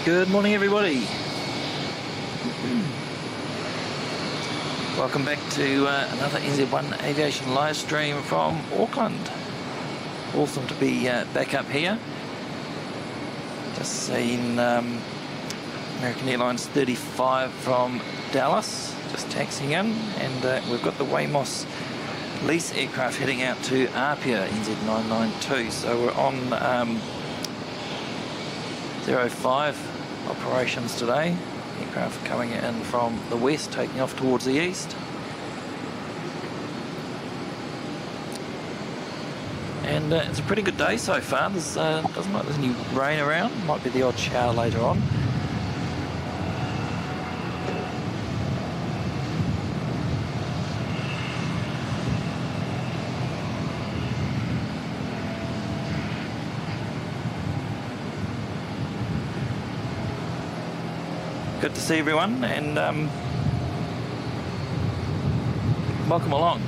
Good morning, everybody. Welcome back to another NZ1 Aviation live stream from Auckland. Awesome to be back up here. Just seen American Airlines 35 from Dallas, just taxiing in, and we've got the Wamos lease aircraft heading out to Apia, NZ992. So we're on 05 operations today. Aircraft coming in from the west, taking off towards the east. And it's a pretty good day so far. There's doesn't look like there's any rain around. Might be the odd shower later on. Good to see everyone, and welcome along.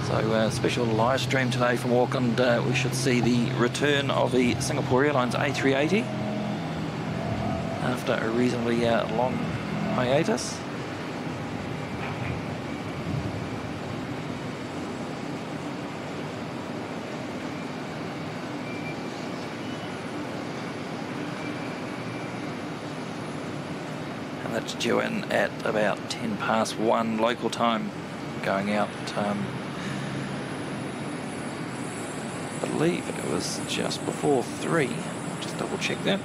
So special live stream today from Auckland. We should see the return of the Singapore Airlines A380 after a reasonably long hiatus. That's due in at about 1:10 local time, going out, I believe it was just before 3, just double check that.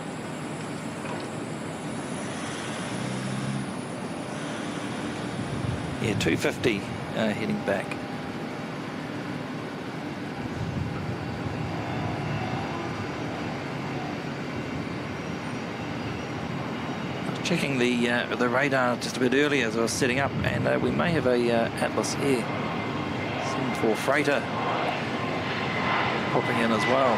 Yeah, 2:50 heading back. Checking the radar just a bit earlier as I was setting up, and we may have a Atlas Air 74 freighter popping in as well.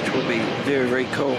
Which would be very, very cool.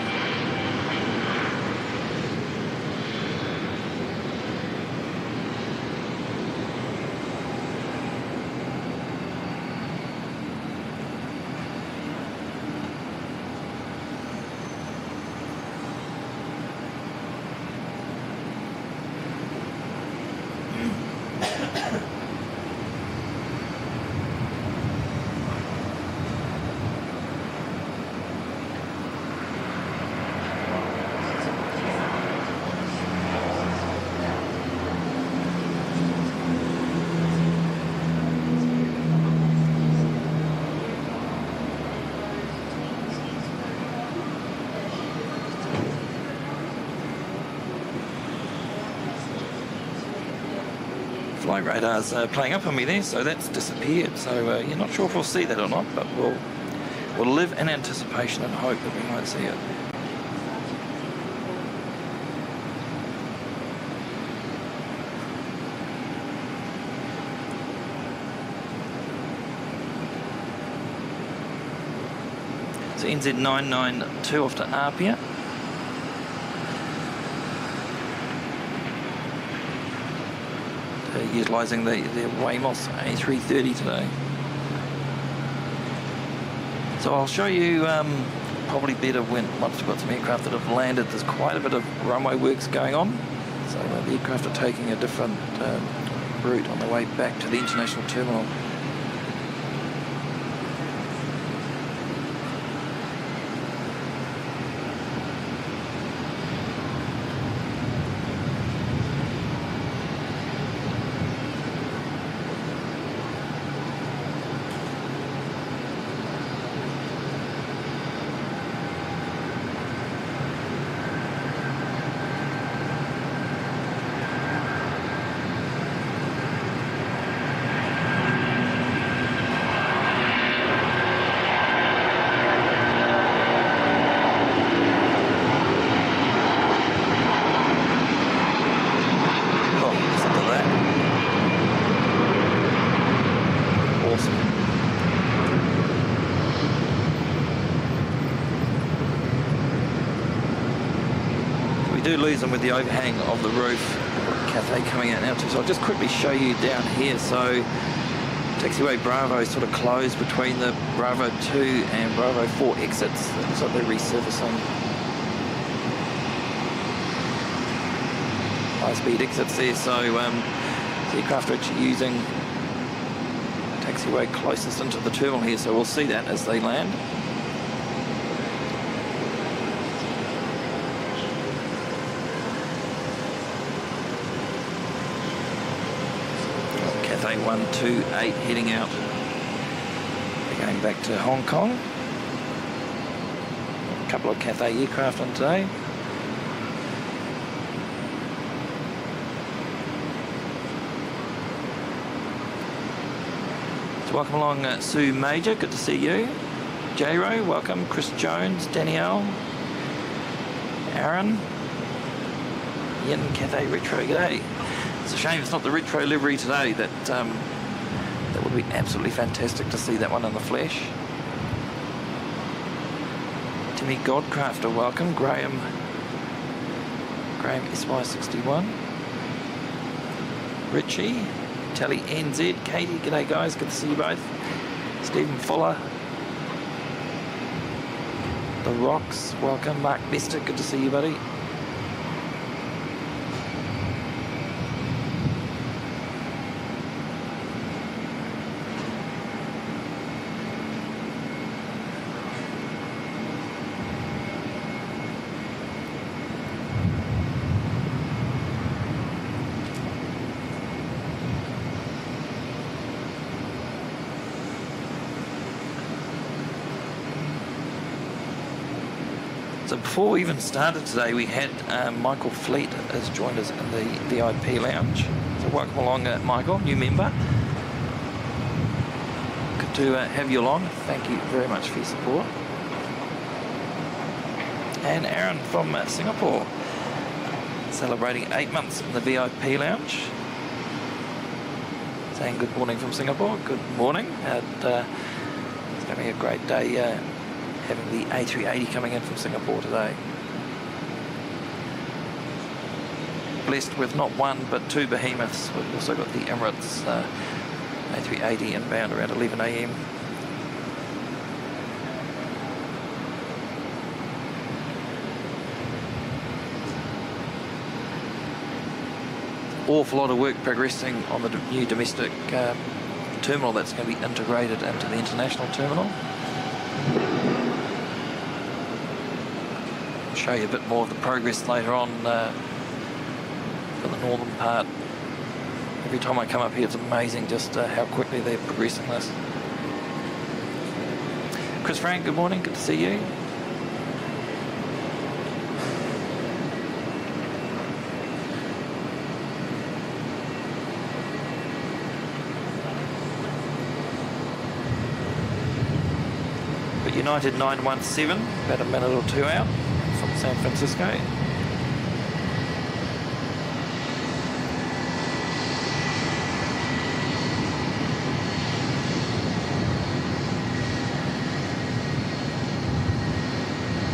Flight radar's playing up on me there, so that's disappeared. So you're not sure if we'll see that or not, but we'll live in anticipation and hope that we might see it. So NZ992 off to Apia. Utilising the Wamos A380 today. So I'll show you probably better once we've got some aircraft that have landed. There's quite a bit of runway works going on, so the aircraft are taking a different route on the way back to the international terminal. do lose them with the overhang of the roof. Cathay coming out now too, so I'll just quickly show you down here. So Taxiway Bravo is sort of closed between the Bravo 2 and Bravo 4 exits. It looks like they're resurfacing high-speed exits there, so the aircraft are actually using taxiway closest into the terminal here, so we'll see that as they land. Cathay 128 heading out. They're going back to Hong Kong. A couple of Cathay aircraft on today. So welcome along Sue Major, good to see you. J-Ro, welcome. Chris Jones, Danielle, Aaron, Ian, Cathay Retro, g'day. It's a shame it's not the retro livery today. That would be absolutely fantastic to see that one in the flesh. Timmy Godcrafter, welcome. Graham SY61. Richie, Tally NZ, Katie, g'day guys, good to see you both. Stephen Fuller. The Rocks, welcome. Mark Bester, good to see you, buddy. So before we even started today, we had Michael Fleet has joined us in the VIP lounge. So welcome along, Michael, new member. Good to have you along. Thank you very much for your support. And Aaron from Singapore, celebrating 8 months in the VIP lounge. Saying good morning from Singapore. Good morning. It's going to be a great day. Having the A380 coming in from Singapore today. Blessed with not one but two behemoths. We've also got the Emirates A380 inbound around 11 AM. Awful lot of work progressing on the new domestic terminal that's going to be integrated into the international terminal. Show you a bit more of the progress later on for the northern part. Every time I come up here, it's amazing just how quickly they're progressing this. Chris Frank, good morning, good to see you. But United 917, about a minute or two out from San Francisco.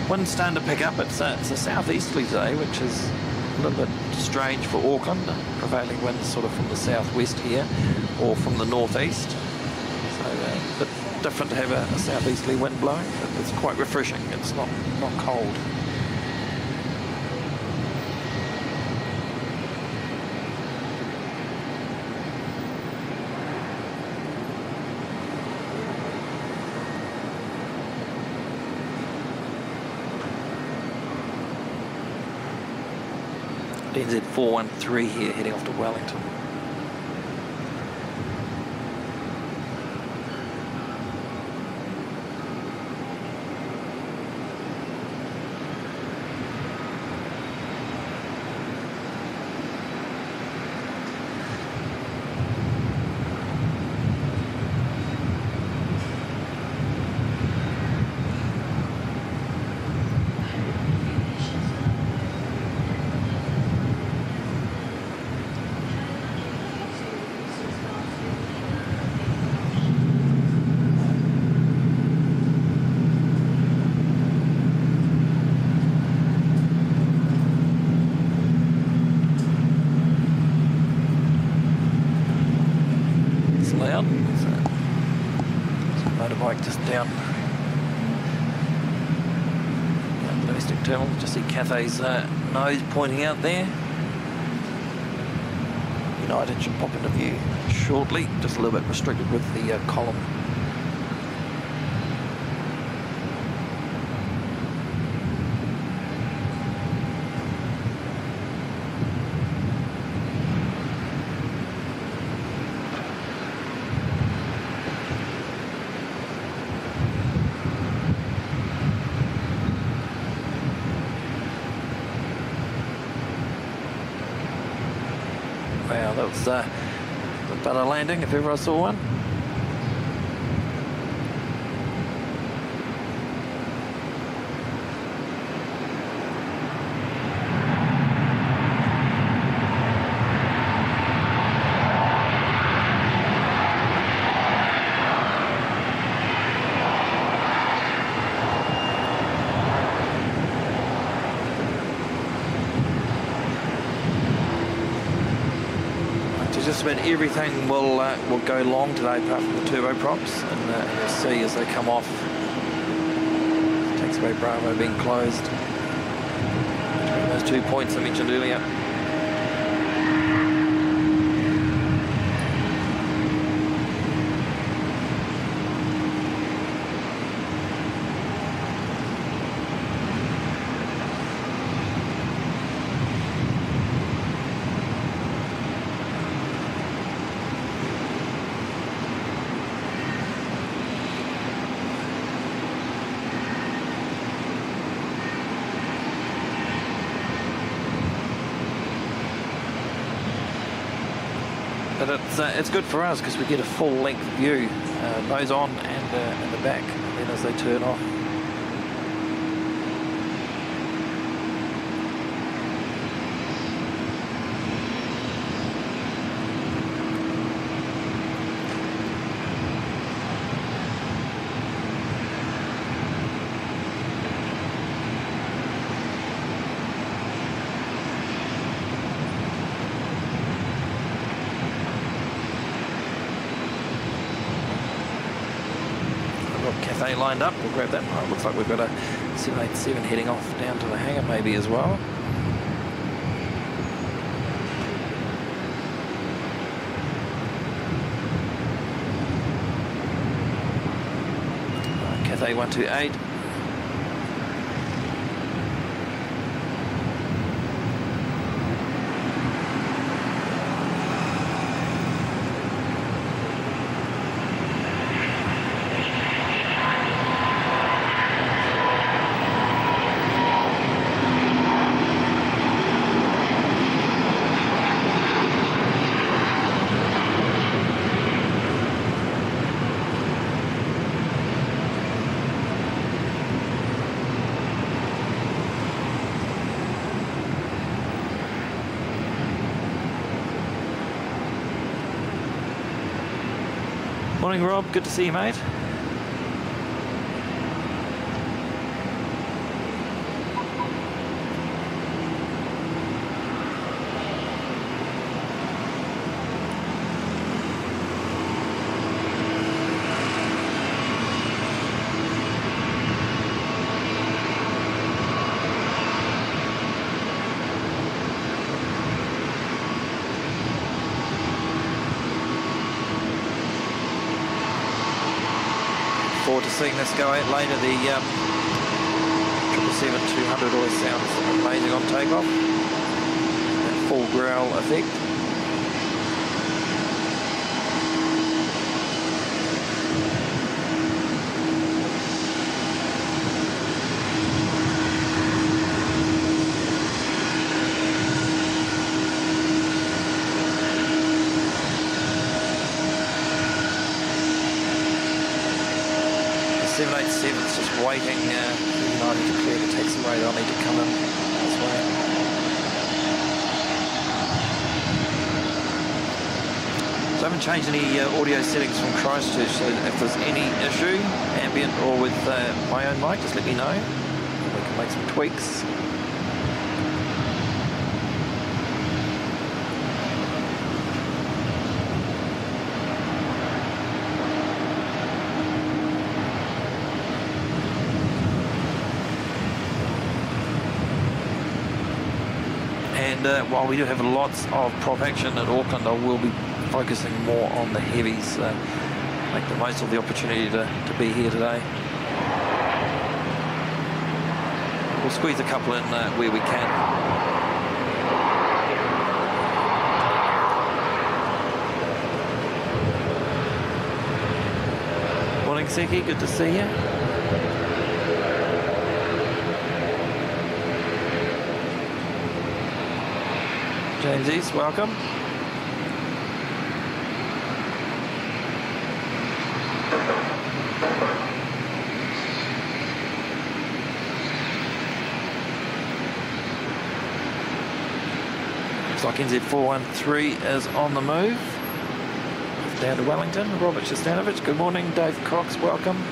Wind's starting to pick up. It's a southeasterly today, which is a little bit strange for Auckland. Prevailing winds sort of from the southwest here or from the northeast. So a bit different to have a southeasterly wind blowing, but it's quite refreshing. It's not cold. DZ 413 here, heading off to Wellington. There's a motorbike just down the domestic terminal. Just see Cathay's nose pointing out there. United should pop into view shortly, just a little bit restricted with the column. Wow, that was a better landing if ever I saw one. Just about everything will go long today, apart from the turboprops, and you'll see as they come off. Taxiway Bravo being closed. Those 2 points I mentioned earlier. But it's good for us because we get a full length view, nose on and the back, and then as they turn off. Cathay lined up, we'll grab that. Oh, looks like we've got a 787 heading off down to the hangar maybe as well. Cathay 128. Morning, Rob. Good to see you, mate. Forward to seeing this go out later. The 777-200 always sounds amazing on takeoff. That full growl effect. The 787's just waiting for United to clear the taxiway. They'll need to come in this way. So I haven't changed any audio settings from Christchurch, so if there's any issue, ambient or with my own mic, just let me know. We can make some tweaks. And while we do have lots of prop action at Auckland, I will be focusing more on the heavies. Make the most of the opportunity to be here today. We'll squeeze a couple in where we can. Morning, Seki, good to see you. James East, welcome. Looks like NZ413 is on the move. Down to Wellington, Robert Shestanovich. Good morning, Dave Cox, welcome.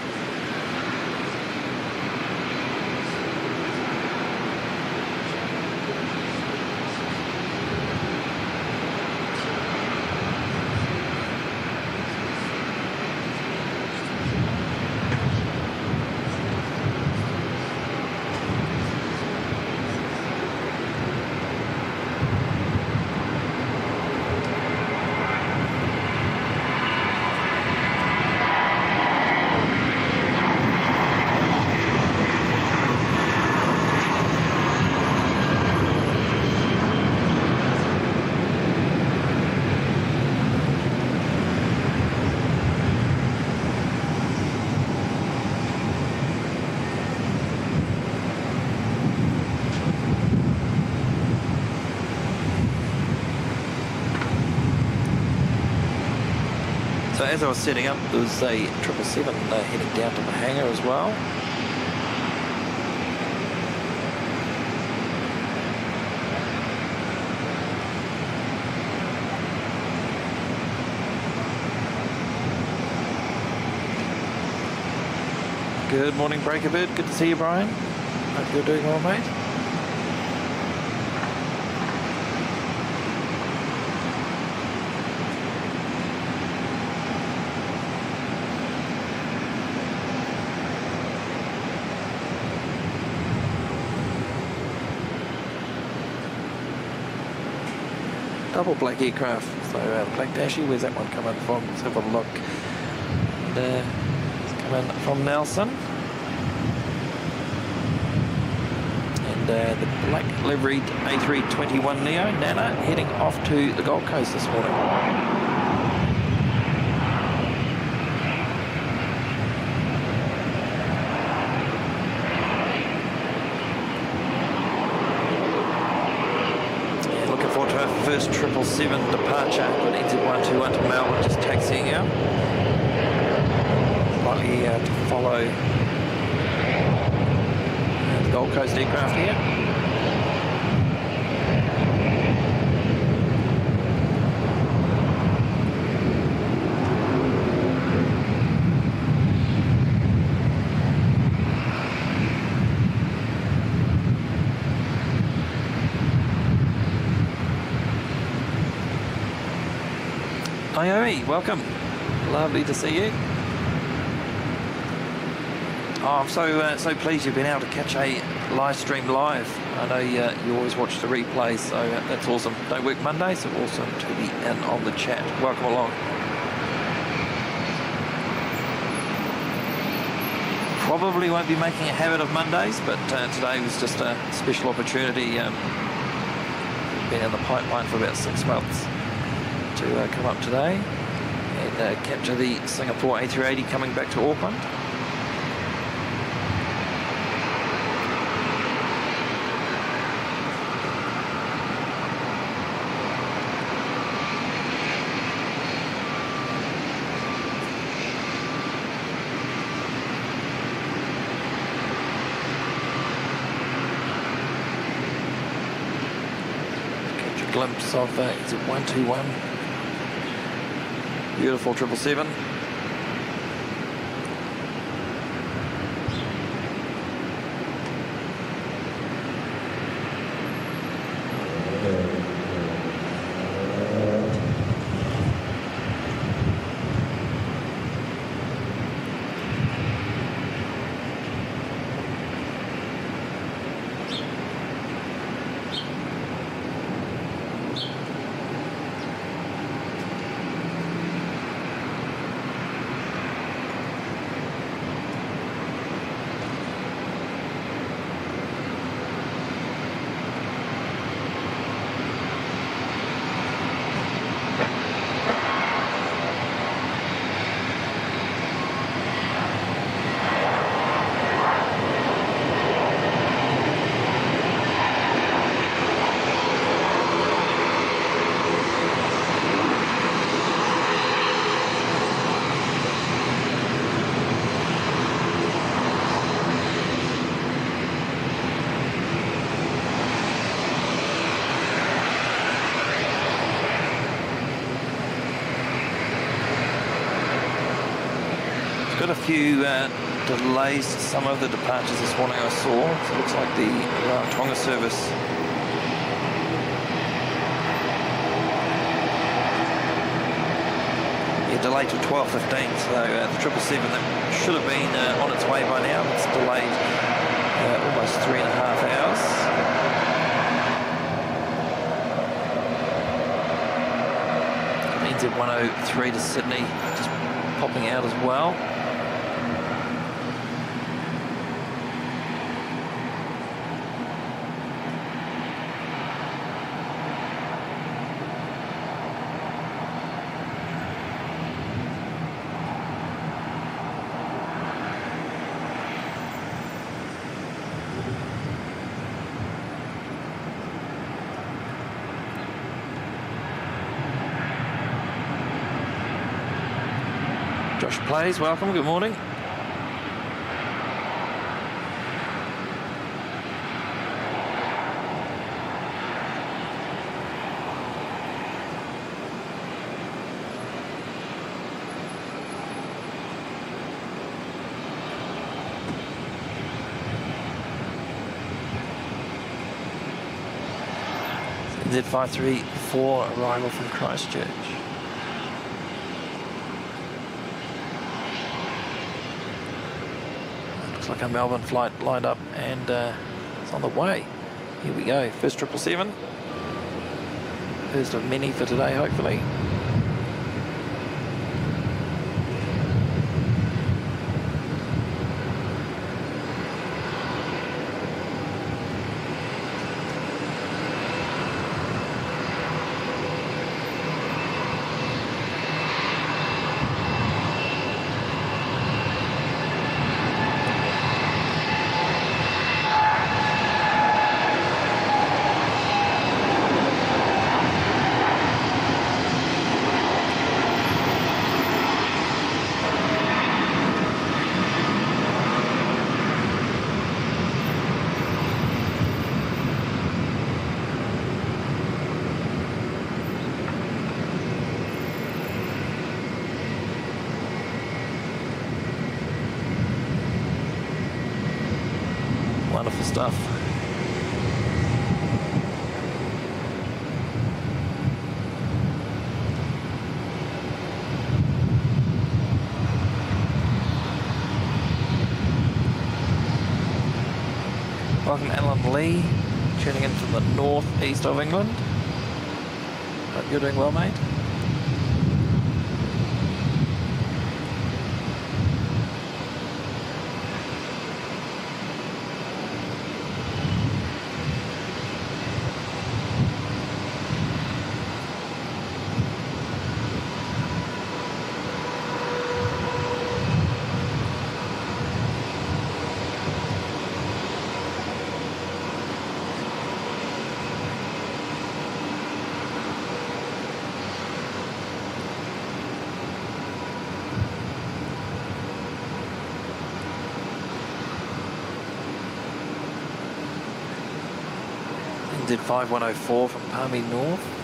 So as I was setting up, there was a 777 heading down to the hangar as well. Good morning, Breakerbird. Good to see you, Brian. Hope you're doing well, mate. Double black aircraft. So Black Dashy, where's that one coming from? Let's have a look. And, it's coming from Nelson. And the black liveried A321neo Nana heading off to the Gold Coast this morning. First 777 departure, but NZ121 to Melbourne, just taxiing out. Likely to follow the Gold Coast aircraft here. Naomi, welcome. Lovely to see you. Oh, I'm so pleased you've been able to catch a live stream live. I know you always watch the replay, so that's awesome. Don't work Monday, so awesome to be in on the chat. Welcome along. Probably won't be making a habit of Mondays, but today was just a special opportunity. Been in the pipeline for about 6 months. To come up today and capture the Singapore A380 coming back to Auckland. Catch a glimpse of NZ121. Beautiful 777. got a few delays to some of the departures this morning I saw. So it looks like the Tonga service delayed to 12:15, so the 777 that should have been on its way by now, it's delayed almost 3.5 hours. NZ 103 to Sydney just popping out as well. Josh Plays, welcome, good morning. Z534 arrival from Christchurch. Like a Melbourne flight lined up and it's on the way. Here we go, first 777. First of many for today, hopefully. Wonderful stuff. Welcome Alan Lee, tuning in from the north-east of England. Hope you're doing well, mate. Did 5104 from Palmy North.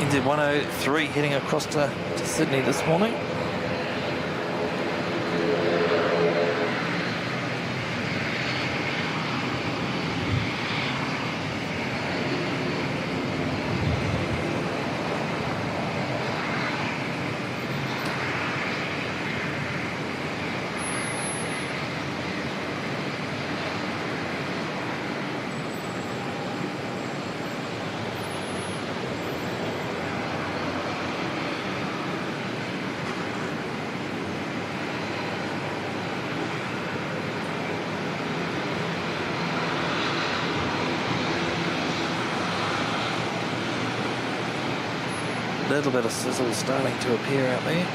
NZ 103 heading across to Sydney this morning. little bit of sizzle starting to appear out there.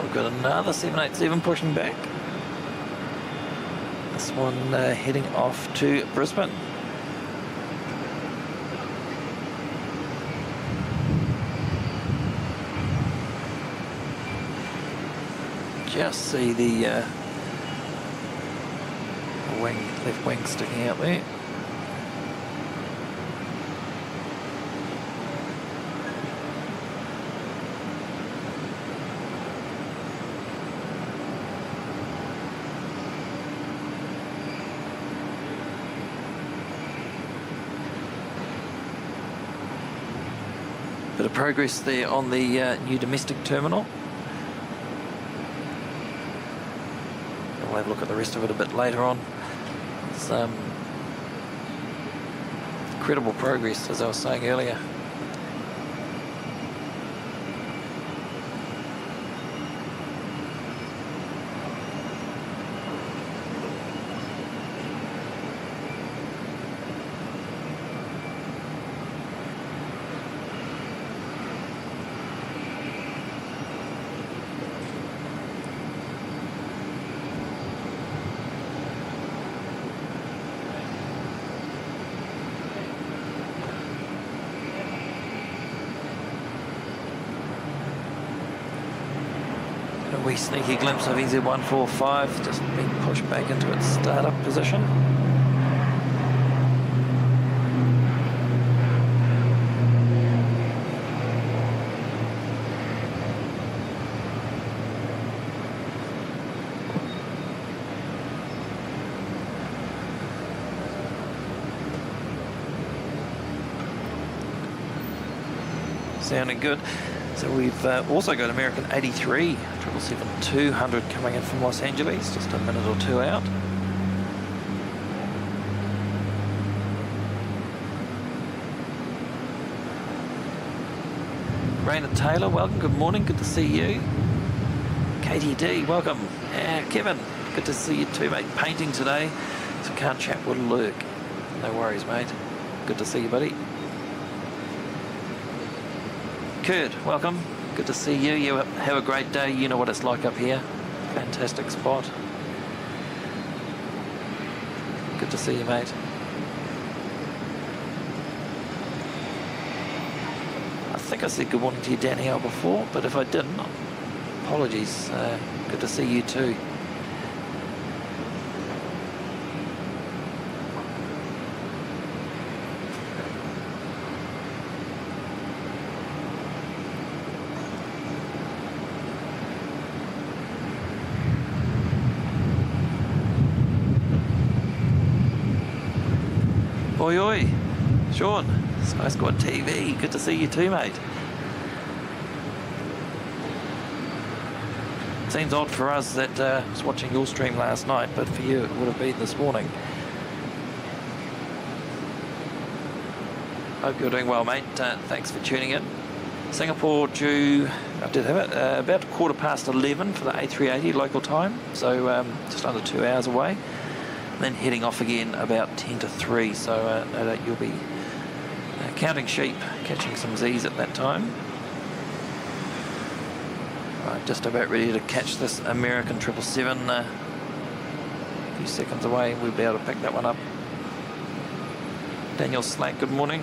We've got another 787 pushing back. This one heading off to Brisbane. Just see the wing, left wing sticking out there. Bit of progress there on the new domestic terminal. We'll have a look at the rest of it a bit later on. It's incredible progress, as I was saying earlier. A wee sneaky glimpse of NZ145 just being pushed back into its startup position. Sounding good. So we've also got American 83, 777-200 coming in from Los Angeles, just a minute or two out. Raina Taylor, welcome, good morning, good to see you. Katie D, welcome. Kevin, good to see you too, mate. Painting today, so can't chat with Luke. No worries, mate. Good to see you, buddy. Kurt, welcome. Good to see you. You have a great day. You know what it's like up here. Fantastic spot. Good to see you, mate. I think I said good morning to you, Danielle, before, but if I didn't, apologies. Good to see you too. Oi, oi, Sean, Sky Squad TV, good to see you too, mate. Seems odd for us that I was watching your stream last night, but for you it would have been this morning. Hope you're doing well, mate. Thanks for tuning in. Singapore due, I did have it, about 11:15 for the A380 local time, so just under 2 hours away. Then heading off again about 10 to 3, so no doubt you'll be counting sheep, catching some Z's at that time. Right, just about ready to catch this American 777, a few seconds away, we'll be able to pick that one up. Daniel Slack, good morning.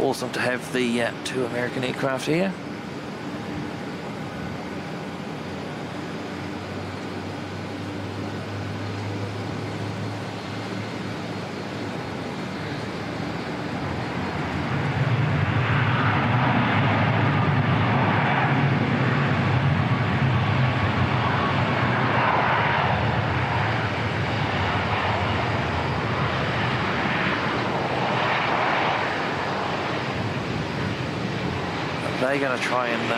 Awesome to have the two American aircraft here. They're going to try and,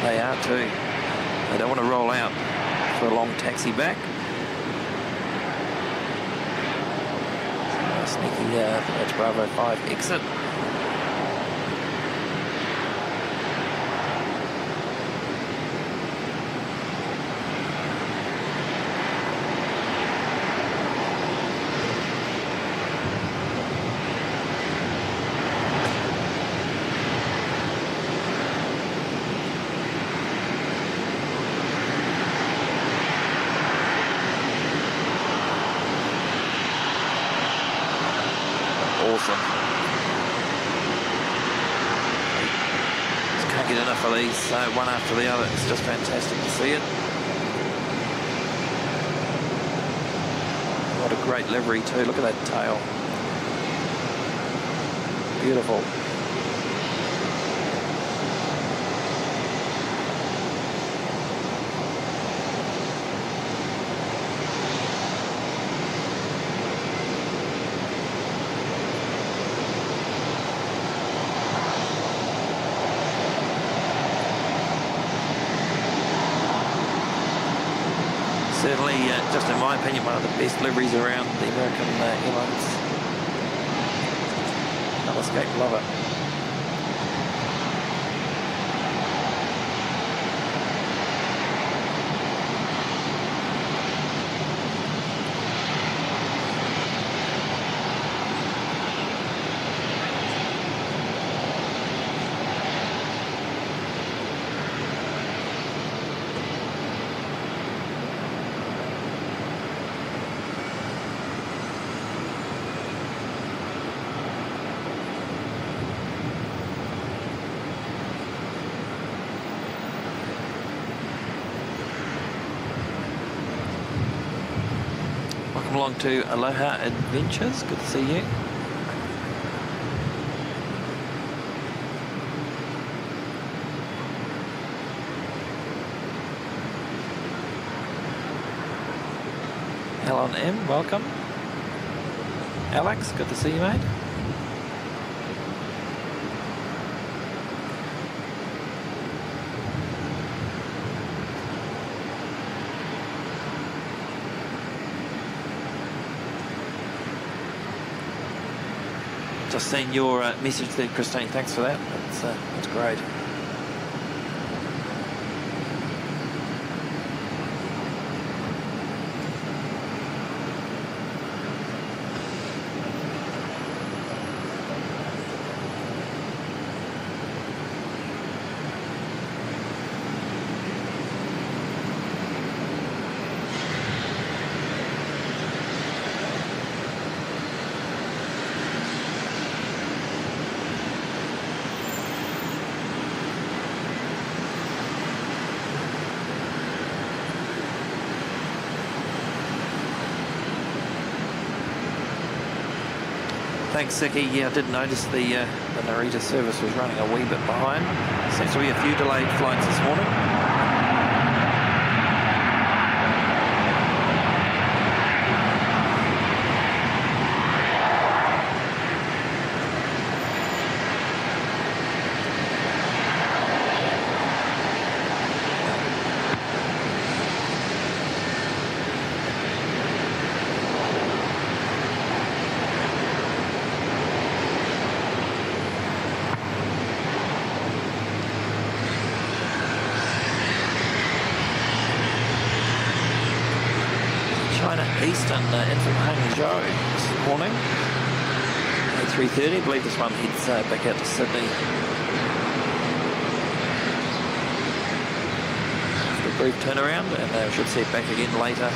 they are too. They don't want to roll out for a long taxi back. So sneaky, I think that's Bravo 5 exit. Awesome. Just can't get enough of these, one after the other. It's just fantastic to see it. What a great livery too. Look at that tail. Beautiful. Certainly, just in my opinion, one of the best liveries around the American airlines. I'll escape, love it. Welcome along to Aloha Adventures. Good to see you. Helen M, welcome. Alex, good to see you, mate. Just seen your message there, Christine. Thanks for that. That's great. Thanks, Siki. Yeah, I did notice the Narita service was running a wee bit behind. Seems to be a few delayed flights this morning. Eastern in from Hangzhou this morning. A380, I believe this one heads back out to Sydney. After a brief turnaround, and we should see it back again later.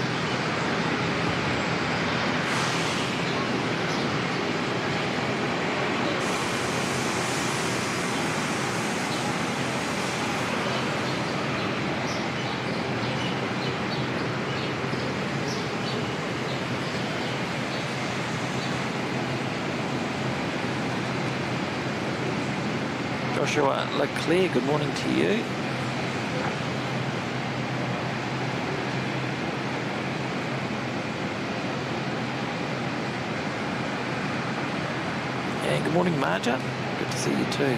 Joshua Leclerc, good morning to you. And good morning, Marja. Good to see you too.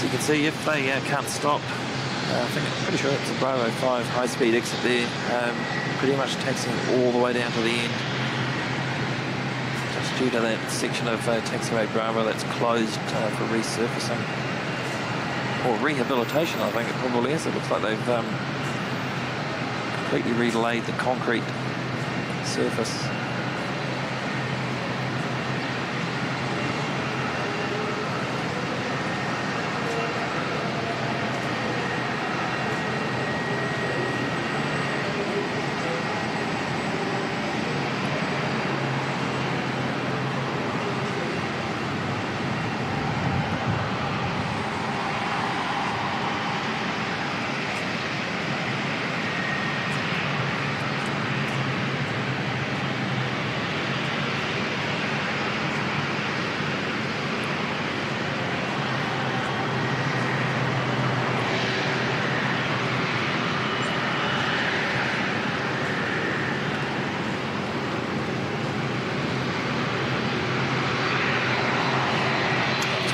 You can see if they can't stop, I'm pretty sure it's a Bravo 5 high-speed exit there, pretty much taxiing all the way down to the end. Just due to that section of taxiway Bravo that's closed for resurfacing. Or rehabilitation, I think it probably is. It looks like they've completely relaid the concrete surface.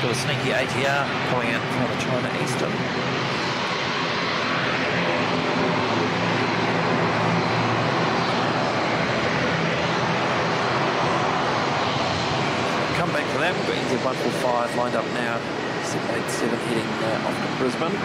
A sneaky ATR pulling out from the China Eastern. Come back to that, we've got NZ145 lined up now, 787 heading off to Brisbane.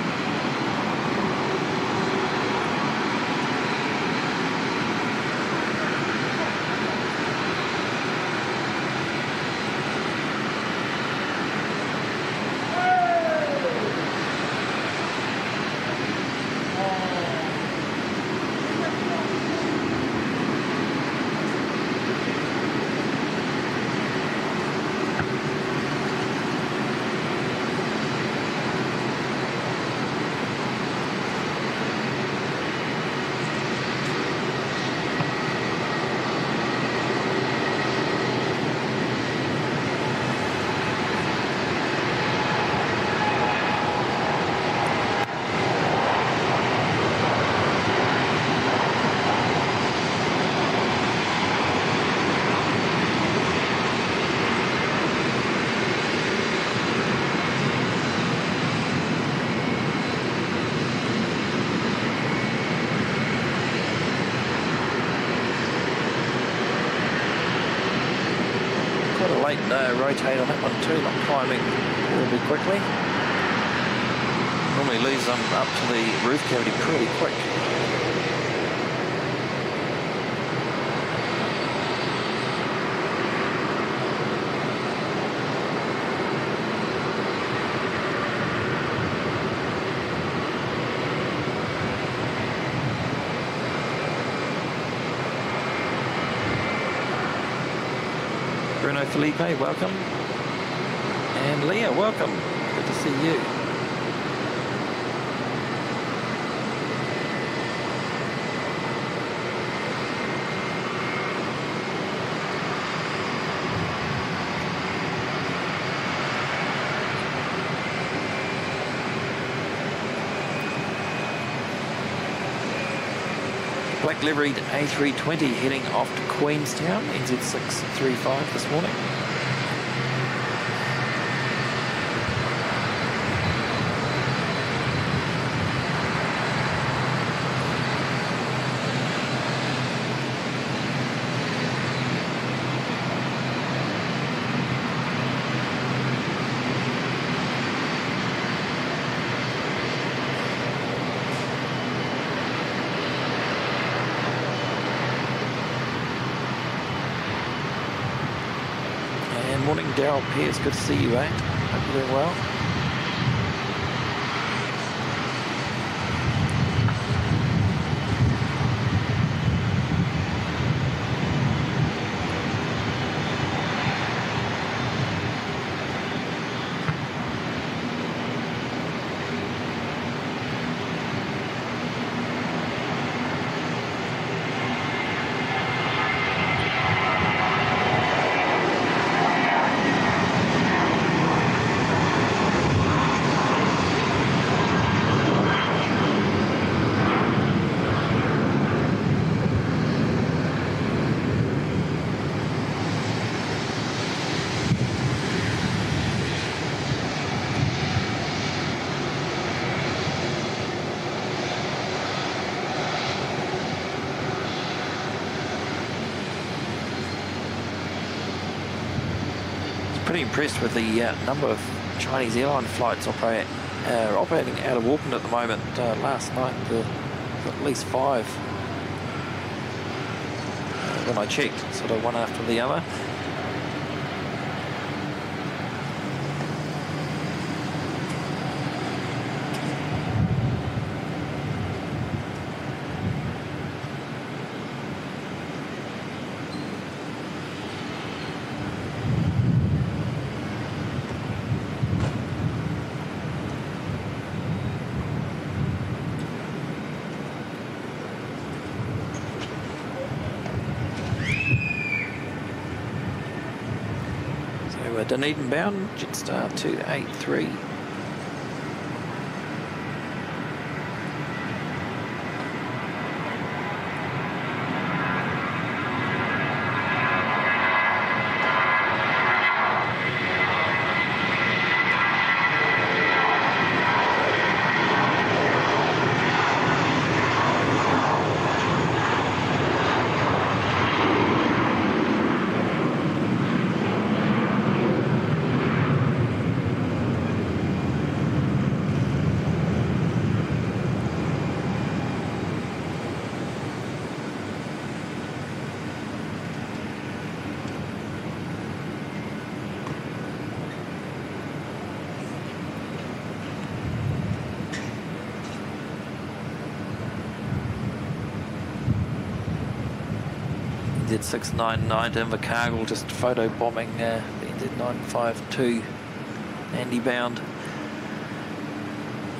Rotate on that one too, not climbing really quickly. Normally leaves them up to the roof cavity pretty quick. Bruno Felipe, welcome. And Leah, welcome. Good to see you. Black liveried A380 heading off to Queenstown, NZ635 this morning. Morning, Daryl Pierce. Good to see you, eh? Hope you're doing well. pretty impressed with the number of Chinese airline flights operating out of Auckland at the moment. Last night, at least 5. When I checked, sort of one after the other. Dunedin bound, Jetstar 283. NZ699 to Invercargill, just photo bombing the NZ952 Andy bound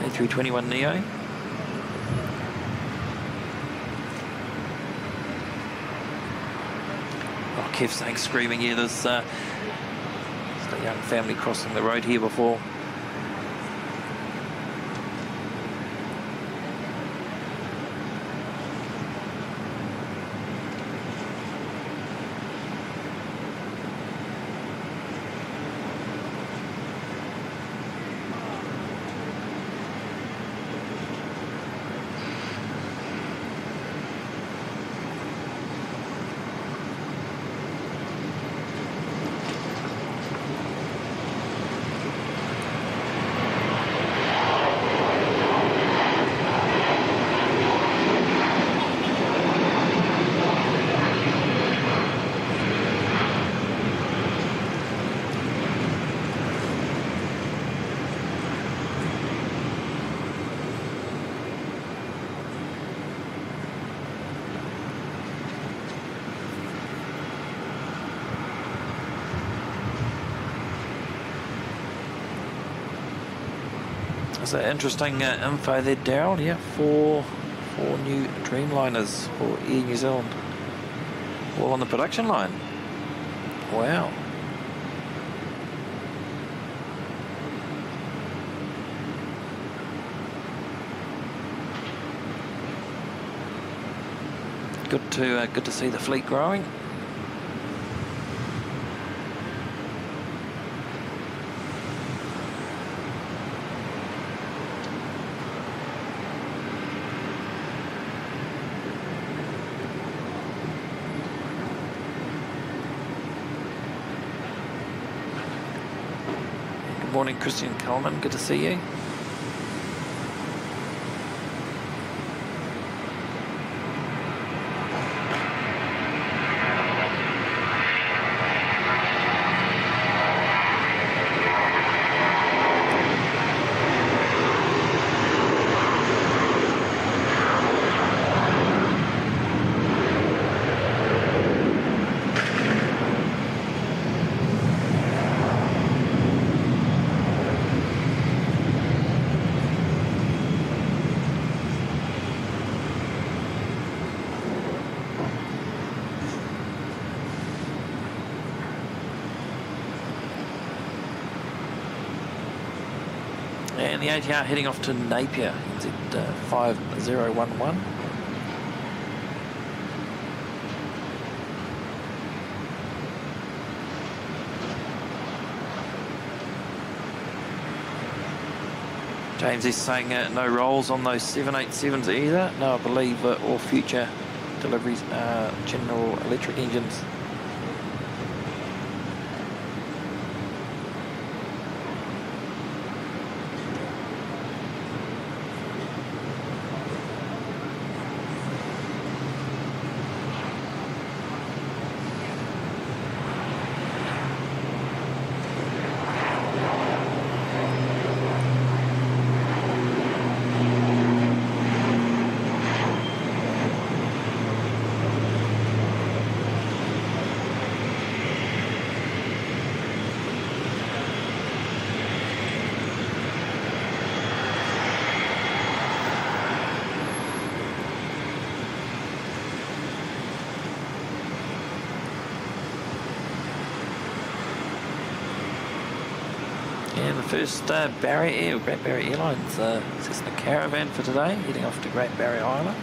A321neo. Oh, Kev's saying screaming, yeah, there's a young family crossing the road here before. That's interesting info there, Daryl. Yeah, four new Dreamliners for Air New Zealand, all on the production line. Wow. Good to see the fleet growing. Good morning, Christian Coleman. Good to see you. And the ATR heading off to Napier, NZ 5011. James is saying no rolls on those 787s either. No, I believe all future deliveries are General Electric engines. Yeah, the first Great Barrier Airlines Cessna Caravan for today, heading off to Great Barrier Island.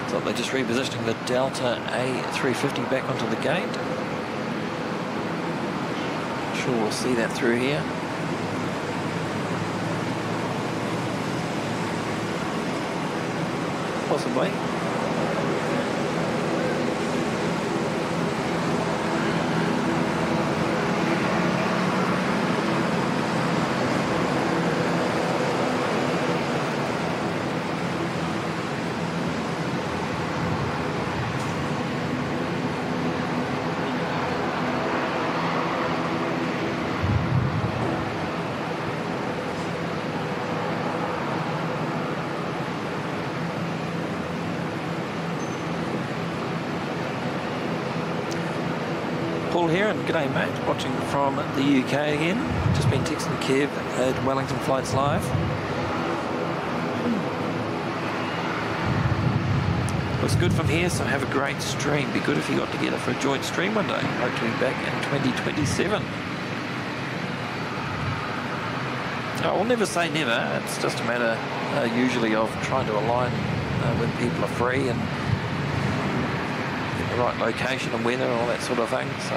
So they're just repositioning the Delta A350 back onto the gate. Sure, we'll see that through here. Possibly. Paul here, and g'day mate, watching from the UK again. Just been texting Kev at Wellington Flights Live. Looks good from here, so have a great stream. Be good if you got together for a joint stream one day. Hope to be back in 2027. I'll never say never. It's just a matter usually of trying to align when people are free and the right location and weather and all that sort of thing. So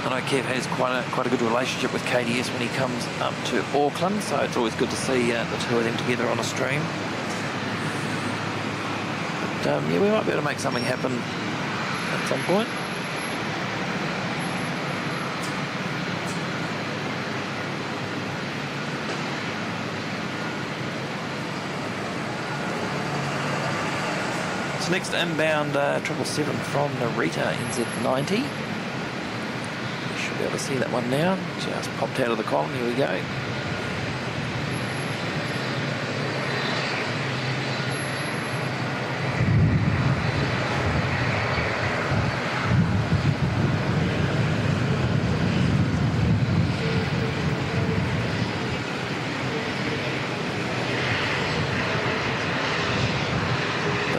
I know Kev has quite a good relationship with KDS when he comes up to Auckland, so it's always good to see the two of them together on a stream. But yeah, we might be able to make something happen at some point. Next inbound 777 from Narita NZ90. You should be able to see that one now. Just popped out of the column. Here we go.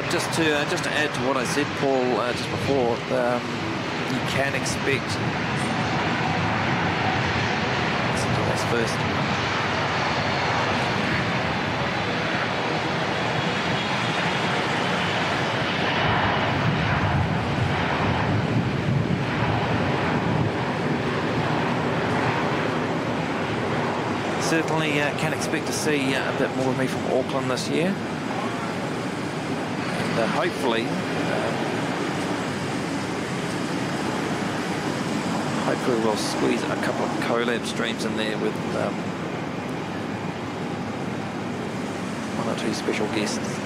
Just to add to what I said, Paul, just before, you can expect. Listen to this first. Certainly can expect to see a bit more of me from Auckland this year. Hopefully we'll squeeze a couple of collab streams in there with one or two special guests.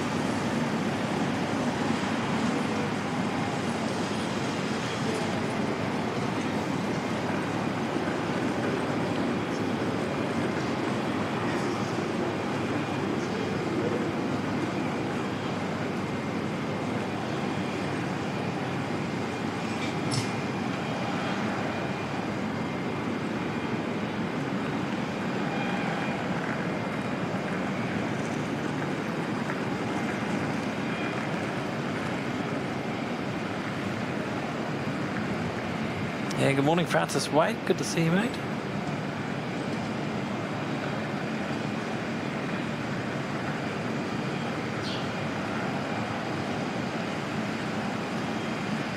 Yeah, good morning, Francis Wade. Good to see you, mate.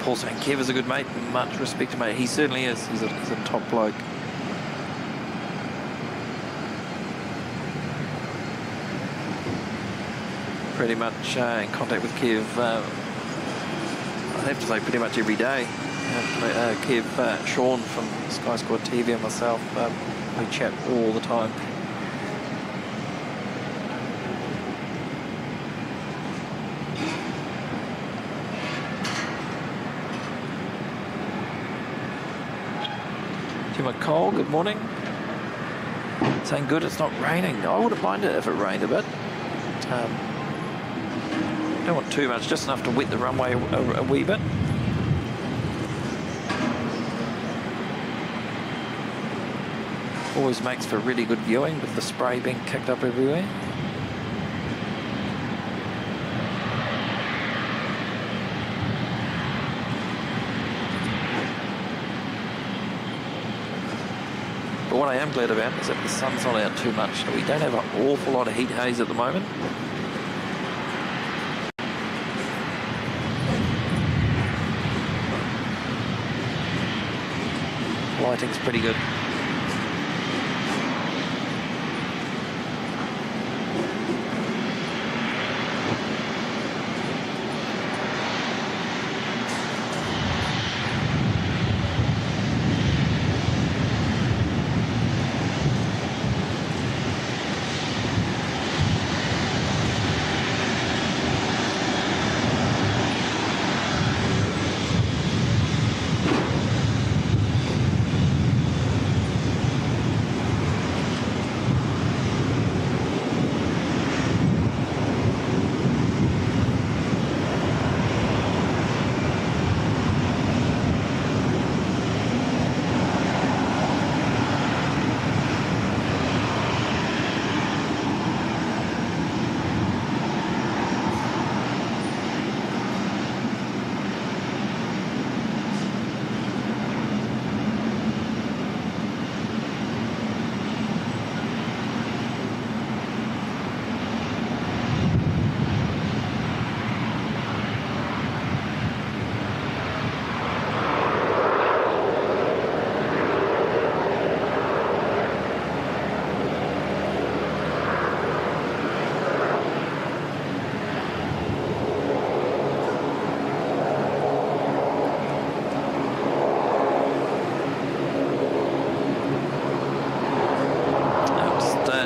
Paul saying Kev is a good mate, much respect to mate. He certainly is. He's a top bloke. Pretty much in contact with Kev, I have to say pretty much every day. Kev, Sean from Sky Squad TV and myself, we chat all the time. Jim Cole, good morning. Saying good, it's not raining. I wouldn't mind it if it rained a bit. Don't want too much, just enough to wet the runway a wee bit. Always makes for really good viewing with the spray being kicked up everywhere. But what I am glad about is that the sun's not out too much, so we don't have an awful lot of heat haze at the moment. Lighting's pretty good.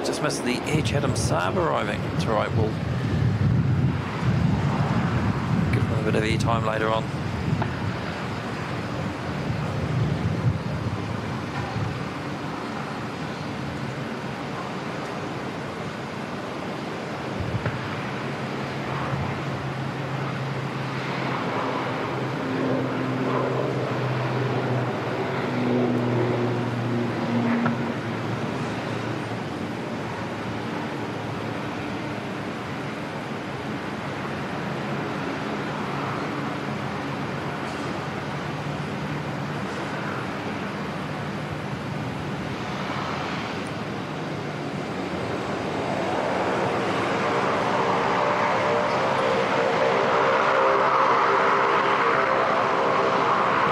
Just missed the Air Chatham Saab arriving. That's all right, we'll give them a bit of airtime later on.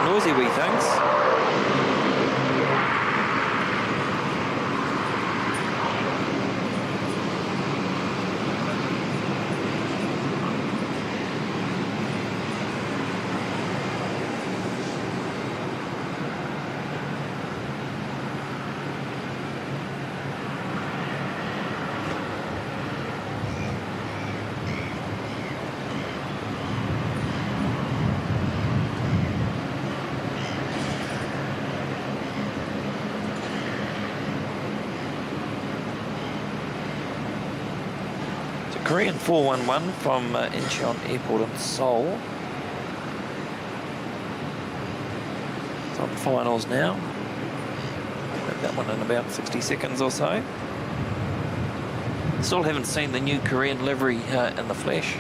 Noisy wee things. Korean 411 from Incheon Airport in Seoul. It's on finals now. Make that one in about 60 seconds or so. Still haven't seen the new Korean livery in the flesh.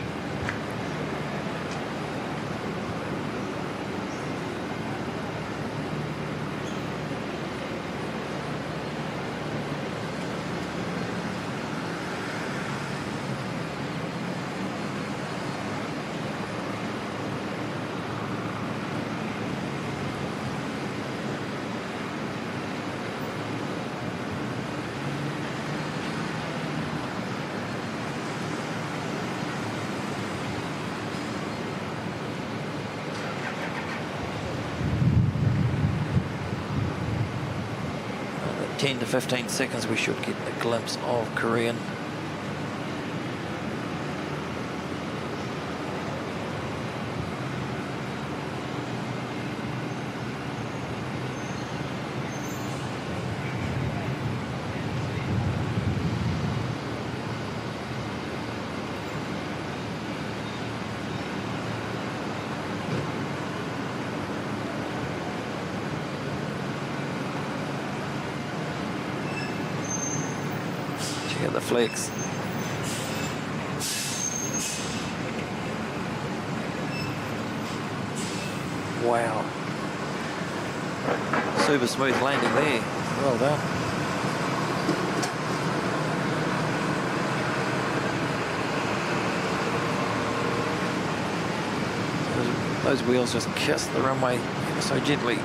10 to 15 seconds we should get a glimpse of Korean. At the flex. Wow. Super smooth landing there. Well done. Those wheels just kiss the runway ever so gently.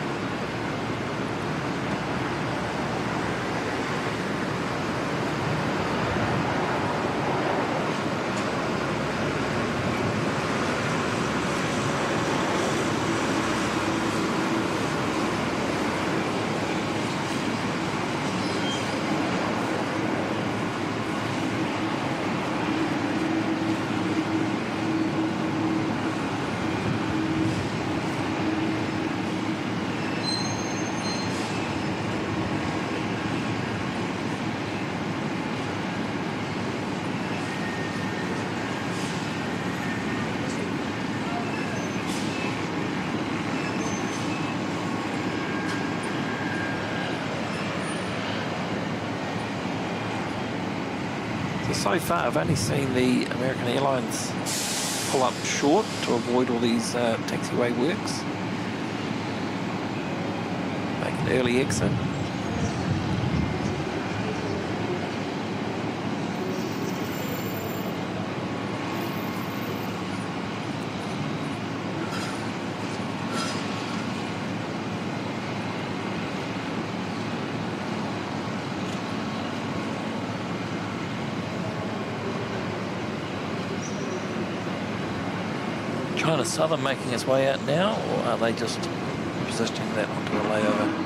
So far, I've only seen the American Airlines pull up short to avoid all these taxiway works. Make an early exit. China Southern making its way out now, or are they just positioning that onto a layover?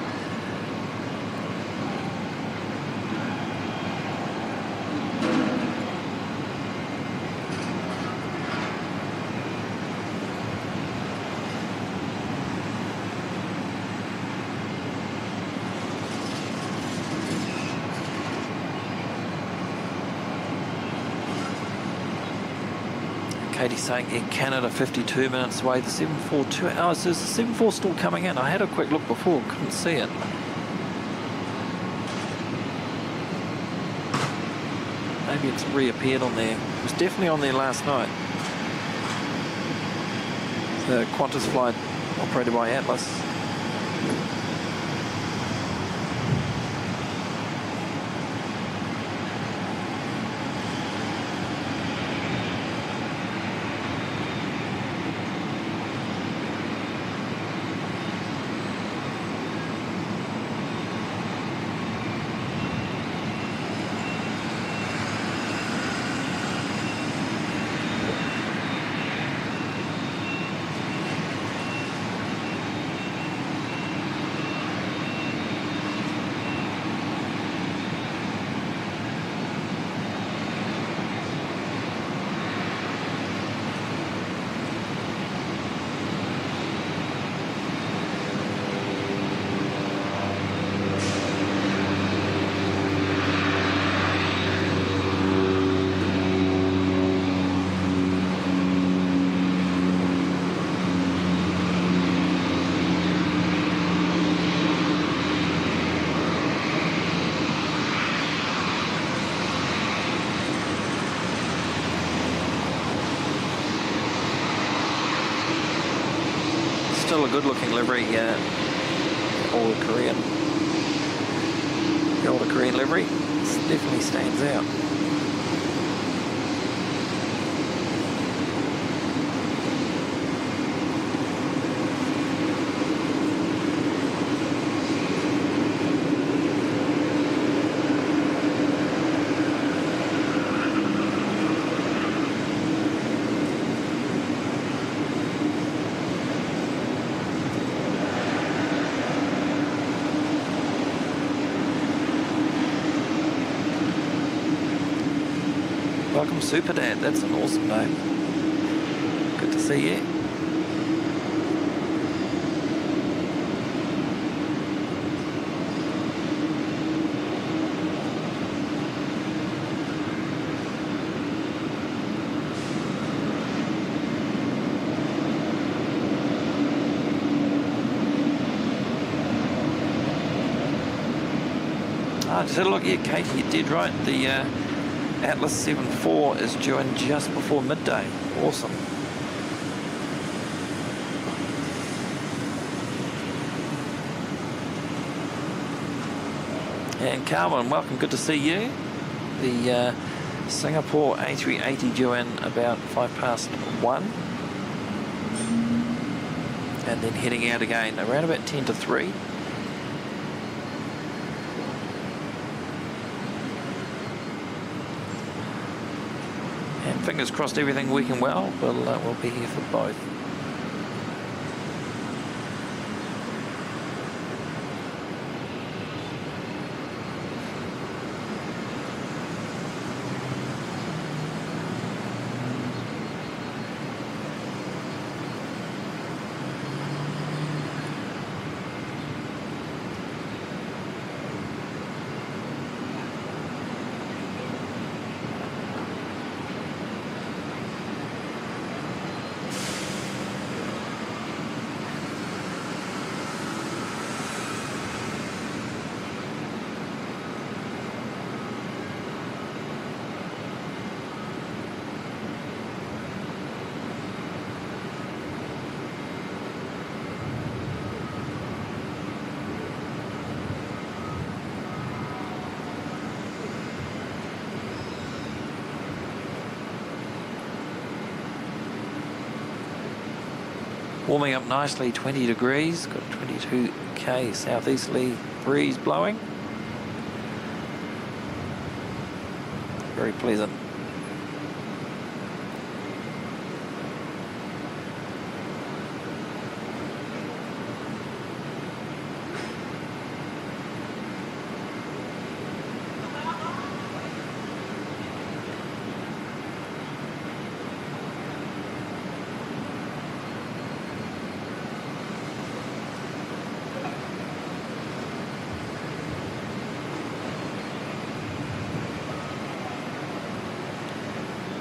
Katie's saying Air Canada 52 minutes away, the 74 2 hours. Is the 74 still coming in? I had a quick look before, couldn't see it. Maybe it's reappeared on there. It was definitely on there last night. The Qantas flight operated by Atlas. Still a good looking livery, yeah. All Korean. The older Korean livery definitely stands out. welcome Super Dad, that's an awesome name. Good to see you. I just had a look here, Katie, you did right. The Atlas 7.4 is due in just before midday. Awesome. And Carmen, welcome, good to see you. The Singapore A380 due in about 1:05. And then heading out again around about 10 to 3. And fingers crossed everything working well. We'll be here for both. Warming up nicely, 20 degrees, got 22k southeasterly breeze blowing. Very pleasant.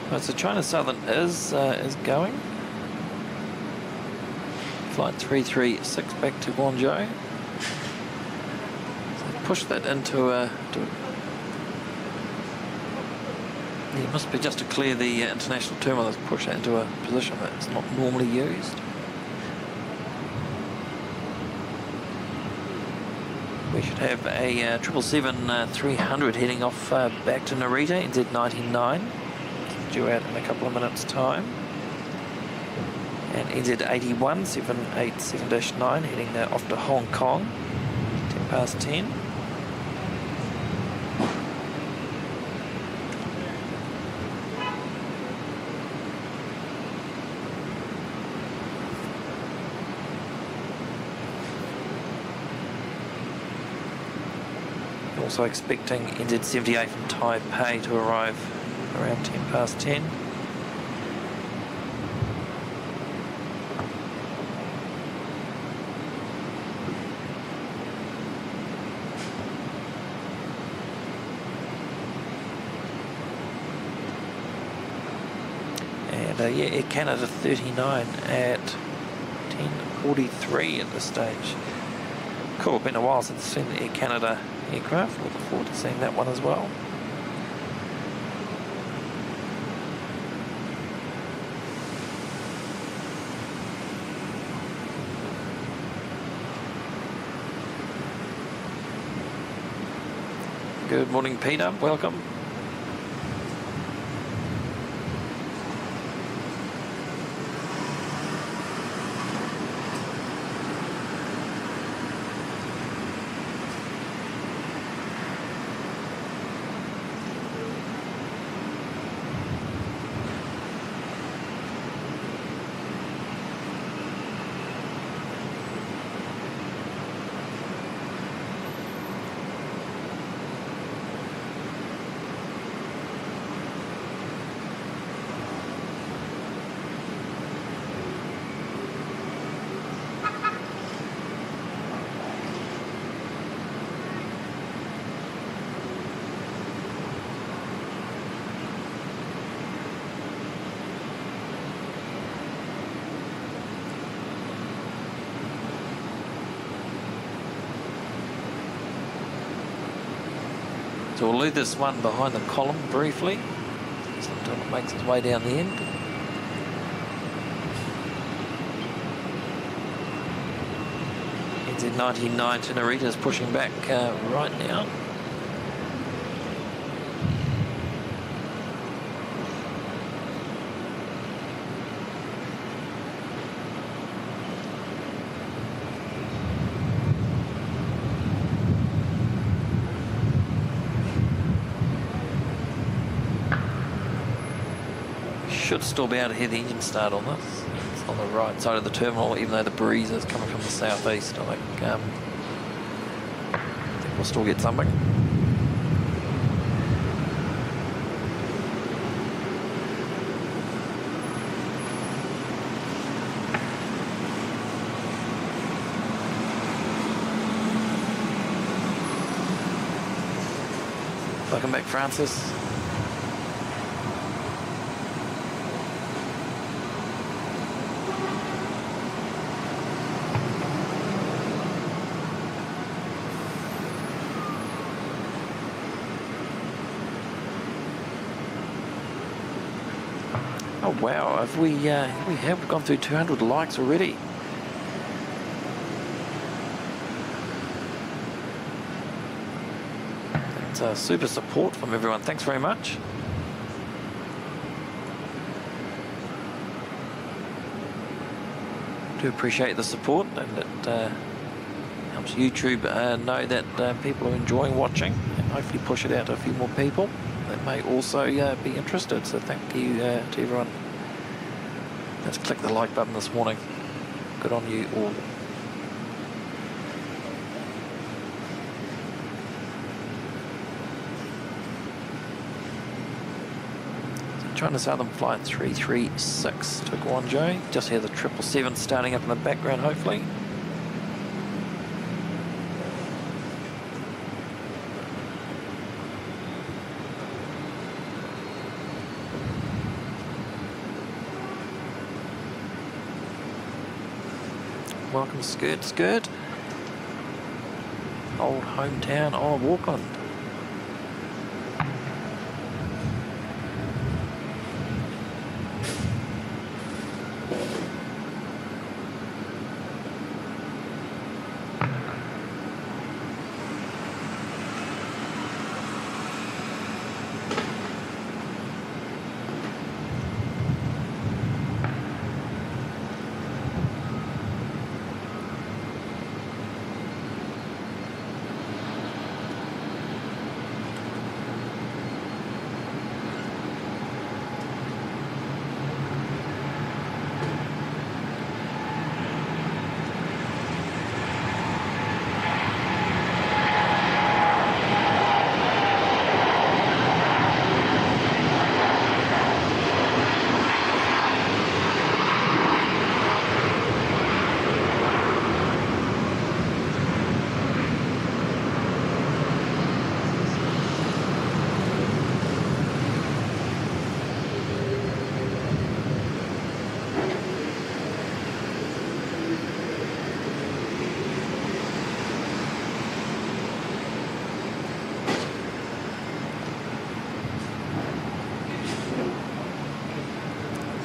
Right, so China Southern is going. Flight 336 back to Guangzhou. So push that into it must be just to clear the international terminal. Let's push that into a position that's not normally used. We should have a 777-300 heading off back to Narita, NZ99. Due out in a couple of minutes' time. And NZ81 787-9 heading off to Hong Kong, 10:10. Also expecting NZ78 from Taipei to arrive around 10:10. And yeah, Air Canada 39 at 10:43 at this stage. Cool, been a while since I've seen the Air Canada aircraft. Looking forward to seeing that one as well. Good morning, Peter. Welcome. So we'll leave this one behind the column briefly, just until it makes its way down the end. NZ99 to Narita is pushing back right now. Should still be able to hear the engine start on this. It's on the right side of the terminal, even though the breeze is coming from the southeast. I think we'll still get something. Welcome back, Francis. Oh wow, have we have gone through 200 likes already. That's super support from everyone. Thanks very much. Do appreciate the support, and it helps YouTube know that people are enjoying watching, and hopefully push it out to a few more people that may also be interested. So thank you to everyone that's clicked the like button this morning. Good on you all. So China Southern Flight 336 to Guangzhou. Just hear the 777 starting up in the background, hopefully. Welcome, Skirt. Old hometown of Auckland.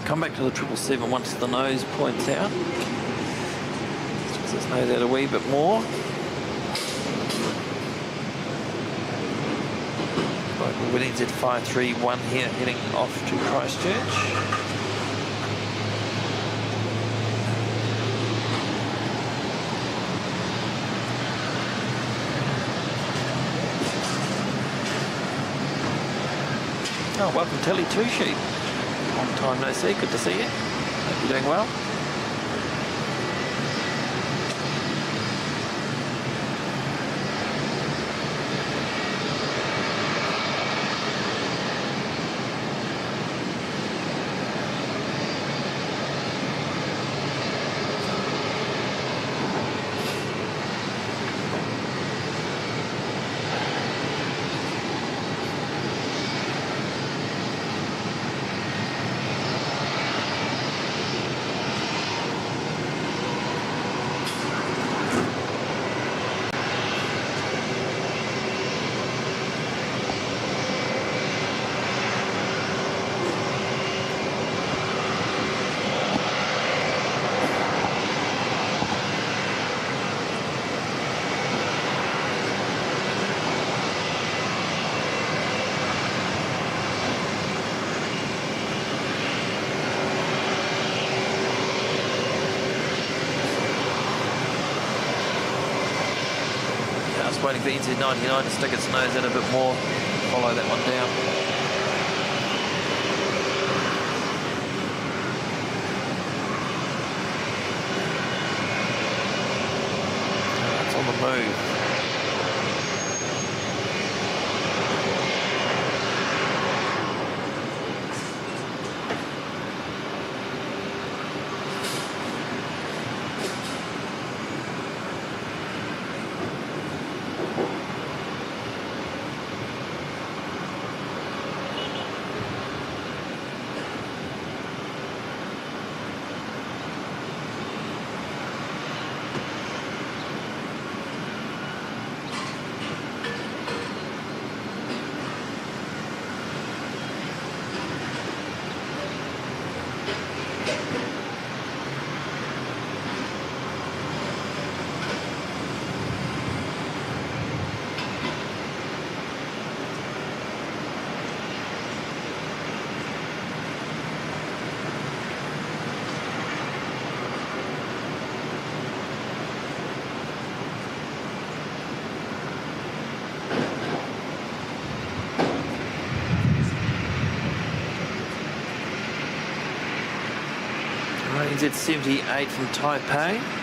Come back to the 777 once the nose points out. Just its nose out a wee bit more. Right, we're winning Z531 here, heading off to Christchurch. Oh, welcome Telly Two Sheep. Long time no see, good to see you. Hope you're doing well. just waiting for NZ99 to stick its nose in a bit more. Follow that one down. It's on the move. NZ78 from Taipei.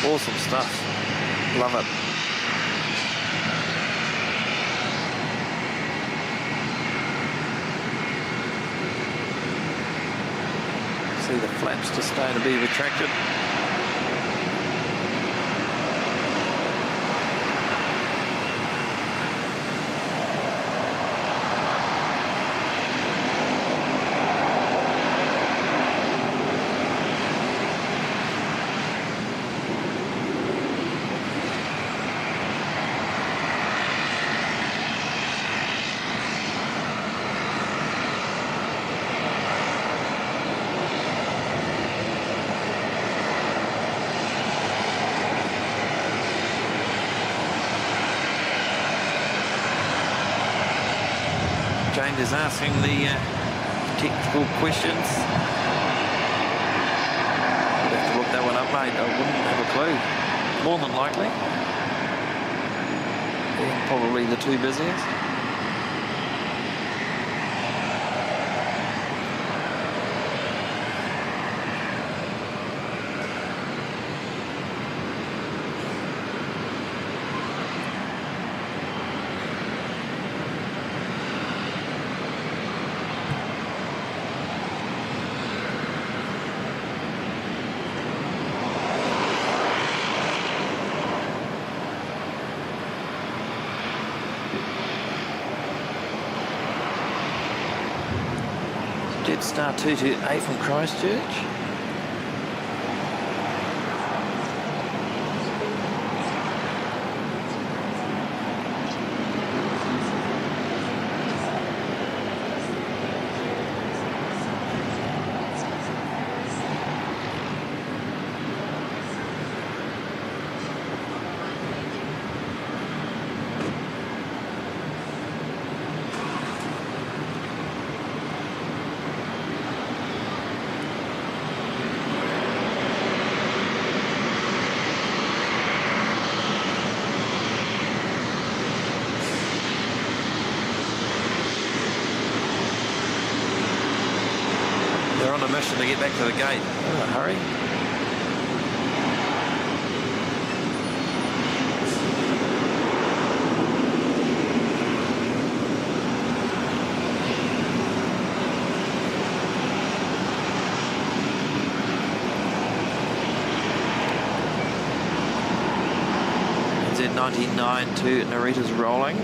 Awesome stuff. Love it. See the flaps just starting to be retracted. Jane is asking the technical questions. I'd have to look that one up, mate. I wouldn't have a clue. More than likely. Yeah, probably the two busiest. Jetstar 228 from Christchurch. on a mission to get back to the gate. In a hurry. NZ99 to Narita's rolling.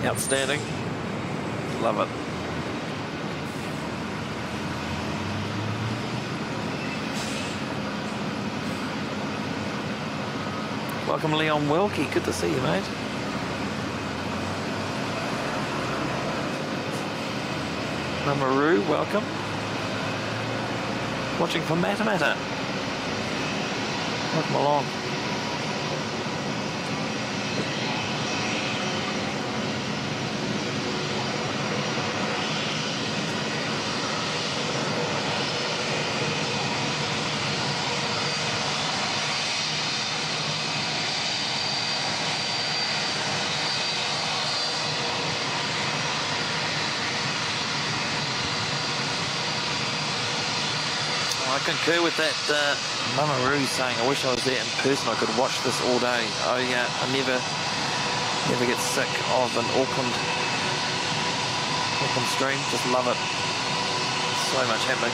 Outstanding. Love it. Welcome Leon Wilkie, good to see you, mate. Namaru, welcome. Watching from Matamata. Welcome along. I concur with that. Mamaru saying, I wish I was there in person, I could watch this all day. Oh yeah, I never get sick of an Auckland stream. Just love it. So much happening.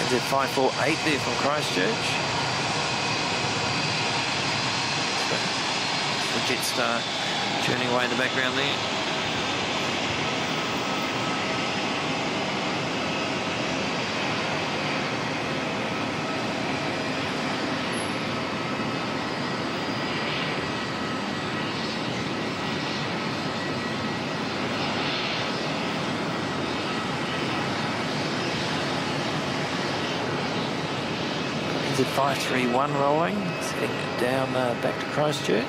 Z548 there from Christchurch. The Jetstar churning away in the background there. Z531 rolling, heading down back to Christchurch.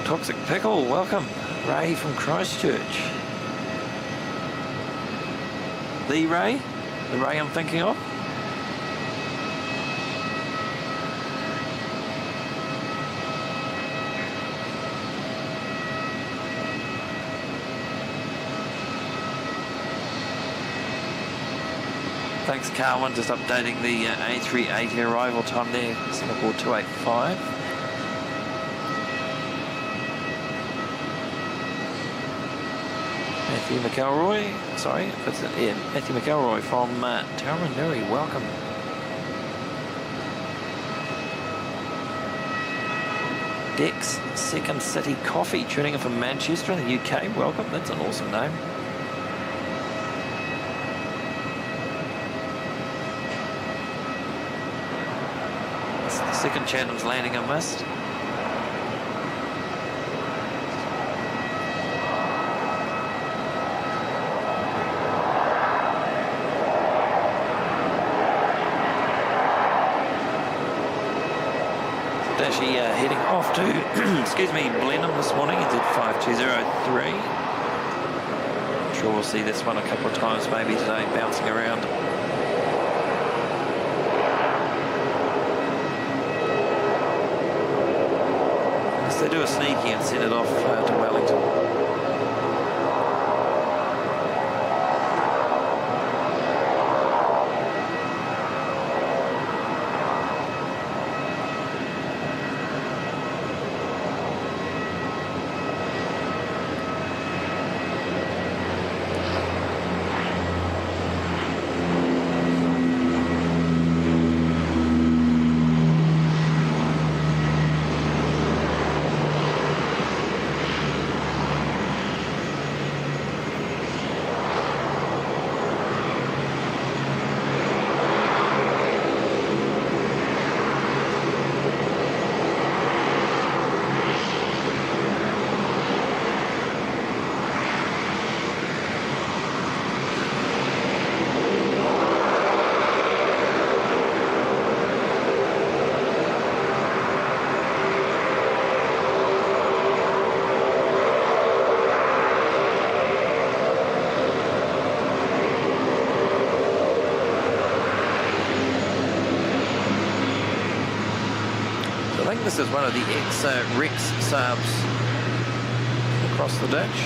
Toxic Pickle, welcome. Ray from Christchurch. The Ray? The Ray I'm thinking of? Thanks, Carwin. Just updating the A380 arrival time there, Singapore 285. Matthew McElroy, Matthew McElroy from Taranui, welcome. Dex Second City Coffee, tuning in from Manchester in the UK. Welcome, that's an awesome name. It's the second Chatham's landing I missed. Actually heading off to, excuse me, Blenheim this morning. He did 5203. I'm sure we'll see this one a couple of times maybe today, bouncing around. Unless they do a sneaky and send it off to Wellington. I think this is one of the ex-Rex Saabs across the ditch.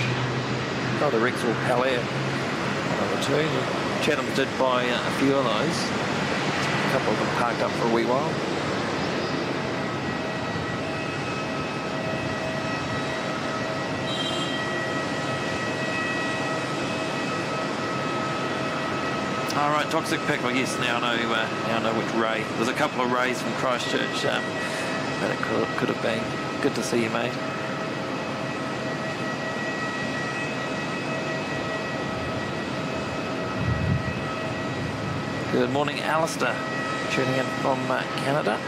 Oh, the Rex or Palair, one of the two. Chatham did buy a few of those. A couple of them parked up for a wee while. All right, Toxic Pickle, yes, now I know which Ray. There's a couple of Rays from Christchurch that it could have been. Good to see you, mate. Good morning, Alistair, tuning in from Canada.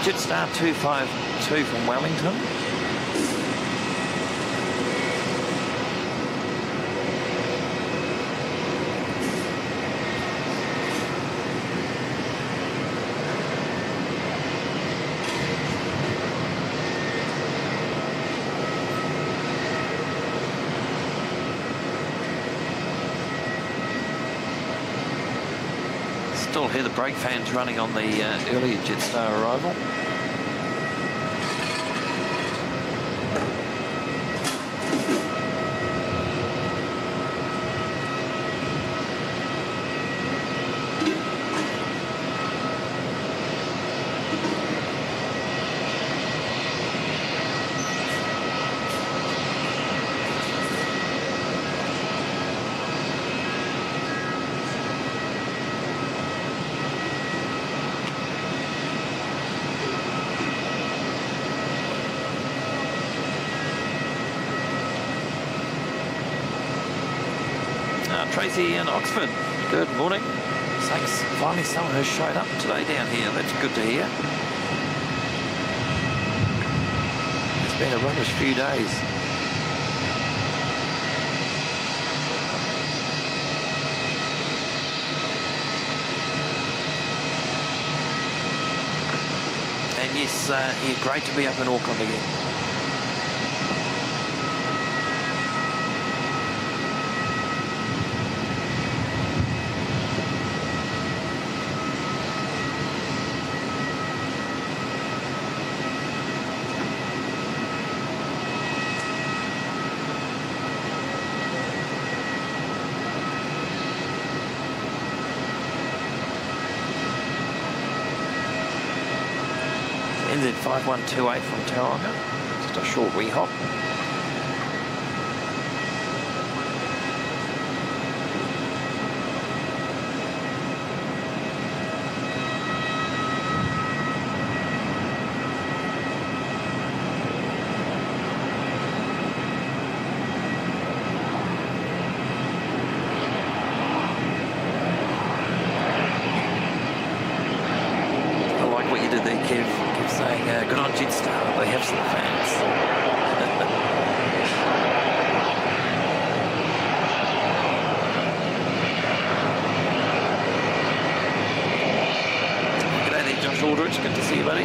Jetstar 252 from Wellington. Still hear the brake fans running on the earlier Jetstar arrival. Tracy in Oxford, Good morning. Thanks. Finally someone has showed up today down here. That's good to hear. It's been a rubbish few days. And yes, yeah, great to be up in Auckland again. NZ 5128 from Tauranga, just a short wee hop. I like what you did there, Kev. Saying good on Jetstar, they have some fans. G'day there, Josh Aldrich, good to see you, buddy.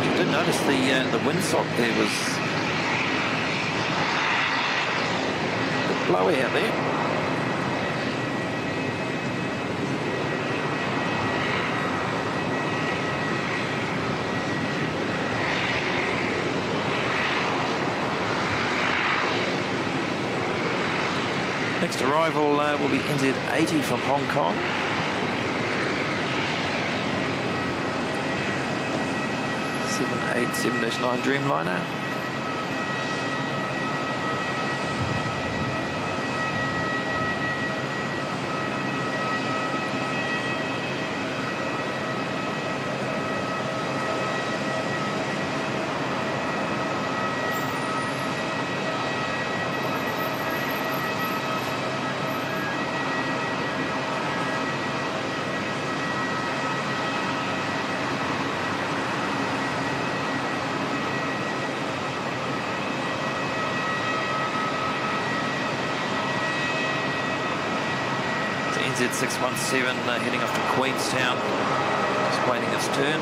You did notice the windsock there was blowy out there. Next arrival will be NZ80 from Hong Kong. 787-9 Dreamliner. NZ617 heading off to Queenstown, just waiting its turn.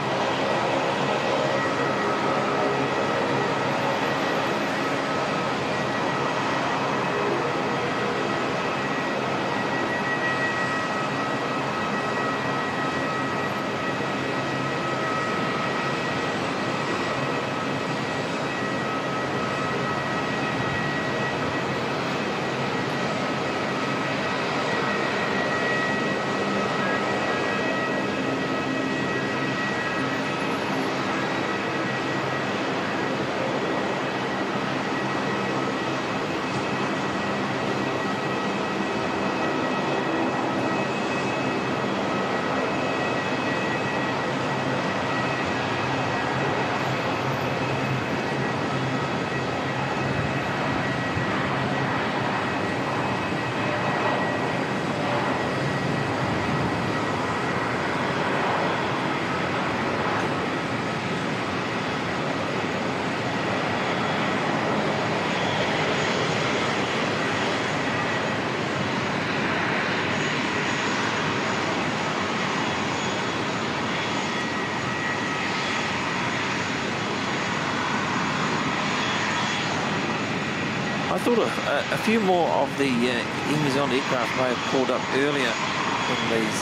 I thought a few more of the New Zealand aircraft may have pulled up earlier in these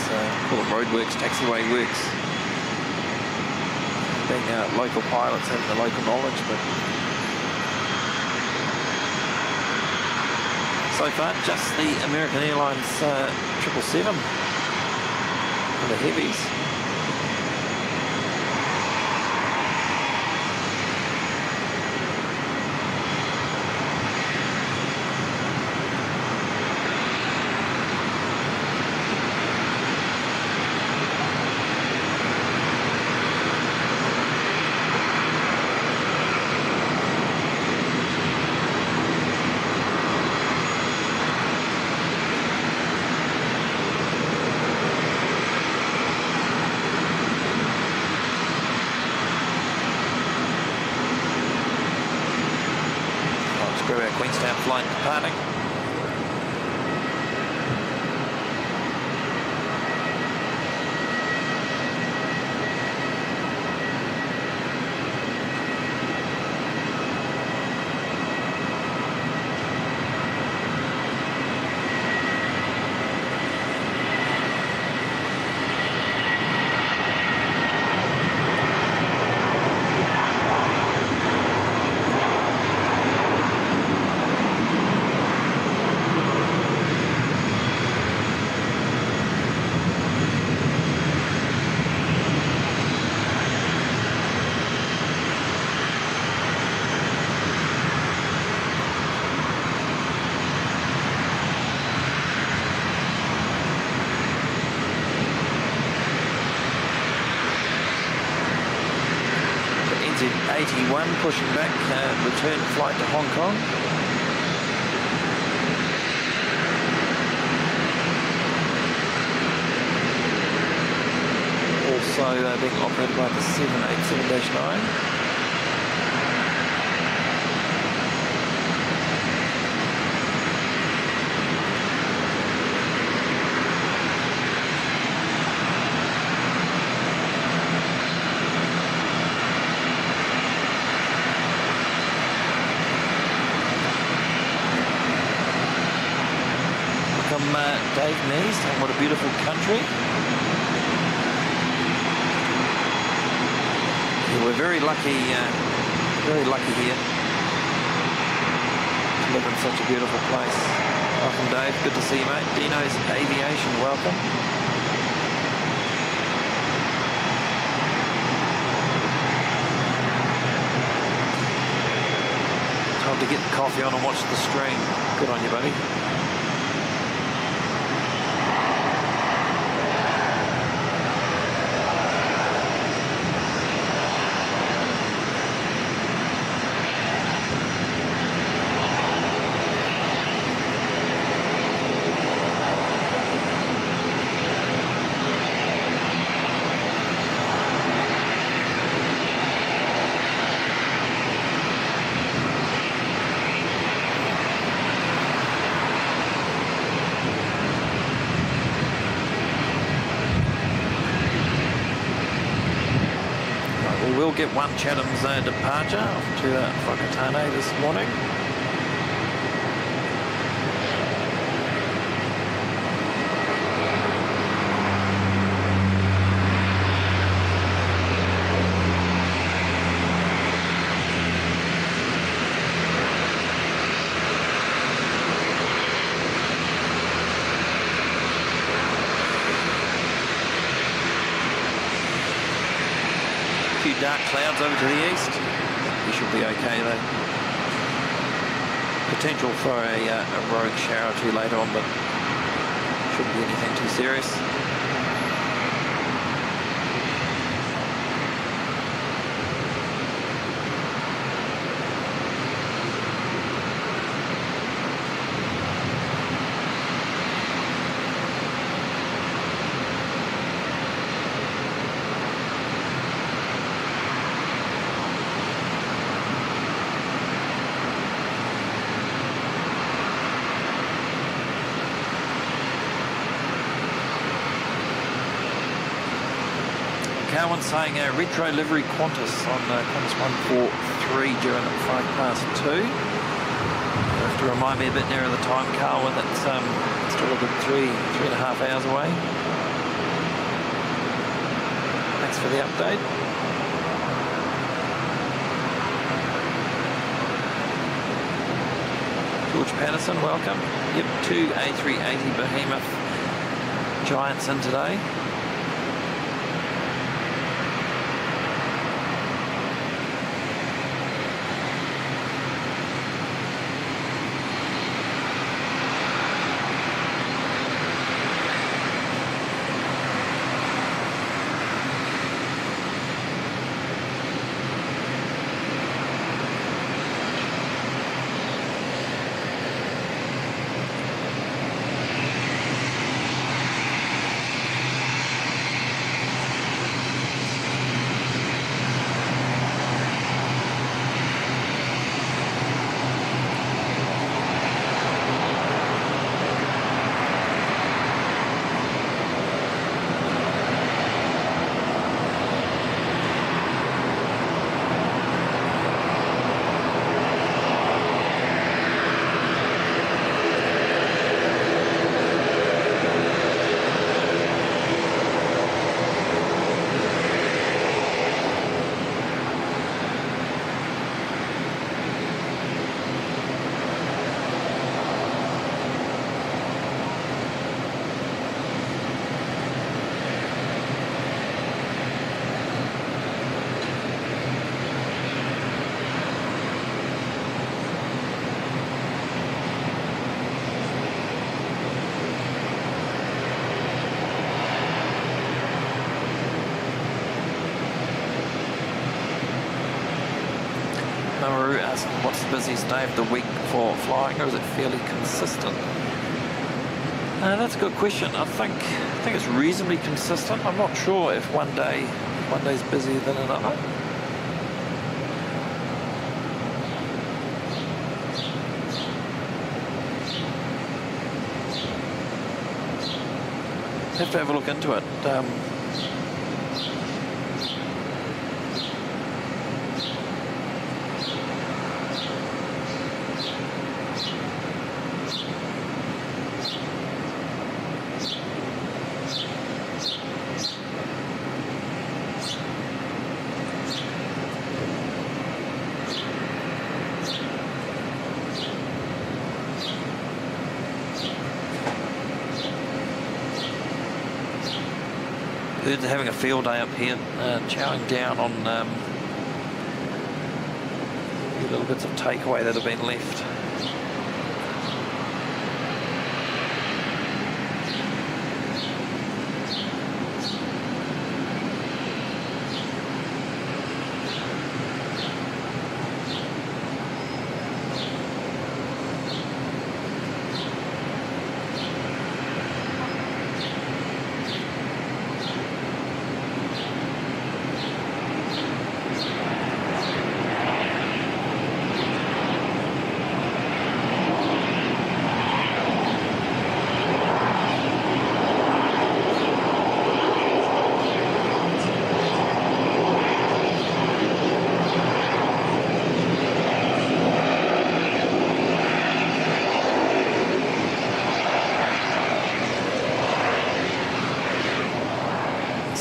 call them roadworks, taxiway works. Being local pilots having the local knowledge, but so far just the American Airlines 777 for the heavies. Queenstown flight departing. A380 pushing back, return flight to Hong Kong. Also being operated by the 787-9. Dave Nees, and what a beautiful country. Yeah, we're very lucky here to live in such a beautiful place. Welcome, Dave. Good to see you, mate. Dino's Aviation, welcome. Time to get the coffee on and watch the stream. Good on you, buddy. We'll get one Chatham's departure off to Whakatane this morning. Dark clouds over to the east. We should be okay though. Potential for a rogue shower or two later on, but shouldn't be anything too serious. Cowan saying a retro livery Qantas on Qantas 143 during at 2:05. You have to remind me a bit nearer the time, Carwin, that's still a good three and a half hours away. Thanks for the update. George Patterson, welcome. Yep, 2 A380 Behemoth Giants in today. asking what's the busiest day of the week for flying, or is it fairly consistent? That's a good question. I think it's reasonably consistent. I'm not sure if one day's busier than another. Have to have a look into it. Birds are having a field day up here, chowing down on little bits of takeaway that have been left.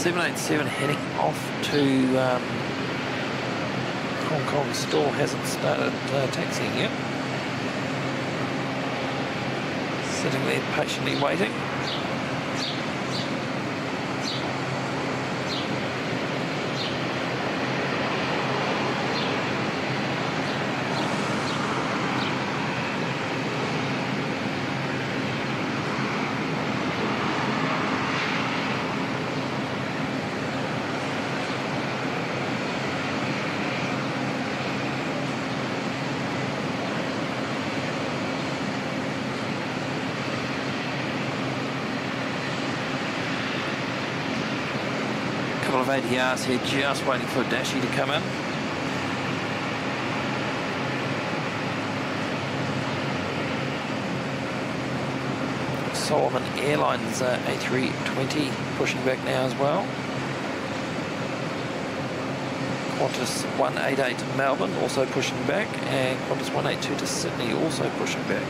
.787 heading off to Hong Kong still hasn't started taxiing yet. Sitting there patiently waiting. Of ADRs here, just waiting for a Dashi to come in. Solomon Airlines A380 pushing back now as well. Qantas 188 to Melbourne also pushing back, and Qantas 182 to Sydney also pushing back.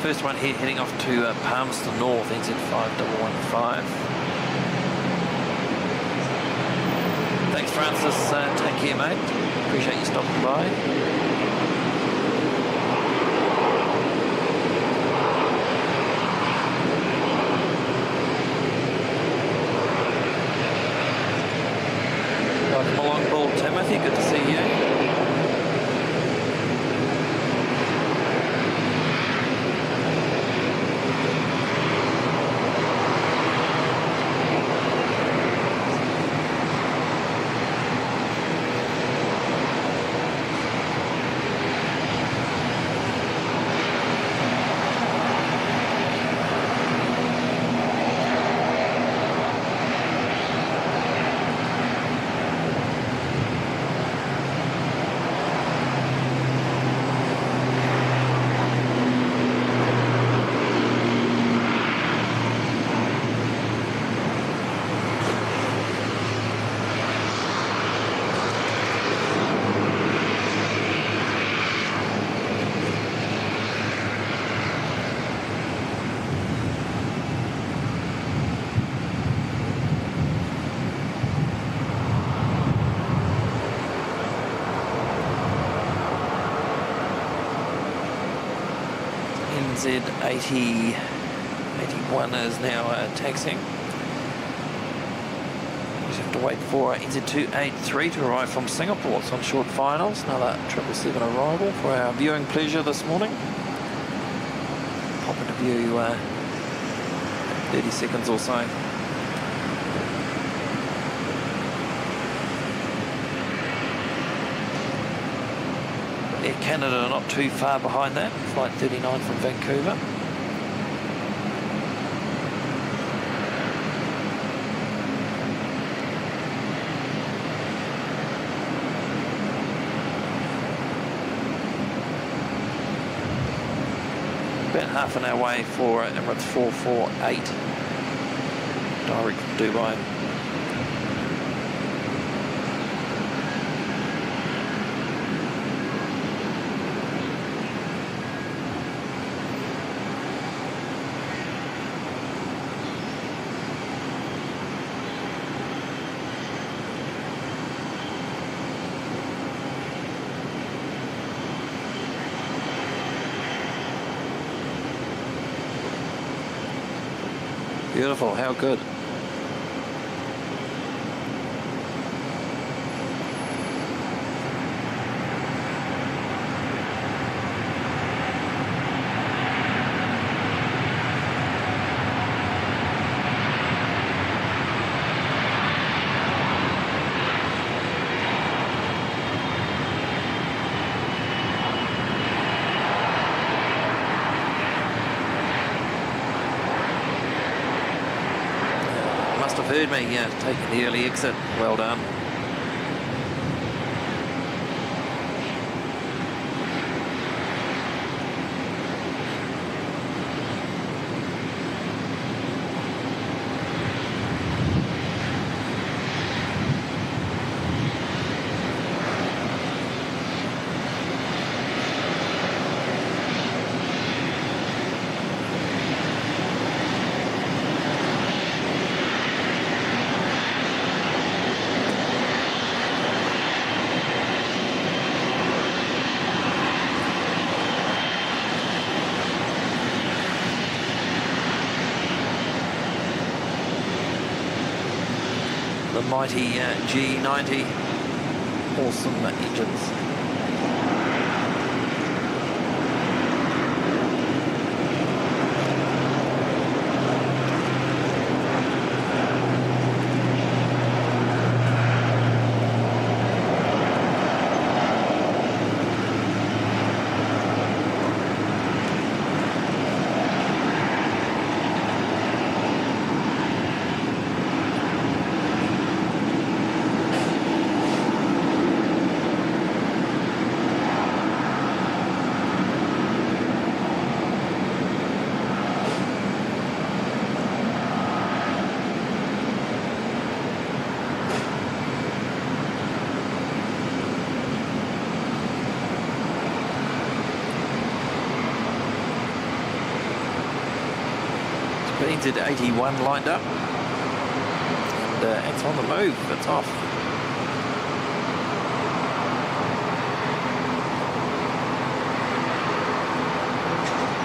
First one here heading off to Palmerston North, NZ5115. Thanks, Francis. Take care, mate. Appreciate you stopping by. Welcome along board, Timothy. Good to see you. NZ80, 81 one is now taxiing. Just have to wait for NZ283 to arrive from Singapore. It's on short finals. Another 777 arrival for our viewing pleasure this morning. Pop into view 30 seconds or so. Air Canada not too far behind that, flight 39 from Vancouver. About half an hour away for Emirates 448, direct from Dubai. Beautiful, how good. Must have heard me, yeah, taking the early exit. Well done. The mighty G90, awesome engines. NZ81 lined up, and it's on the move, it's off.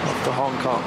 Off to Hong Kong.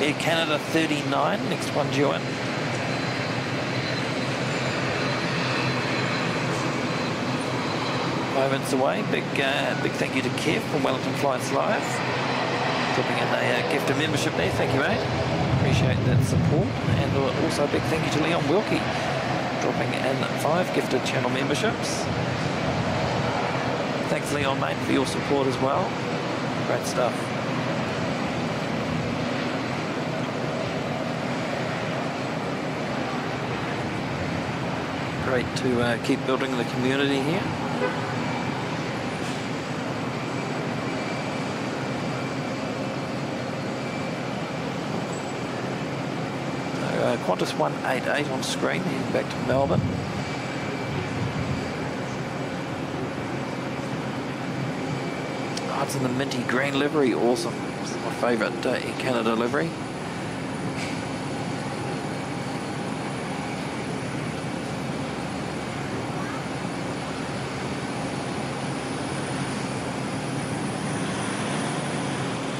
Air Canada 39, next one due in. moments away. Big thank you to Kev from Wellington Flights Live. Dropping in a gift of membership there. Thank you, mate. Appreciate that support. And also a big thank you to Leon Wilkie, dropping in 5 gifted channel memberships. Thanks, Leon, mate, for your support as well. Great stuff. Great to keep building the community here. So, Qantas 188 on screen, heading back to Melbourne. Oh, it's in the minty green livery, awesome. This is my favourite Air Canada livery.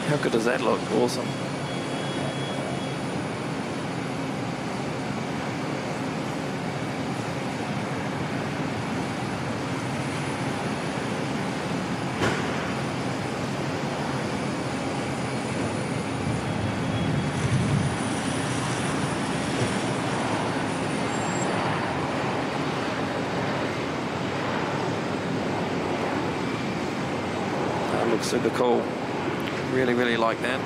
How good does that look? Awesome. That looks super cool. Really, really like that.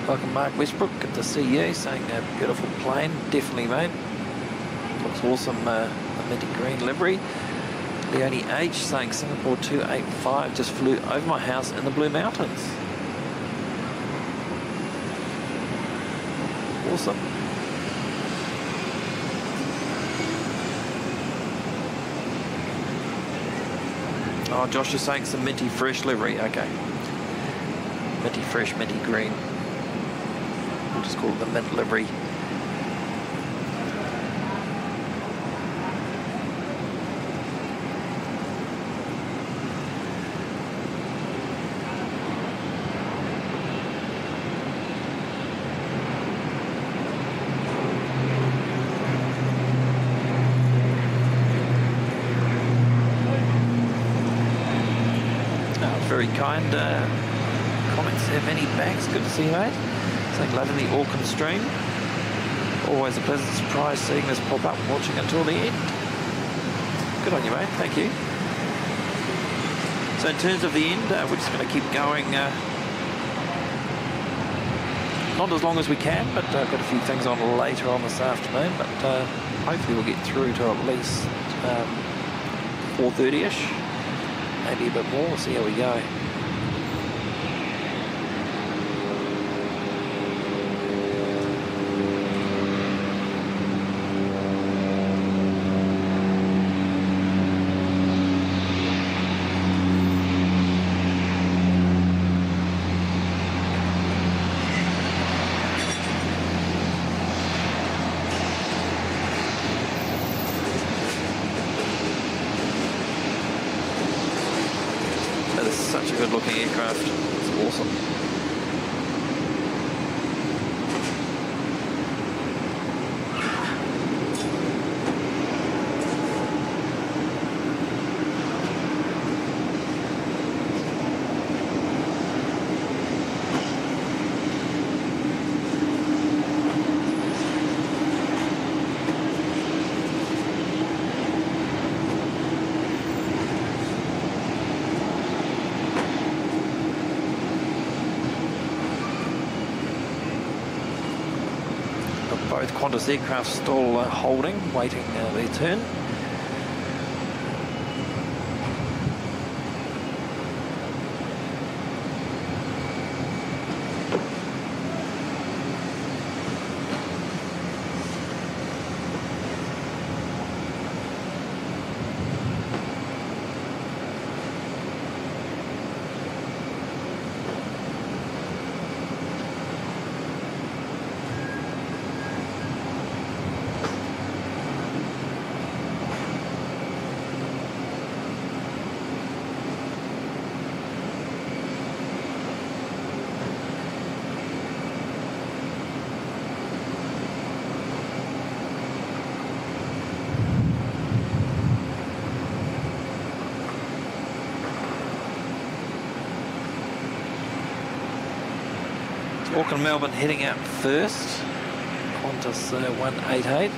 Welcome, Mark Westbrook. Good to see you. Saying a beautiful plane. Definitely, mate. Looks awesome. The minty green livery. Leonie H saying Singapore 285 just flew over my house in the Blue Mountains. Awesome. Oh, Josh is saying some minty fresh livery. Okay. Minty fresh, minty green. We'll just call it the mint livery. Very kind comments there, Vinny Banks. Good to see you, mate. Saying loving the Auckland stream. Always a pleasant surprise seeing this pop up, watching until the end. Good on you, mate. Thank you. So in terms of the end, we're just going to keep going. Not as long as we can, but I've got a few things on later on this afternoon. But hopefully we'll get through to at least 4:30ish. Maybe a bit more. We'll see how we go. Such a good looking aircraft. It's awesome. Got both Qantas aircraft still holding, waiting their turn. Auckland, Melbourne heading out first. Qantas 188.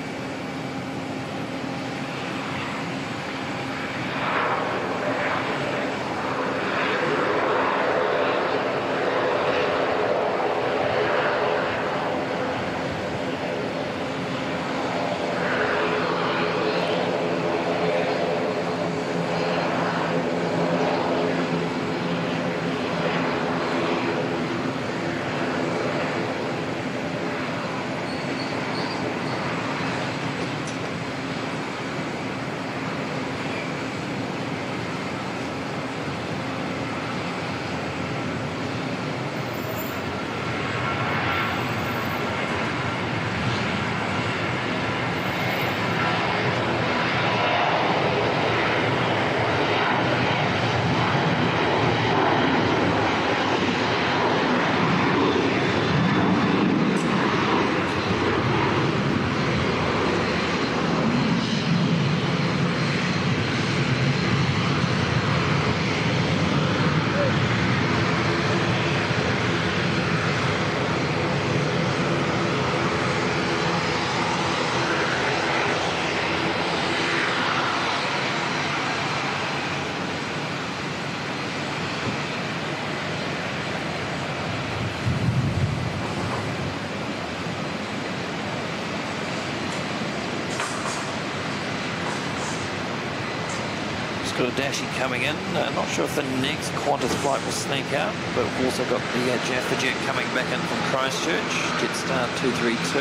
Got a Dashi coming in. Not sure if the next Qantas flight will sneak out, but we've also got the Jaffa jet coming back in from Christchurch, Jetstar 232.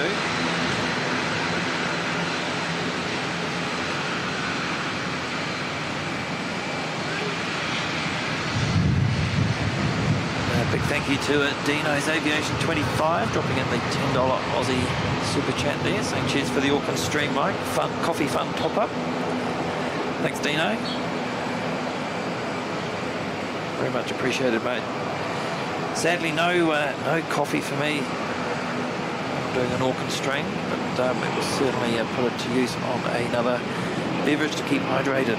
Big thank you to Dino's Aviation 25, dropping in the $10 Aussie super chat there, saying cheers for the Auckland stream, Mike. Fun, coffee fun top up. Thanks, Dino. Very much appreciated, mate. Sadly, no coffee for me. I'm doing an Auckland stream, but it will certainly put it to use on another beverage to keep hydrated.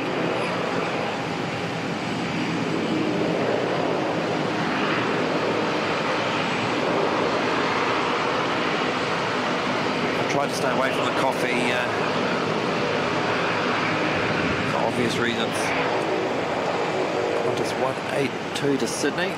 I tried to stay away from the coffee for obvious reasons. Qantas 182 to Sydney.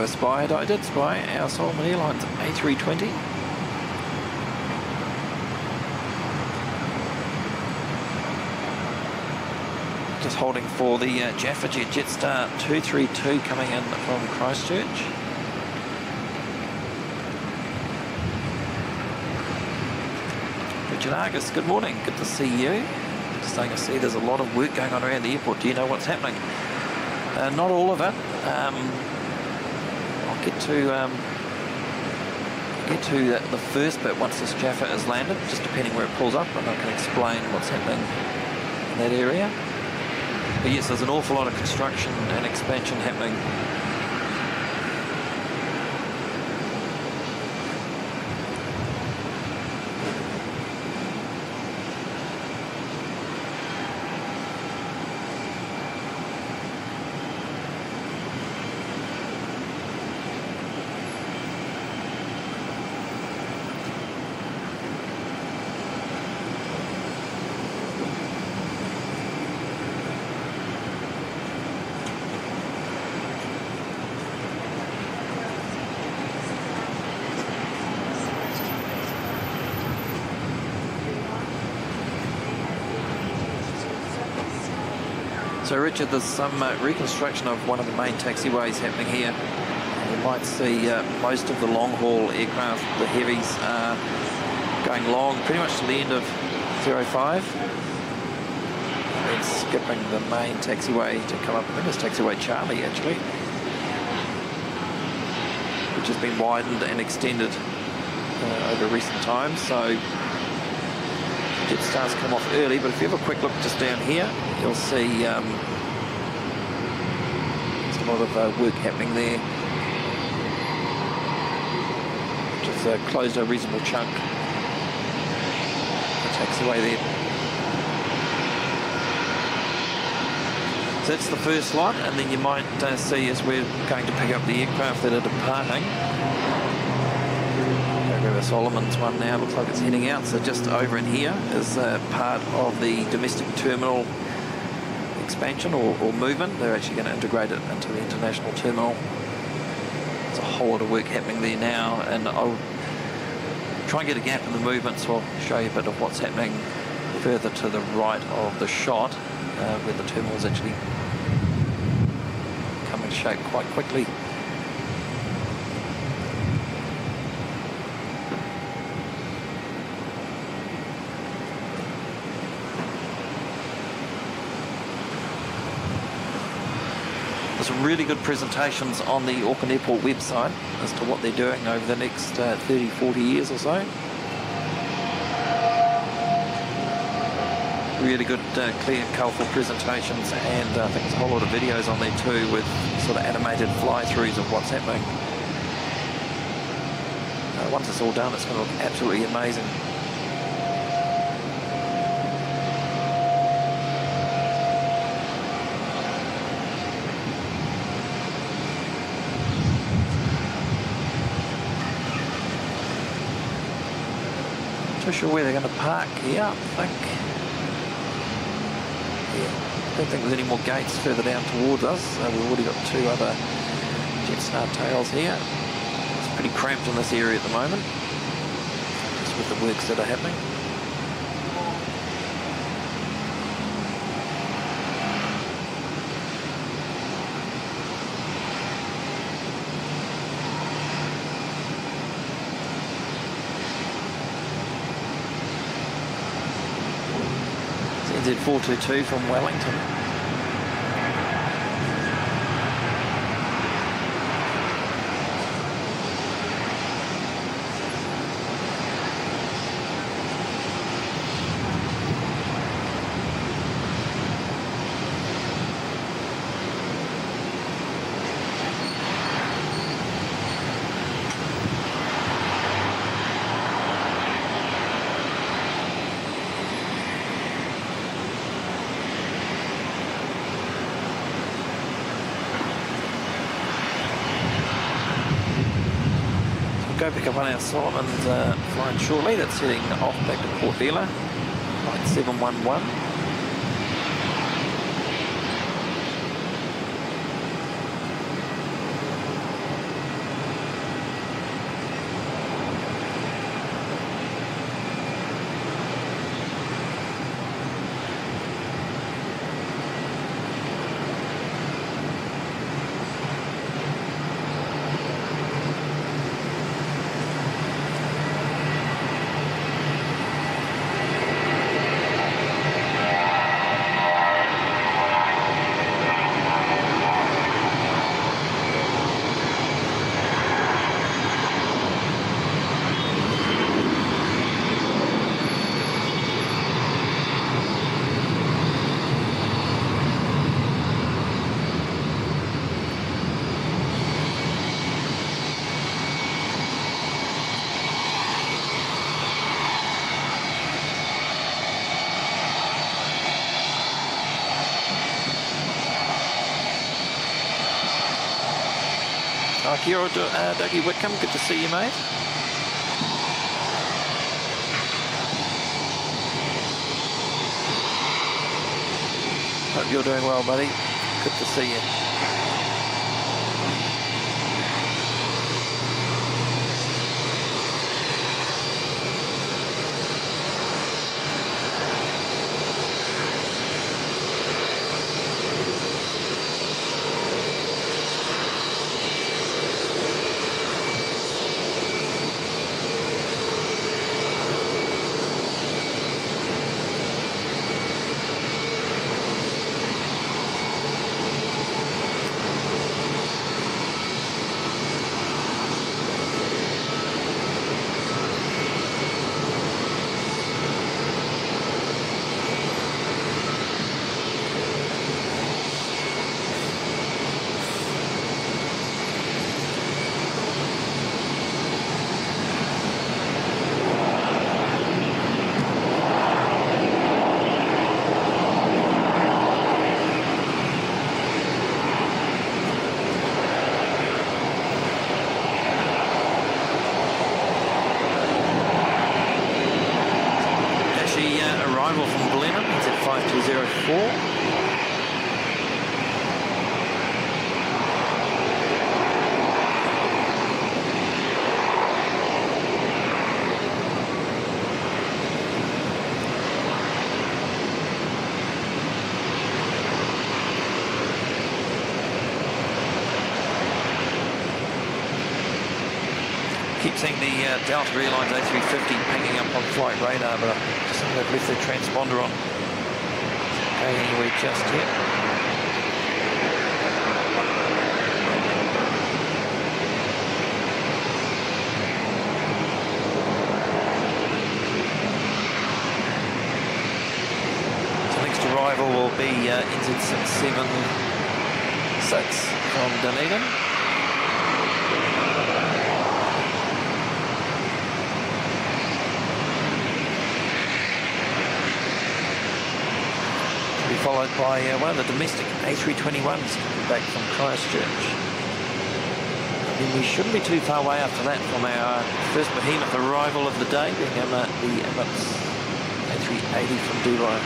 Spied, I did spy our Solomon Airlines A320. Just holding for the Jaffa jet Jetstar 232 coming in from Christchurch. Richard Argus, good morning, good to see you. Just saying, I see there's a lot of work going on around the airport. Do you know what's happening? Not all of it. I'll get to the first bit once this Jaffa is landed, just depending where it pulls up, and I can explain what's happening in that area. But yes, there's an awful lot of construction and expansion happening. So Richard, there's some reconstruction of one of the main taxiways happening here. You might see most of the long-haul aircraft, the heavies, going long pretty much to the end of 05. And then skipping the main taxiway to come up. I think it's taxiway Charlie, actually, which has been widened and extended over recent times. So jet stars come off early, but if you have a quick look just down here, you'll see there's a lot of work happening there, which has closed a reasonable chunk of the taxiway there. So that's the first lot, and then you might see as we're going to pick up the aircraft that are departing. Solomon's one now, looks like it's heading out. So just over in here is part of the domestic terminal expansion or movement. They're actually going to integrate it into the international terminal. There's a whole lot of work happening there now, and I'll try and get a gap in the movement, so I'll show you a bit of what's happening further to the right of the shot, where the terminal is actually coming to shape quite quickly. Some really good presentations on the Auckland Airport website as to what they're doing over the next 30, 40 years or so. Really good, clear, colourful presentations, and I think there's a whole lot of videos on there too with sort of animated fly-throughs of what's happening. Once it's all done, it's going to look absolutely amazing. Not sure where they're going to park here. I think, yeah, I don't think there's any more gates further down towards us. We've already got two other Jetstar tails here. It's pretty cramped in this area at the moment, just with the works that are happening. NZ422 from Wellington. Go pick up one of our Solomon's flying shortly. That's heading off back to Port Vila, flight 711. Kia ora, Dougie Whitcomb, good to see you, mate. Hope you're doing well, buddy. Good to see you. Arrival from Blenheim, it's at 5204. Keep seeing the Delta Airlines A350 pinging up on flight radar, but I just think they've left their transponder on. Going anywhere just yet. So next arrival will be NZ676 from Dunedin. Followed by one of the domestic A321s coming back from Christchurch. Then we shouldn't be too far away after that from our first behemoth arrival of the day, being the Airbus A380 from Dubai.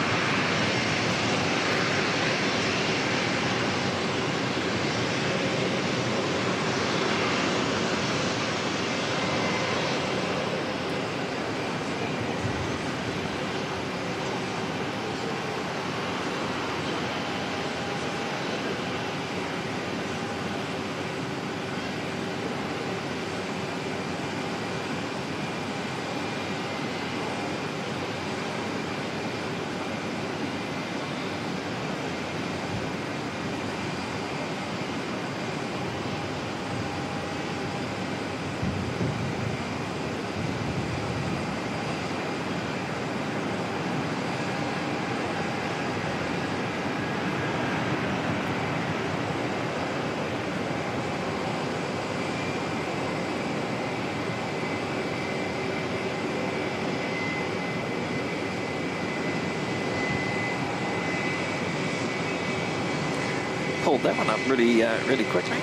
Pulled that one up really quickly.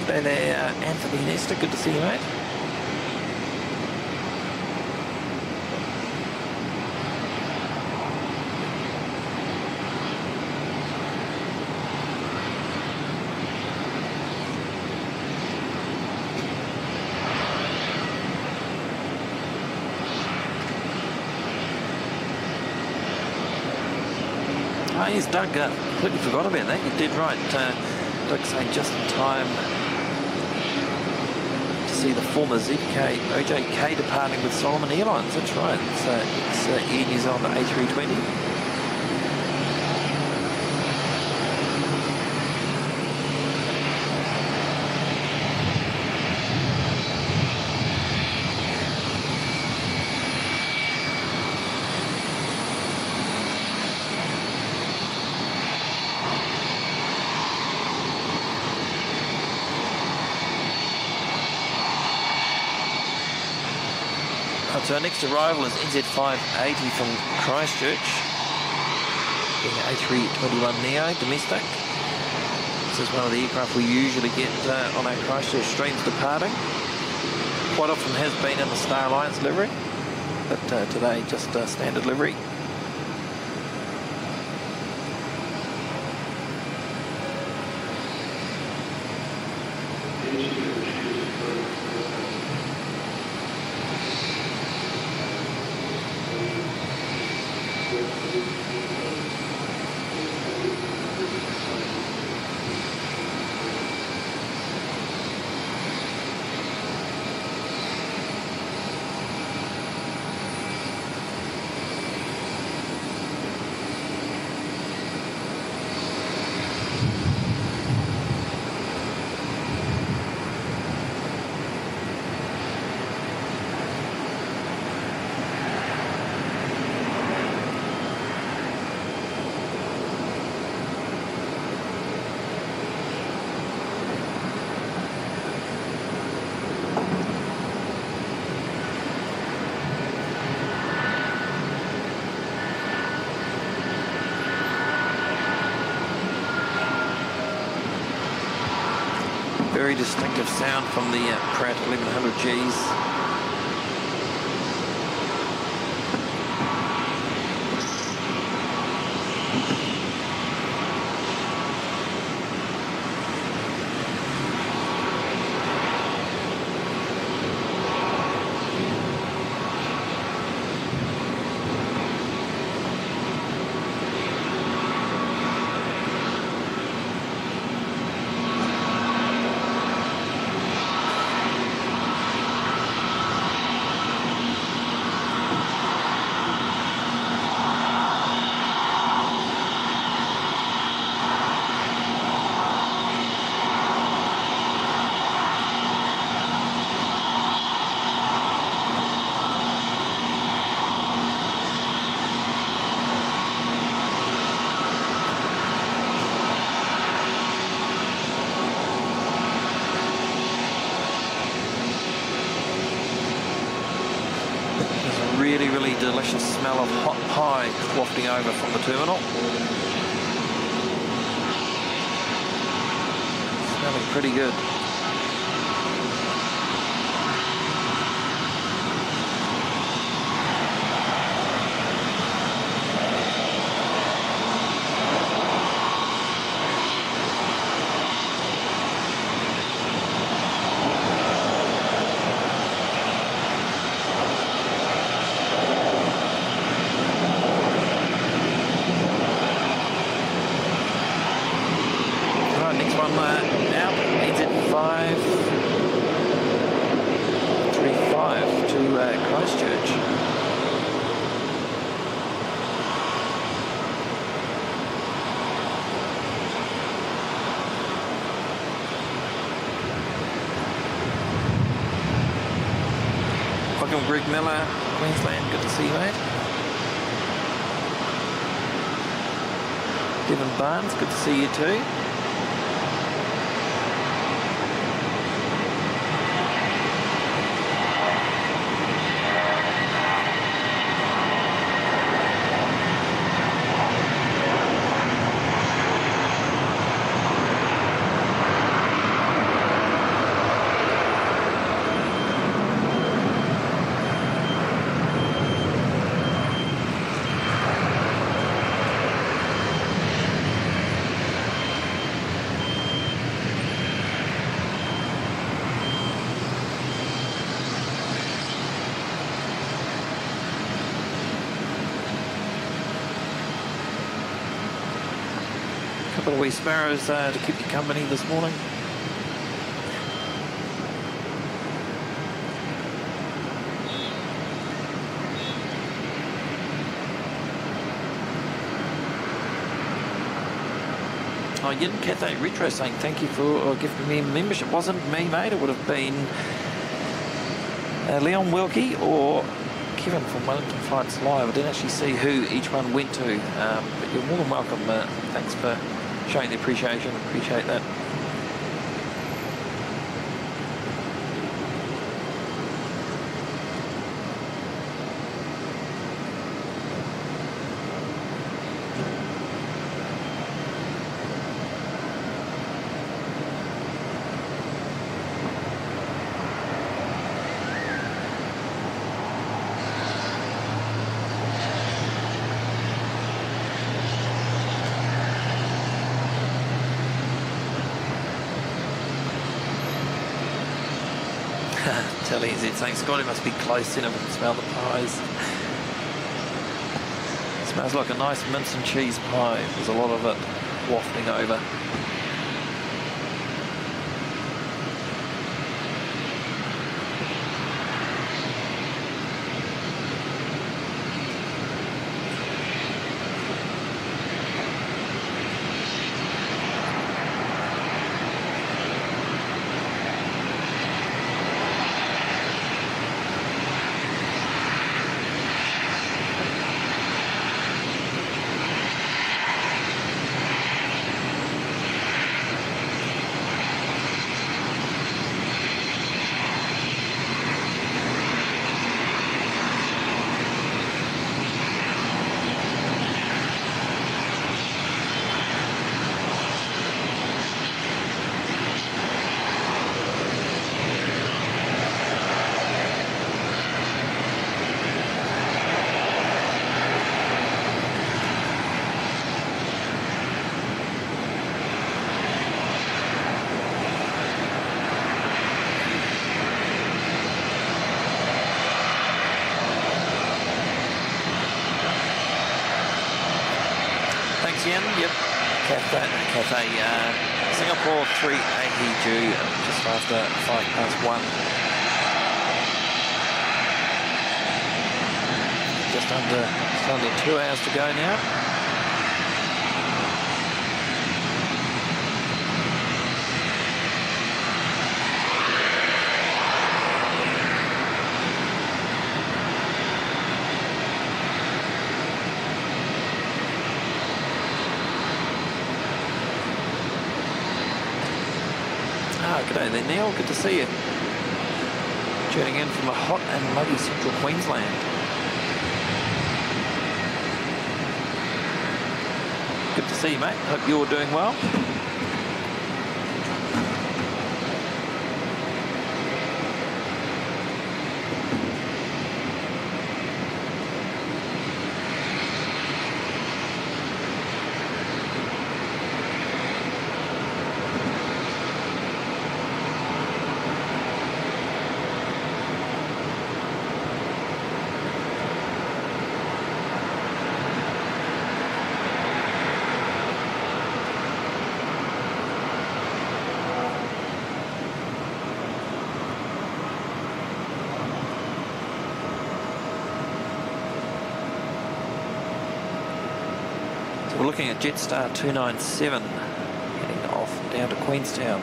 Stay there, Anthony Nesta. Good to see you, mate. Oh, yes, Doug, completely forgot about that. You did right. Doug saying just in time to see the former ZK OJK departing with Solomon Airlines. That's right. It's Air New Zealand A320. So our next arrival is NZ580 from Christchurch, being an A321neo domestic. This is one of the aircraft we usually get on our Christchurch streams departing. Quite often has been in the Star Alliance livery, but today just standard livery. Very distinctive sound from the Pratt 1100Gs. Really delicious smell of hot pie wafting over from the terminal. Smelling pretty good. Christchurch. Welcome Greg Miller, Queensland, good to see you, mate. Devon Barnes, good to see you too. Couple of wee sparrows to keep you company this morning. Oh, Yin Cathay Retro saying thank you for gifting me membership. It wasn't me, mate. It would have been Leon Wilkie or Kevin from Wellington Flights Live. I didn't actually see who each one went to, but you're more than welcome. Thanks for showing the appreciation. Appreciate that. Telly is saying Scotty must be close in if we can smell the pies. Smells like a nice mince and cheese pie. There's a lot of it wafting over. Yep, Cathay, Singapore 380 due just after 1:05. Just under 2 hours to go now. G'day there, Neil. Good to see you. Tuning in from a hot and muggy central Queensland. Good to see you, mate. Hope you're doing well. We're looking at Jetstar 297 heading off down to Queenstown.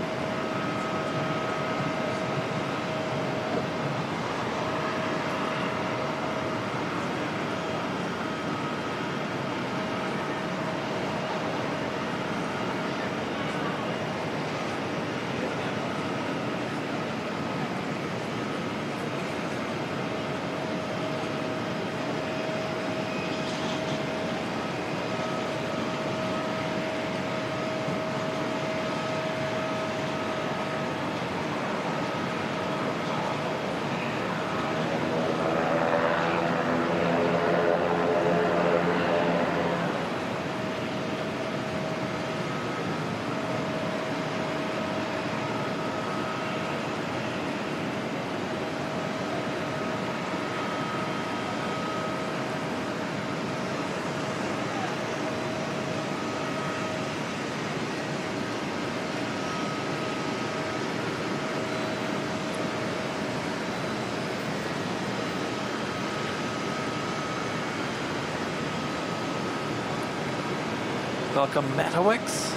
Welcome, Matawix.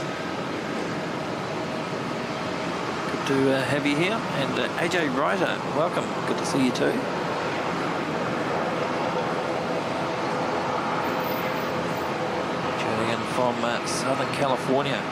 Good to have you here. And AJ Ryder, welcome. Good to see you too. Tuning in from Southern California.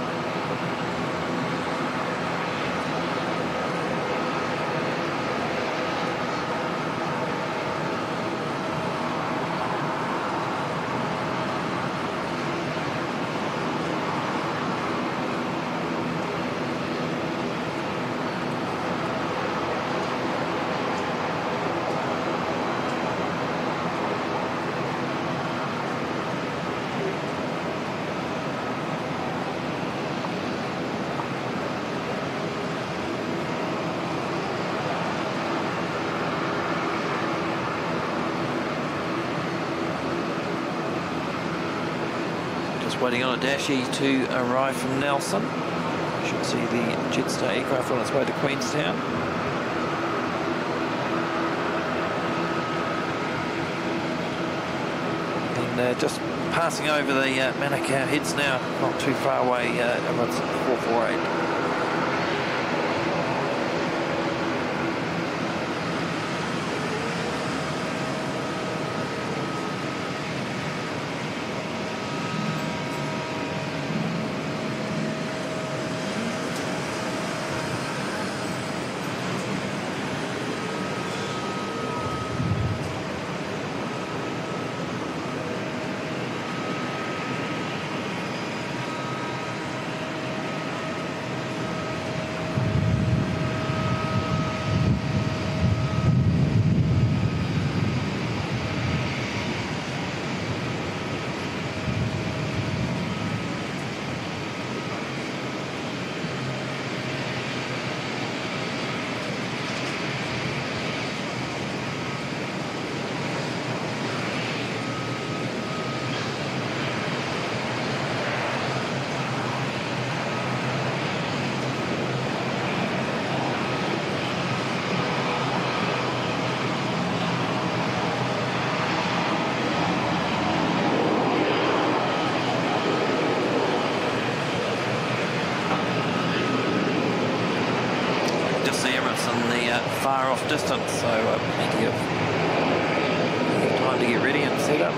Just waiting on a Dashi to arrive from Nelson. Should see the Jetstar aircraft on its way to Queenstown. And just passing over the Manukau heads now, not too far away. Everyone's at 448. Far off distance, so plenty of time to get ready and set up.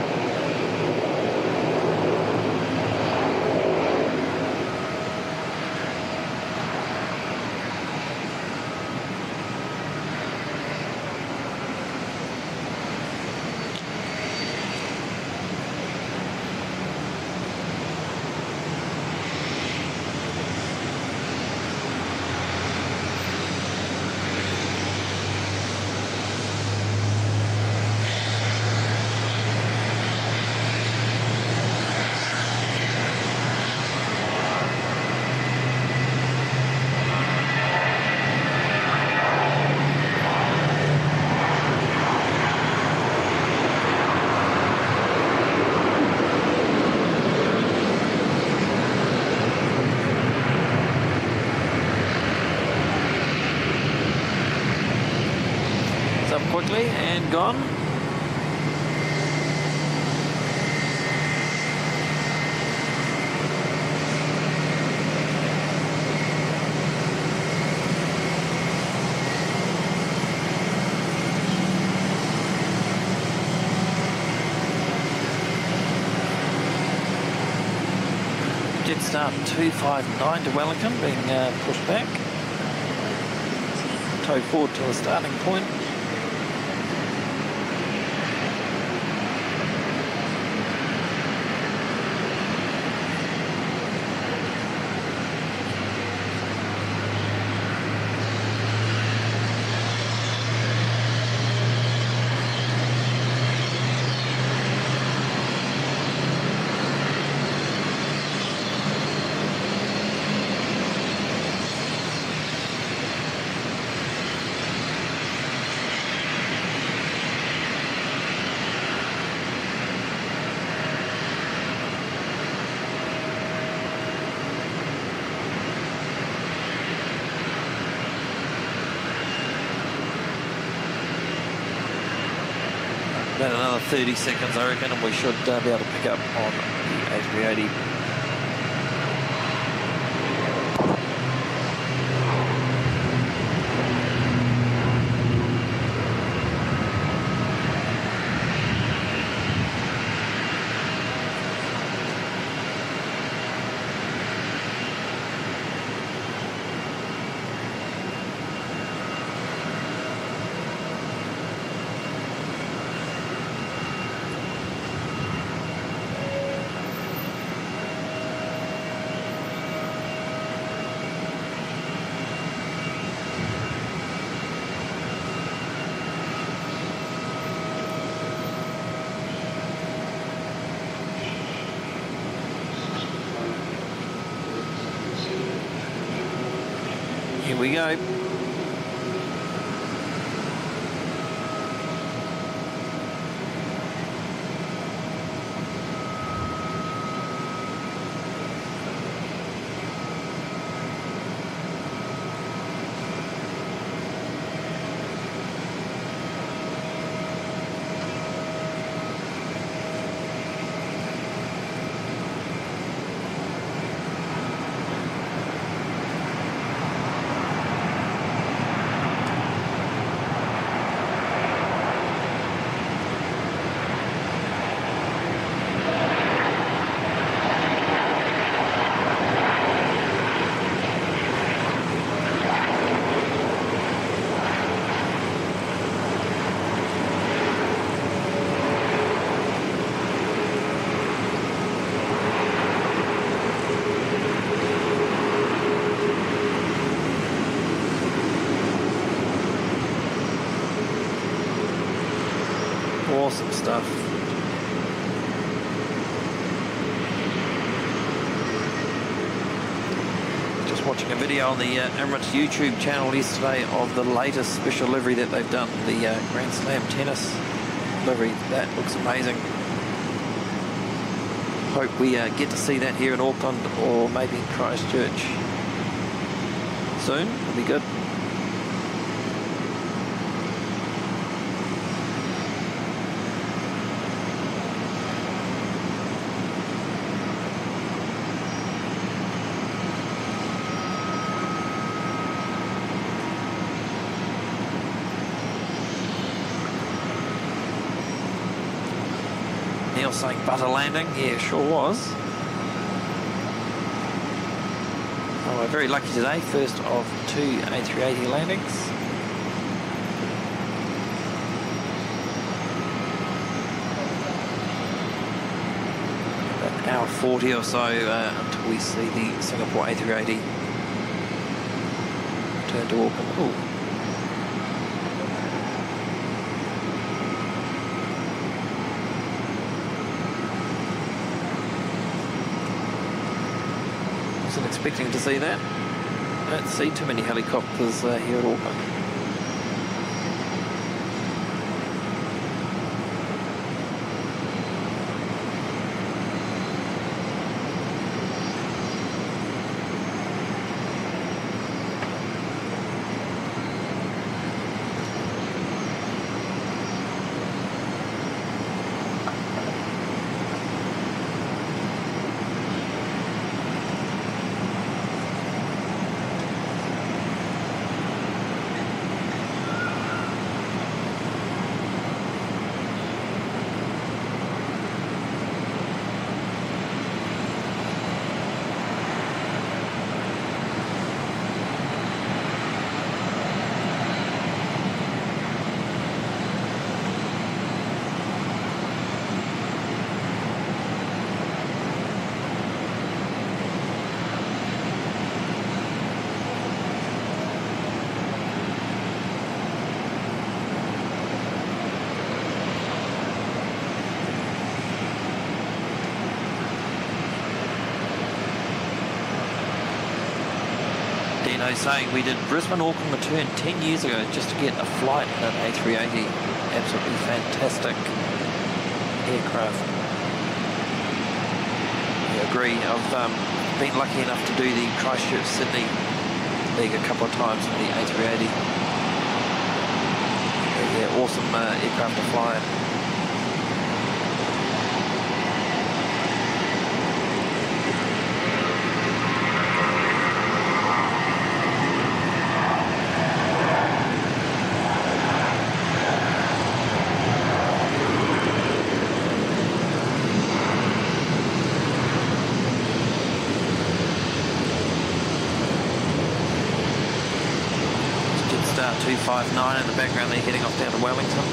Quickly and gone. Jetstar 259 to Wellington being pushed back. Towed forward to the starting point. About another 30 seconds, I reckon, and we should be able to pick up on the A380. Here we go. Awesome stuff. Just watching a video on the Emirates YouTube channel yesterday of the latest special livery that they've done, the Grand Slam tennis livery. That looks amazing. Hope we get to see that here in Auckland or maybe in Christchurch soon. It'll be good. Neil saying butter landing. Yeah, sure was. Oh, we're very lucky today. First of 2 A380 landings. About an hour 40 or so until we see the Singapore A380 return to Auckland. Ooh. Wasn't expecting to see that. Don't see too many helicopters here at Auckland. Saying we did Brisbane Auckland return 10 years ago just to get a flight in an A380. Absolutely fantastic aircraft. I agree. I've been lucky enough to do the Christchurch Sydney leg a couple of times in the A380. Yeah, awesome aircraft to fly in. Star 259 in the background there, heading off down to Wellington.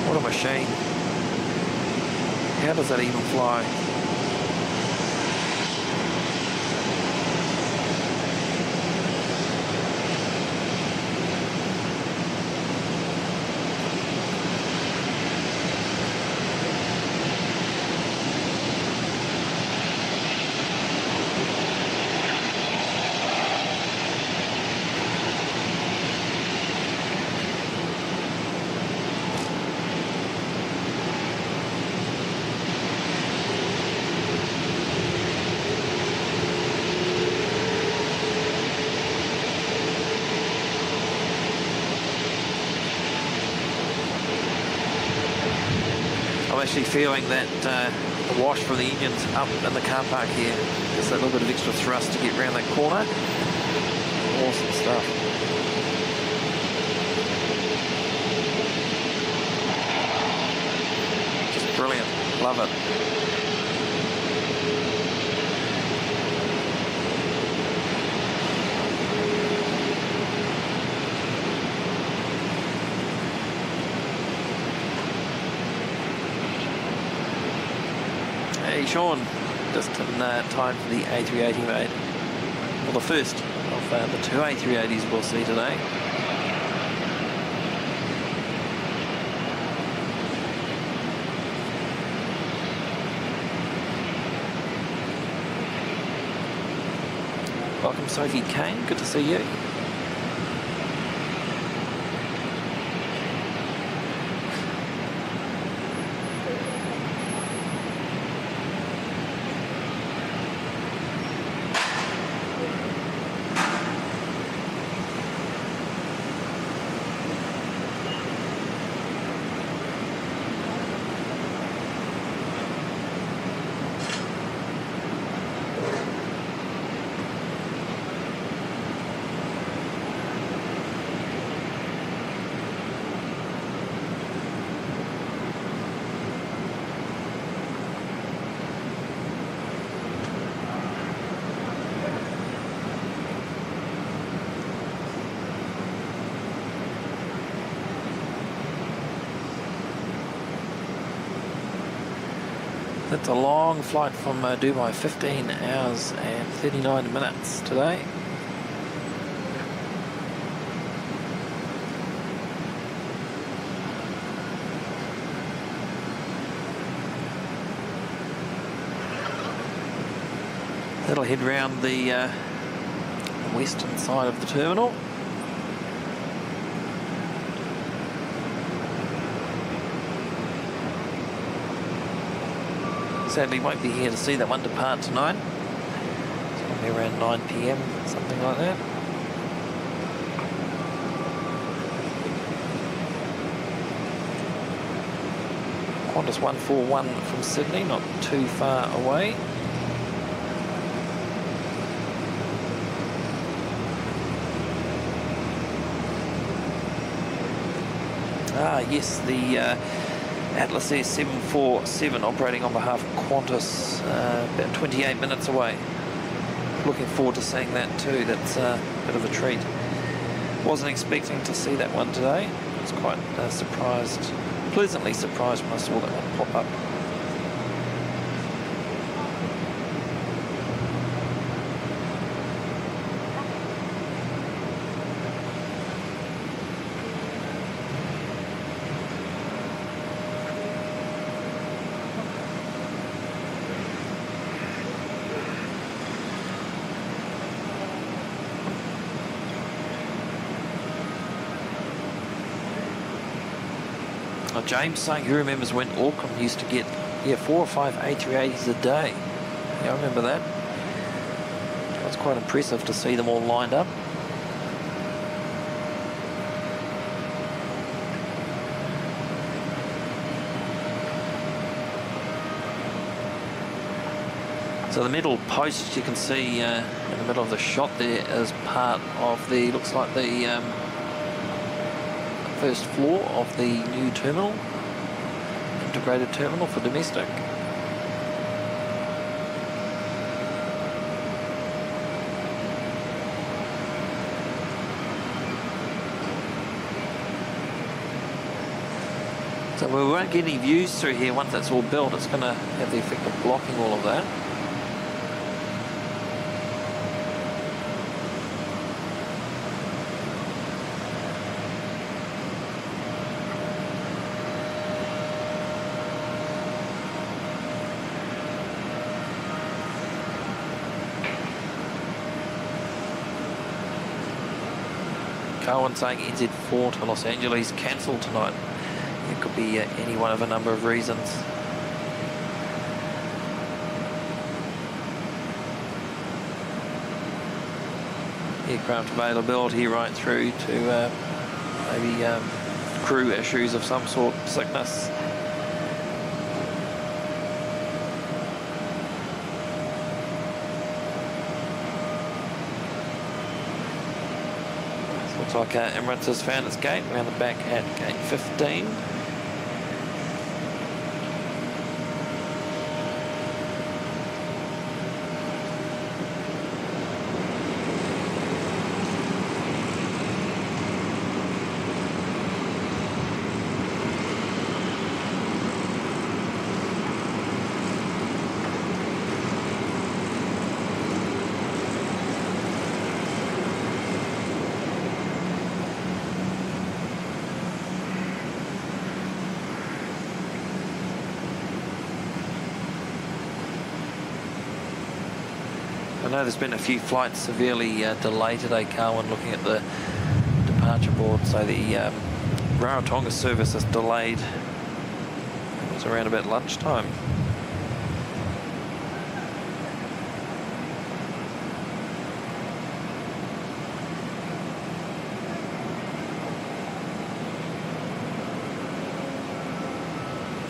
What a machine. How does that even fly? I'm actually feeling that the wash from the engine's up in the car park here. Just that little bit of extra thrust to get around that corner. Awesome stuff. love it. Hey Sean, just in time for the A380 mate. Well, the first of the two A380s we'll see today. Welcome Sophie Kane, good to see you. That's a long flight from Dubai, 15 hours and 39 minutes today. That'll head round the western side of the terminal. Sadly won't be here to see that one depart tonight. It's going to be around 9 PM, something like that. Qantas 141 from Sydney, not too far away. Ah yes, the Atlas Air 747 operating on behalf of Qantas, about 28 minutes away. Looking forward to seeing that too. That's a bit of a treat. Wasn't expecting to see that one today. I was quite surprised, pleasantly surprised when I saw that one pop up. James saying he remembers when Auckland used to get 4 or 5 A380s a day. Yeah, I remember that. It was quite impressive to see them all lined up. So the middle post you can see in the middle of the shot there is part of the, looks like the first floor of the new terminal, integrated terminal for domestic. So we won't get any views through here once that's all built. It's going to have the effect of blocking all of that. Carwin saying NZ4 to Los Angeles cancelled tonight. It could be any one of a number of reasons. Aircraft availability right through to maybe crew issues of some sort, sickness. Looks like Emirates has found its gate around the back at gate 15. I know there's been a few flights severely delayed today, Carwin, looking at the departure board. So the Rarotonga service is delayed. It was around about lunchtime.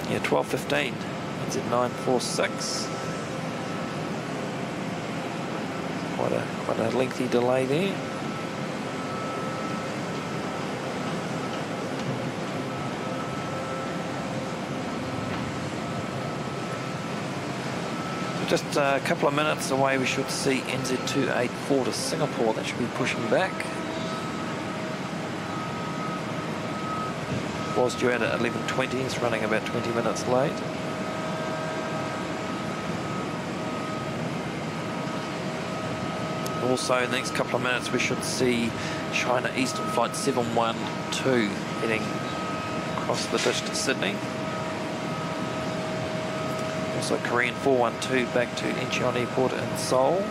Yeah, 12:15. It's at 946. Quite a lengthy delay there. Just a couple of minutes away, we should see NZ284 to Singapore. That should be pushing back. Was due out at 11:20. It's running about 20 minutes late. Also, in the next couple of minutes, we should see China Eastern Flight 712 heading across the dish to Sydney. Also, Korean 412 back to Incheon Airport in Seoul.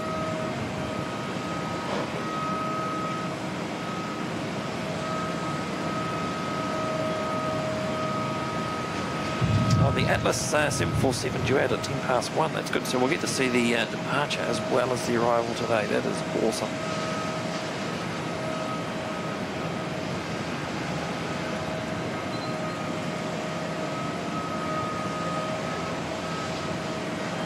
The Atlas 747 due out at 10 past 1. That's good. So we'll get to see the departure as well as the arrival today. That is awesome.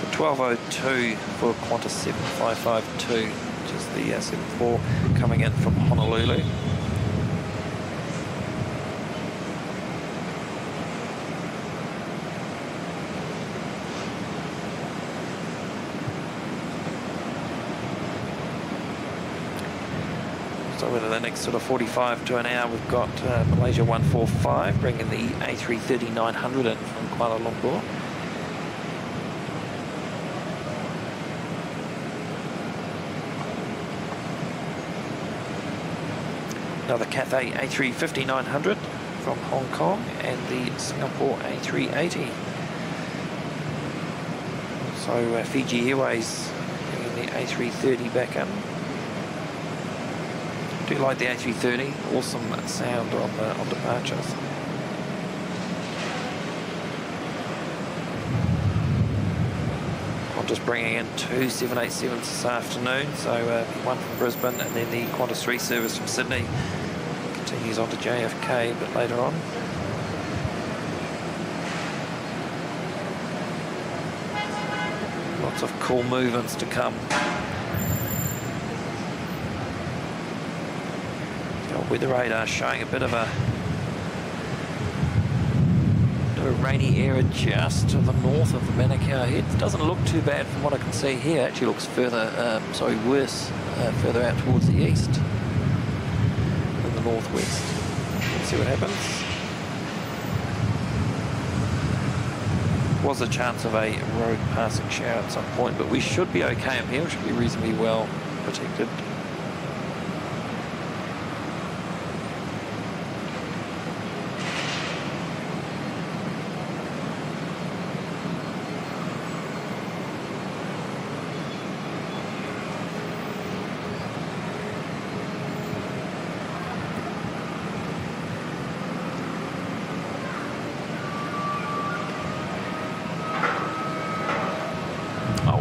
The 12:02 for Qantas 7552, which is the 74 coming in from Honolulu. So in the next sort of 45 to an hour, we've got Malaysia 145 bringing the A330-900 in from Kuala Lumpur. Another Cathay A350-900 from Hong Kong, and the Singapore A380. So Fiji Airways bringing the A330 back in. I do like the A330, awesome sound on departures. I'm just bringing in two 787s this afternoon, so one from Brisbane, and then the Qantas 3 service from Sydney continues on to JFK a bit later on. Lots of cool movements to come. Weather radar showing a bit of a rainy area just to the north of the Manukau Head. It doesn't look too bad from what I can see here. It actually looks worse further out towards the east than the northwest. Let's see what happens. Was a chance of a road passing shower at some point, but we should be okay up here. We should be reasonably well protected.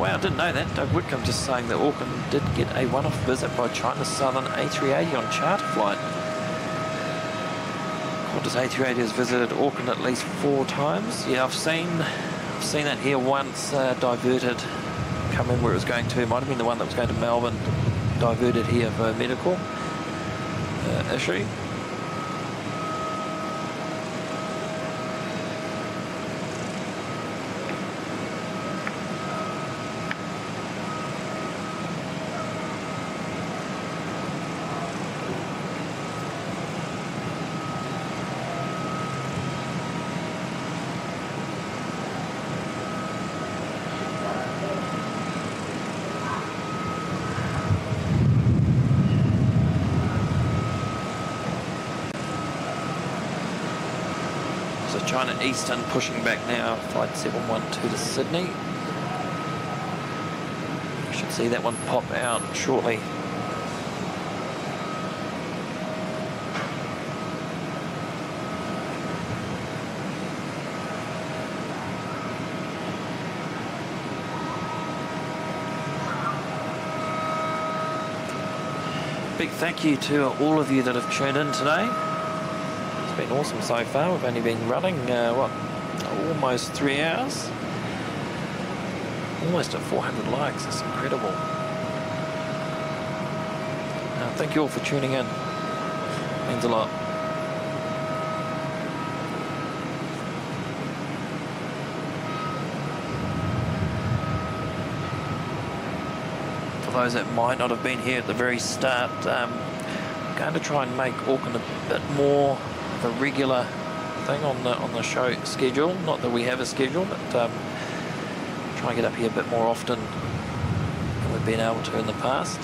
I didn't know that. Doug Whitcomb just saying that Auckland did get a one-off visit by China Southern A380 on charter flight. Qantas A380 has visited Auckland at least 4 times. Yeah, I've seen that here once, diverted, come in where it was going to. It might have been the one that was going to Melbourne, diverted here for a medical issue. China Eastern pushing back now, flight 712 to Sydney. We should Should see that one pop out shortly. Big thank you to all of you that have tuned in today. It's been awesome so far. We've only been running, almost 3 hours. Almost at 400 likes. That's incredible. Thank you all for tuning in. Means a lot. For those that might not have been here at the very start, I'm going to try and make Auckland a bit more of a regular thing on the show schedule. Not that we have a schedule, but try and get up here a bit more often than we've been able to in the past.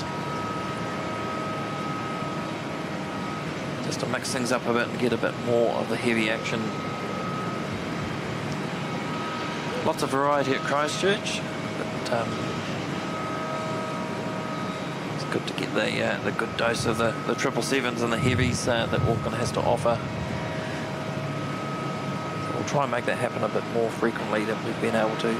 Just to mix things up a bit and get a bit more of the heavy action. Lots of variety at Christchurch, but good to get the good dose of the 777s and the heavies that Auckland has to offer. So we'll try and make that happen a bit more frequently than we've been able to.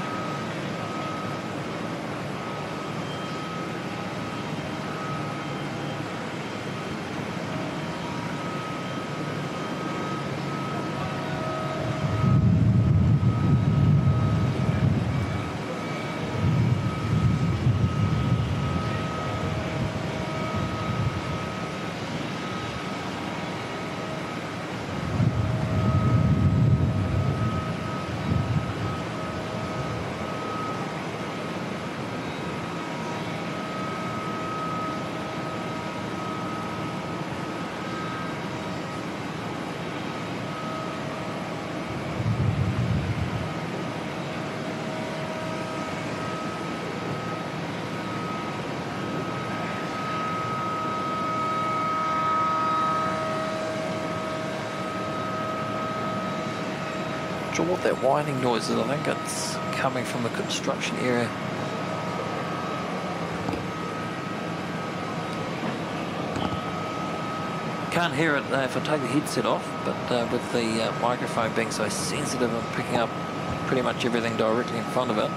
What that whining noise is. I think it's coming from the construction area. Can't hear it if I take the headset off, but with the microphone being so sensitive and picking up pretty much everything directly in front of it,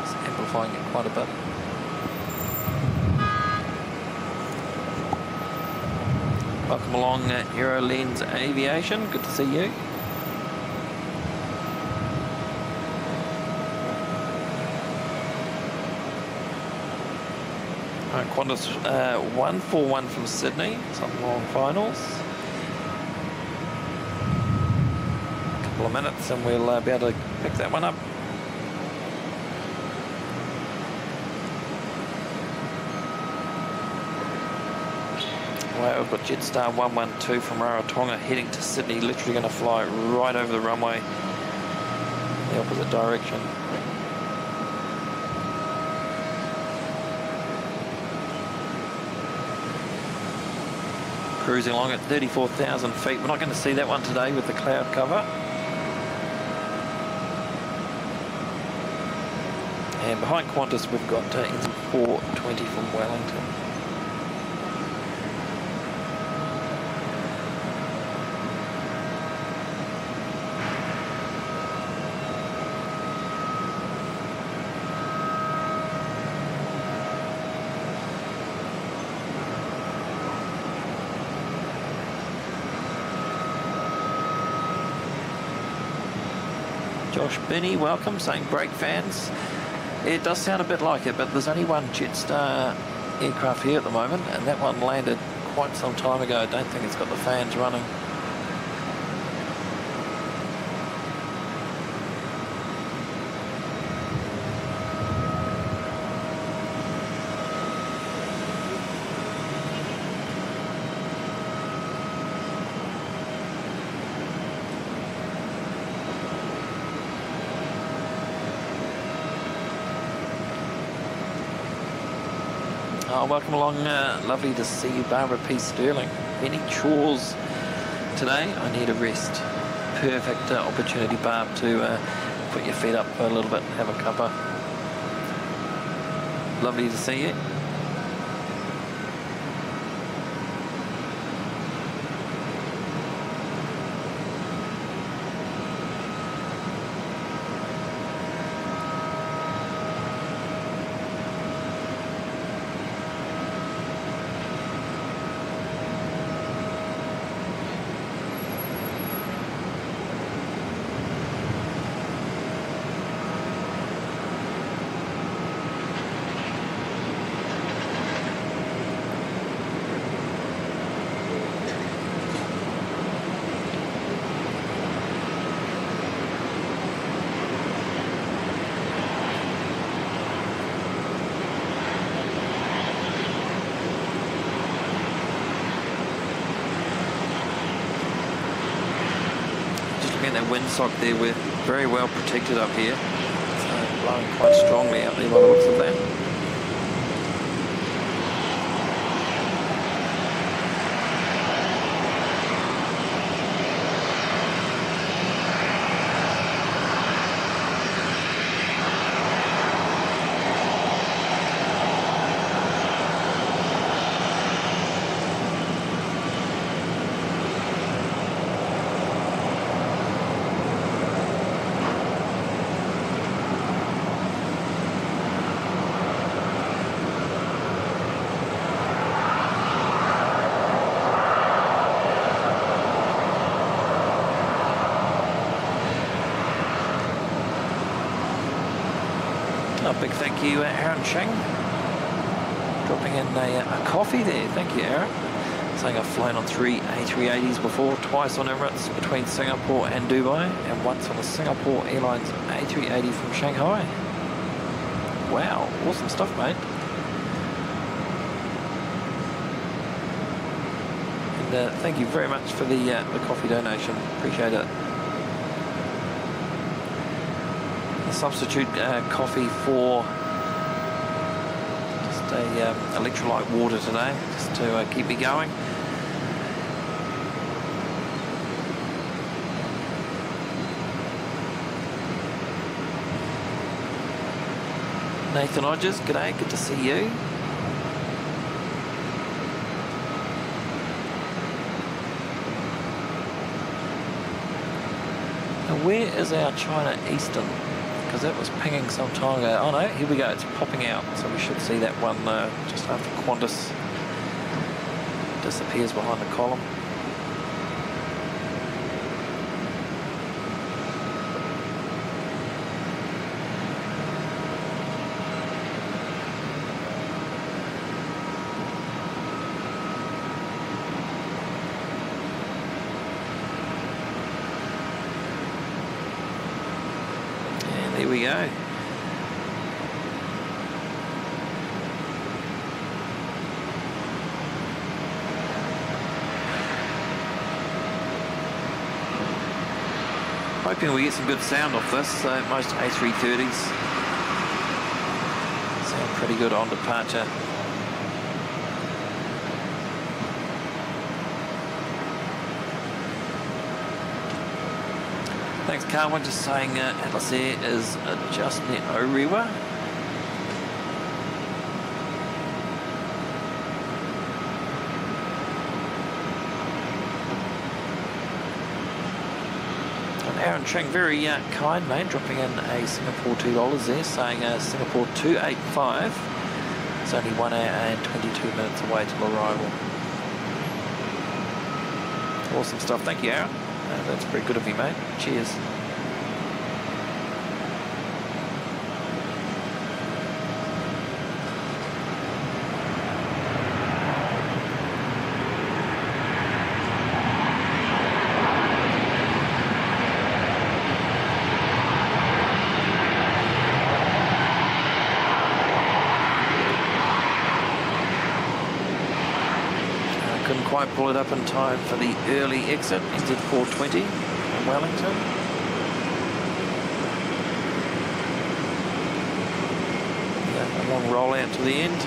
it's amplifying it quite a bit. Welcome along, Eurolens Aviation. Good to see you. Qantas 141 from Sydney, some long finals. A couple of minutes and we'll be able to pick that one up. Wow, we've got Jetstar 112 from Rarotonga heading to Sydney, literally going to fly right over the runway in the opposite direction. Cruising along at 34,000 feet. We're not going to see that one today with the cloud cover. And behind Qantas we've got engine 420 from Wellington. Josh Binney, welcome, saying brake fans. It does sound a bit like it, but there's only one Jetstar aircraft here at the moment, and that one landed quite some time ago. I don't think it's got the fans running. Welcome along, lovely to see you, Barbara P. Sterling. Any chores today? I need a rest. Perfect opportunity, Barb, to put your feet up for a little bit and have a cuppa. Lovely to see you. That windsock there, we're very well protected up here, so blowing quite strongly out there by the looks of that. A big thank you, Aaron Cheng, dropping in a coffee there. Thank you, Aaron. Saying I've flown on 3 A380s before, twice on Emirates between Singapore and Dubai, and once on a Singapore Airlines A380 from Shanghai. Wow, awesome stuff, mate. And thank you very much for the coffee donation. Appreciate it. Substitute coffee for just a electrolyte water today, just to keep me going. Nathan Hodges, g'day, good to see you. Now where is our China Eastern? Because that was pinging some time ago. Oh no, here we go, it's popping out. So we should see that one just after Qantas disappears behind the column. There we go. Hoping we get some good sound off this. Most A330s sound pretty good on departure. Thanks, Carwin. Just saying Atlas Air is just near Orewa. And Aaron Cheng, very kind, mate, dropping in a Singapore $2 there, saying Singapore 285. It's only 1 hour and 22 minutes away till arrival. Awesome stuff. Thank you, Aaron. That's pretty good of you, mate. Cheers. Couldn't quite pull it up in time for the early exit, exit 420 from Wellington. Yeah, a long roll out to the end.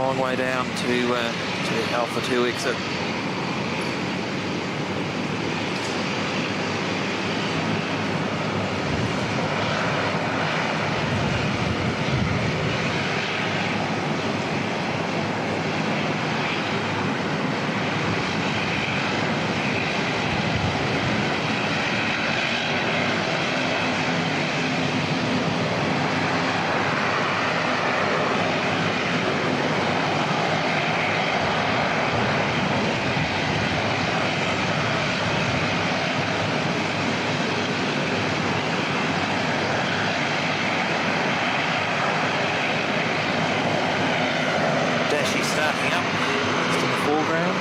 long way down to Alpha 2 exit. Starting up, just in the foreground.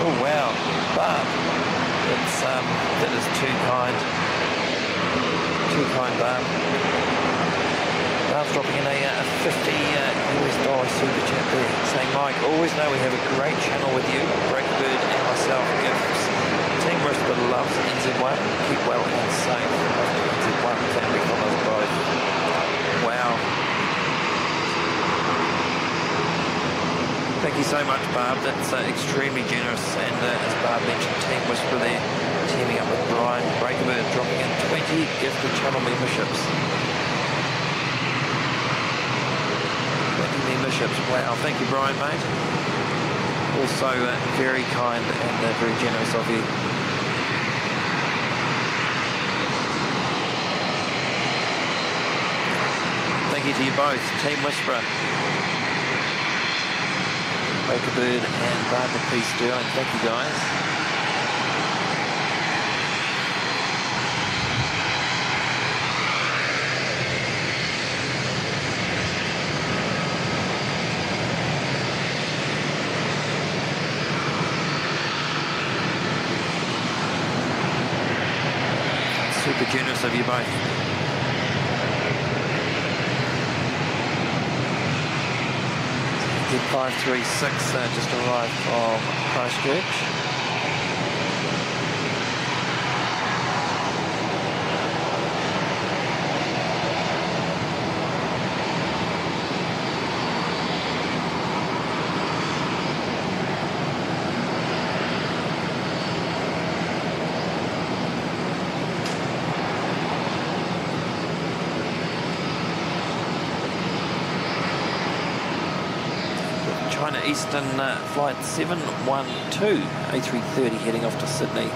Oh wow, Barb, that is too kind, Barb. Barb's dropping in a 50 US dollar super chat there, saying, Mike, always know we have a great channel with you, Breakbird and myself gifts. Team Whisper loves NZ1, keep well and safe. NZ1 family from us both. Wow. Thank you so much, Barb, that's extremely generous, and as Barb mentioned, Team Whisper there, teaming up with Brian, Breakbird dropping in 20 gifted channel memberships. Memberships. Wow, thank you, Brian, mate. Also very kind and very generous of you. Thank you to you both, Team Whisperer, Bird and Barbara P. Sterling. Thank you, guys. Super generous of you both. Kid 536 just arrived from Christchurch. China Eastern flight 712, A380 heading off to Sydney.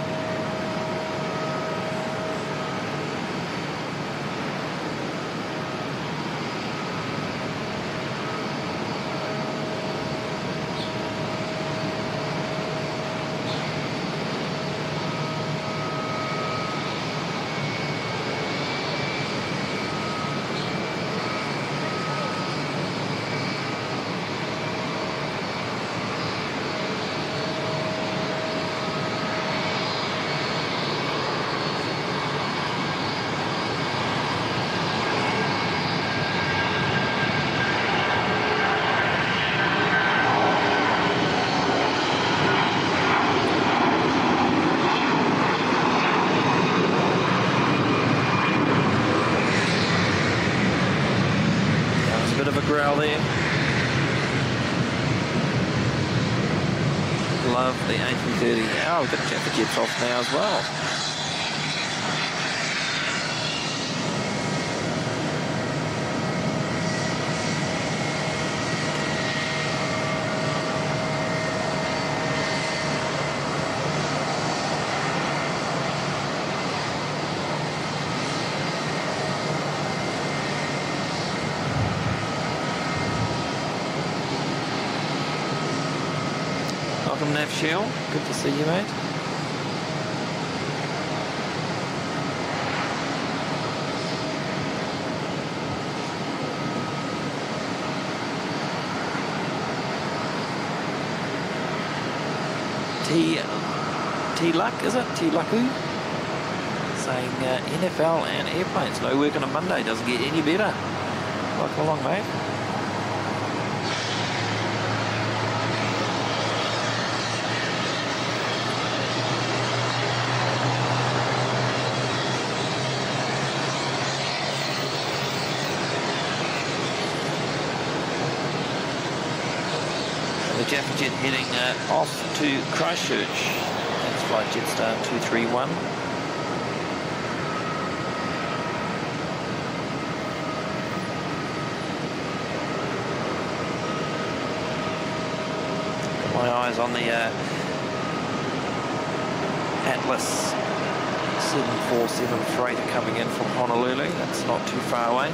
Growl there. Love the A380. Oh, we've got to check the jets off now as well. Welcome, Nav Shell. Good to see you, mate. T-Luck, is it? T-Lucku? Saying NFL and airplanes. No work on a Monday. Doesn't get any better. Welcome along, mate. The Jaffa Jet heading off to Christchurch. That's flight Jetstar 231. Got my eyes on the Atlas 747 freighter coming in from Honolulu. That's not too far away.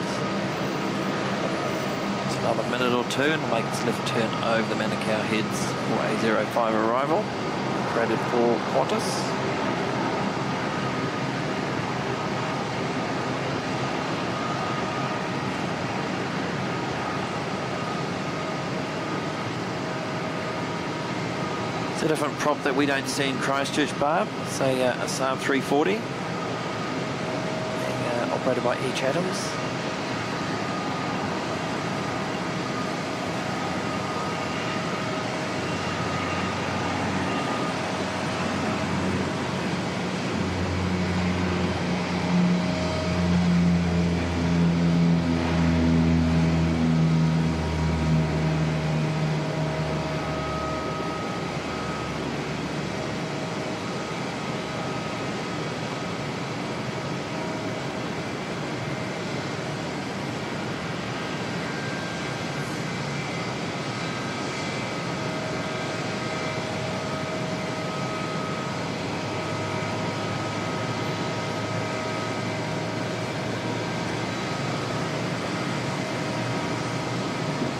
It's another minute or two and we'll make this left turn over the Manukau Heads for A05 arrival. Rated for Qantas. It's a different prop that we don't see in Christchurch, Barb. It's a Saab 340 being operated by H. Adams.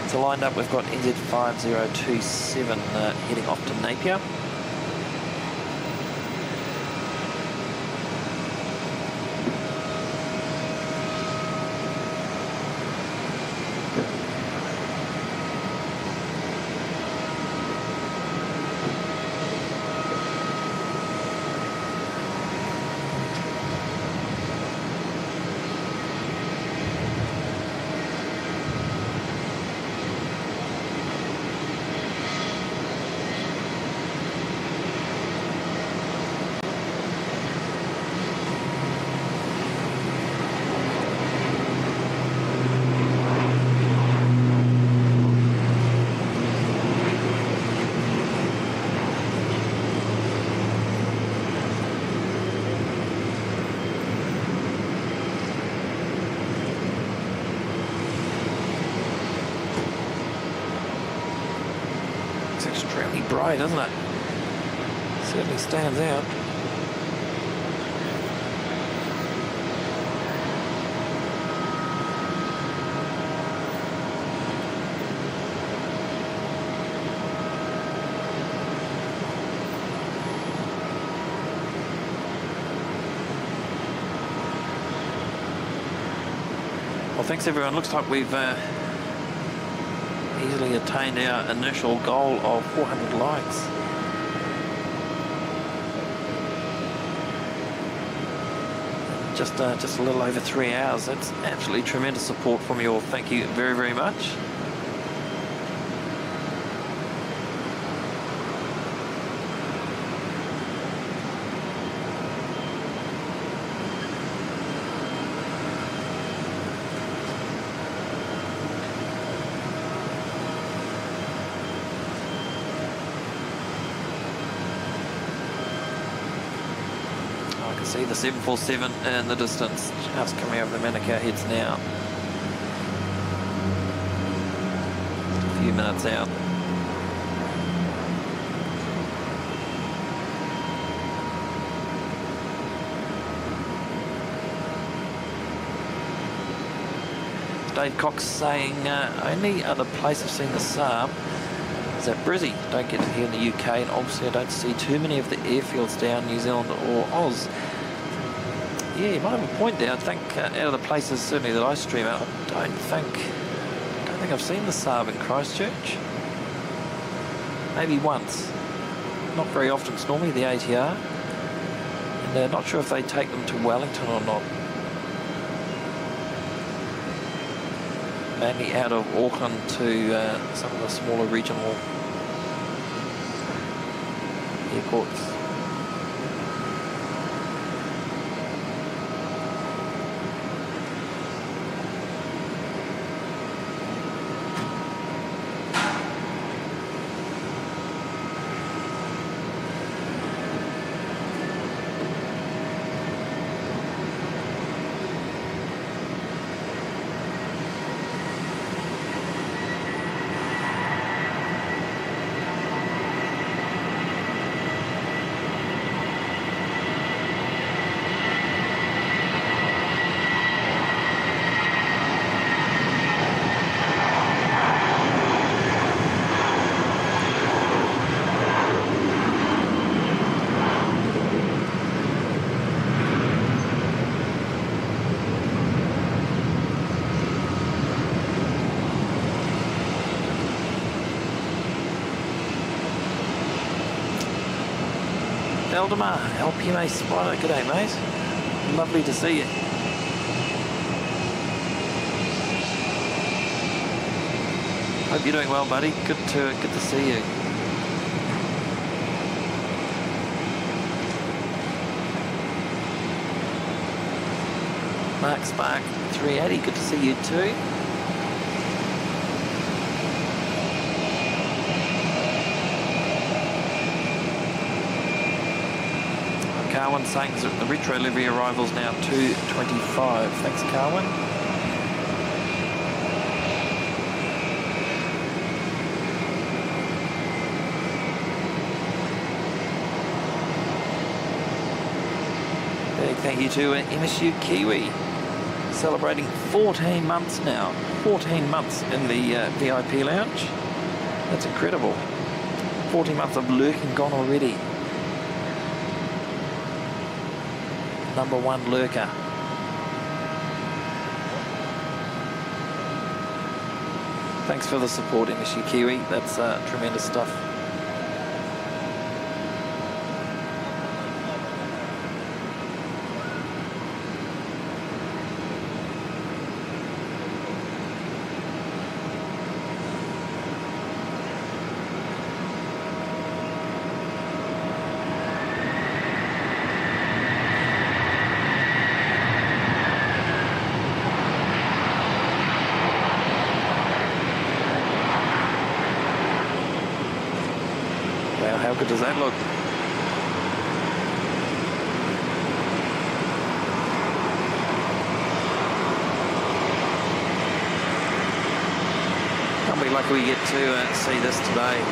So lined up, we've got NZ5027 heading off to Napier. Extremely bright, isn't it? Certainly stands out. Well, thanks everyone. Looks like we've easily attained our initial goal of 400 likes. Just a little over 3 hours. That's absolutely tremendous support from you all. Thank you very, very much. See the 747 in the distance, just coming over the Manukau Heads now. A few minutes out. Dave Cox saying only other place I've seen the Saab is at Brizzy. Don't get it here in the UK, and obviously I don't see too many of the airfields down New Zealand or Oz. Yeah, you might have a point there. I think out of the places certainly that I stream out, I don't think I've seen the Saab in Christchurch. Maybe once. Not very often. It's normally the ATR. And not sure if they take them to Wellington or not. Mainly out of Auckland to some of the smaller regional airports. Eldemar, LPMA spotter. G'day, mate. Lovely to see you. Hope you're doing well, buddy. Good to see you. Mark Spark 380. Good to see you too. Carwin saying that the retro livery arrival's now 2:25. Thanks, Carwin. Big thank you to MSU Kiwi, celebrating 14 months now. 14 months in the VIP lounge. That's incredible. 14 months of lurking gone already. Number one lurker. Thanks for the support, MSU Kiwi. That's tremendous stuff. How good does that look? Can't be lucky we get to see this today.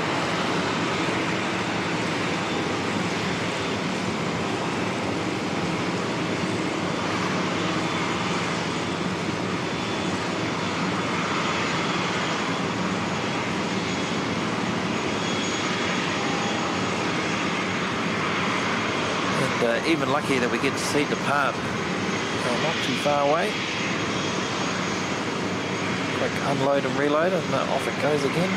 Even lucky that we get to see it depart. Not too far away. Quick unload and reload, and off it goes again.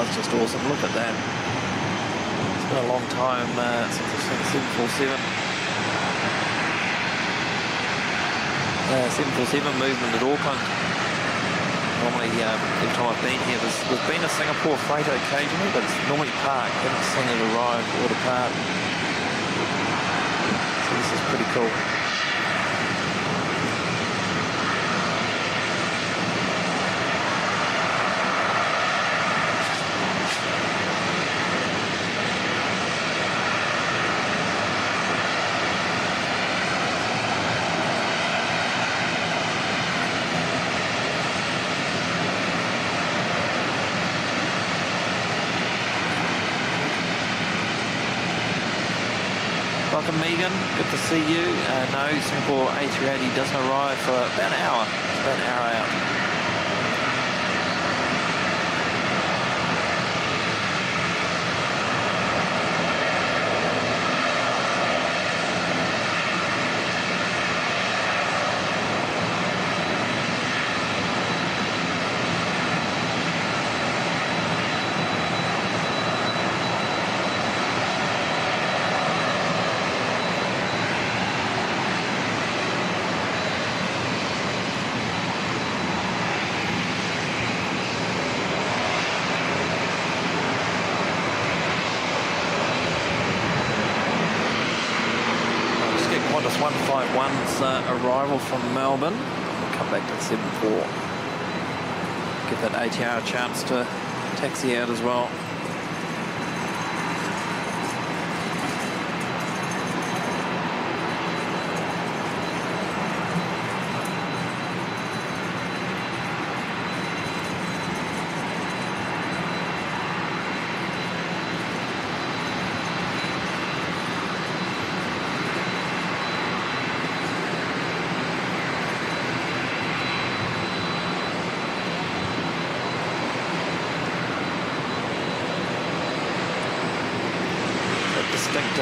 It's just awesome. Look at that. It's been a long time since I've seen a 747. 747 movement at Auckland. Normally, every time I've been here, there's been a Singapore freighter occasionally, but it's normally parked. I haven't seen it arrive or depart. So this is pretty cool. Welcome, Megan. Good to see you. No, Singapore A380 doesn't arrive for about an hour. It's about an hour out. Qantas 151's arrival from Melbourne. We'll come back to 74. Give that ATR a chance to taxi out as well.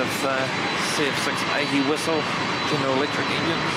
CF680 whistle, General Electric engines.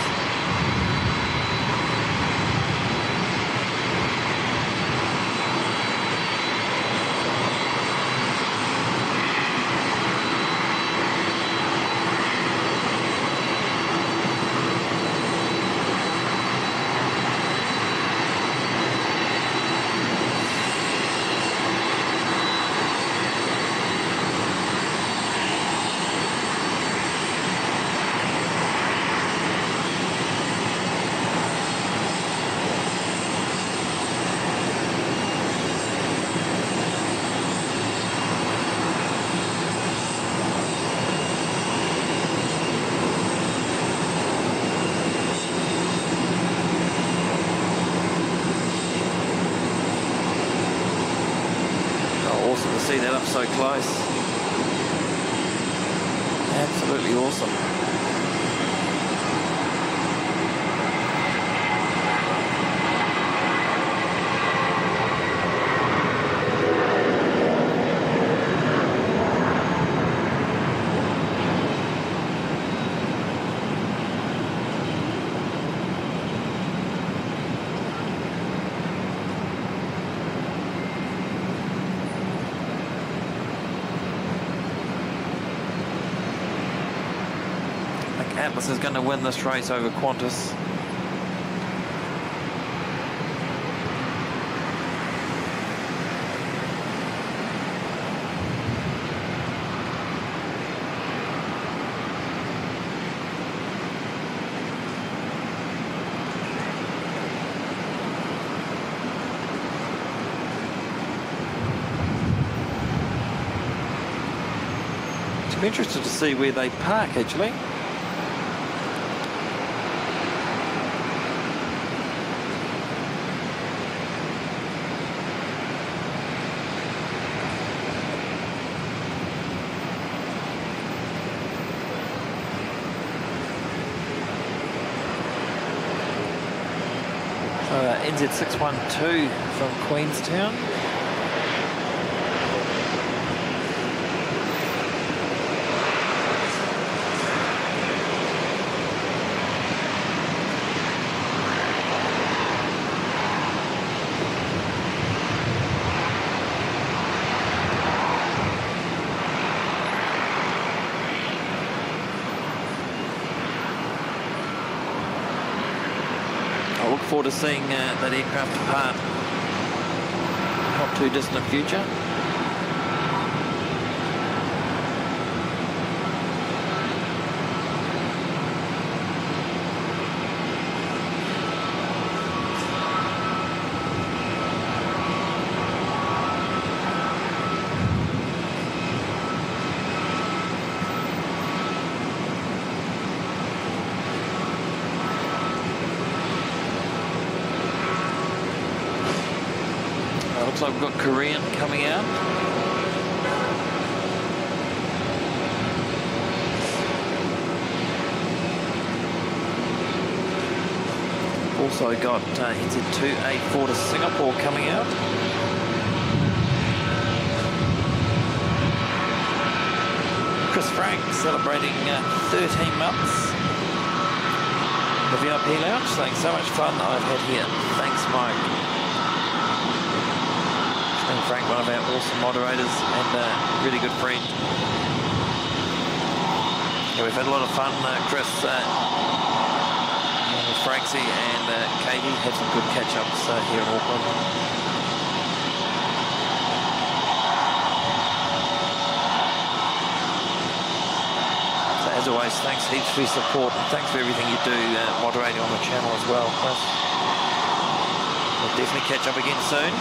Awesome to see that up so close. Absolutely awesome. Atlas is going to win this race over Qantas. I'm interested to see where they park actually. NZ612 from Queenstown. I look forward to seeing that aircraft depart not too distant future. Looks like we've got Korean coming out. Also got NZ2A4 to Singapore coming out. Chris Frank celebrating 13 months. The VIP lounge saying so much fun I've had here. Thanks, Mike. Frank, one of our awesome moderators and a really good friend. Yeah, we've had a lot of fun, Chris, Franksy and Katie had some good catch-ups here in Auckland. So as always, thanks heaps for your support and thanks for everything you do moderating on the channel as well, Chris. We'll definitely catch up again soon.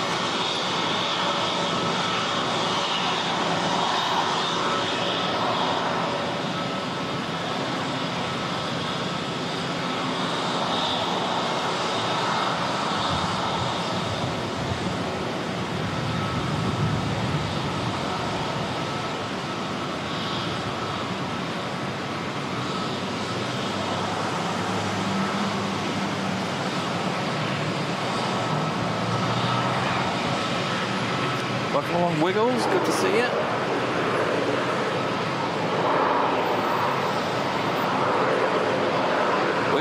Welcome along, Wiggles. Good to see you.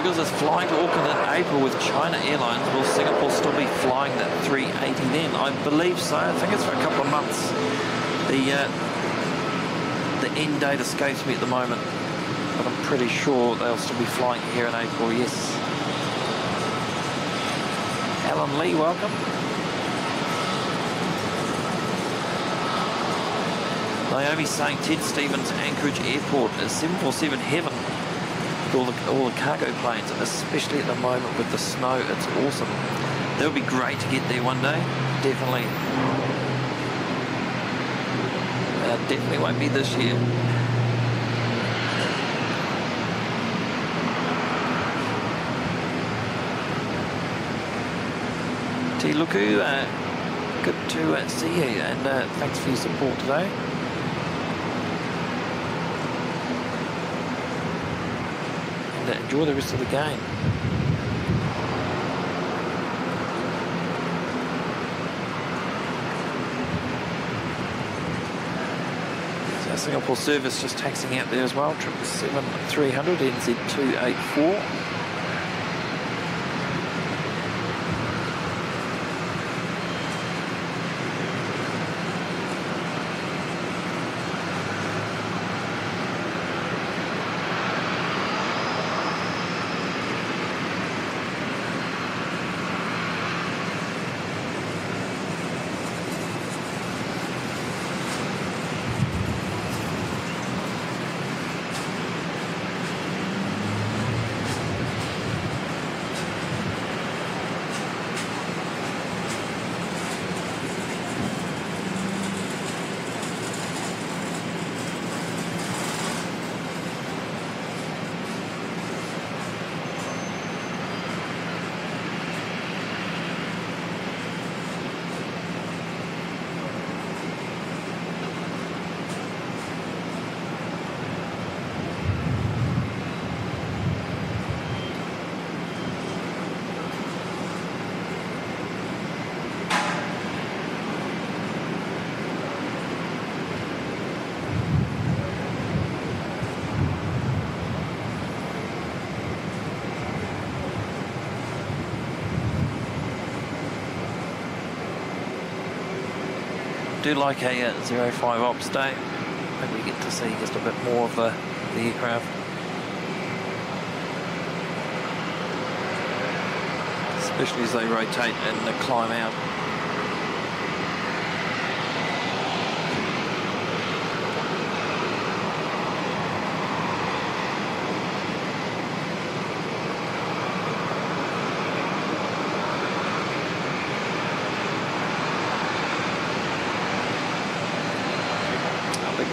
Because it's flying to Auckland in April with China Airlines, will Singapore still be flying that 380 then? I believe so. I think it's for a couple of months. The end date escapes me at the moment, but I'm pretty sure they'll still be flying here in April, yes. Alan Lee, welcome. Naomi saying Ted Stevens Anchorage Airport is 747 heaven with all the cargo planes, especially at the moment with the snow. It's awesome. That would be great to get there one day, definitely. Definitely won't be this year. T. Luku, good to see you, and thanks for your support today. And enjoy the rest of the game. So Singapore service just taxiing out there as well, 777-300 NZ284. Do like a 05 ops day. Maybe we get to see just a bit more of the aircraft. Especially as they rotate and climb out.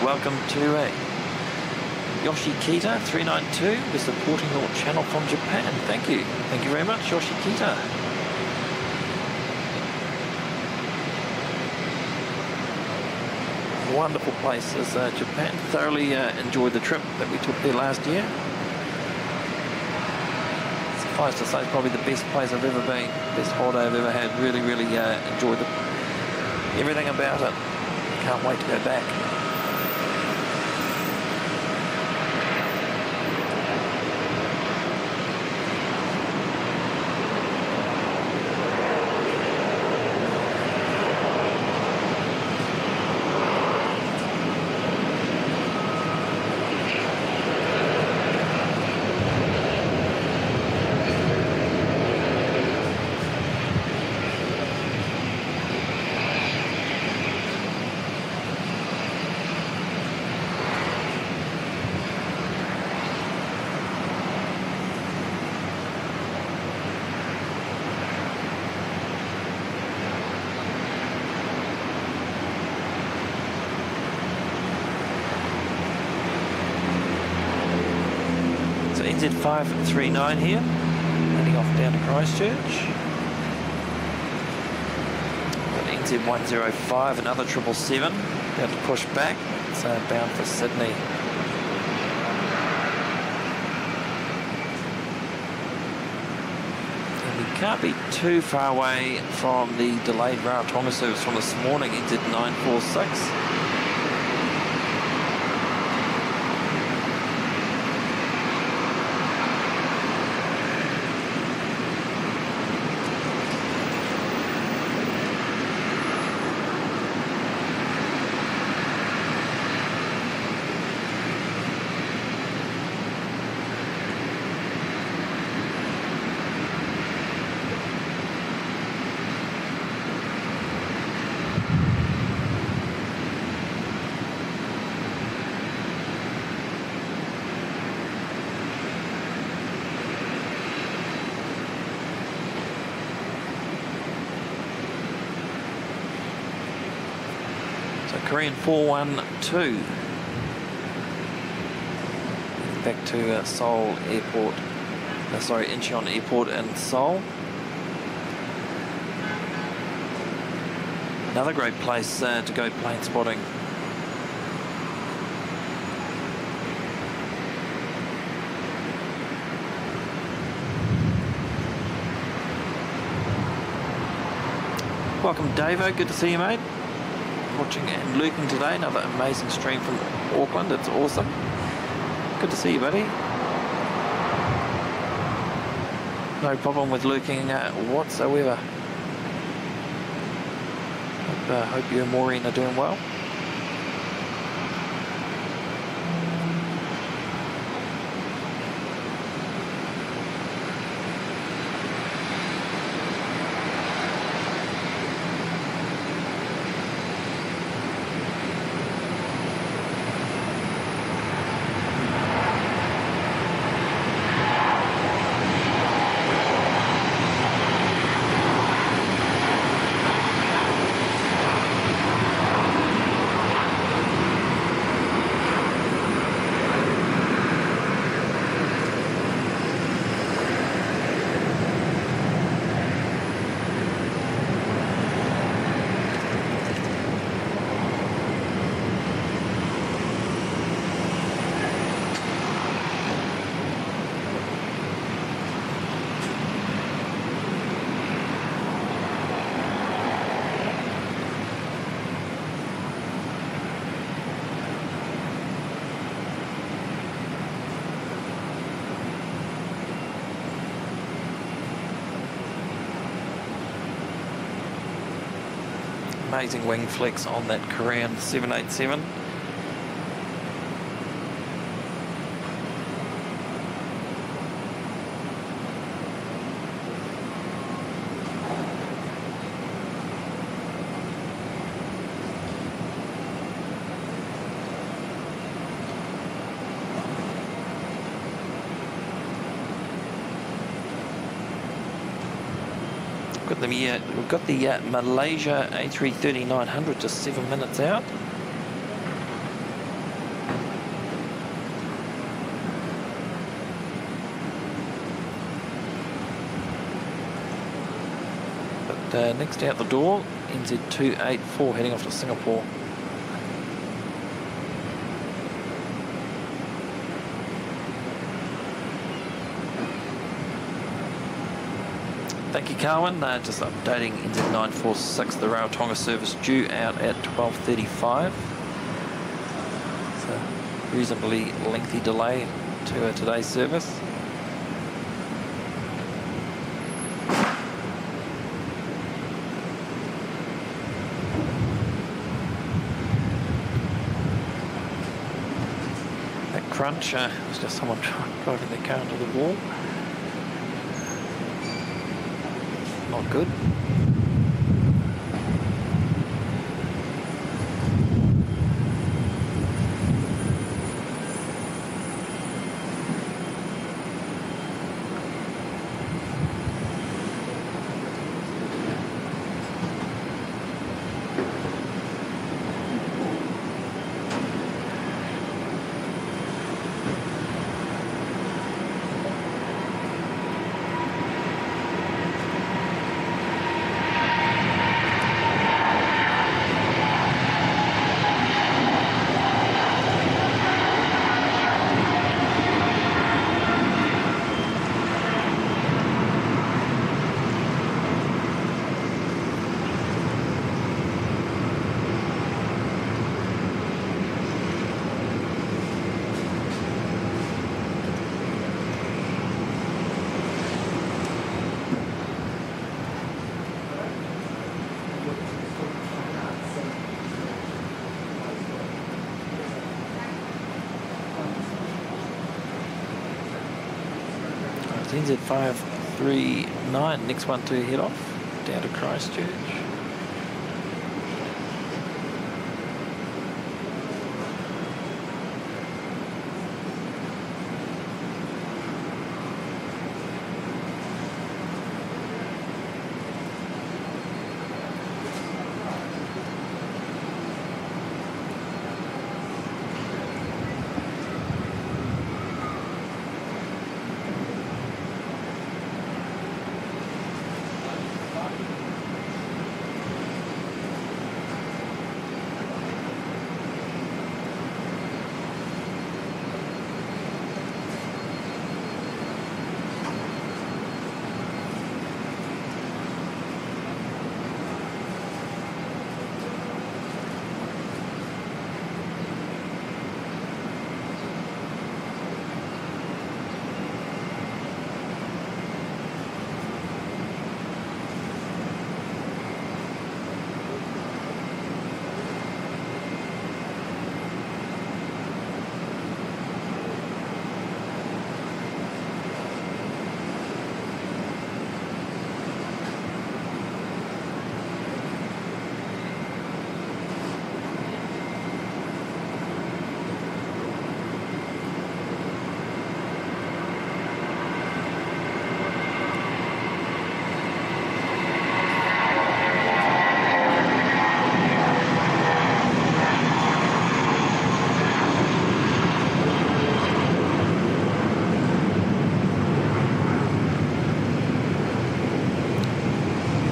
Welcome to Yoshikita 392. We're supporting your channel from Japan. Thank you. Thank you very much, Yoshikita. Wonderful place is Japan. Thoroughly enjoyed the trip that we took there last year. Suffice to say, it's probably the best place I've ever been. Best holiday I've ever had. Really, really enjoyed everything about it. Can't wait to go back. NZ539 here, heading off down to Christchurch. Got NZ105, another 777, about to push back. It's bound for Sydney. And we can't be too far away from the delayed Rarotonga service from this morning, NZ946. Korean 412. Back to Seoul Airport. Incheon Airport in Seoul. Another great place to go plane spotting. Welcome, Davo. Good to see you, mate. Watching and lurking today. Another amazing stream from Auckland. It's awesome. Good to see you, buddy. No problem with lurking whatsoever. Hope you and Maureen are doing well. Amazing wing flex on that Korean 787. We've got the Malaysia A330-900 just 7 minutes out. But next out the door, NZ284 heading off to Singapore. Thank you, Carwin. Just updating NZ946, the Rail Tonga service due out at 12:35. It's a reasonably lengthy delay to today's service. That crunch was just someone driving their car into the wall. Not good. NZ539, next one to head off, down to Christchurch.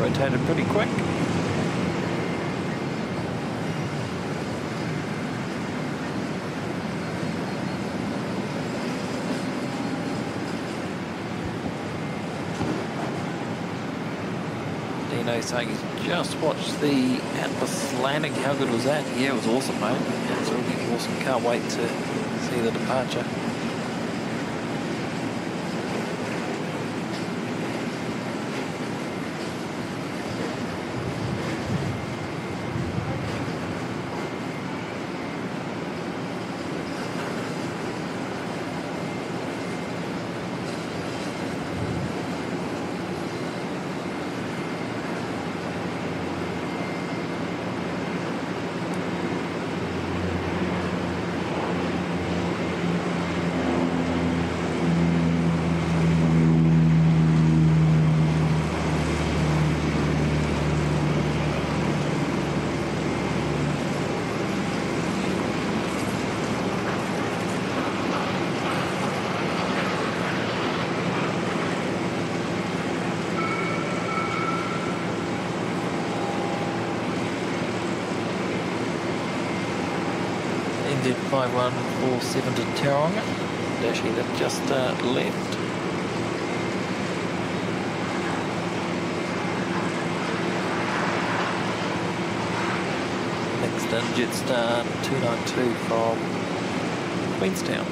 rotated pretty quick. Dino saying he's just watched the Atlas landing. How good was that? Yeah, it was awesome, mate. Absolutely awesome. Can't wait to see the departure. NZ 5147 to Tauranga, Dashi that just left. Next in Jetstar 292 from Queenstown.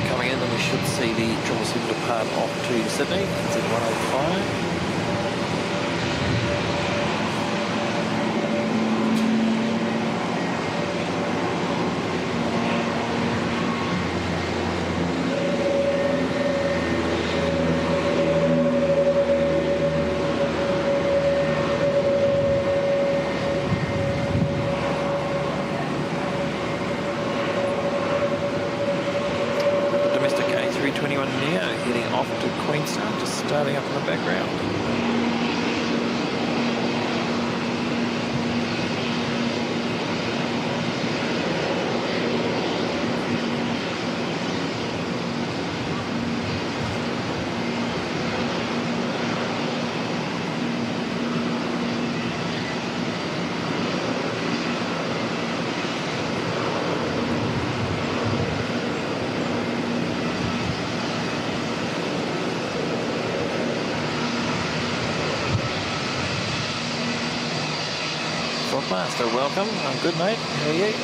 Coming in, and we should see the 777 depart off to Sydney, NZ105. A321 Neo heading off to Queenstown, just starting up in the background. Master, welcome. I'm good, mate. How are you?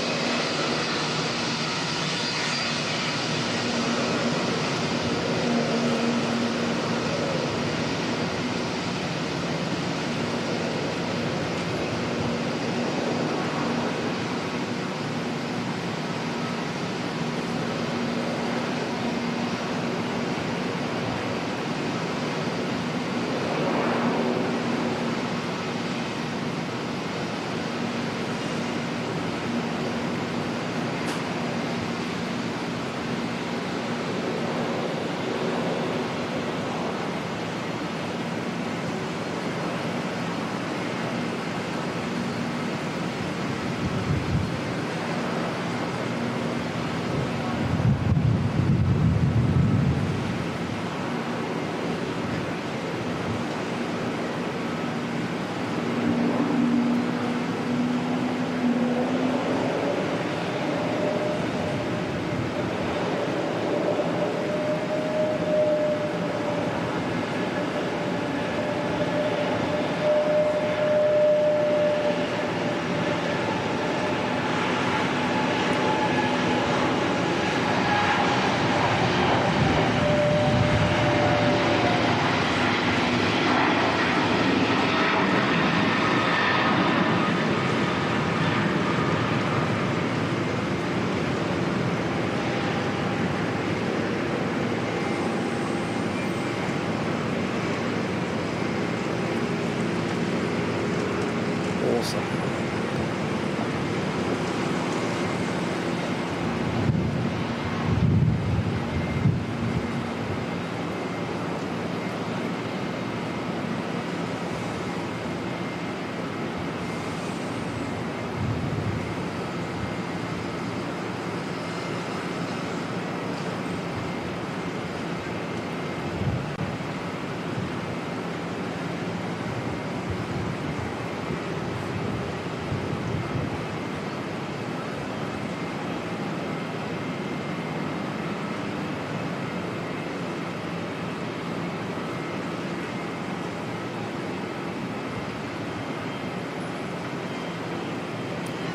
Awesome.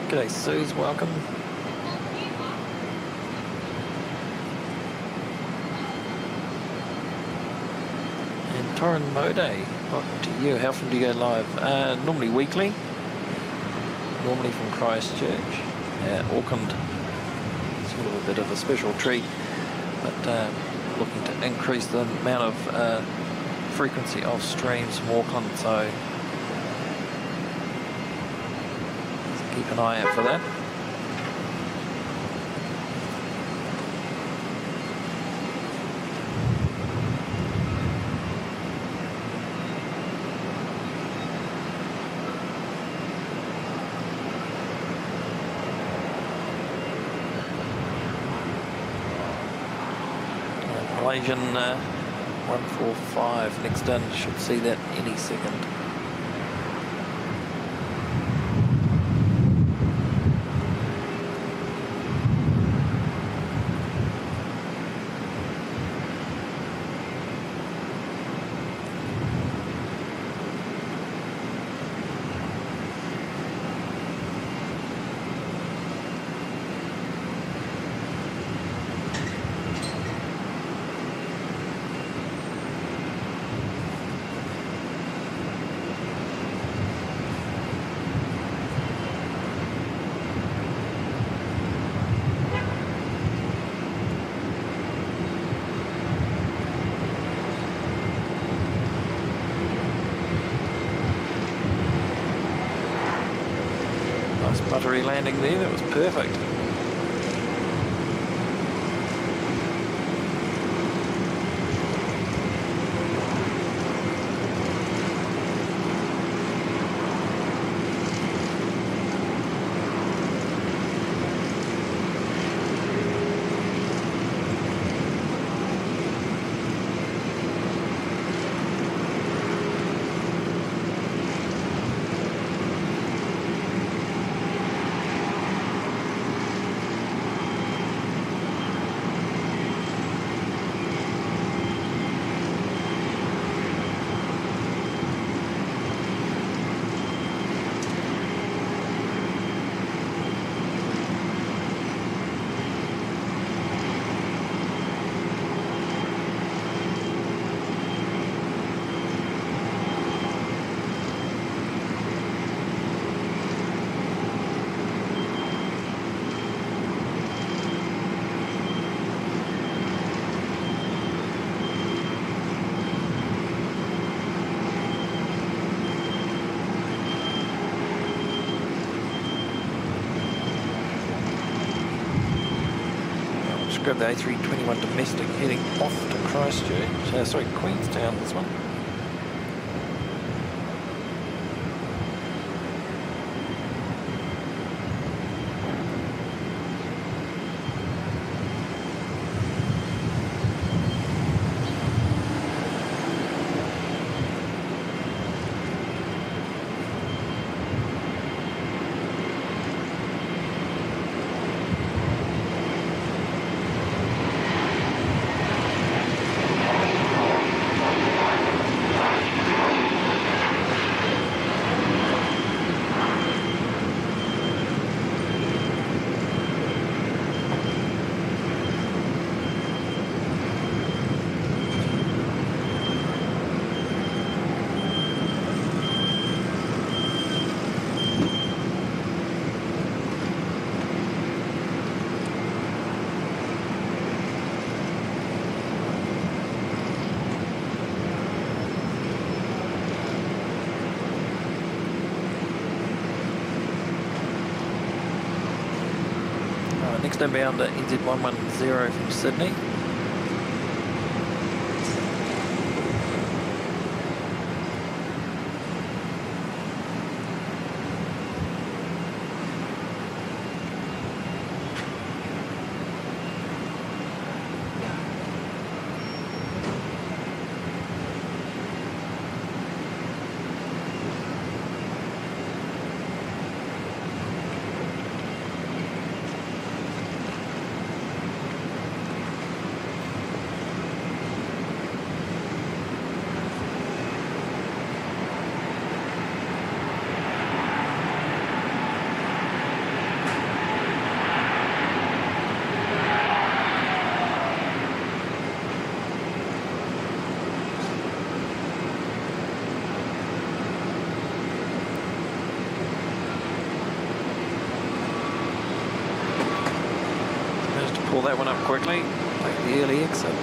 G'day Suze, welcome. And Torrin Mode, welcome to you. How often do you go live? Normally weekly. Normally from Christchurch. Auckland, sort of a bit of a special treat, but looking to increase the amount of frequency of streams from Auckland, so keep an eye out for that. Malaysian 145 next in, should see that any second. Buttery landing there, that was perfect. Grab the A321 domestic heading off to Christchurch, sorry, Queenstown this one. Next inbound NZ110 from Sydney. Pull that one up quickly, take the early exit.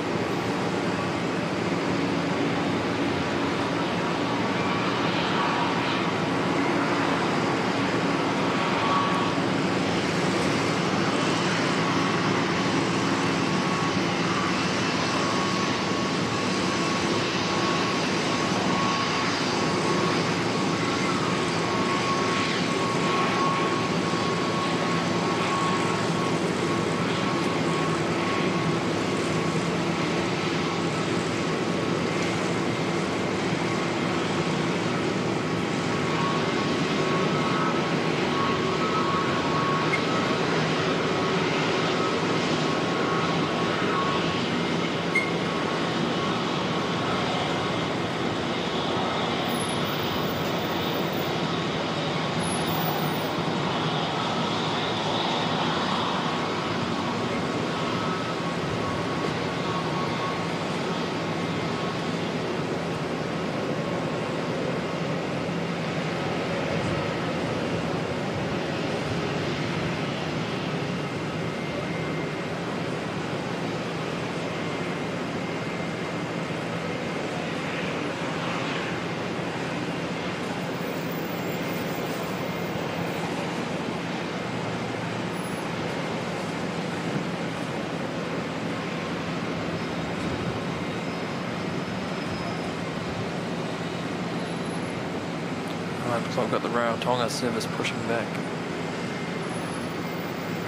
So I've got the Rarotonga service pushing back.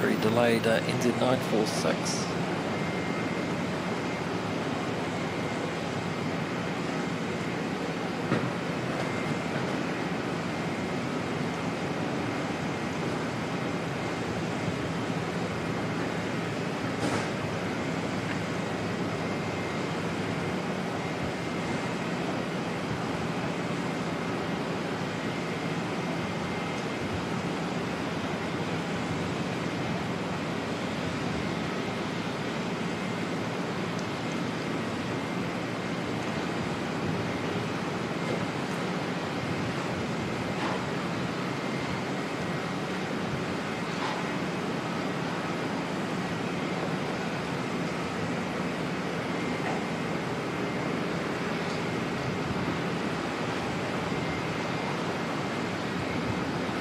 Very delayed NZ946.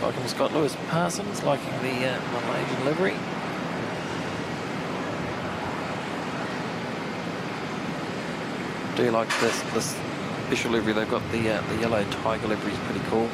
Welcome Scott Lewis Parsons, liking the Malaysian livery. Do like this special livery? They've got the yellow tiger livery, is pretty cool.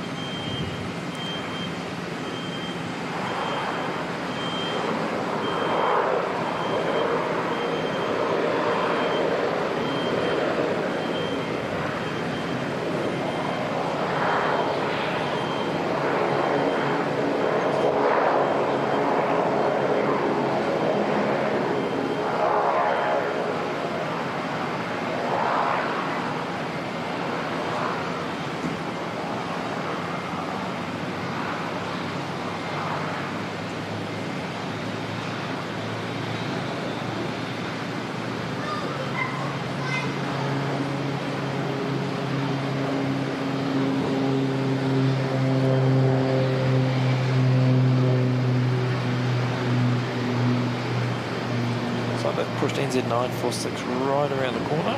They've pushed NZ946 right around the corner.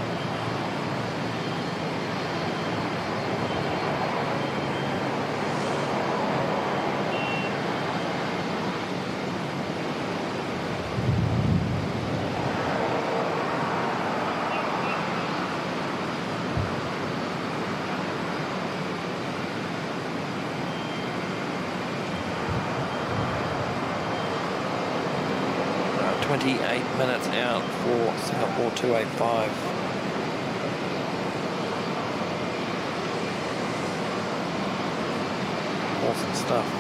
28 minutes out for Singapore 285. Awesome stuff.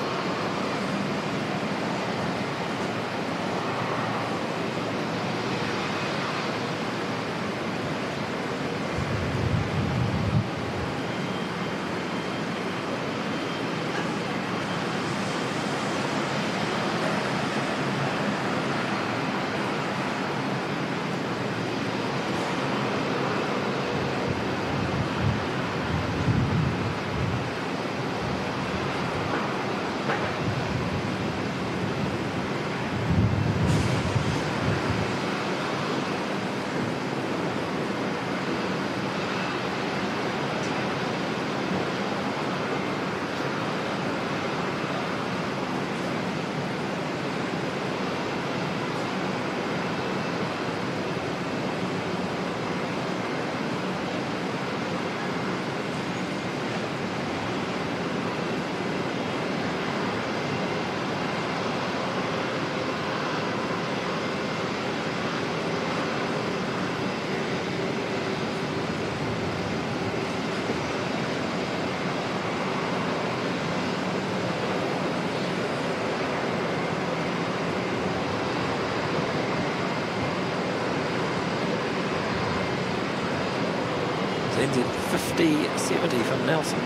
Ended 50-70 from Nelson.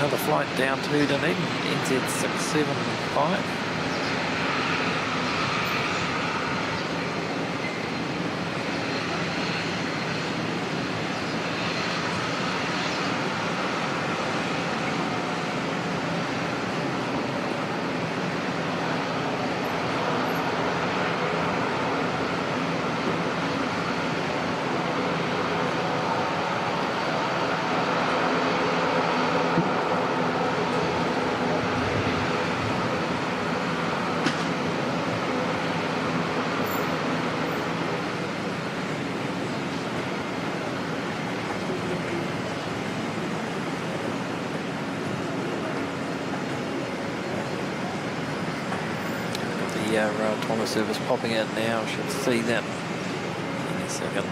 Another flight down to Dunedin, NZ675. Autonomous service popping out now. Should see that in a second.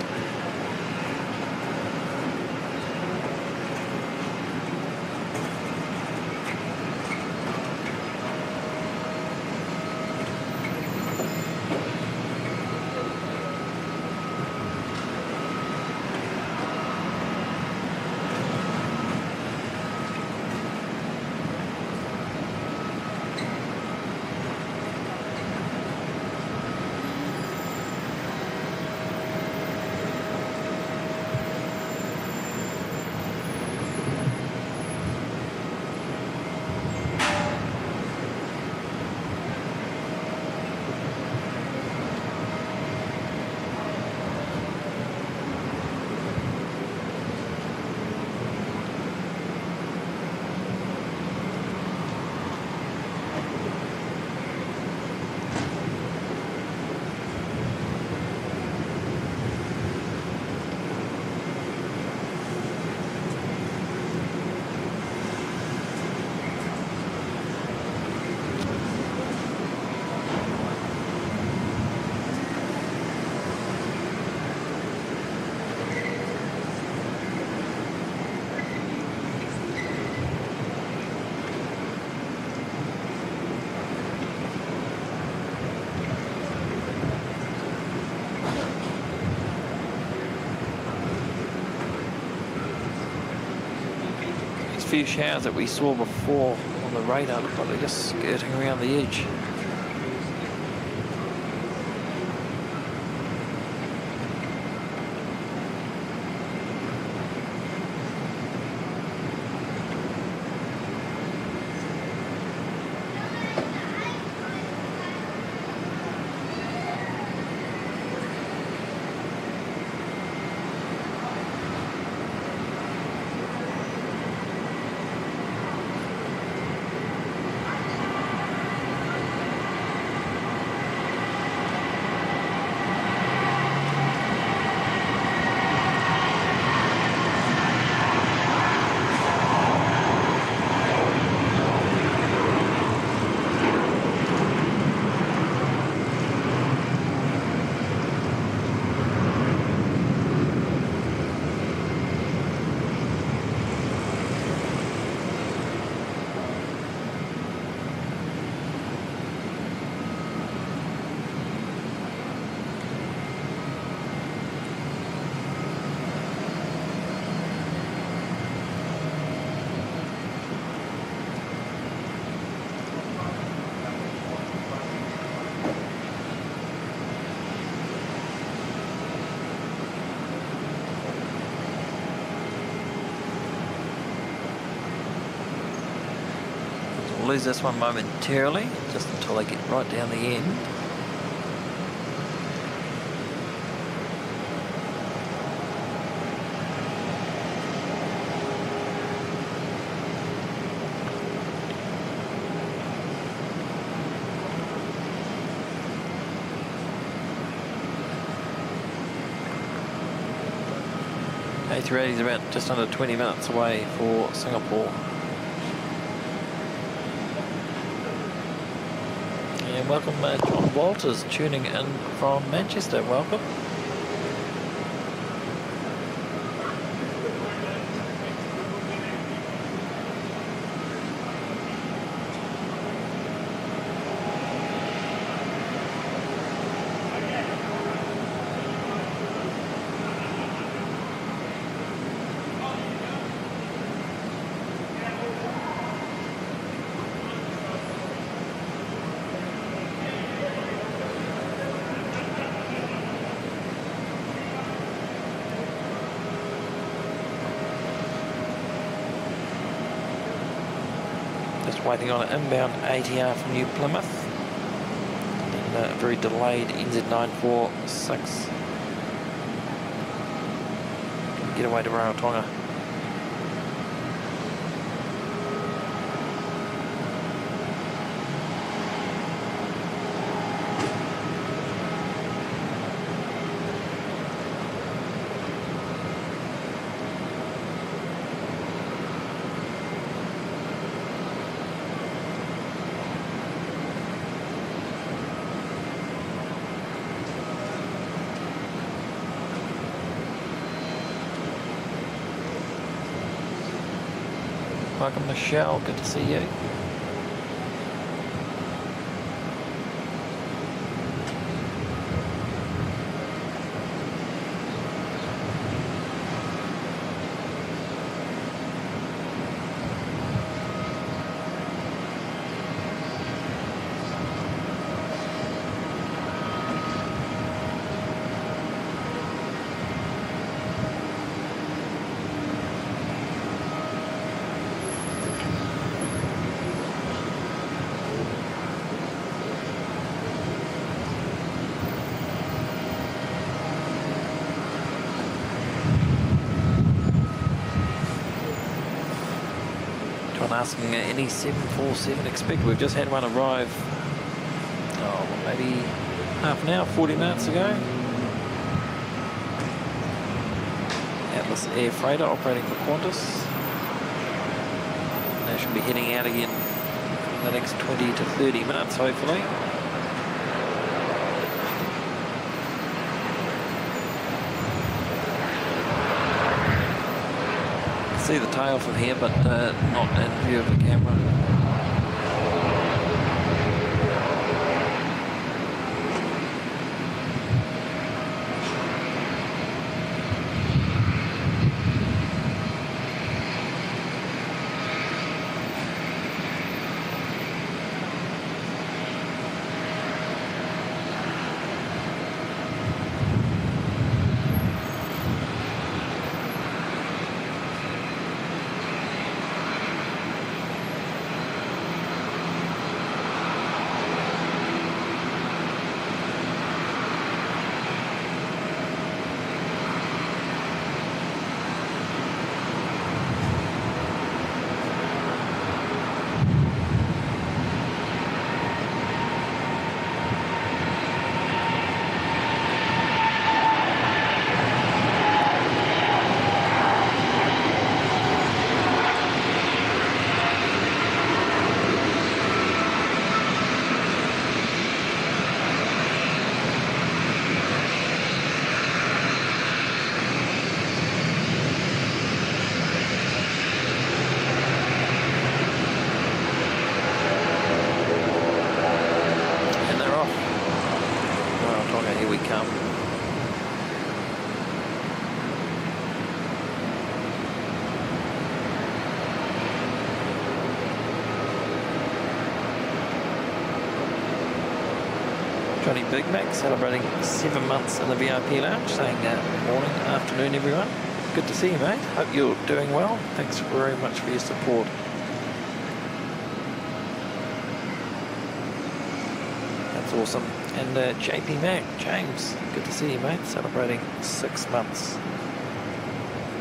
few showers that we saw before on the radar look like they're just skirting around the edge. Lose this one momentarily, just until they get right down the end. A380 is about just under 20 minutes away for Singapore. And welcome John Walters tuning in from Manchester, welcome. Waiting on an inbound ATR from New Plymouth and a very delayed NZ946. Get away to Rarotonga. Welcome Michelle, good to see you. Asking any 747 expected. We've just had one arrive, maybe half an hour, 40 minutes ago. Atlas Air Freighter operating for Qantas. They should be heading out again in the next 20 to 30 minutes, hopefully. See the tail from here, but not in view of the camera. longer. Here we come. Johnny Big Mac celebrating 7 months in the VIP lounge, saying morning, afternoon everyone. Good to see you, mate. Hope you're doing well. Thanks very much for your support. That's awesome. And JP Mac, James, good to see you, mate. Celebrating 6 months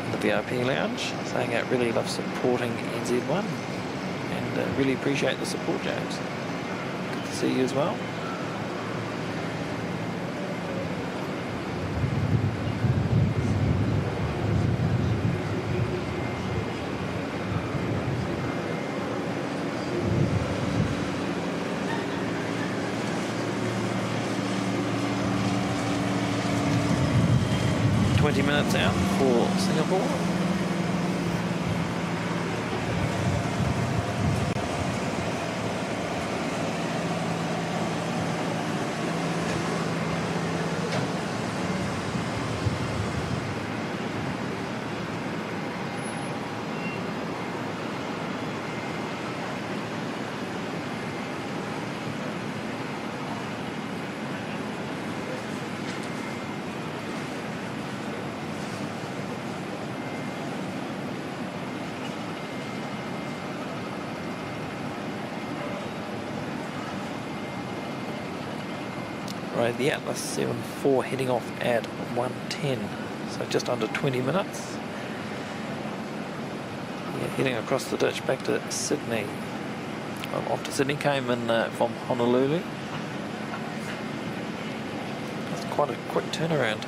in the VIP lounge, saying I really love supporting NZ1 and really appreciate the support, James. Good to see you as well. Minutes out for Singapore. Right, the Atlas 7-4 heading off at 1:10, so just under 20 minutes. Yeah, heading across the ditch back to Sydney. Off to Sydney, came in from Honolulu. That's quite a quick turnaround.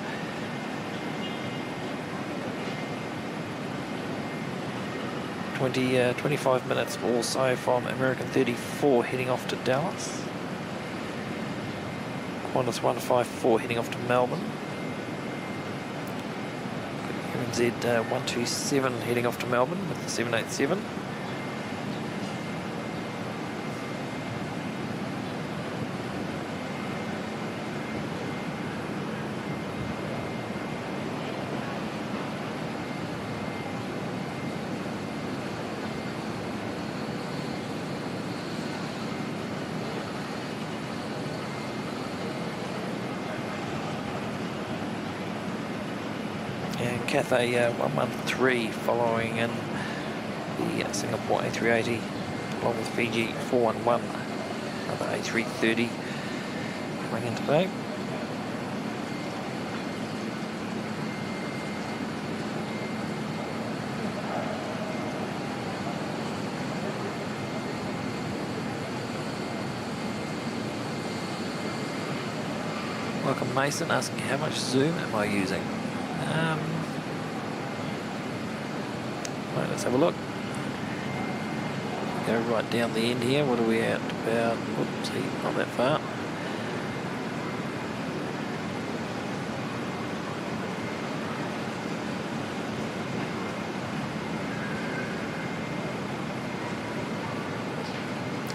– 25 minutes also from American 34 heading off to Dallas. Qantas 154 heading off to Melbourne. NZ 127 heading off to Melbourne with the 787. Cathay 113 following in the Singapore A380 along with Fiji 411, another A330 coming in today. Welcome Mason, asking how much zoom am I using? Right, let's have a look. Go right down the end here. What are we at? About, oopsie, not that far.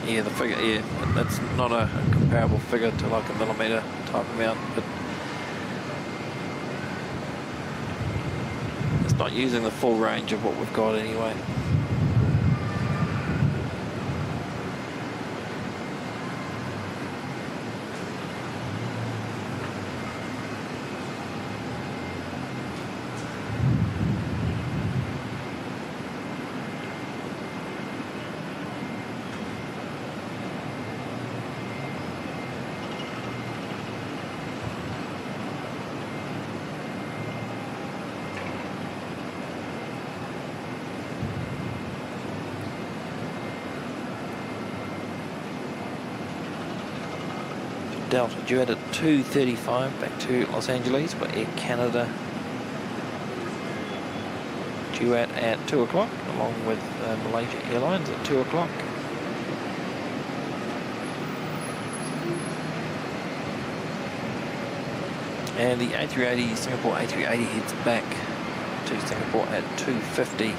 Yeah, the figure, yeah, that's not a comparable figure to like a millimetre type amount, but not using the full range of what we've got anyway. Delta due out at 2:35 back to Los Angeles for Air Canada. Due out at 2 o'clock along with Malaysia Airlines at 2 o'clock. And the A380, Singapore A380 heads back to Singapore at 2:50.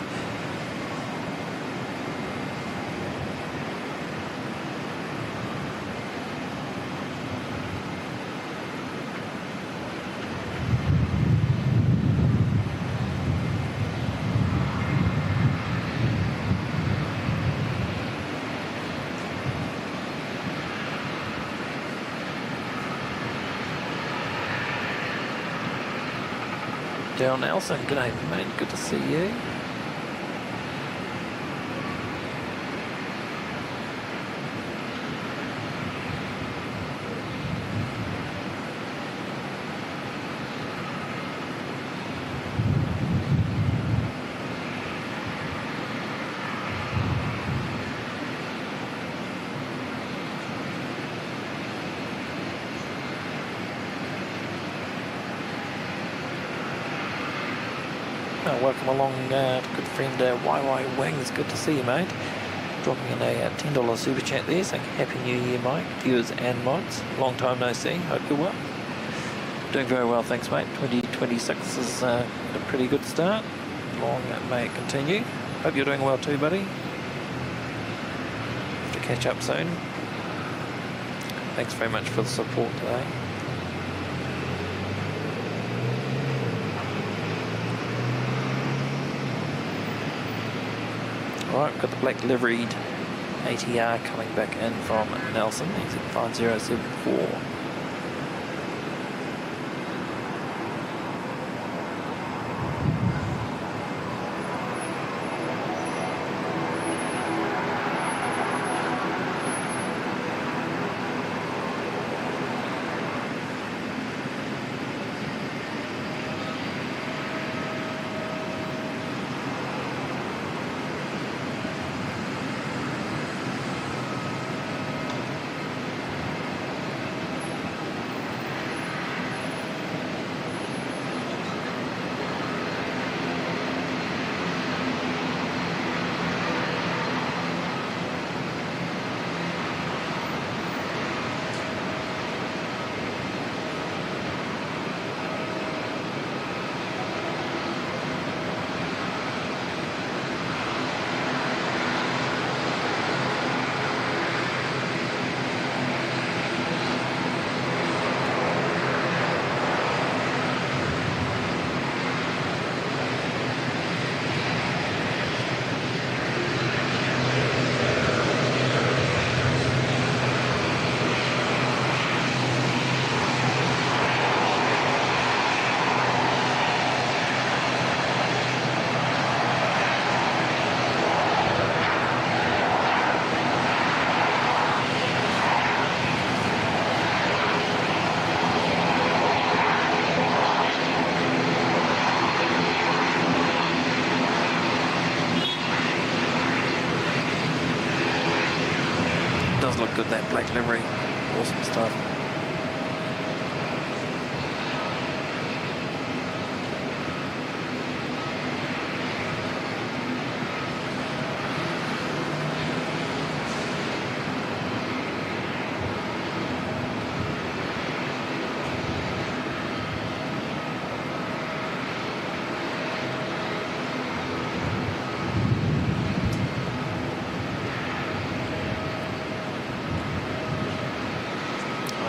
Dale Nelson, g'day mate, good to see you. Welcome along, good friend YY Wings, good to see you mate. Dropping in a $10 super chat there, saying Happy New Year Mike, viewers and mods. Long time no see, hope you're well. Doing very well, thanks mate. 2026 is a pretty good start. Long may it continue. Hope you're doing well too, buddy. Have to catch up soon. Thanks very much for the support today. Alright, we've got the black liveried ATR coming back in from Nelson, exit 5074. Does look good, that black livery. Awesome stuff.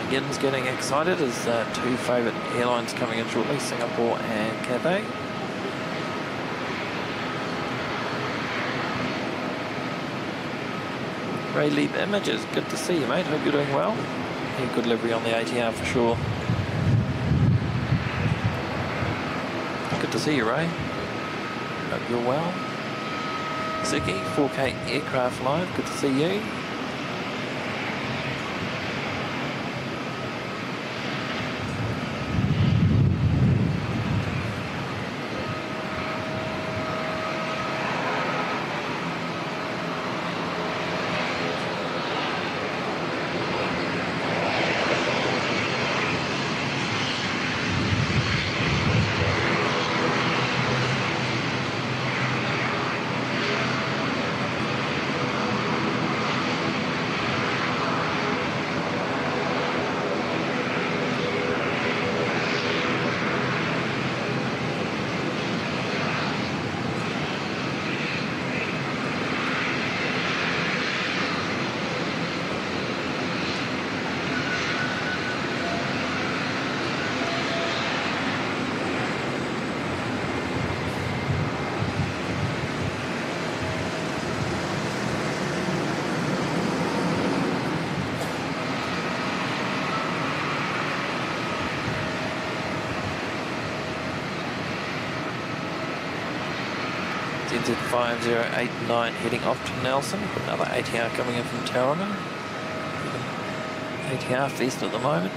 Again's getting excited as two favourite airlines coming in shortly, Singapore and Cathay. Ray Leap Images, good to see you mate, hope you're doing well. Yeah, good livery on the ATR for sure. Good to see you Ray, hope you're well. Ziki, 4K Aircraft Live, good to see you. NZ5089 heading off to Nelson. Another ATR coming in from Tauranga. ATR feast at the moment.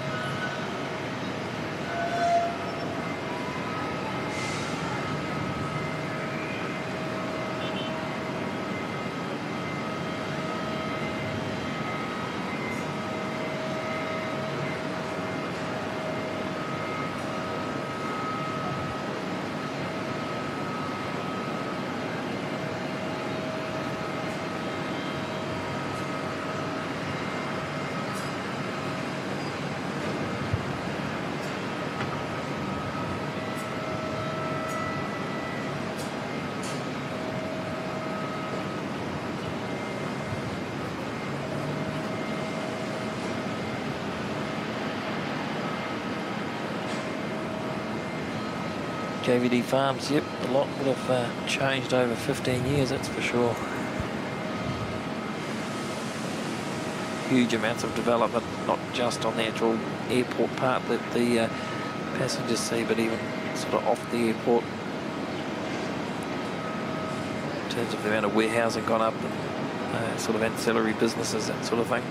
KVD Farms, yep, a lot would have changed over 15 years, that's for sure. Huge amounts of development, not just on the actual airport part that the passengers see, but even sort of off the airport. In terms of the amount of warehousing gone up and sort of ancillary businesses, that sort of thing.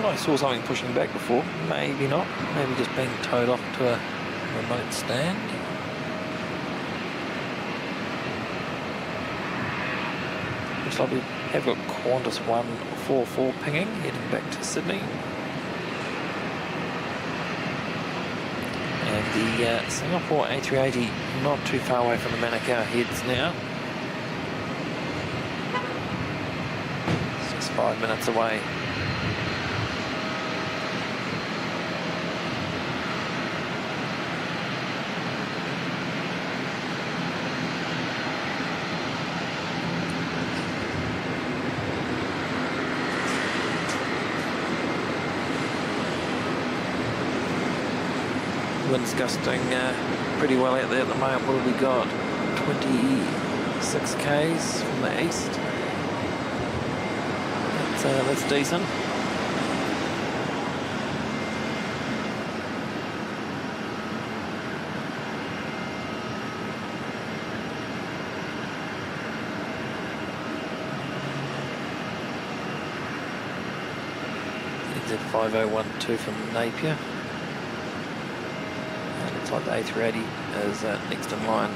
I saw something pushing back before, maybe not, maybe just being towed off to a remote stand. Looks like we have got Qantas 144 pinging, heading back to Sydney. And the Singapore A380 not too far away from the Manukau heads now. It's just 5 minutes away. Wind's gusting pretty well out there at the moment. What have we got? 26 k's from the east. That's decent. NZ5012 from Napier. Like the A380 is next in line.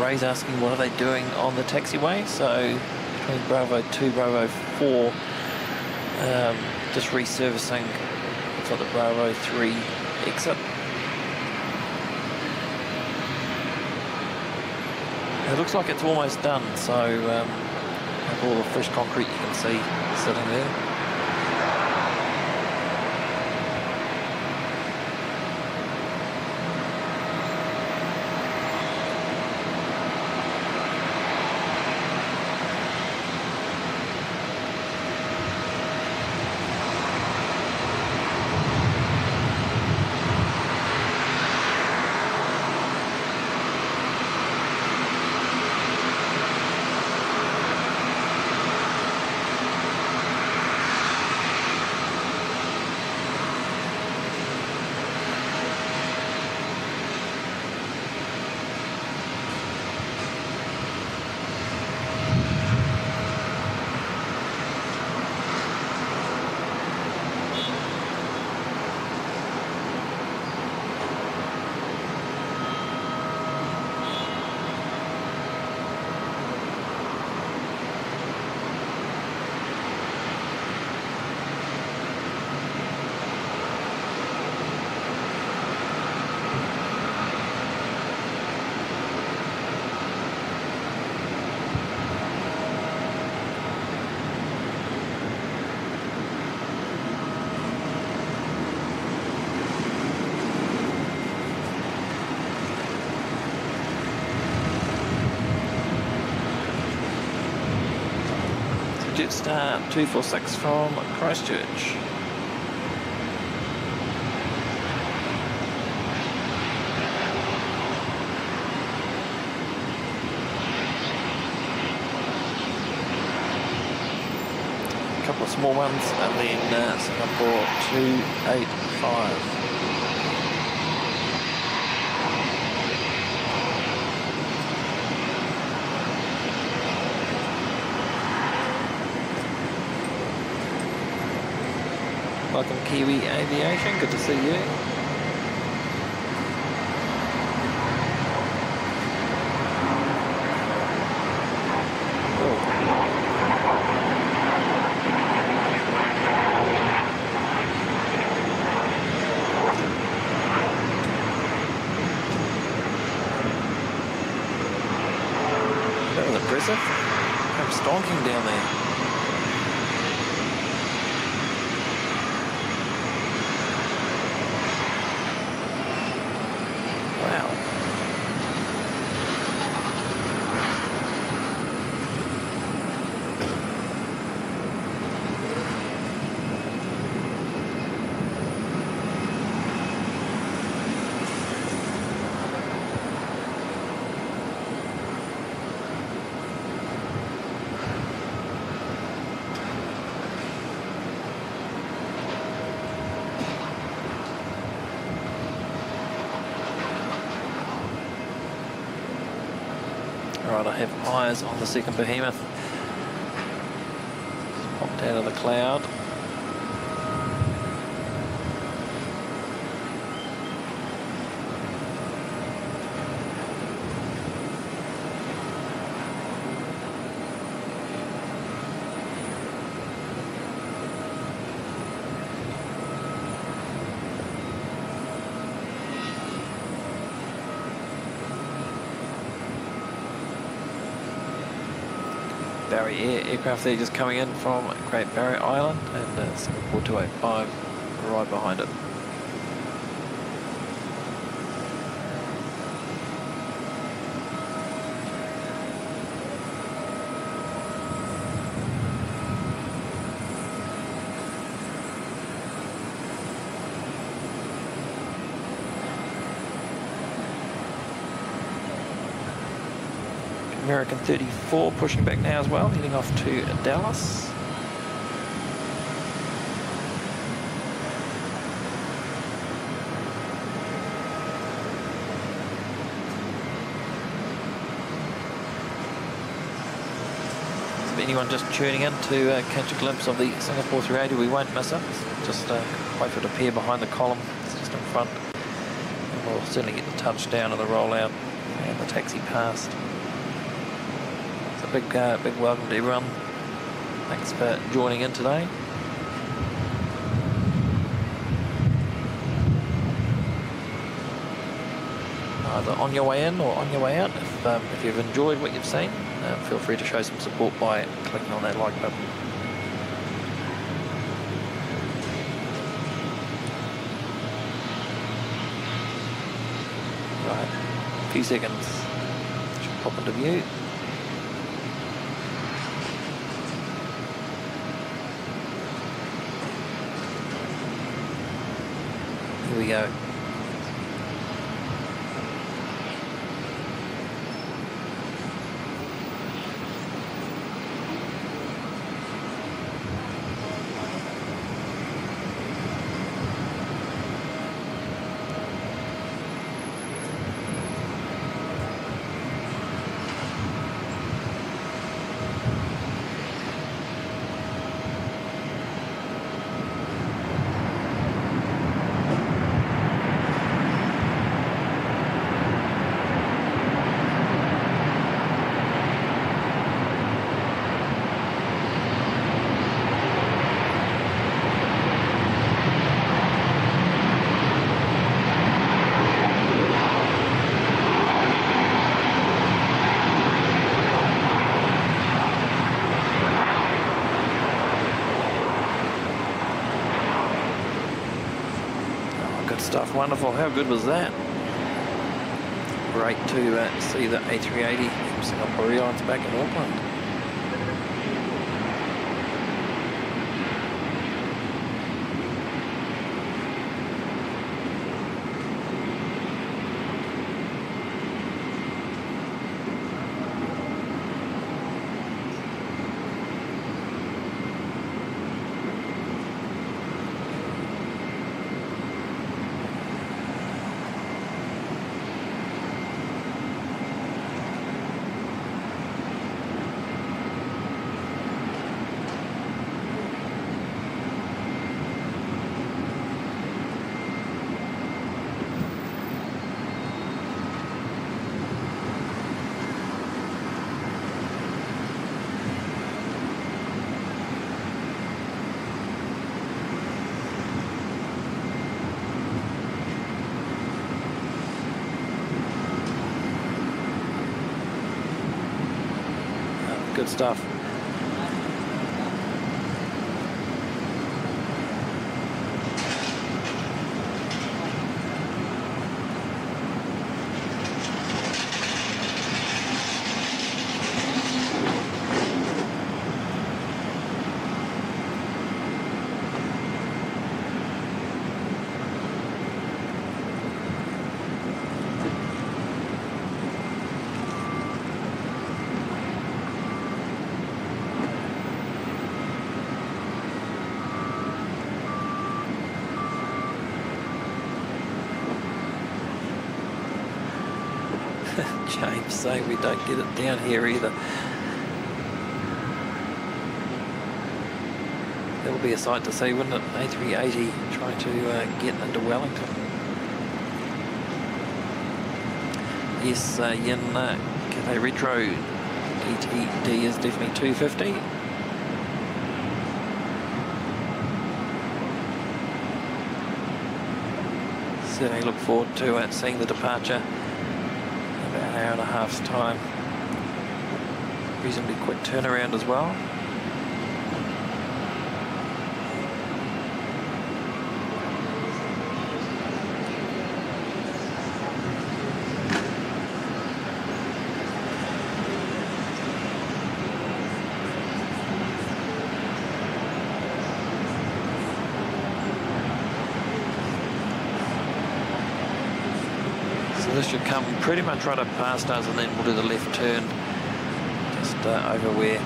Ray's asking what are they doing on the taxiway. So between Bravo 2, Bravo 4, just resurfacing for the Bravo 3 exit. It looks like it's almost done, so all the fresh concrete you can see sitting there. Jetstar 246 from Christchurch. A couple of small ones, and then Singapore 285. Welcome Kiwi Aviation, good to see you. That was impressive. I'm stonking down there. Right, I have eyes on the second behemoth. Just popped out of the cloud. Barry Air aircraft there just coming in from Great Barrier Island, and Singapore 285 right behind it. American 34 pushing back now as well, heading off to Dallas. So if anyone just tuning in to catch a glimpse of the Singapore 380, we won't miss it. Just wait for it to appear behind the column, it's just in front. And we'll certainly get the touchdown of the rollout and the taxi past. big welcome to everyone. Thanks for joining in today. Either on your way in or on your way out. If you've enjoyed what you've seen, feel free to show some support by clicking on that like button. Right, a few seconds. Should pop into view. Here we go. Stuff, wonderful. How good was that? Great to see the A380 from Singapore Airlines back in Auckland. Good stuff. James saying we don't get it down here either. That'll be a sight to see, wouldn't it? A380 trying to get into Wellington. Yes, Yin Cathay Retro ETD is definitely 250. Certainly look forward to seeing the departure. About an hour and a half's time. Reasonably quick turnaround as well. This should come pretty much right up past us, and then we'll do the left turn just over where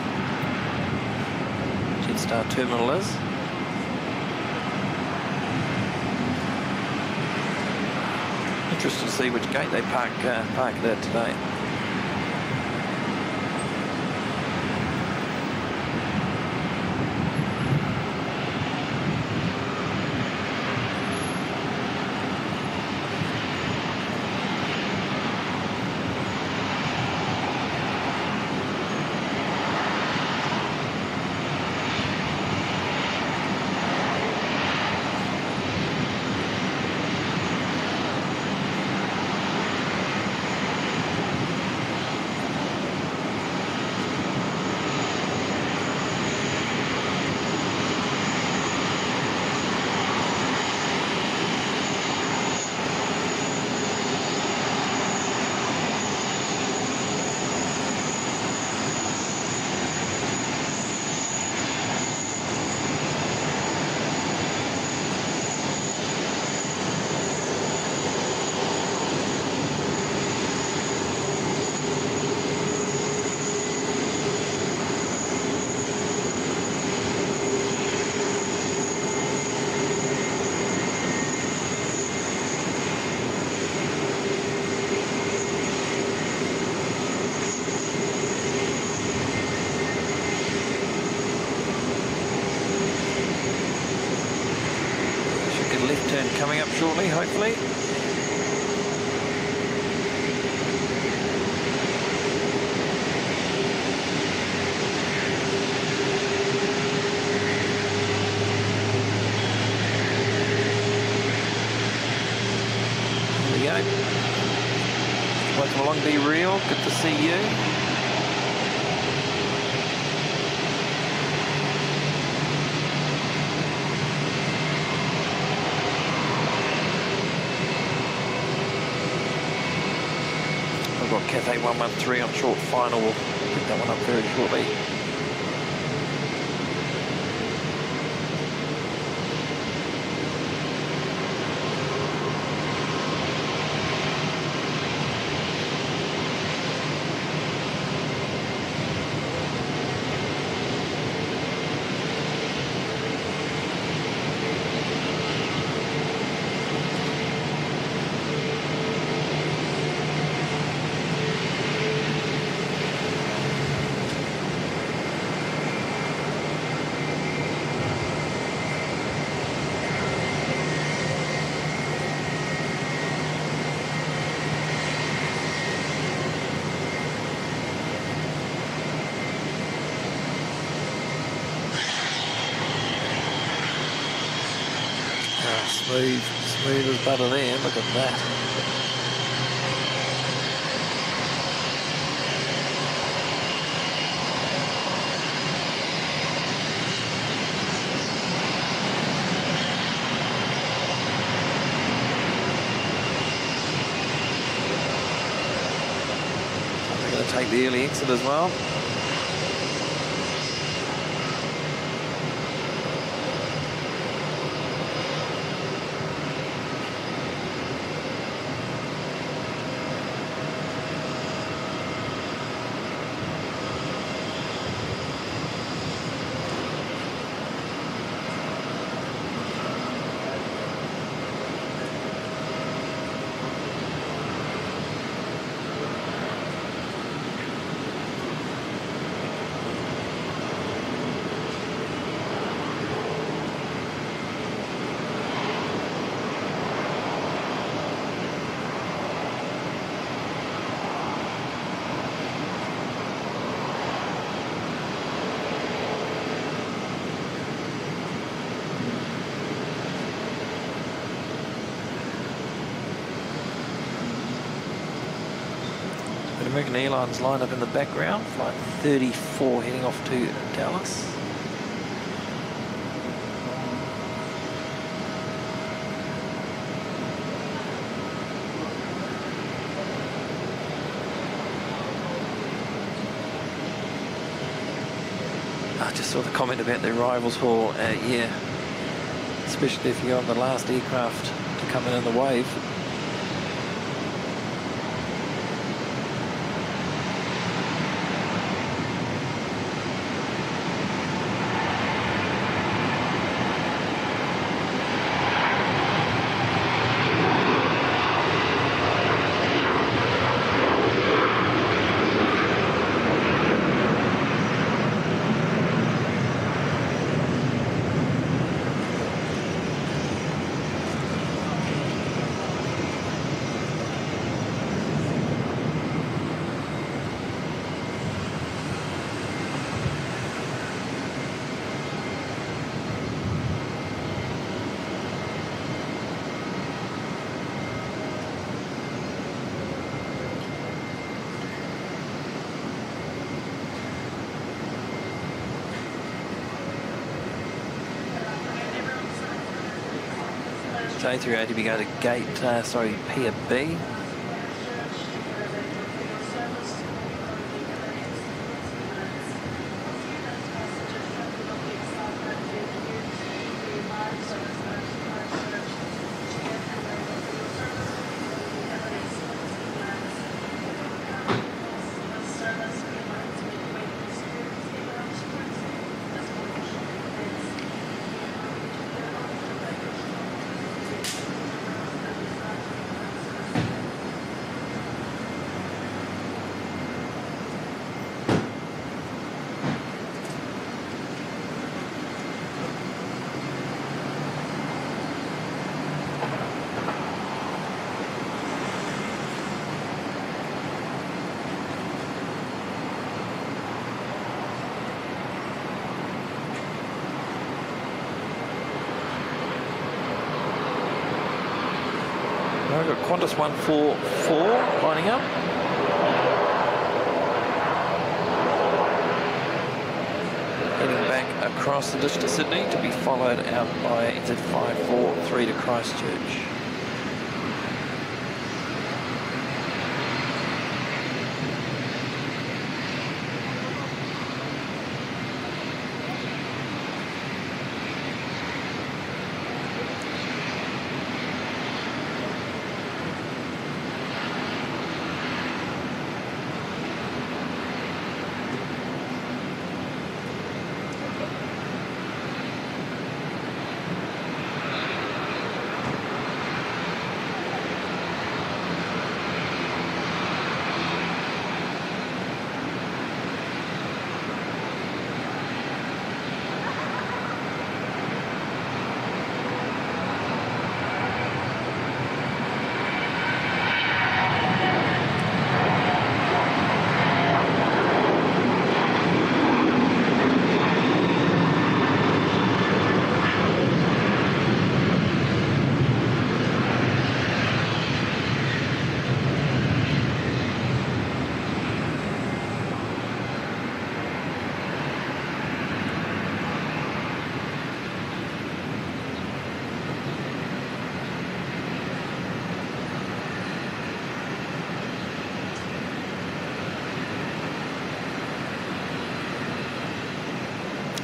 Jetstar Terminal is. Interested to see which gate they park it at today. hopefully. There we go. Welcome along, Be Real. Good to see you. I've got Cathay 113 on short final. We'll pick that one up very shortly. Smooth as butter there, look at that. I'm going to take the early exit as well. American Airlines line up in the background, flight 34 heading off to Dallas. I just saw the comment about the arrivals hall. Yeah, especially if you're on the last aircraft to come in the wave. A380, we go to gate, Pier B. I've got Qantas 144 lining up. Heading back across the ditch to Sydney to be followed out by NZ543 to Christchurch.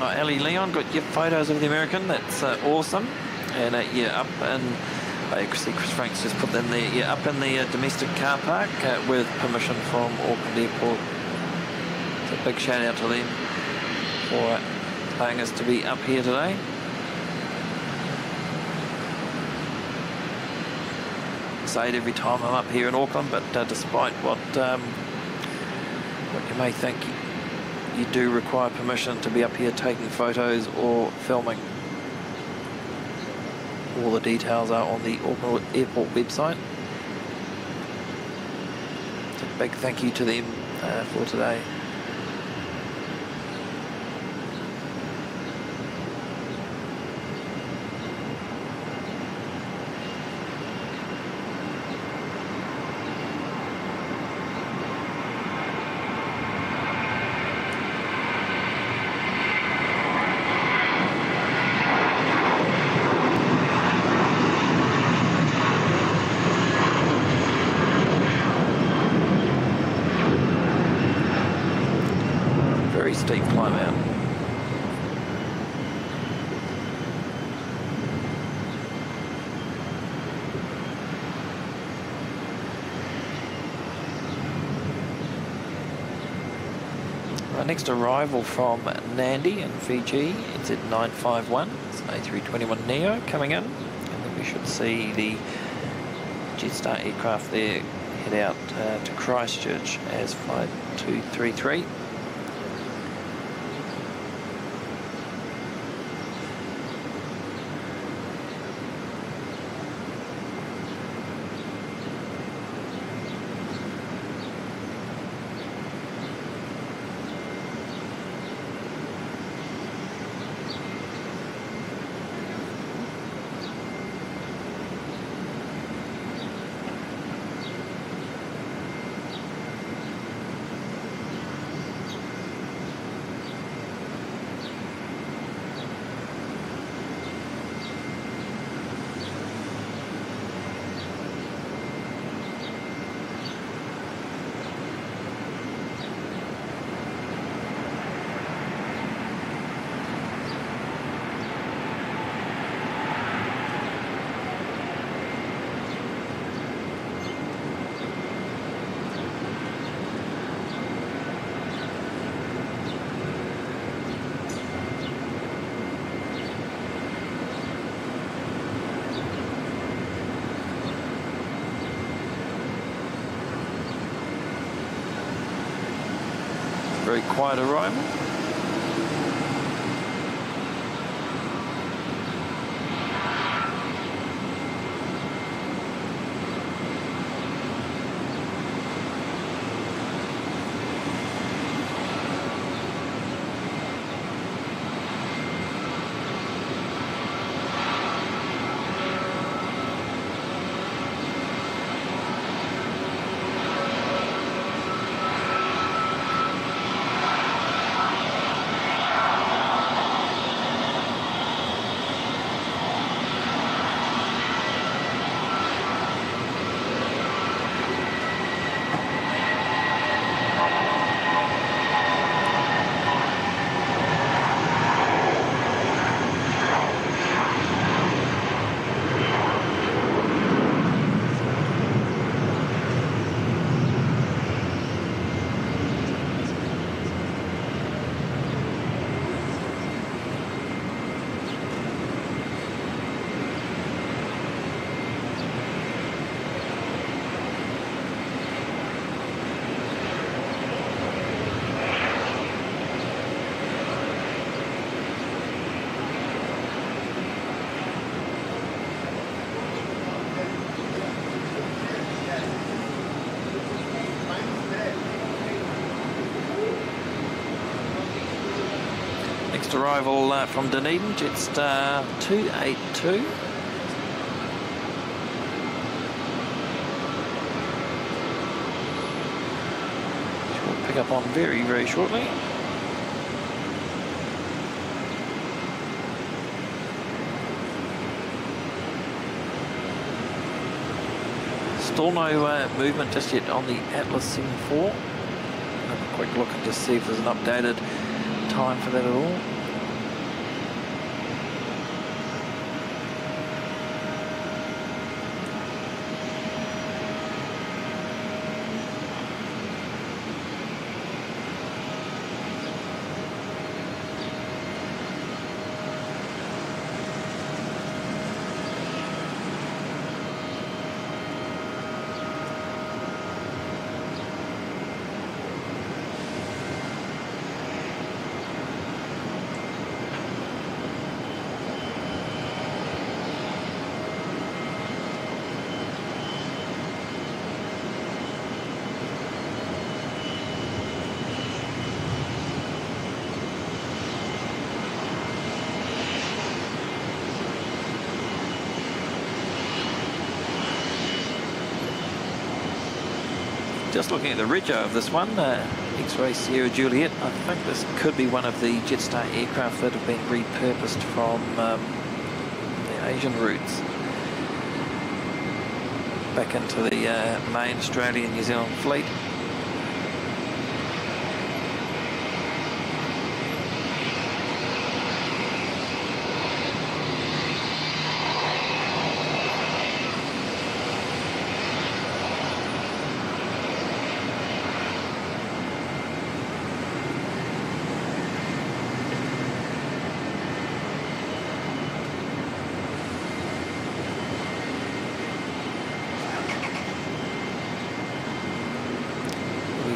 Ellie Leon, got your photos of the American. That's awesome. And yeah, up and I see Chris Franks just put them there. Yeah, up in the domestic car park with permission from Auckland Airport. So a big shout out to them for allowing us to be up here today. I say it every time I'm up here in Auckland, but despite what you may think, you do require permission to be up here taking photos or filming. All the details are on the Auckland Airport website. So a big thank you to them for today. Steep climb out. Our next arrival from Nandi in Fiji, it's at 951. It's A321neo coming in, and then we should see the Jetstar aircraft there head out to Christchurch as flight 233. Very quiet arrival. First arrival from Dunedin, Jetstar 282. Which we'll pick up on very, very shortly. Still no movement just yet on the Atlas 74. Have a quick look and just see if there's an updated time for that at all. Just looking at the rego of this one, X-Ray Sierra Juliet, I think this could be one of the Jetstar aircraft that have been repurposed from the Asian routes back into the main Australia and New Zealand fleet.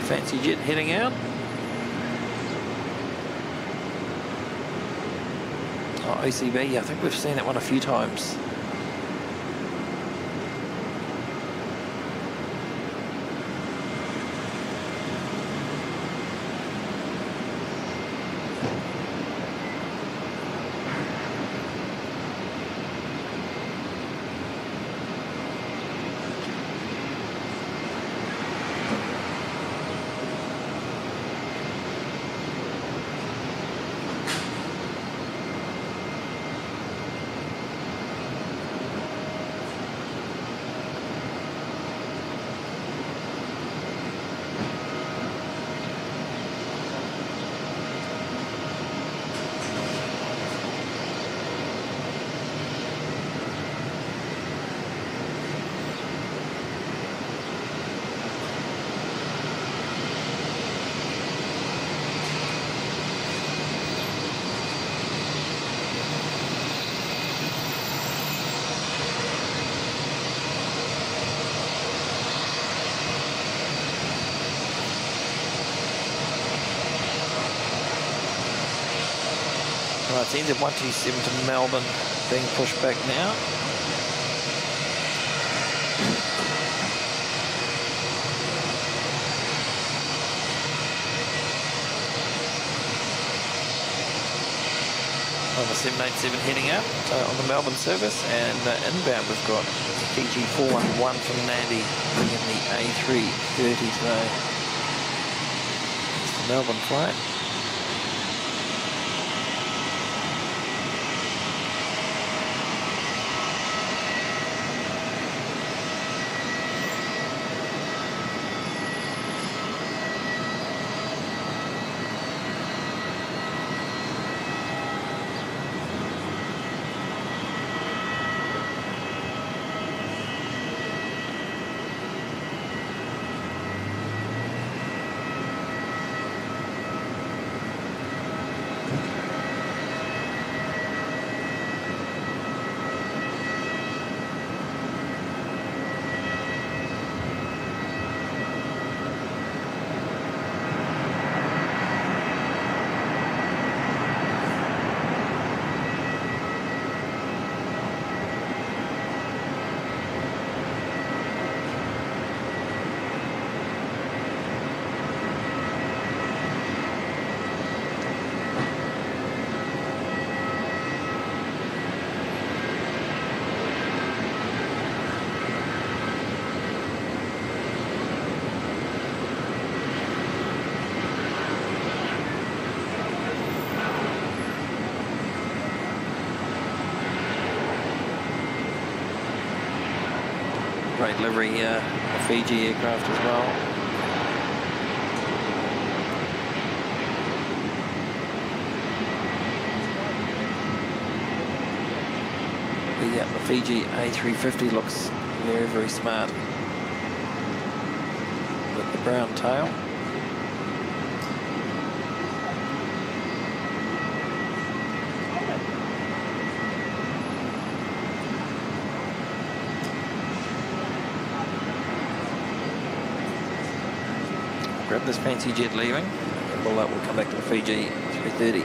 Fancy jet heading out. Oh, OCB, I think we've seen that one a few times. Right, it's ended 127 to Melbourne, being pushed back now. On the 787 heading out on the Melbourne service, and inbound we've got Fiji 411 from Nandi bringing the A380 today. It's the Melbourne flight. great livery here, the Fiji aircraft as well. The Fiji A350 looks very, very smart with the brown tail. Grab this fancy jet leaving, and we'll come back to the Fiji 330.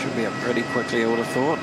Should be up pretty quickly, I would have thought.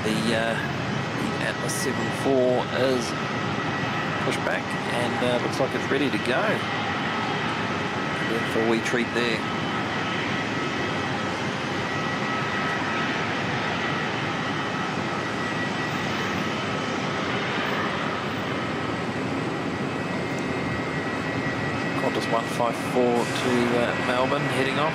The Atlas 7.4 is pushed back and looks like it's ready to go. In for a wee treat there. Qantas 154 to Melbourne, heading off.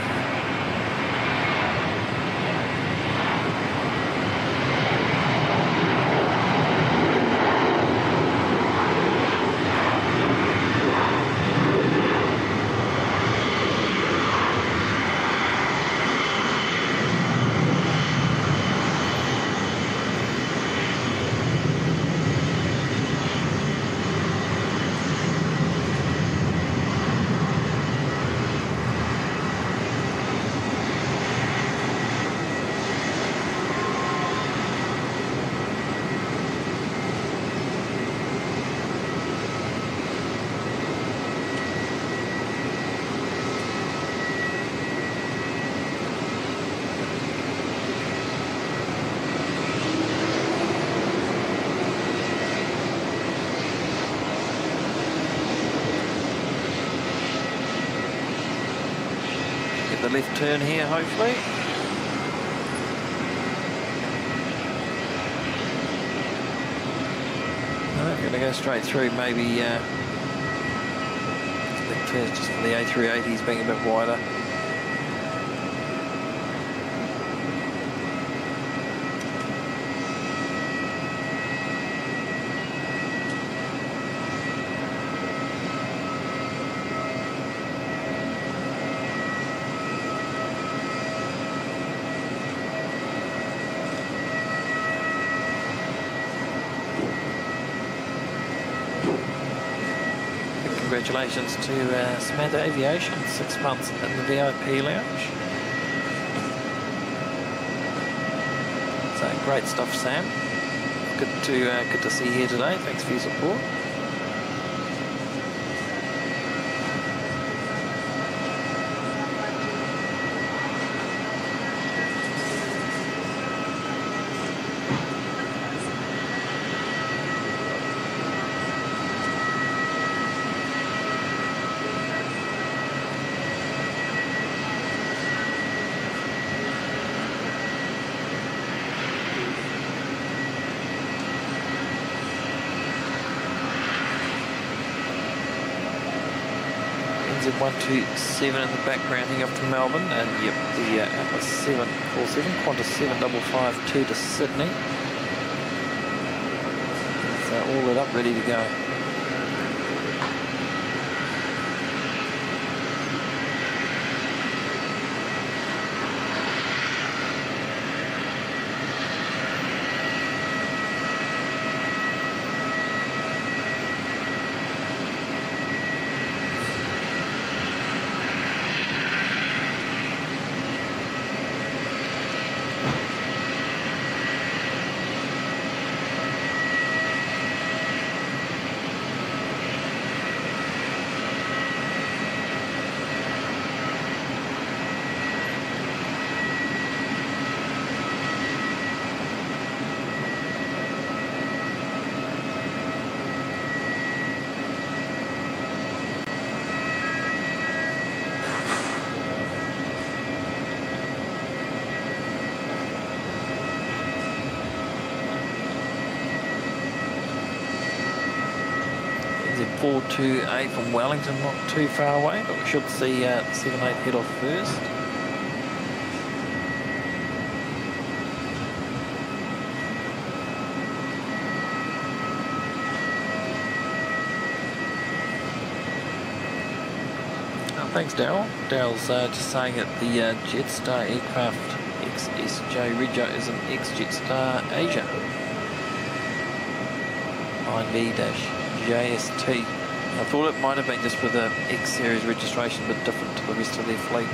The left turn here, hopefully. No, going to go straight through. Maybe the turns just for the A380s being a bit wider. Congratulations to Samantha Aviation, 6 months in the VIP lounge. So great stuff, Sam. Good to see you here today. Thanks for your support. NZ127 in the background heading off to Melbourne, and yep, the Atlas 747, Qantas 7552 to Sydney. It's all lit up, ready to go. NZ428 from Wellington, not too far away, but we should see 78 head off first. Thanks, Daryl. Daryl's just saying that the Jetstar aircraft XSJ Regio is an ex-Jetstar Asia 9B-JST. I thought it might have been just with the X series registration, but different to the rest of their fleet.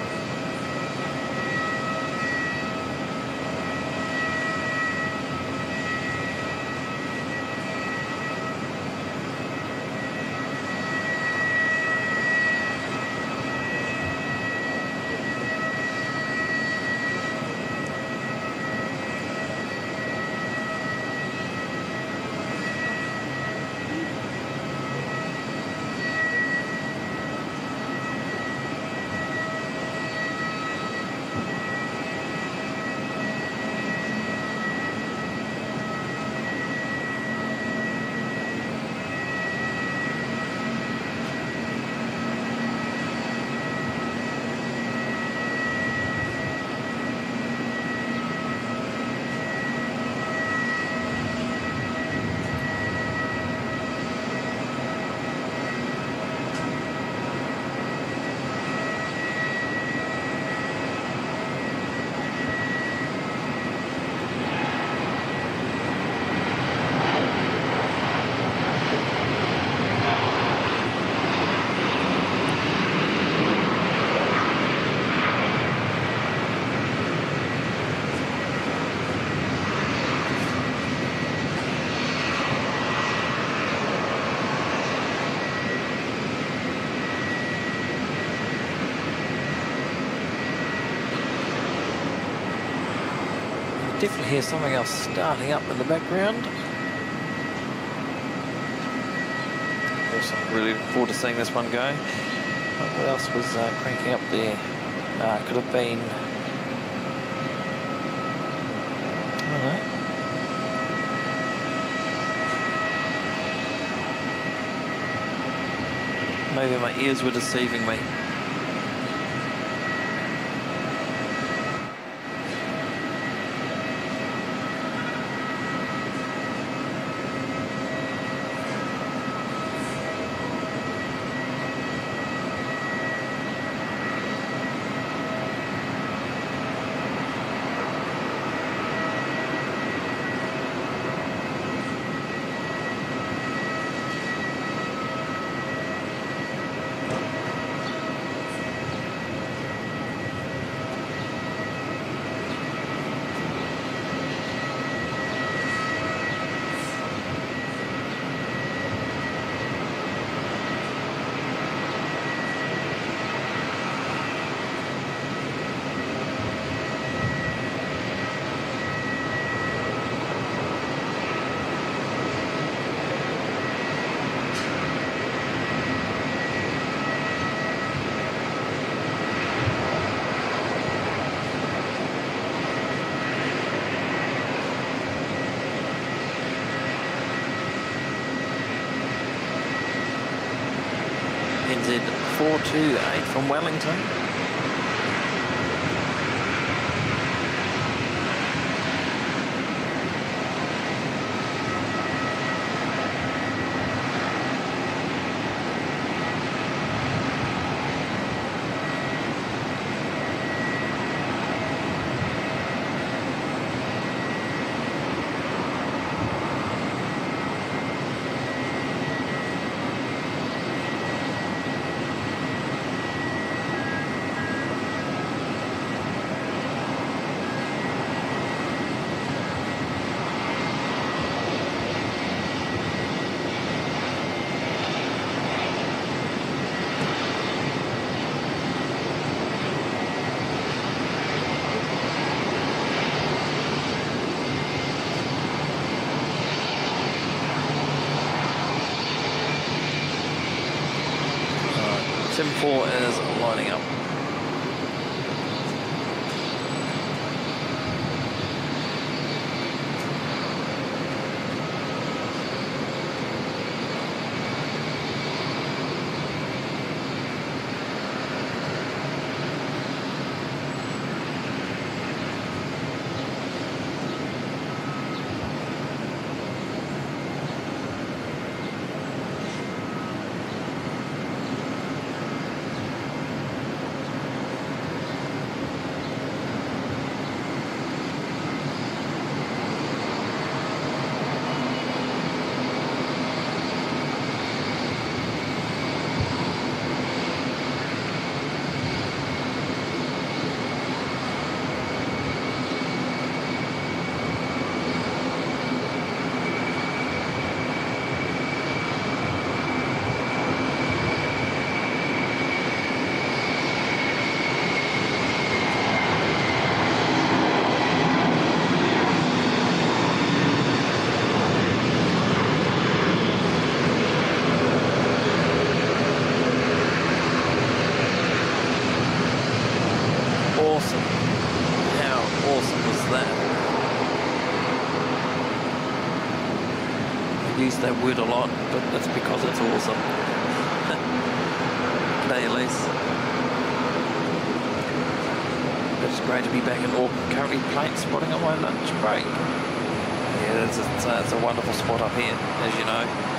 Definitely hear something else starting up in the background. Also, really looking forward to seeing this one go. What else was cranking up there? Could have been, I don't know. Maybe my ears were deceiving me. NZ 428 from Wellington. Sim 4 is lining up. Awesome. How awesome was that? I use that word a lot, but that's because it's awesome. G'day, Elise. It's great to be back in Auckland. Currently plane spotting on my lunch break. Yeah, it's a wonderful spot up here, as you know.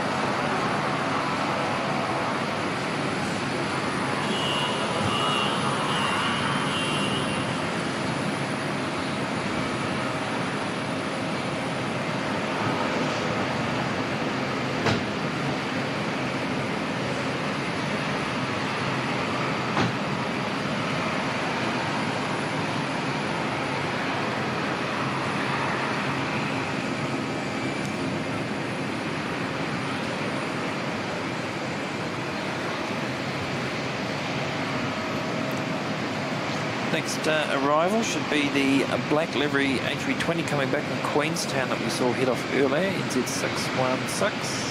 Next arrival should be the black livery A320 coming back from Queenstown that we saw head off earlier, NZ616.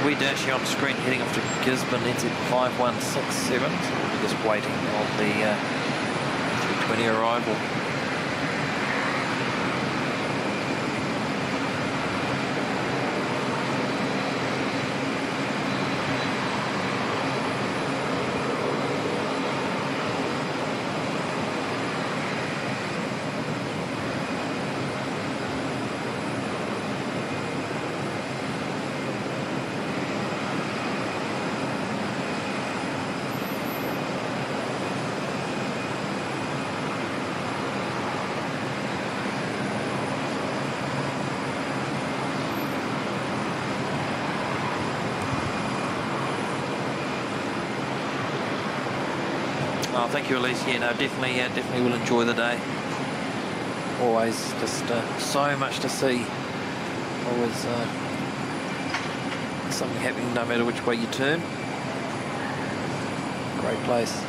We dashing on screen heading off to Gisborne, NZ 5167. So we're just waiting on the 320 arrival. Oh, thank you, Elise. Yeah, no, definitely will enjoy the day. Always just so much to see. Always something happening no matter which way you turn. Great place.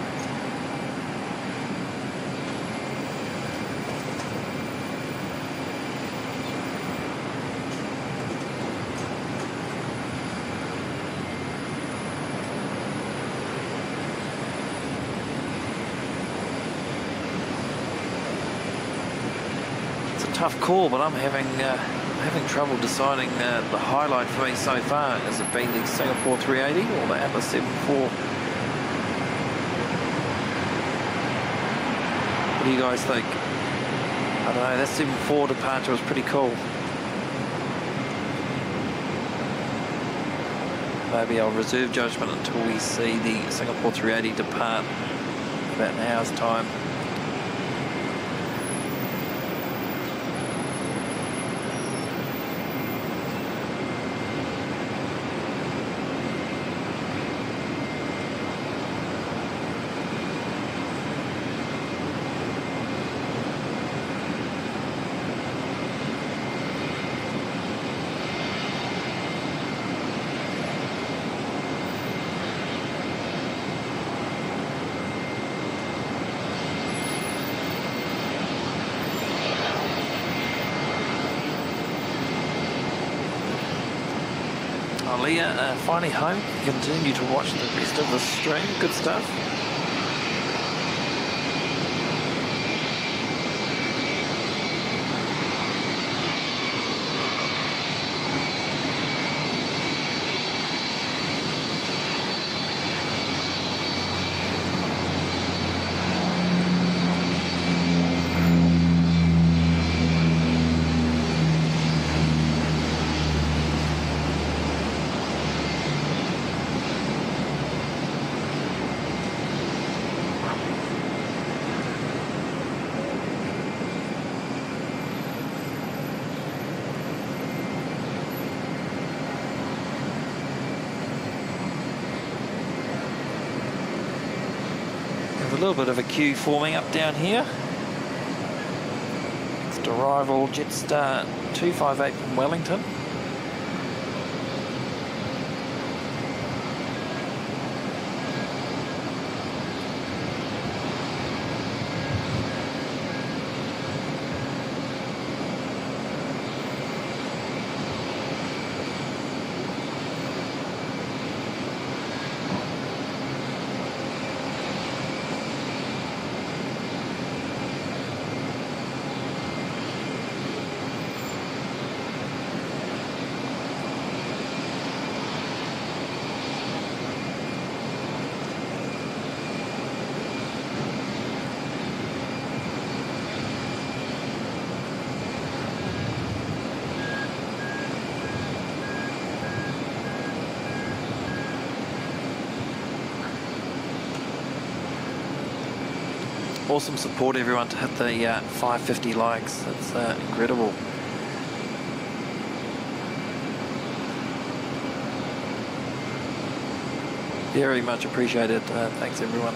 tough call, but I'm having trouble deciding the highlight for me so far. Has it been the Singapore 380 or the Atlas 74? What do you guys think? I don't know, that 74 departure was pretty cool. Maybe I'll reserve judgment until we see the Singapore 380 depart in about an hour's time. Leah, finally home. Continue to watch the rest of the stream. Good stuff. A little bit of a queue forming up down here. Next arrival, Jetstar 258 from Wellington. Awesome support, everyone, to hit the 550 likes. That's incredible. Very much appreciated. Thanks, everyone.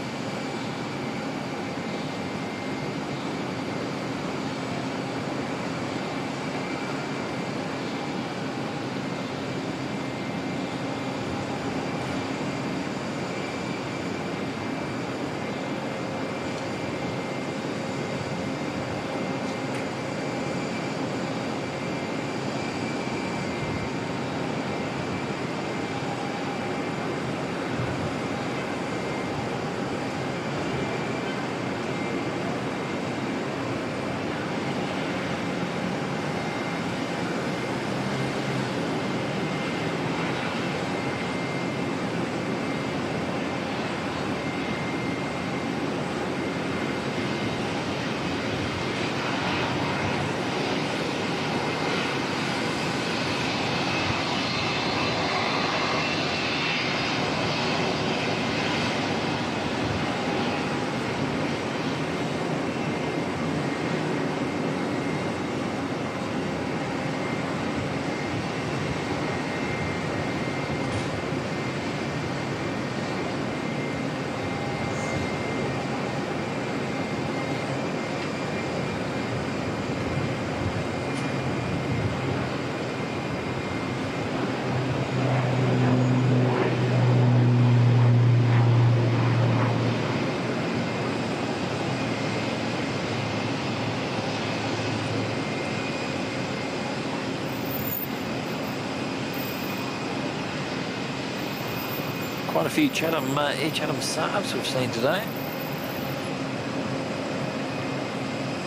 Quite a few Chatham, Air Chatham subs we've seen today.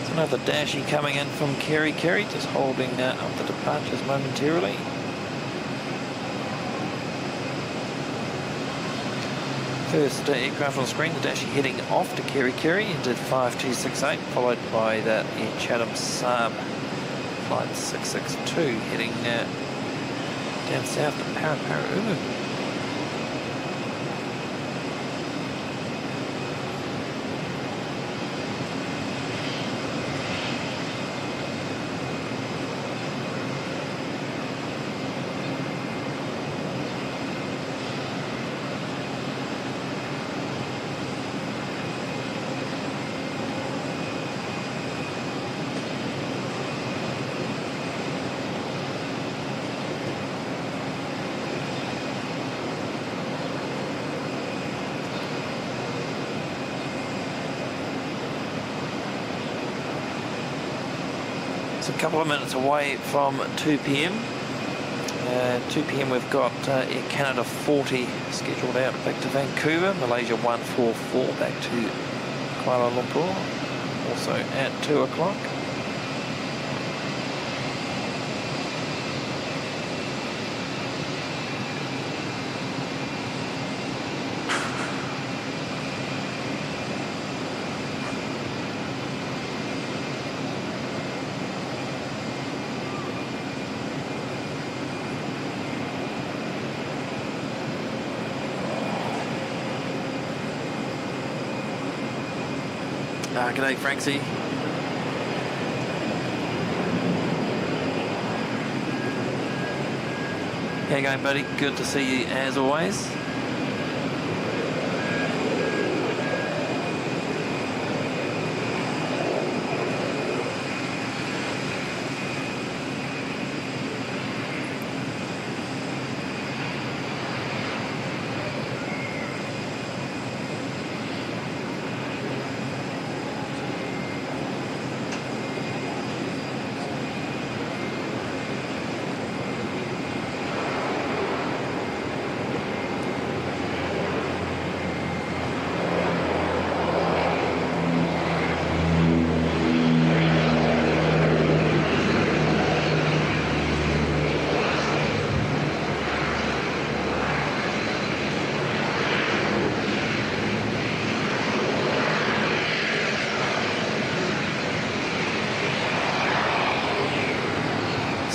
So Another Dashi coming in from Kerry, just holding up the departures momentarily. First aircraft on screen, the Dashi heading off to Kerry, entered 5268, followed by the Air Chatham Saab flight 662 heading down south to Paraparaumu. It's a couple of minutes away from 2 p.m. 2 p.m. we've got Air Canada 40 scheduled out back to Vancouver, Malaysia 144 back to Kuala Lumpur, also at 2 o'clock. G'day Franksy. How you going, buddy? Good to see you as always.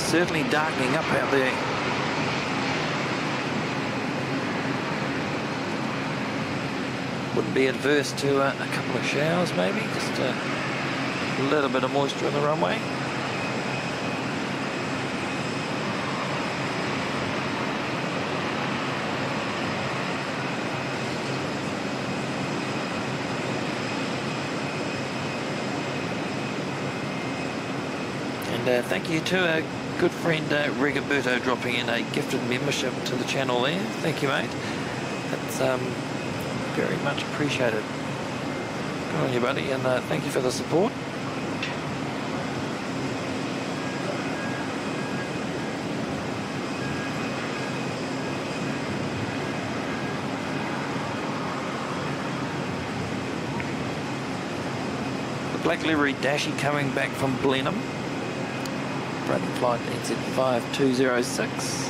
Certainly darkening up out there. Wouldn't be adverse to a couple of showers maybe, just a little bit of moisture on the runway. And thank you to a good friend Rigoberto dropping in a gifted membership to the channel there. Thank you, mate. That's very much appreciated. Good on you, buddy, and thank you for the support. The black livery Dashi coming back from Blenheim. Running flight NZ 5206.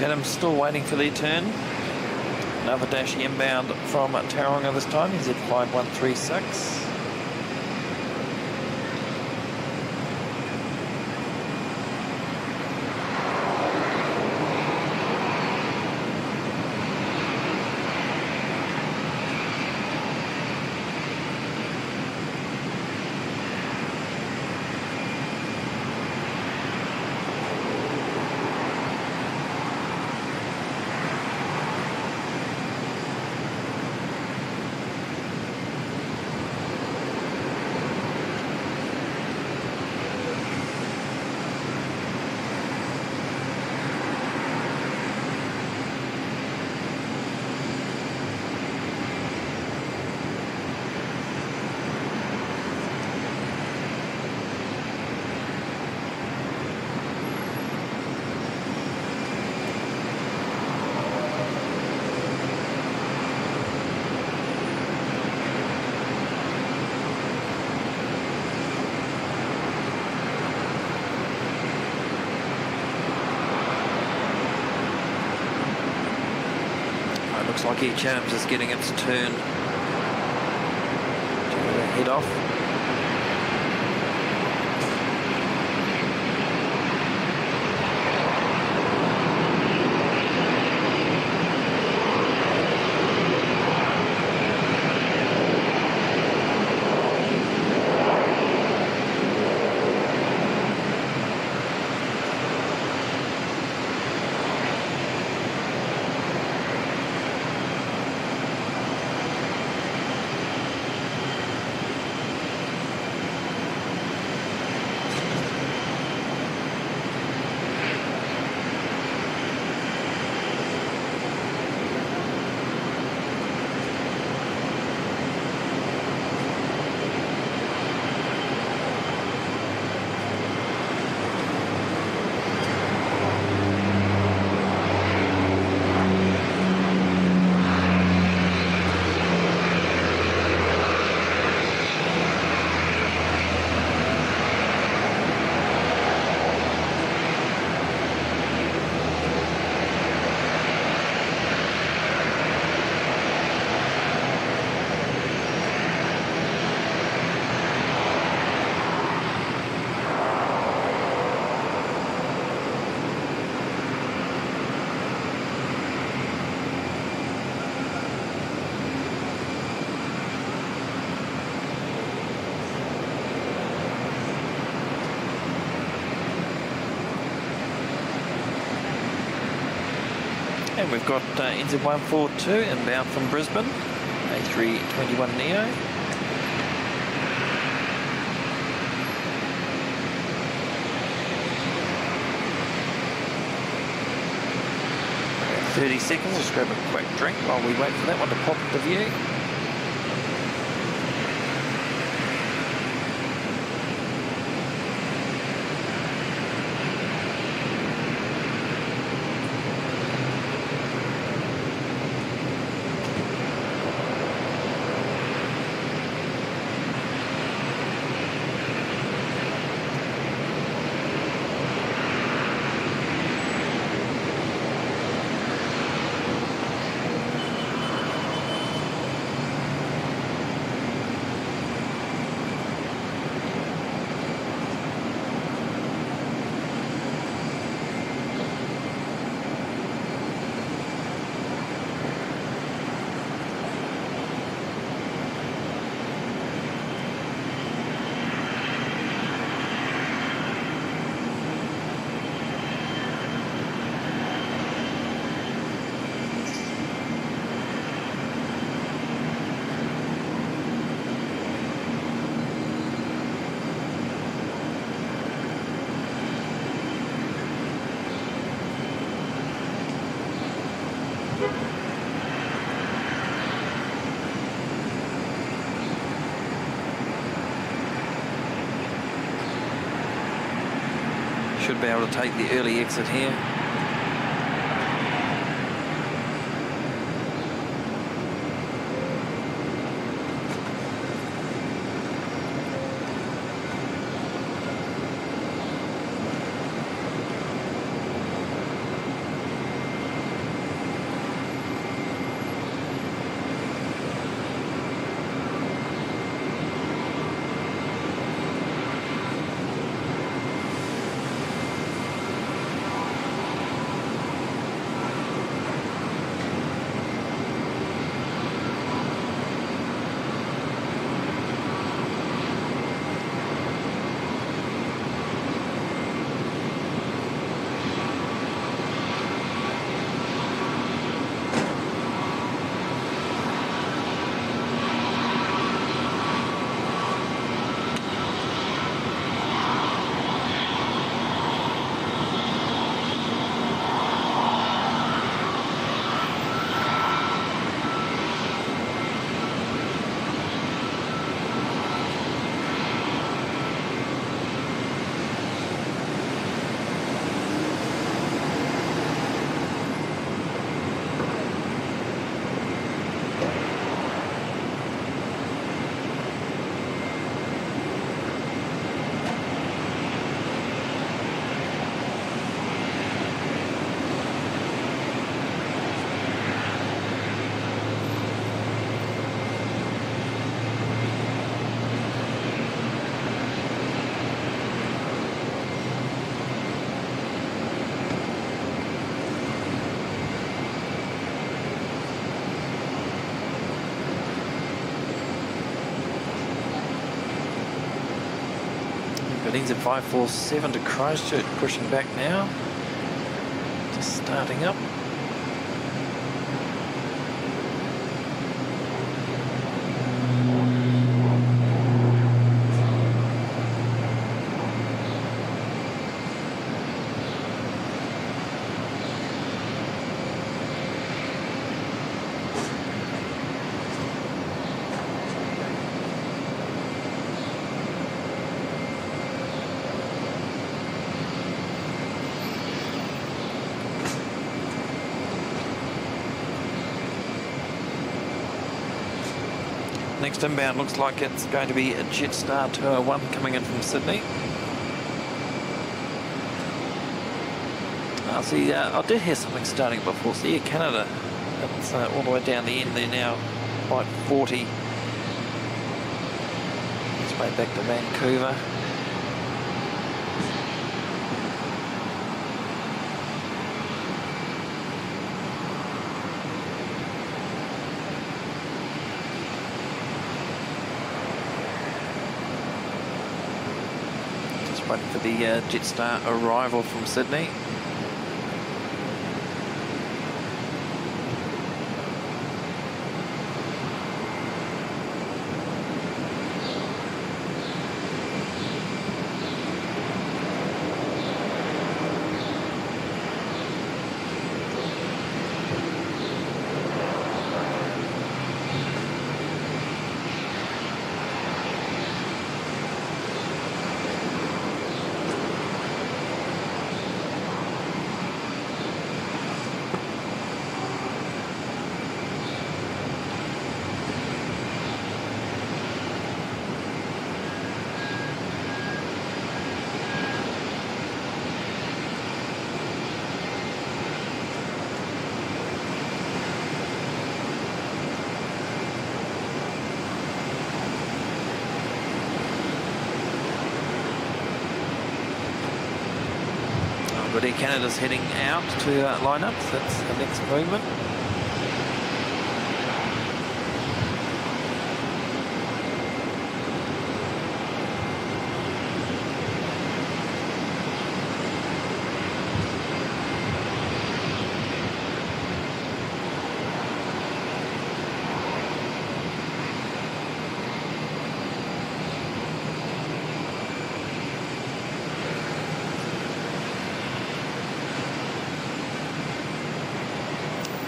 Chatham's still waiting for their turn. Another dash inbound from Tauranga this time, Z5136. Looks like Air Chatham's is getting its turn to head off. And we've got NZ142 inbound from Brisbane, A321neo. About 30 seconds, just grab a quick drink while we wait for that one to pop into view. Should be able to take the early exit here. Got NZ547 to Christchurch pushing back now. Just starting up. Next inbound looks like it's going to be a Jetstar Tour 1 coming in from Sydney. See, I did hear something starting before. See, Air Canada, it's all the way down the end there now, flight 40. It's way back to Vancouver. Waiting for the Jetstar arrival from Sydney. But Air Canada's heading out to line up, so that's the next movement.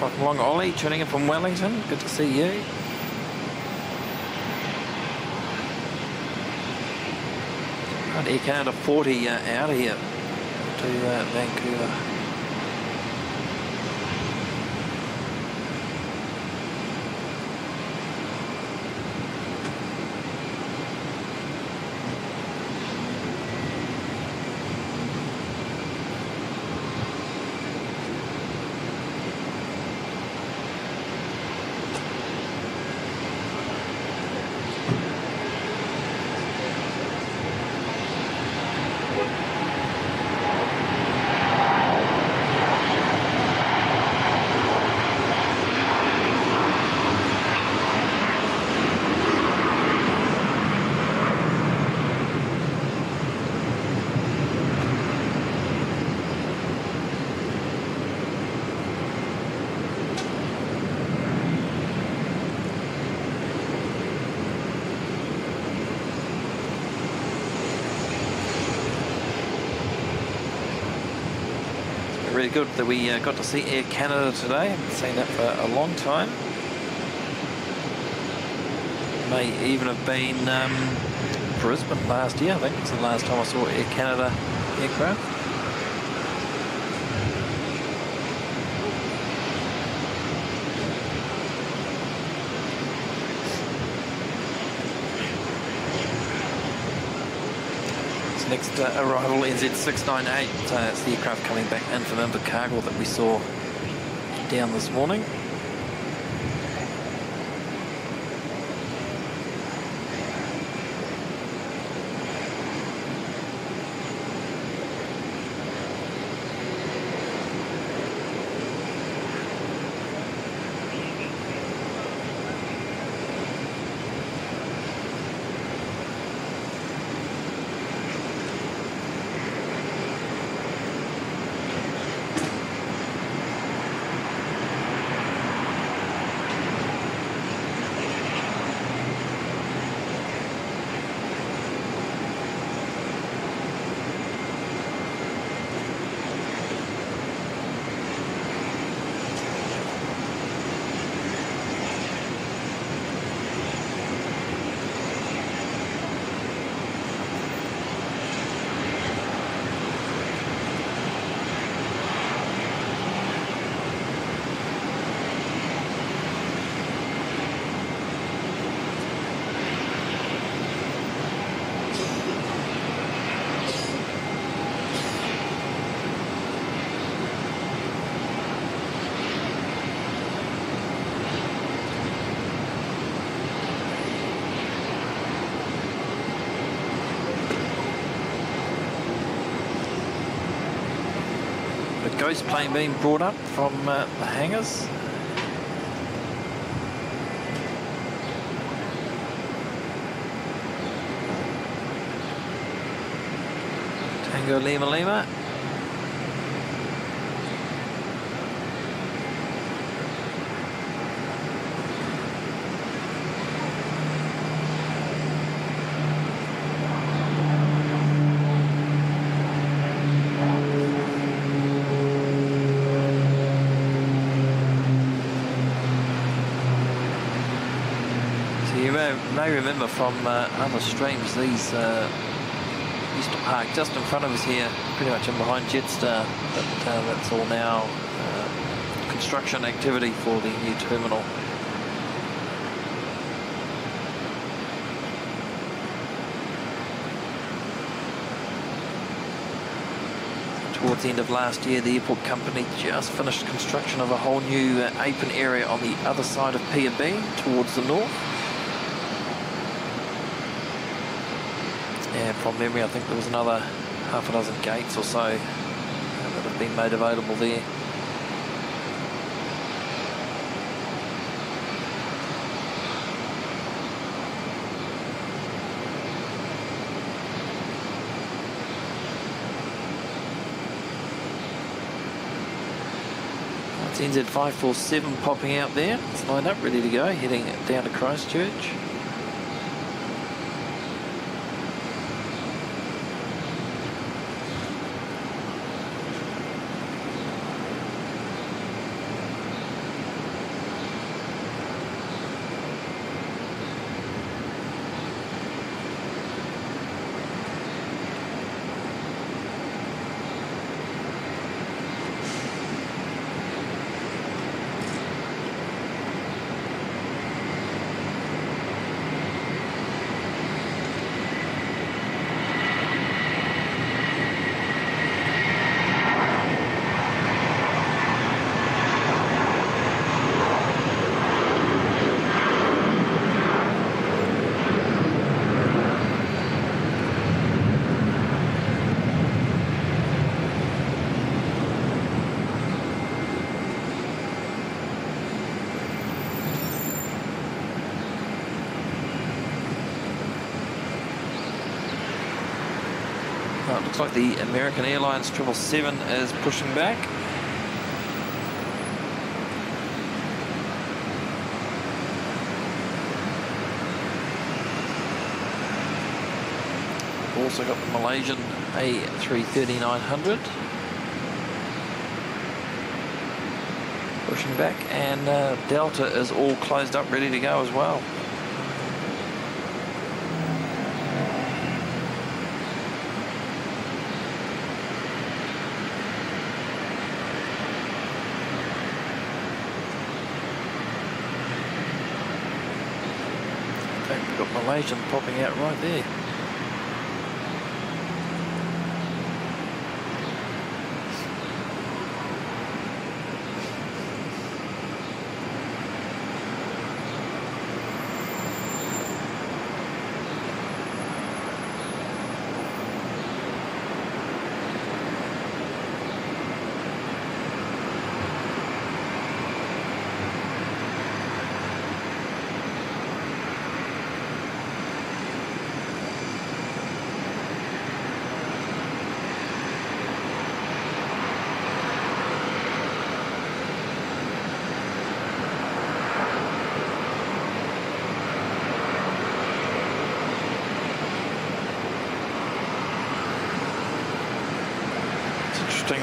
Welcome along, Ollie, tuning in from Wellington. Good to see you. And Air Canada 40 out of here to Vancouver. Really good that we got to see Air Canada today. Haven't seen that for a long time. May even have been Brisbane last year. I think it's the last time I saw Air Canada aircraft. Next arrival NZ698. It's the aircraft coming back in from Invercargill that we saw down this morning. ghost plane being brought up from the hangars. Tango Lima Lima. May remember from other streams, these used to park just in front of us here, pretty much in behind Jetstar, but that's all now construction activity for the new terminal. Towards the end of last year, the airport company just finished construction of a whole new apron area on the other side of Pier B towards the north. And from memory, I think there was another half a dozen gates or so that have been made available there. It's NZ 547 popping out there. It's lined up, ready to go, heading down to Christchurch. It looks like the American Airlines 777 is pushing back. We've also got the Malaysian A330-900 pushing back, and Delta is all closed up, ready to go as well. We've got Malaysian popping out right there.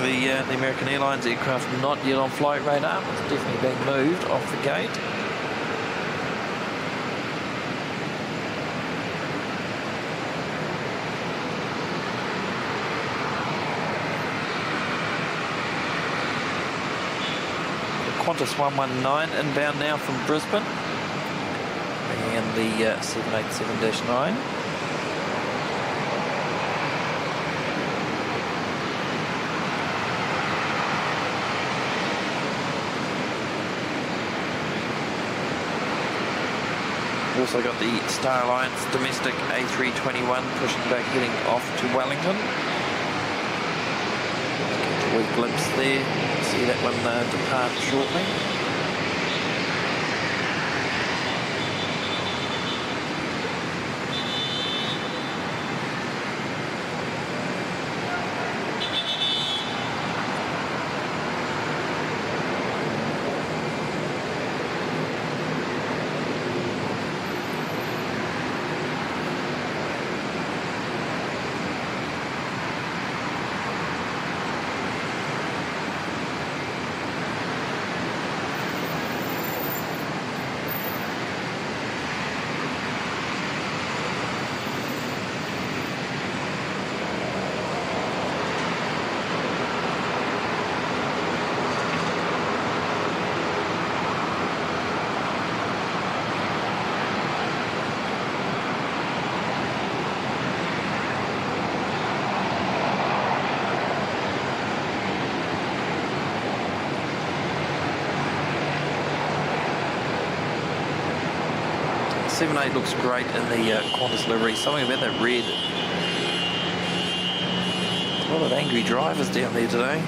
The American Airlines aircraft not yet on flight radar. It's definitely being moved off the gate. Qantas 119 inbound now from Brisbane, bringing in the 787-9. Also got the Star Alliance domestic A321 pushing back, heading off to Wellington. a wee glimpse there. See that one depart shortly. .78 looks great in the Qantas livery. Something about that red. A lot of angry drivers down there today.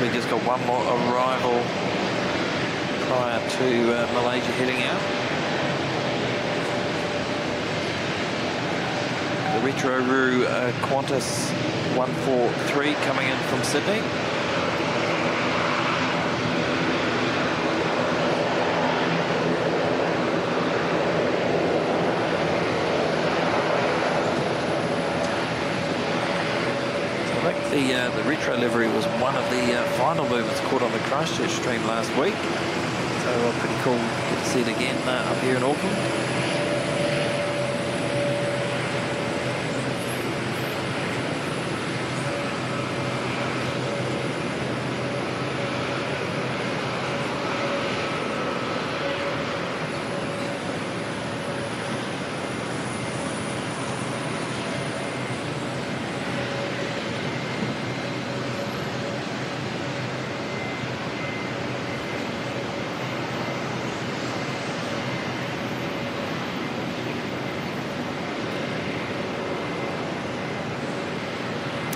We just got one more arrival prior to Malaysia heading out. The Retro-Roo Qantas 143 coming in from Sydney. The retro livery was one of the final movements caught on the Christchurch stream last week. So pretty cool to see it again up here in Auckland.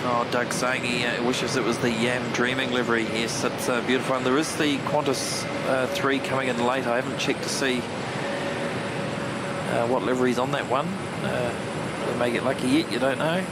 Oh, Doug's saying he wishes it was the Yam Dreaming livery. Yes, it's a beautiful one. There is the Qantas 3 coming in late. I haven't checked to see what livery's on that one. They may get lucky yet, you don't know.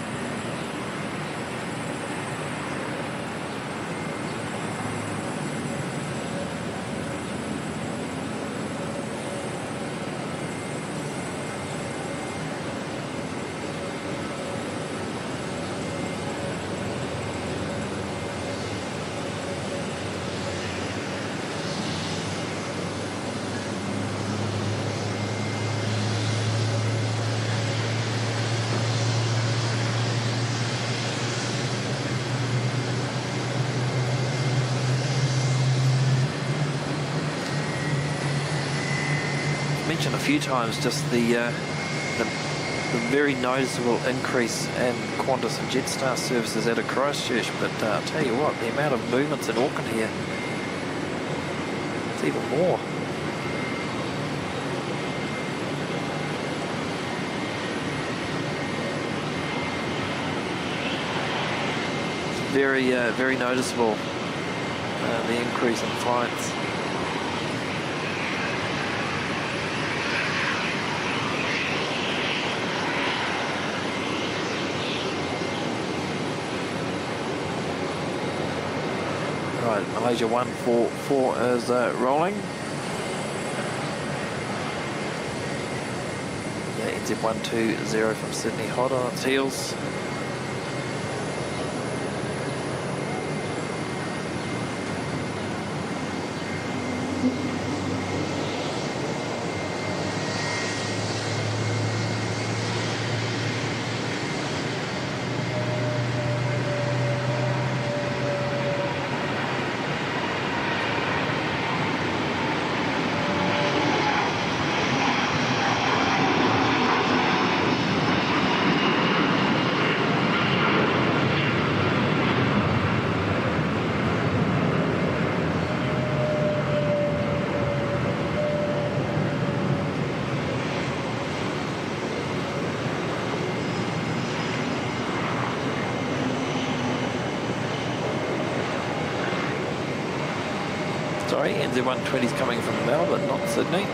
Mentioned a few times just the very noticeable increase in Qantas and Jetstar services out of Christchurch, but I'll tell you what, the amount of movements in Auckland here, it's even more. very noticeable, the increase in flights. Right, Malaysia 144 is rolling. Yeah, NZ120 from Sydney, hot on its heels. Sorry, NZ120 is coming from Melbourne, not Sydney.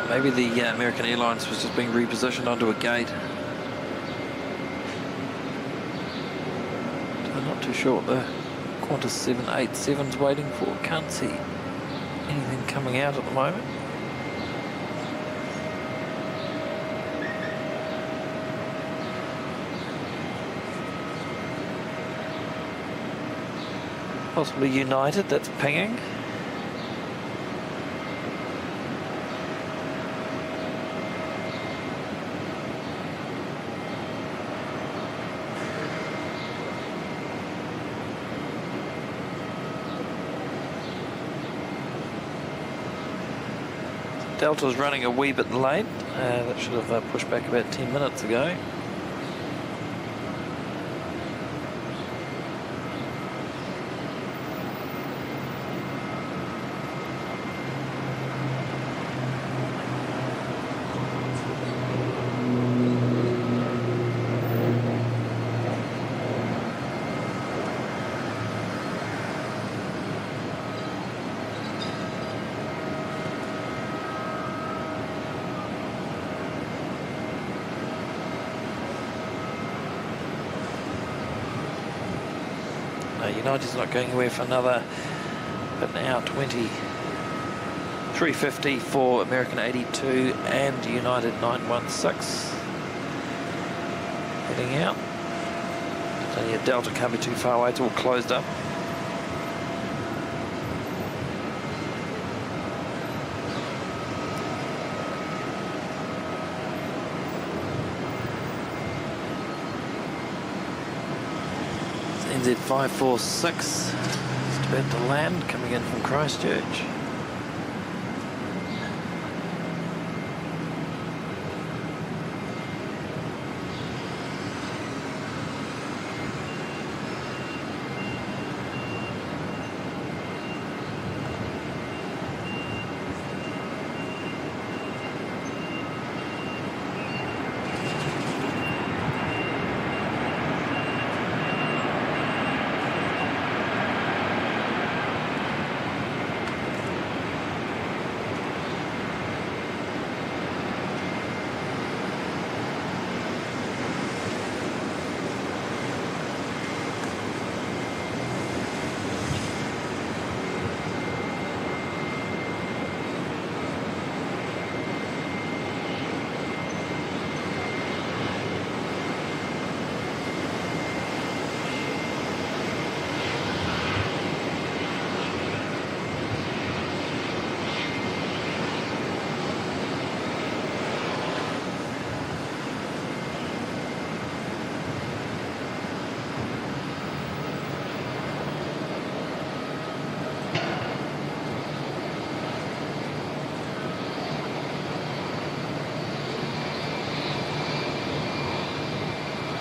Maybe the American Airlines was just being repositioned onto a gate. I'm not too sure what the Qantas 787's waiting for. Can't see anything coming out at the moment. Possibly United, that's pinging. Delta's running a wee bit late. That should have pushed back about 10 minutes ago. United's not going away for another, but now 350 for American 82 and United 916 heading out. So yeah, Delta can't be too far away, it's all closed up. NZ546 just about to land, coming in from Christchurch.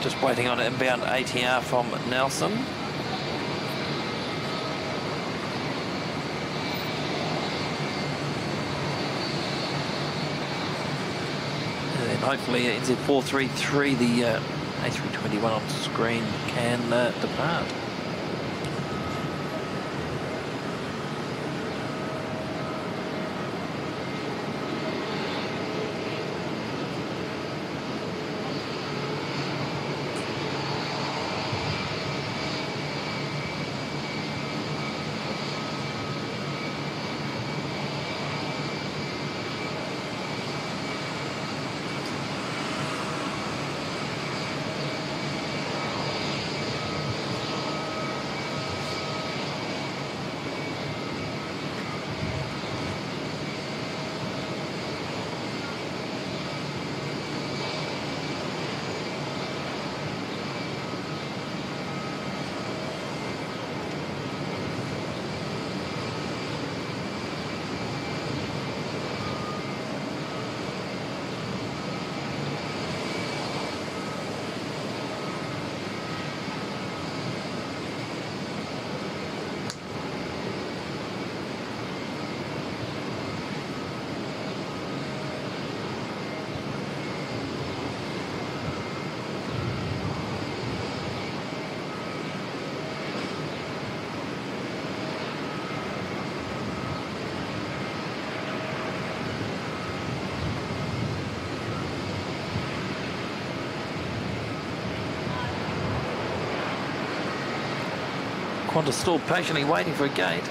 Just waiting on an inbound ATR from Nelson. And then hopefully NZ433, the A321 on screen, can depart. Qantas still patiently waiting for a gate.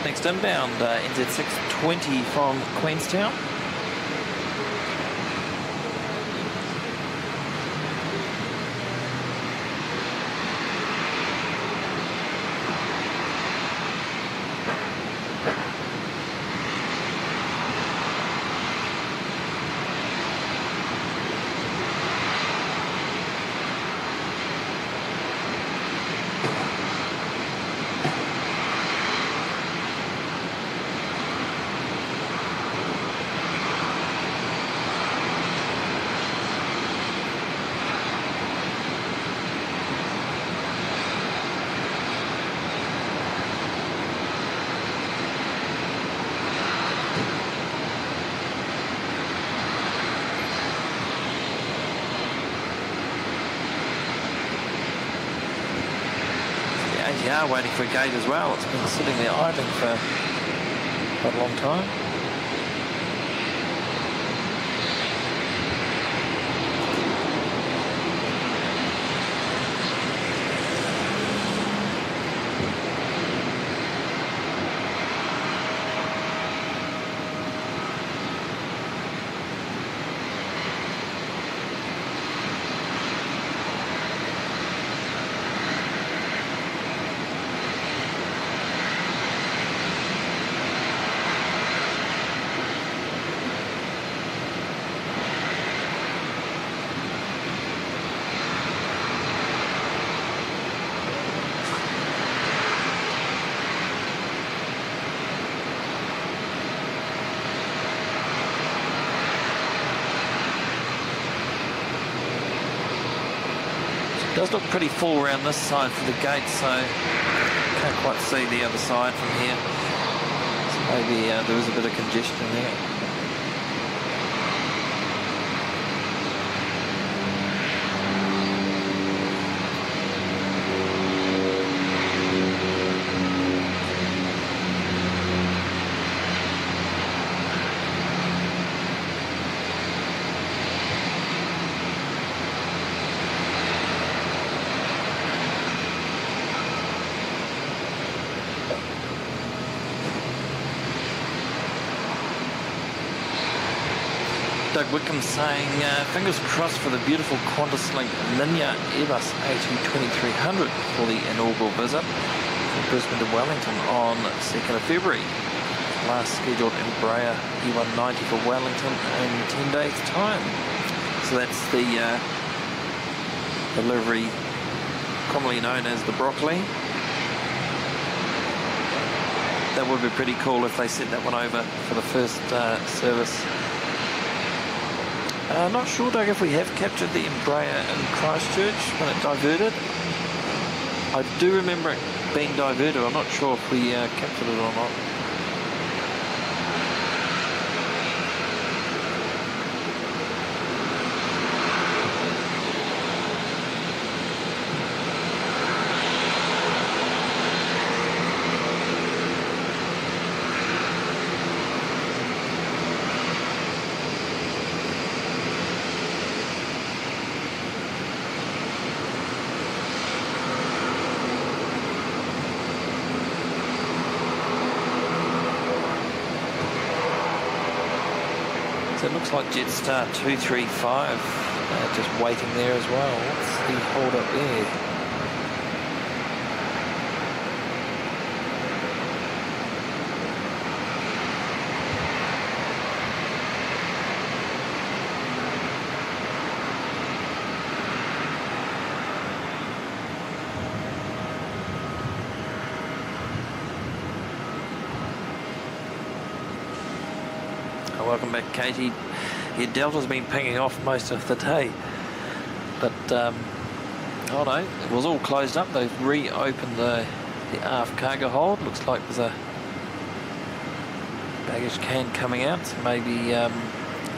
Next inbound, NZ620 from Queenstown. are waiting for a gate as well. It's been sitting there idling for quite a long time. It does look pretty full around this side for the gate, so can't quite see the other side from here. So maybe there is a bit of congestion there. Doug Wickham saying, fingers crossed for the beautiful Qantas-Link Linear Airbus A380-300 for the inaugural visit from Brisbane to Wellington on 2nd of February. Last scheduled Embraer E190 for Wellington in 10 days' time. So that's the delivery commonly known as the broccoli. That would be pretty cool if they sent that one over for the first service. Not sure, Doug, if we have captured the Embraer in Christchurch when it diverted. I do remember it being diverted. I'm not sure if we captured it or not. So it looks like Jetstar 235 just waiting there as well. What's the hold up there? Welcome back, Katie. Yeah, Delta's been pinging off most of the day, but oh no, it was all closed up. They've reopened the aft cargo hold. Looks like there's a baggage can coming out, so maybe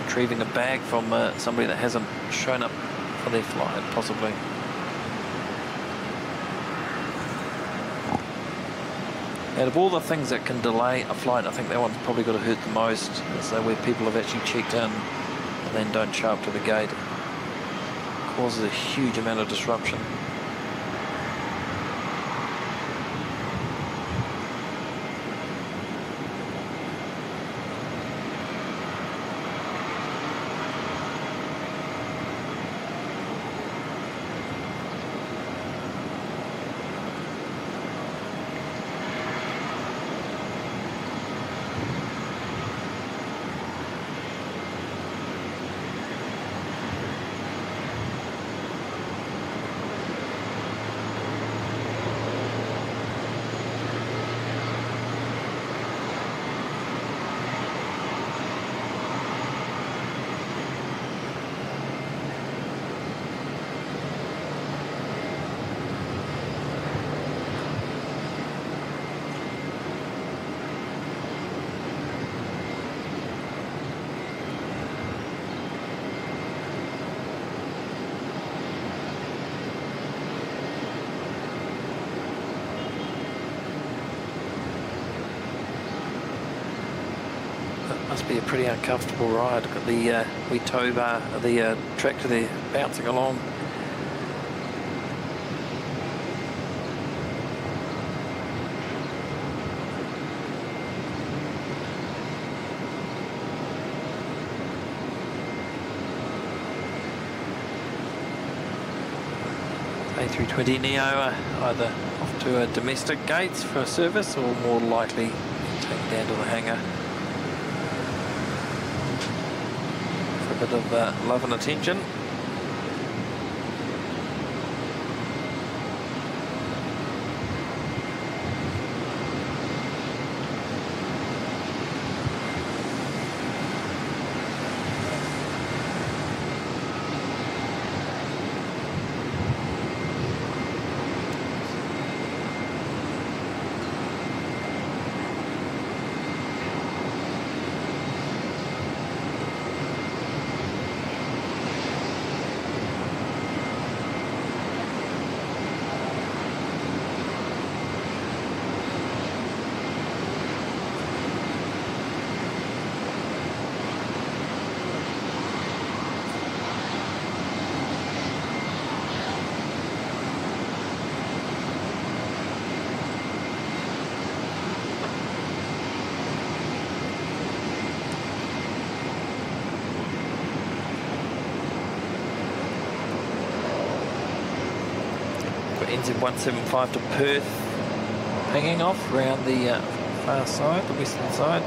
retrieving a bag from somebody that hasn't shown up for their flight, possibly. Out of all the things that can delay a flight, I think that one's probably got to hurt the most. So where people have actually checked in and then don't show up to the gate. It causes a huge amount of disruption. Must be a pretty uncomfortable ride. Got the wee tow bar, the tractor there bouncing along. A320neo either off to domestic gates for service or more likely taken down to the hangar for a bit of love and attention. NZ175 to Perth, hanging off around the far side, the western side.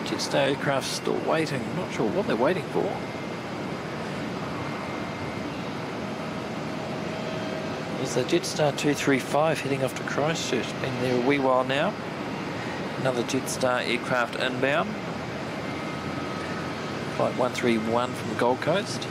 Jetstar aircraft still waiting. Not sure what they're waiting for. There's the Jetstar 235 heading off to Christchurch. Been there a wee while now. Another Jetstar aircraft inbound. Flight 131 from the Gold Coast.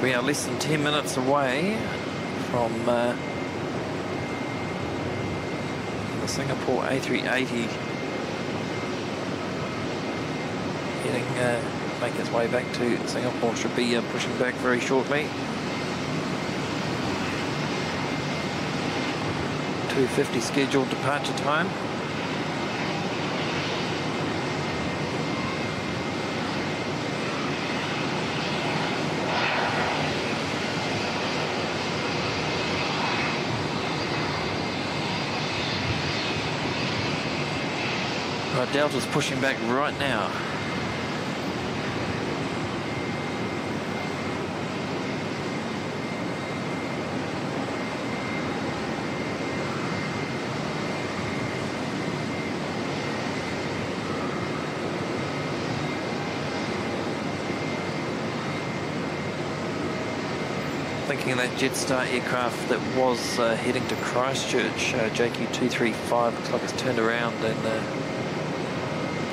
We are less than 10 minutes away from the Singapore A380 heading, make its way back to Singapore. Should be pushing back very shortly. 2:50 scheduled departure time. Delta's pushing back right now. Thinking that Jetstar aircraft that was heading to Christchurch, JQ235, looks like it's turned around and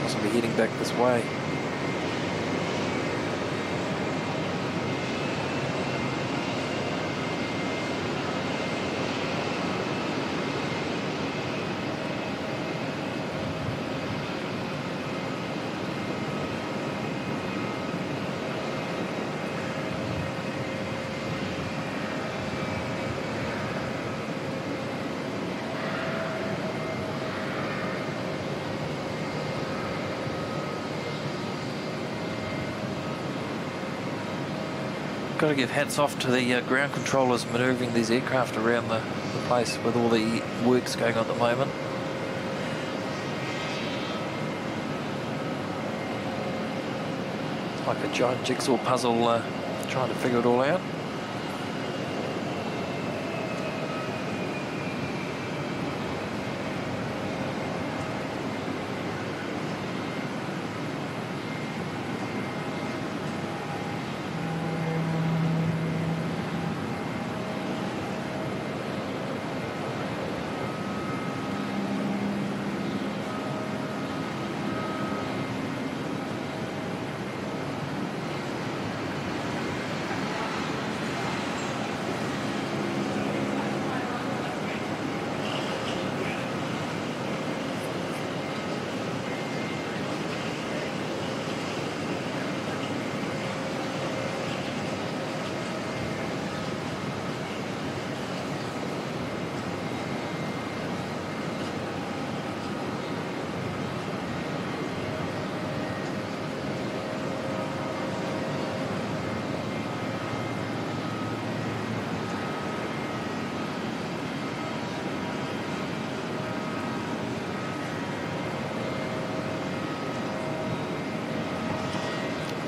possibly heading back this way. Got to give hats off to the ground controllers manoeuvring these aircraft around the place with all the works going on at the moment. It's like a giant jigsaw puzzle trying to figure it all out.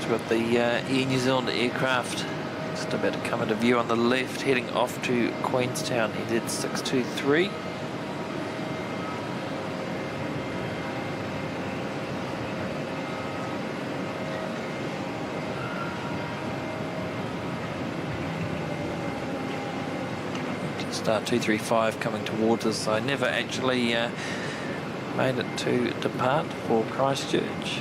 Got the Air New Zealand aircraft just about to come into view on the left, heading off to Queenstown, headed 623. Star 235 coming towards us. I never actually made it to depart for Christchurch.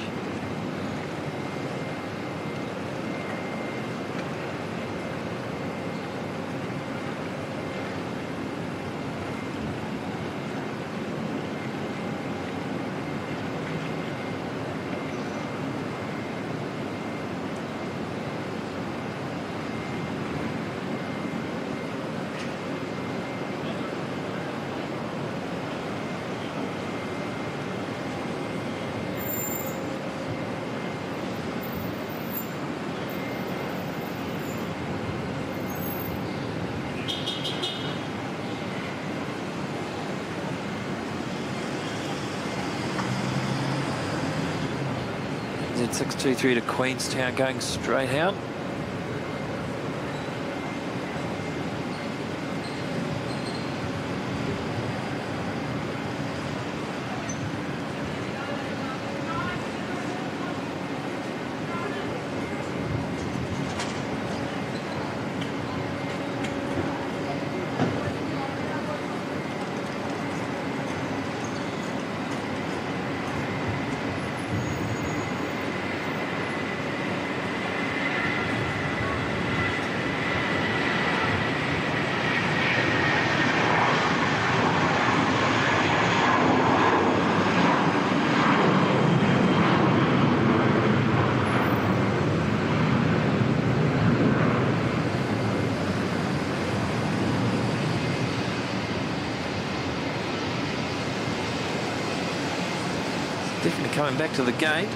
Z623 to Queenstown going straight out. Definitely coming back to the gate.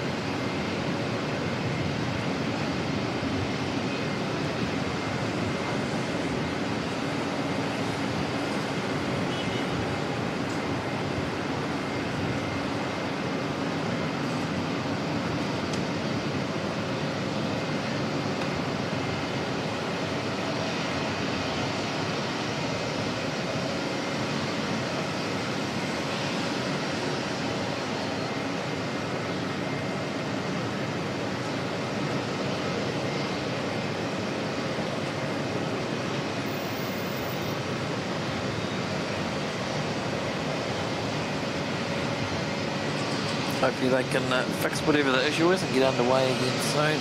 Hopefully they can fix whatever the issue is and get underway again soon.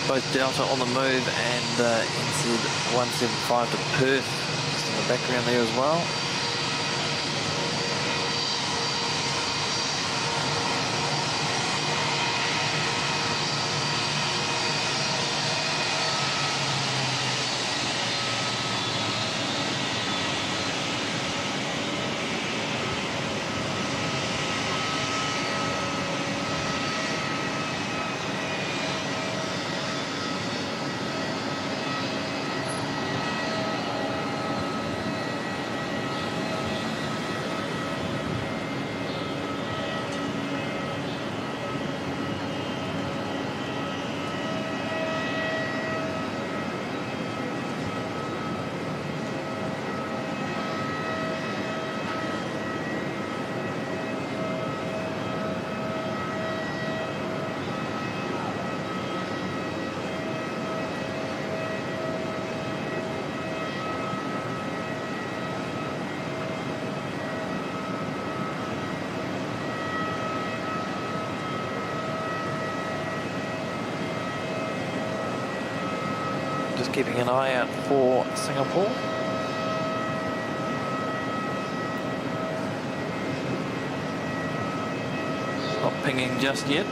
both Delta on the move and NZ175 to Perth, just in the background there as well. Just keeping an eye out for Singapore. It's not pinging just yet.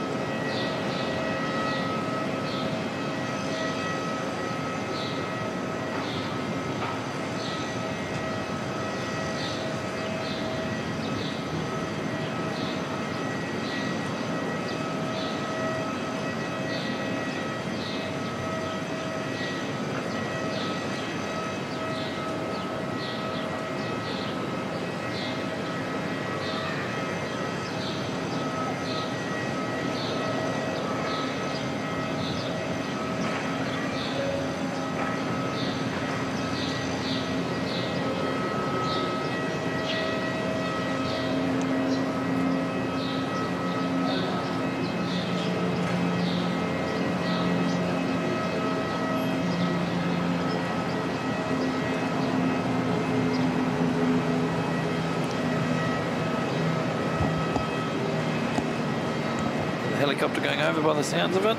Helicopter going over by the sounds of it.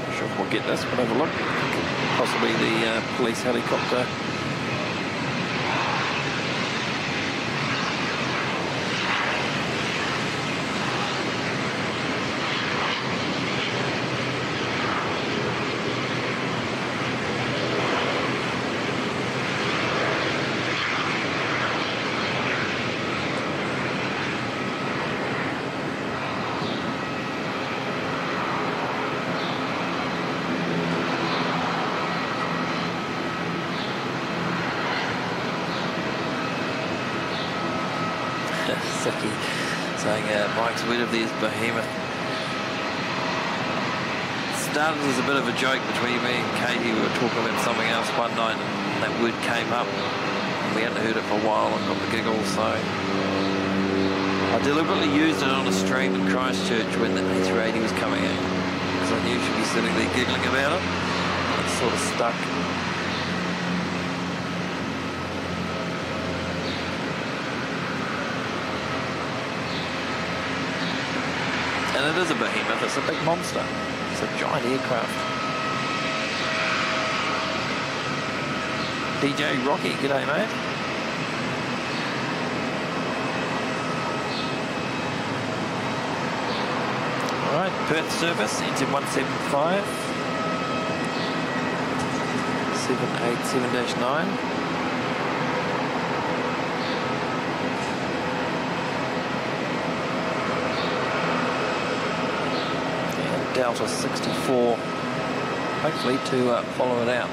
Not sure if we'll get this, but have a look. Possibly the police helicopter. Saki saying Mike's word of theirs behemoth. Started as a bit of a joke between me and Katie. We were talking about something else one night and that word came up and we hadn't heard it for a while and got the giggles, so I deliberately used it on a stream in Christchurch when the A380 was coming in because I knew she'd be sitting there giggling about it. It sort of stuck. And it is a behemoth, it's a big monster. It's a giant aircraft. DJ Rocky, g'day mate. Alright, Perth service, engine 175. 787-9. Delta 64, hopefully to follow it out.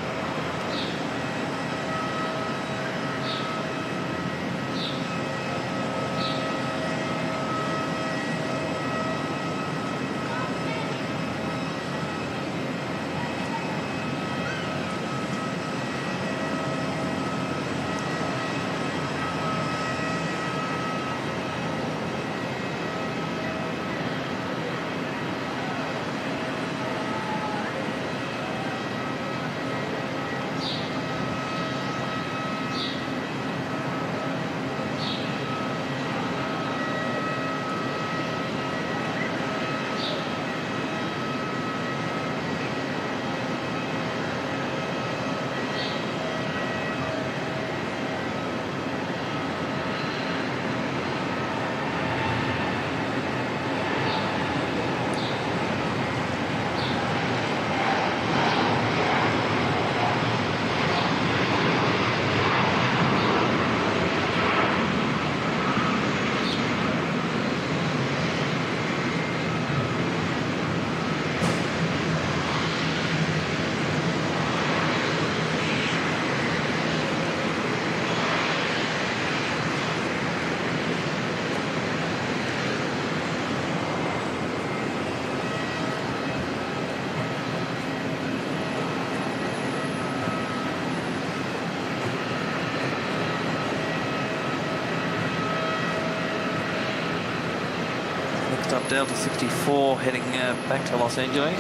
Delta 64 heading back to Los Angeles.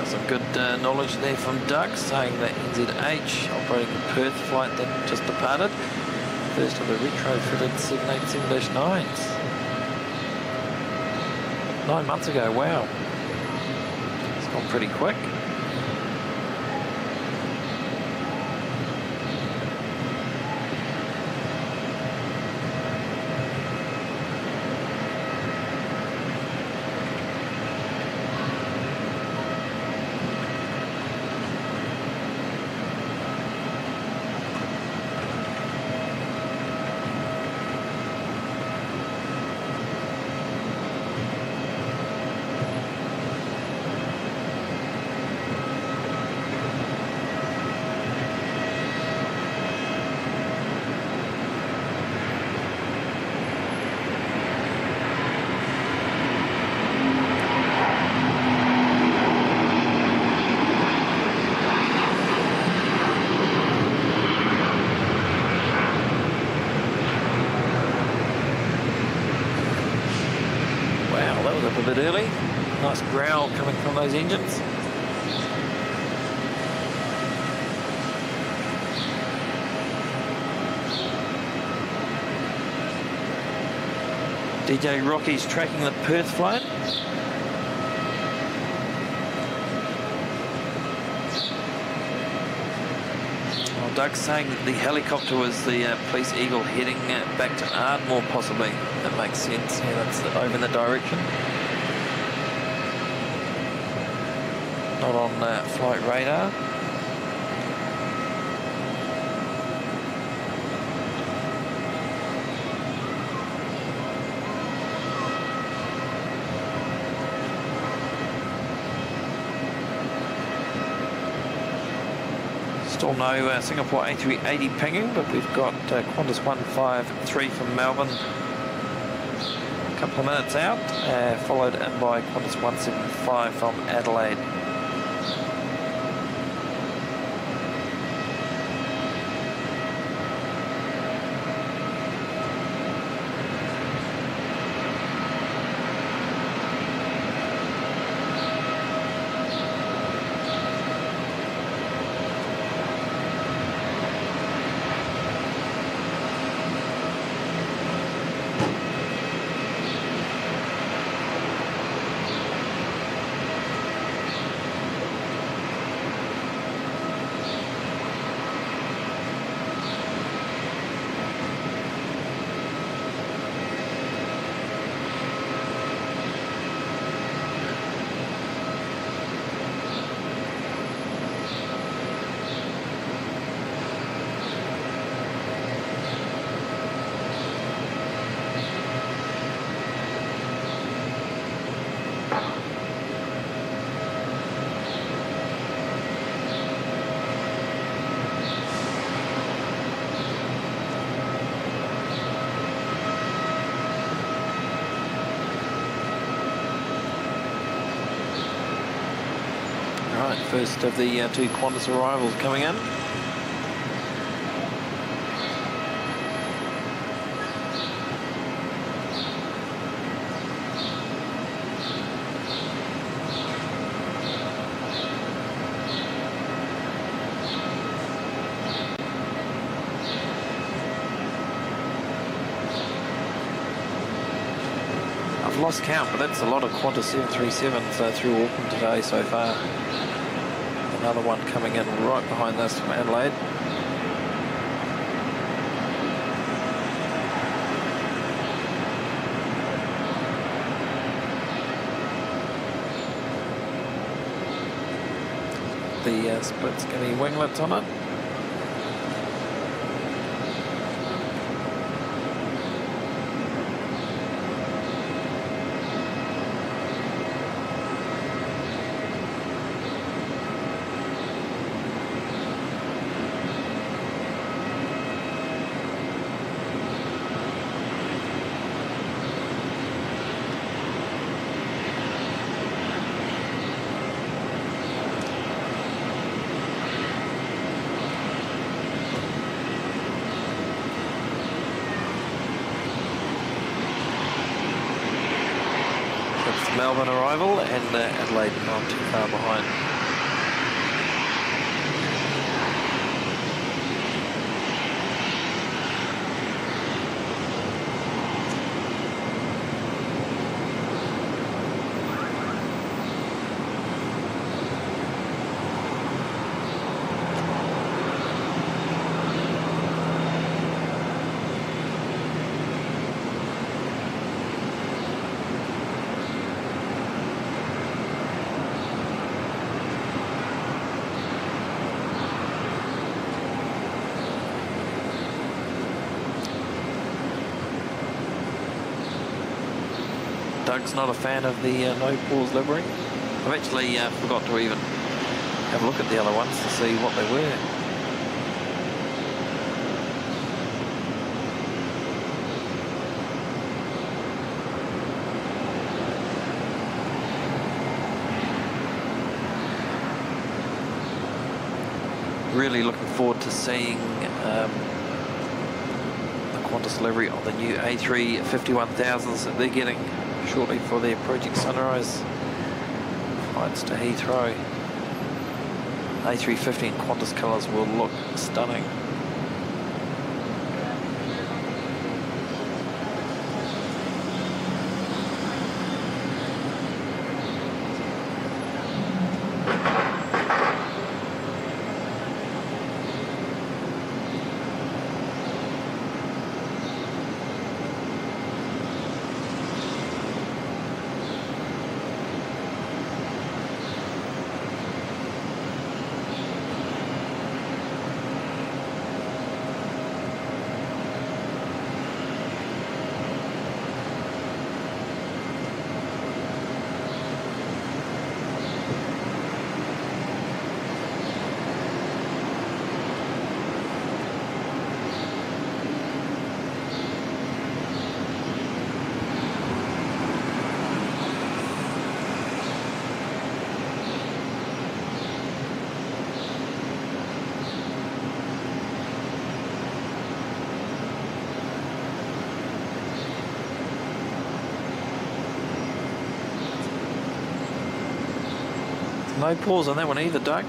Some good knowledge there from Doug, saying that NZH operating the Perth flight that just departed. First of the retrofitted 787-9s. 9 months ago, wow. It's gone pretty quick. A bit early. Nice growl coming from those engines. DJ Rocky's tracking the Perth flight. Well, Doug's saying that the helicopter was the Police Eagle heading back to Ardmore, possibly. That makes sense. Yeah, that's over in the direction. Not on flight radar. Still no Singapore A380 pinging, but we've got Qantas 153 from Melbourne. A couple of minutes out, followed in by Qantas 175 from Adelaide. First of the two Qantas arrivals coming in. I've lost count, but that's a lot of Qantas 737s through Auckland today so far. Another one coming in right behind this from Adelaide. the split skinny winglets on it. Melbourne arrival, and Adelaide not too far behind. Doug's not a fan of the no pause livery. I've actually forgot to even have a look at the other ones to see what they were. Really looking forward to seeing the Qantas livery on the new A350-1000s that they're getting shortly for their Project Sunrise flights to Heathrow. A350 in Qantas colours will look stunning. No pause on that one either, Doug.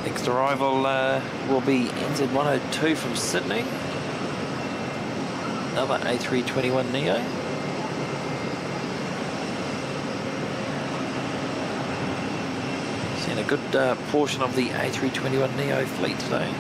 Next arrival will be NZ102 from Sydney. Another A321neo. Seen a good portion of the A321neo fleet today.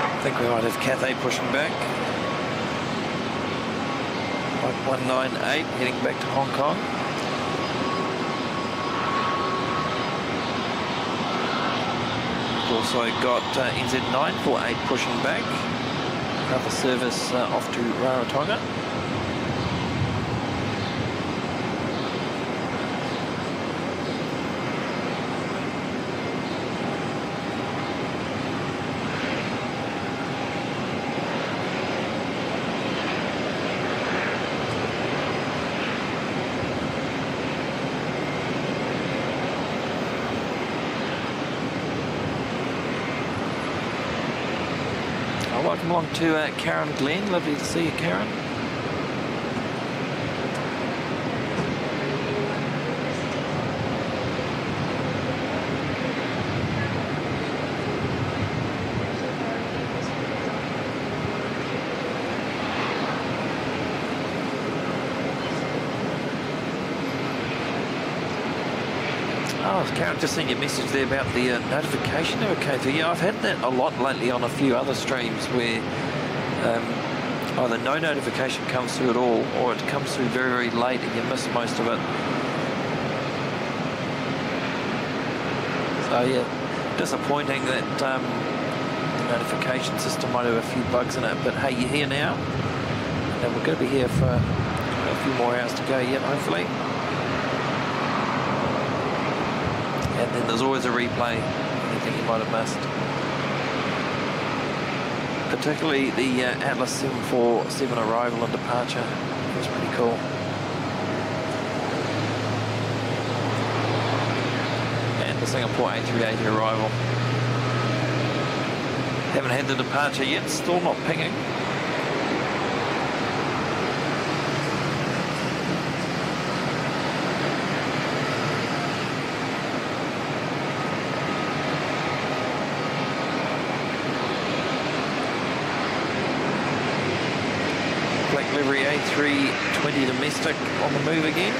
I think we might have Cathay pushing back. Like 198 heading back to Hong Kong. We've also got NZ948 pushing back. Another service off to Rarotonga. Welcome along to Karen Glen. Lovely to see you, Karen. Oh, Karen, just seen your message there about the notification never came through. Yeah, I've had that a lot lately on a few other streams where either no notification comes through at all or it comes through very, very late and you miss most of it. So yeah, disappointing that the notification system might have a few bugs in it, but hey, you're here now and we're going to be here for a few more hours to go yet, hopefully. And then there's always a replay, anything you might have missed. Particularly the Atlas 747 arrival and departure. It was pretty cool. And the Singapore A380 arrival. Haven't had the departure yet, still not pinging. Livery A320 domestic on the move again.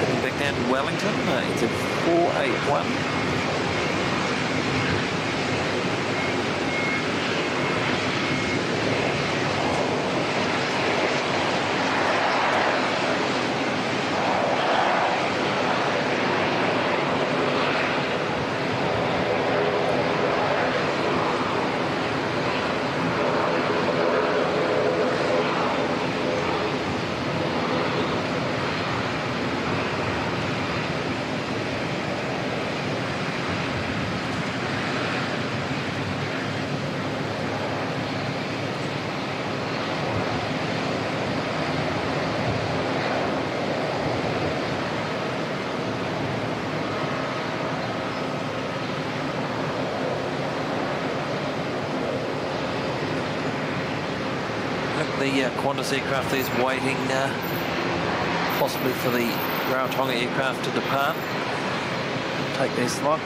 Heading back down to Wellington, it's at 481. The Qantas aircraft is waiting possibly for the Rarotonga aircraft to depart, take their slot.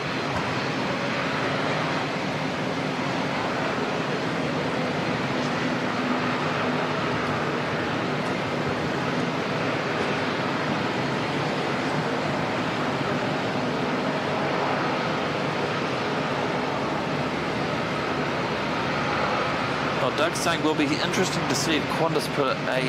Well, Doug's saying will be interesting to see if Qantas put a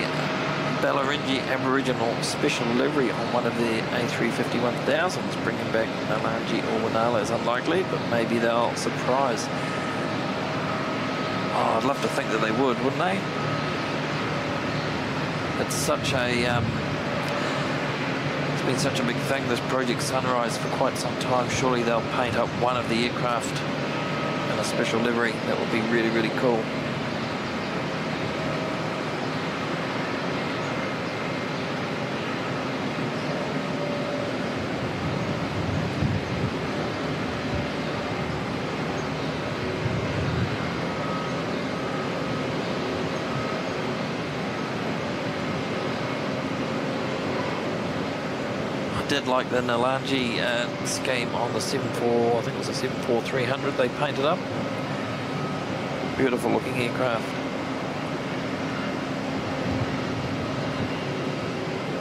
Ballaringi Aboriginal special livery on one of their A350-1000s. Bringing back Nalangi or Wanala is unlikely, but maybe they'll surprise. Oh, I'd love to think that they would, wouldn't they? It's such a it's been such a big thing, this Project Sunrise, for quite some time. Surely they'll paint up one of the aircraft in a special livery. That would be really, really cool. Did like the Nalangi scheme on the 74, I think it was a 74-300 they painted up. Beautiful looking aircraft.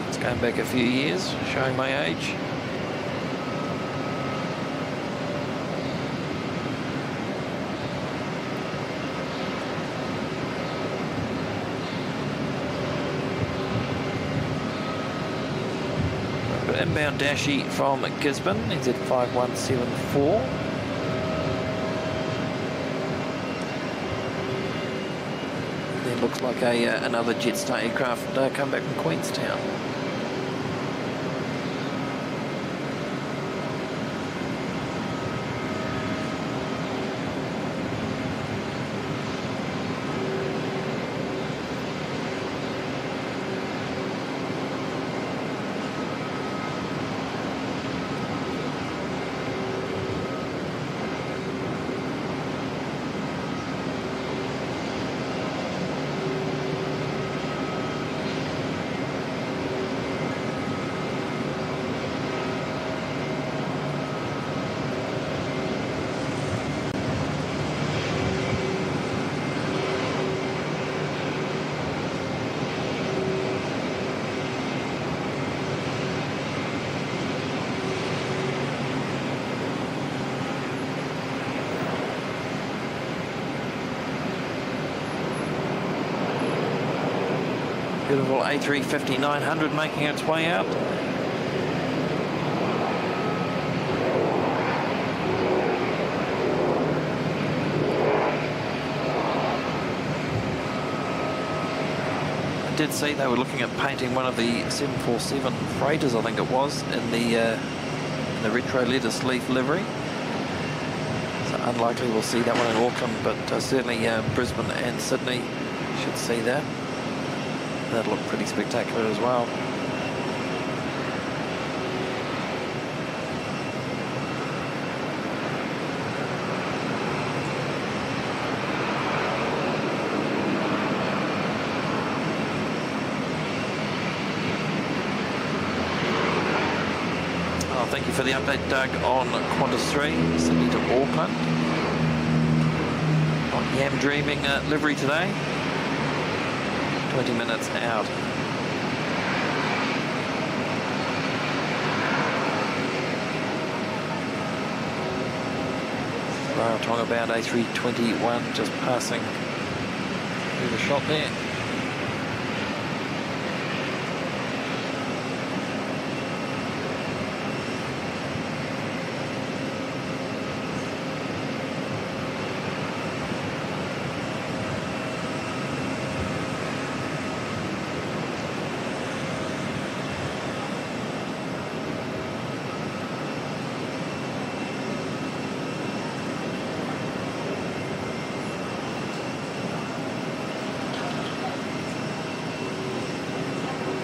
It's going back a few years, showing my age. Inbound Dashi from Gisborne, NZ5174. Then looks like another Jetstar aircraft come back from Queenstown. Beautiful A350-900 making its way out. I did see they were looking at painting one of the 747 freighters, I think it was, in the retro lettuce leaf livery. So unlikely we'll see that one in Auckland, but certainly Brisbane and Sydney should see that. That'll look pretty spectacular as well. Oh, thank you for the update, Doug, on Qantas 3, Sydney to Auckland. On Yam Dreaming livery today. 20 minutes out. Rarotonga bound A321 just passing through the shot there.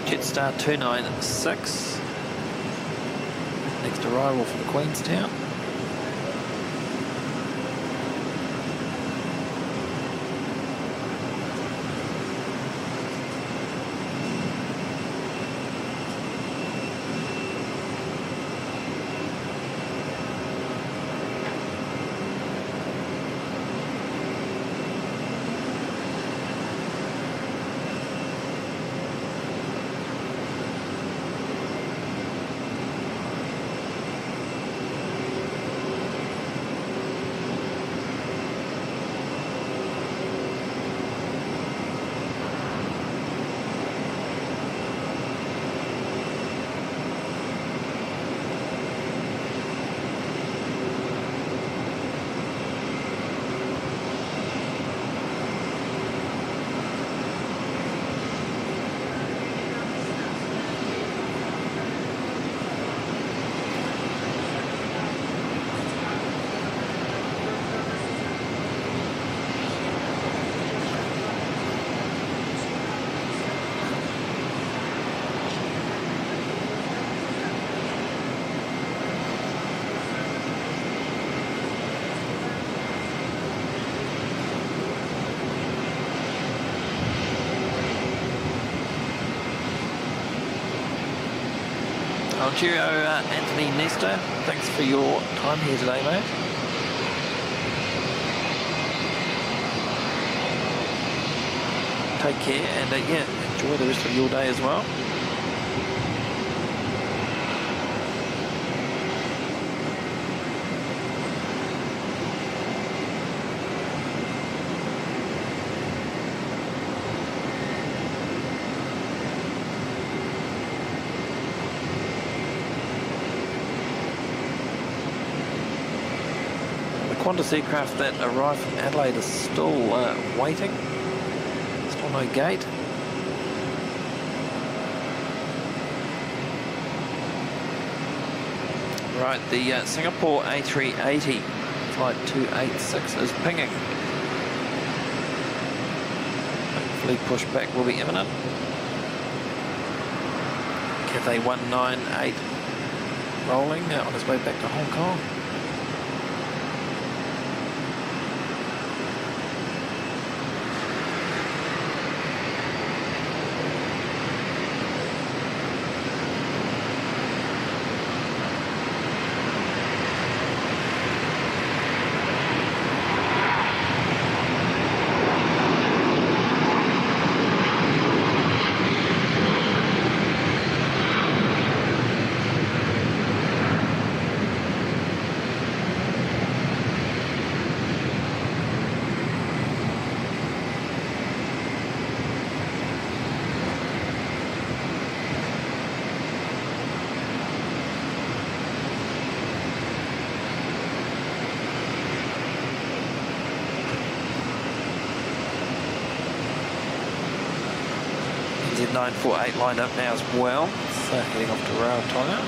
Jetstar 296, next arrival from Queenstown. Well, cheerio, Anthony Nesta. Thanks for your time here today, mate. Take care and yeah, enjoy the rest of your day as well. Qantas aircraft that arrived from Adelaide is still waiting. Still no gate. Right, the Singapore A380 flight 286 is pinging. Hopefully pushback will be imminent. Cathay 198 rolling on his way back to Hong Kong. Z948 lined up now as well, so heading off to Rarotonga.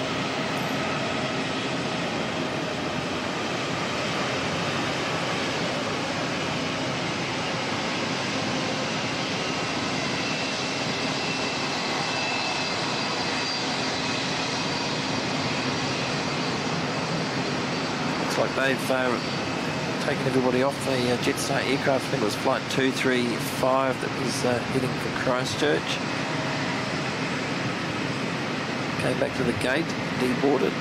Looks like they've taken everybody off the Jetstar aircraft. I think it was flight 235 that was heading for Christchurch. Came back to the gate, deboarded.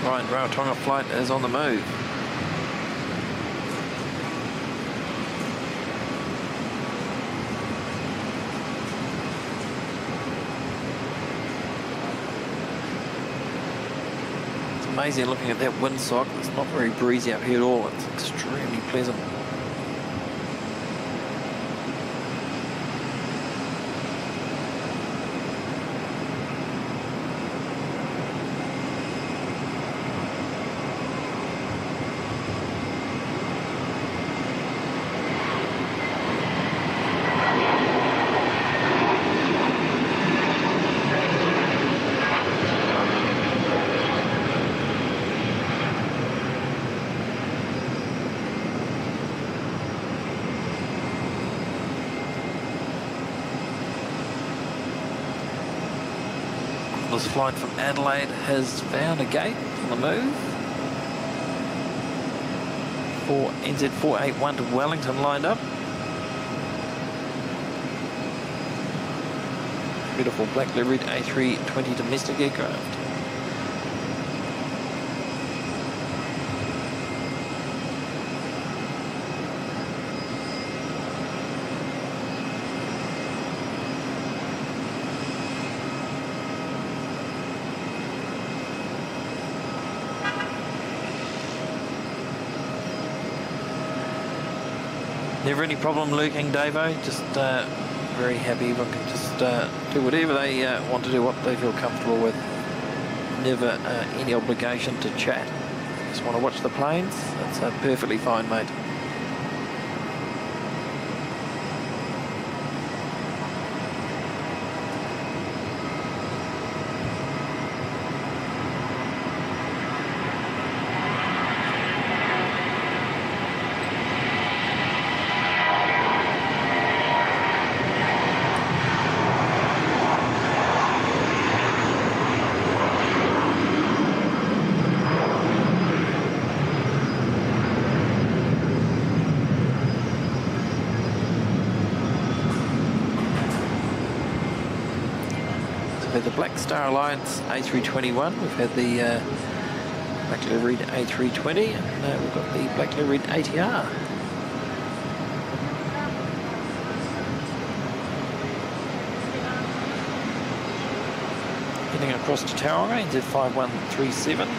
Right, Rarotonga flight is on the move. It's amazing looking at that windsock. It's not very breezy up here at all. It's extremely pleasant. This flight from Adelaide has found a gate on the move. For NZ481 to Wellington lined up. Beautiful black liveried A320 domestic aircraft. Never any problem lurking, Davo. Just very happy. Everyone can just do whatever they want to do, what they feel comfortable with. Never any obligation to chat. Just want to watch the planes. That's perfectly fine, mate. We've had the Black Star Alliance A321, we've had the black liveried A320, and we've got the black liveried ATR. Heading across to Tauranga, NZ5137.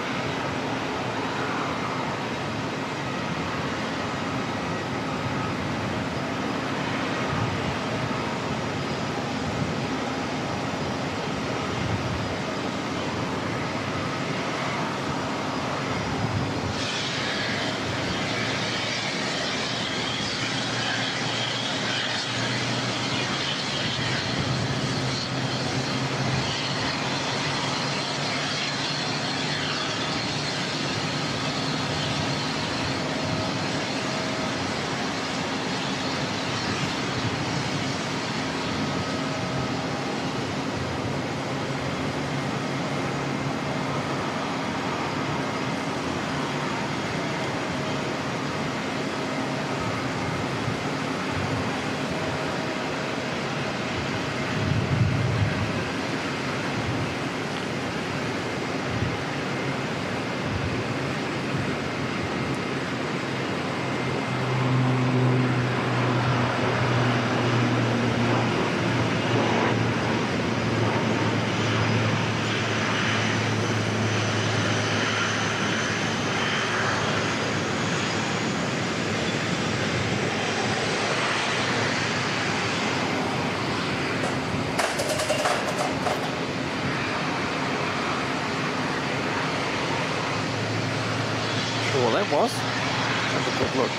Well, that was. Have a quick look.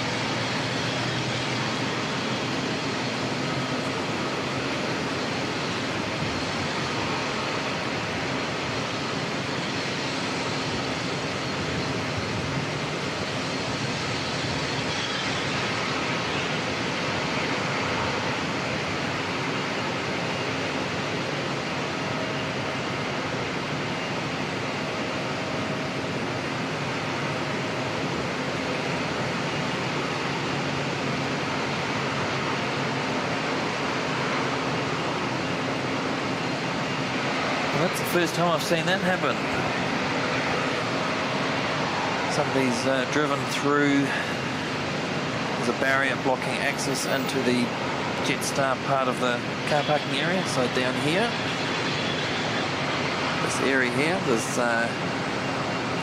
That's the first time I've seen that happen. Somebody's driven through. There's a barrier blocking access into the Jetstar part of the car parking area. So down here, this area here, there's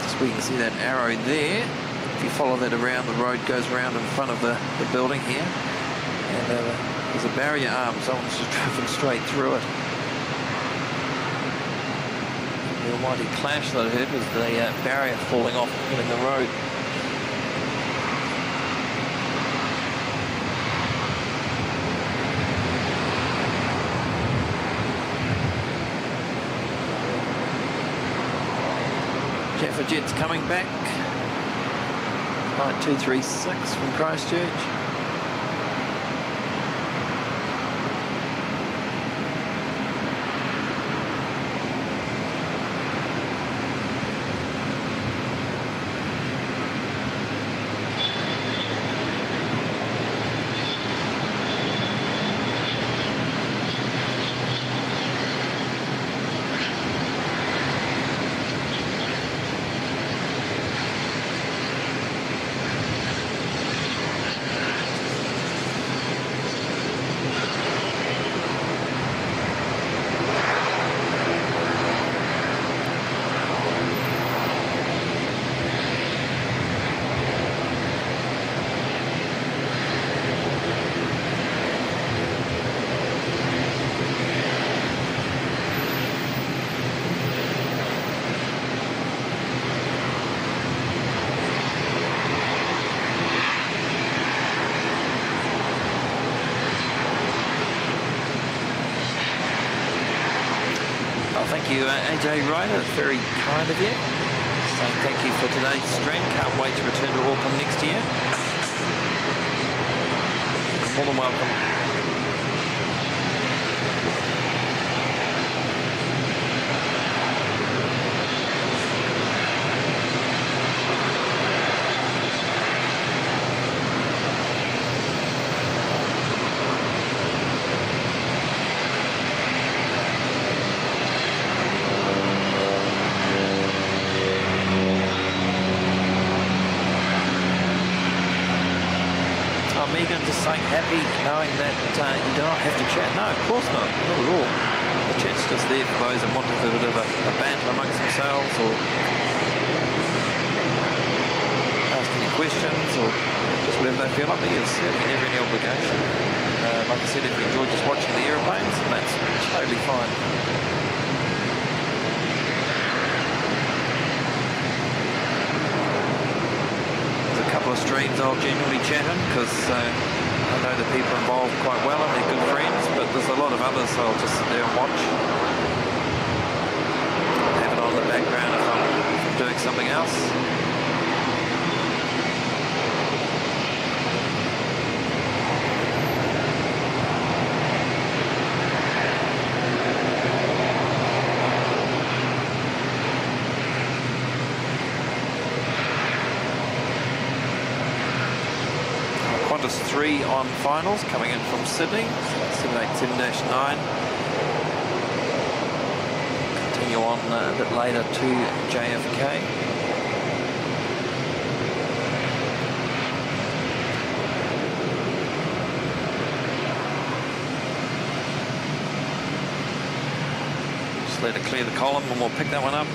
just where you can see that arrow there. If you follow that around, the road goes around in front of the building here, and there's a barrier arm. Someone's just driven straight through it. The almighty clash that I heard was the barrier falling off in the road. Jaffa Jet's coming back. Flight 236 from Christchurch. you, AJ Ryder. It's very kind of you. Saying thank you for today's stream. Can't wait to return to Auckland next year. More than welcome. Just saying happy knowing that you do not have to chat. No, of course not at all. The chat's just there for those that want to do a bit of a banter amongst themselves, or ask any questions, or just whatever they feel like. But there's certainly never any obligation. Like I said, if you enjoy just watching the aeroplanes, that's totally fine. Couple of streams I'll generally chat in because I know the people involved quite well and they're good friends, but there's a lot of others so I'll just sit there and watch. Have it on the background if I'm doing something else. Qantas 3 on finals coming in from Sydney, 787-9. Continue on a bit later to JFK. Just let it clear the column and we'll pick that one up.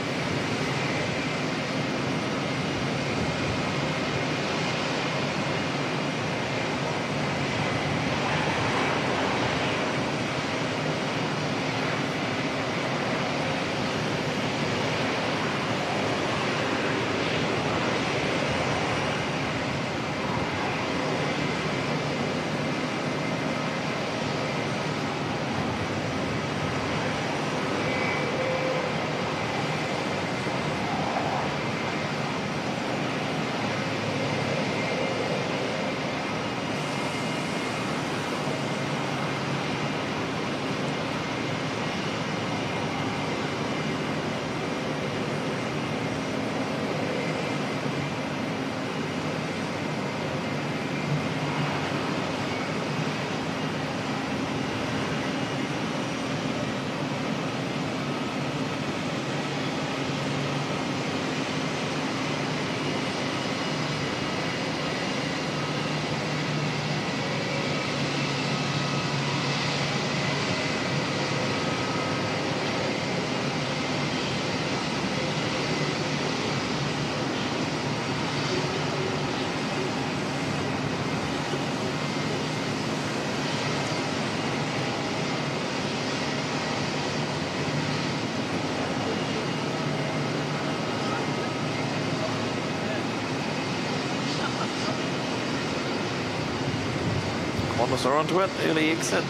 Qantas are onto it, early exit.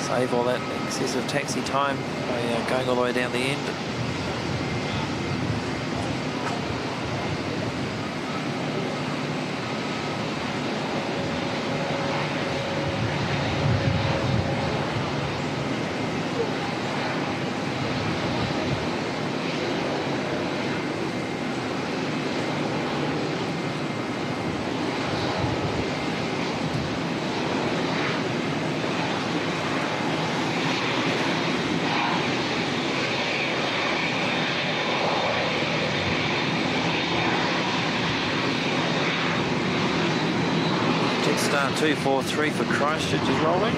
Save all that excessive taxi time by going all the way down the end. Star 243 for Christchurch is rolling.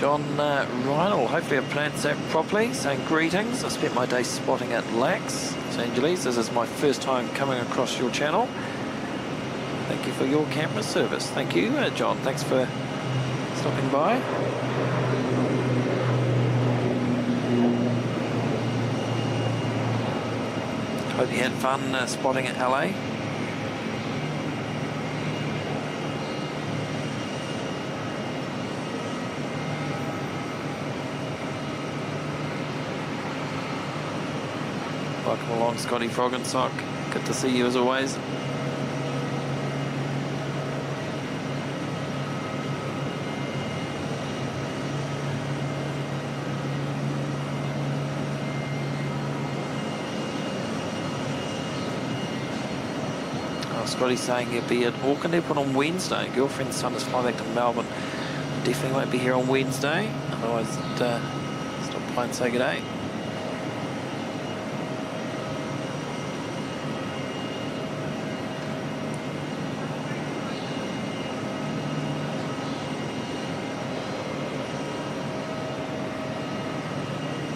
John Reinl, hopefully I've pronounced that properly, saying greetings. I spent my day spotting at Lax, Los Angeles. This is my first time coming across your channel. Thank you for your camera service. Thank you, John. Thanks for stopping by. Hope you had fun spotting at LA. Welcome along, Scotty Frog and Sock. Good to see you as always. Scotty's saying he'll be at Auckland Airport on Wednesday. Girlfriend's son is flying back to Melbourne. Definitely won't be here on Wednesday. Otherwise, stop by and say good day.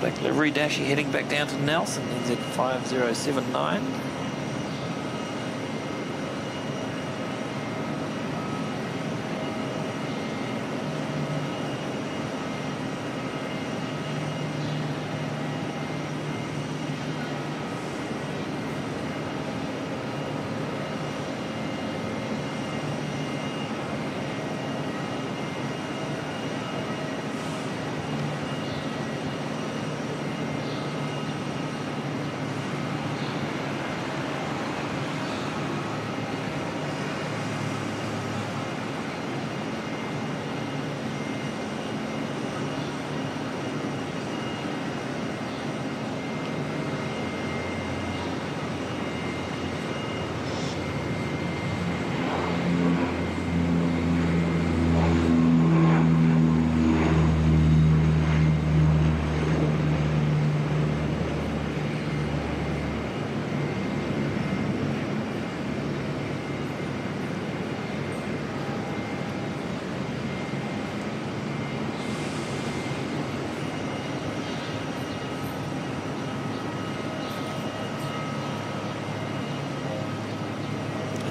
Black livery Dashy heading back down to Nelson, NZ5079.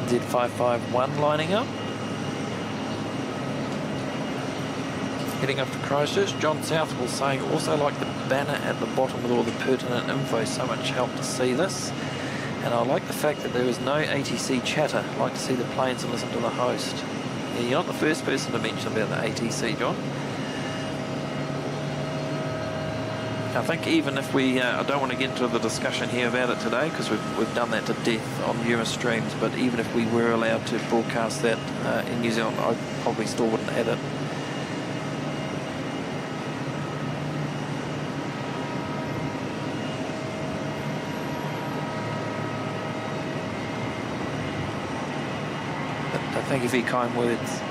Z551 lining up. Heading up to Christchurch. John Southwell saying, also like the banner at the bottom with all the pertinent info. So much help to see this. And I like the fact that there is no ATC chatter. I like to see the planes and listen to the host. Yeah, you're not the first person to mention about the ATC, John. I think even if we, I don't want to get into the discussion here about it today because we've done that to death on numerous streams, but even if we were allowed to broadcast that in New Zealand, I probably still wouldn't add it. But thank you for your kind words.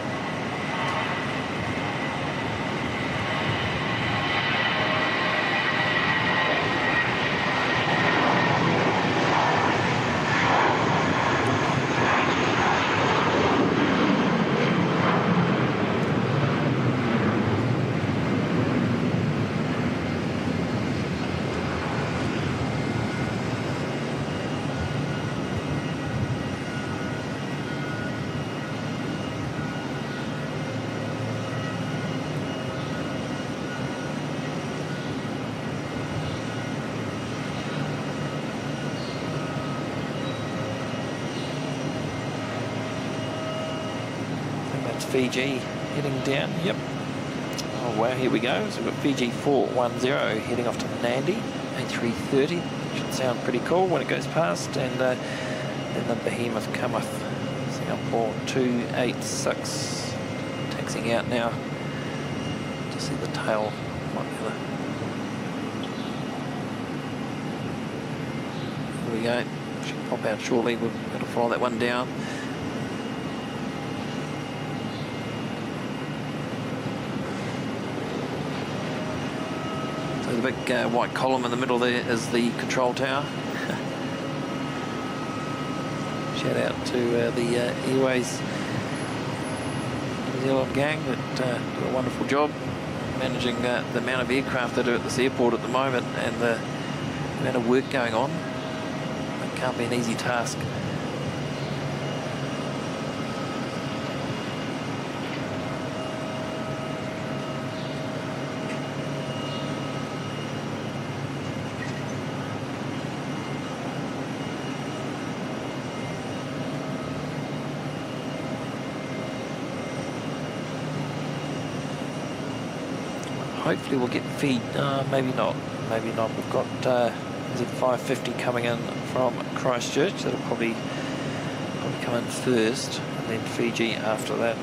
Fiji heading down, yep. Oh wow, here we go. So we've got Fiji 410 heading off to Nandi, A380. Should sound pretty cool when it goes past. And then the behemoth cometh, Singapore 286, taxiing out now. To see the tail. Here we go. Should pop out shortly. We'll have to follow that one down. The big white column in the middle there is the control tower. Shout out to the Airways New Zealand gang that do a wonderful job. managing the amount of aircraft that are at this airport at the moment and the amount of work going on. It can't be an easy task. Hopefully we'll get feed, maybe not. We've got Z550 coming in from Christchurch. That'll probably come in first, and then Fiji after that.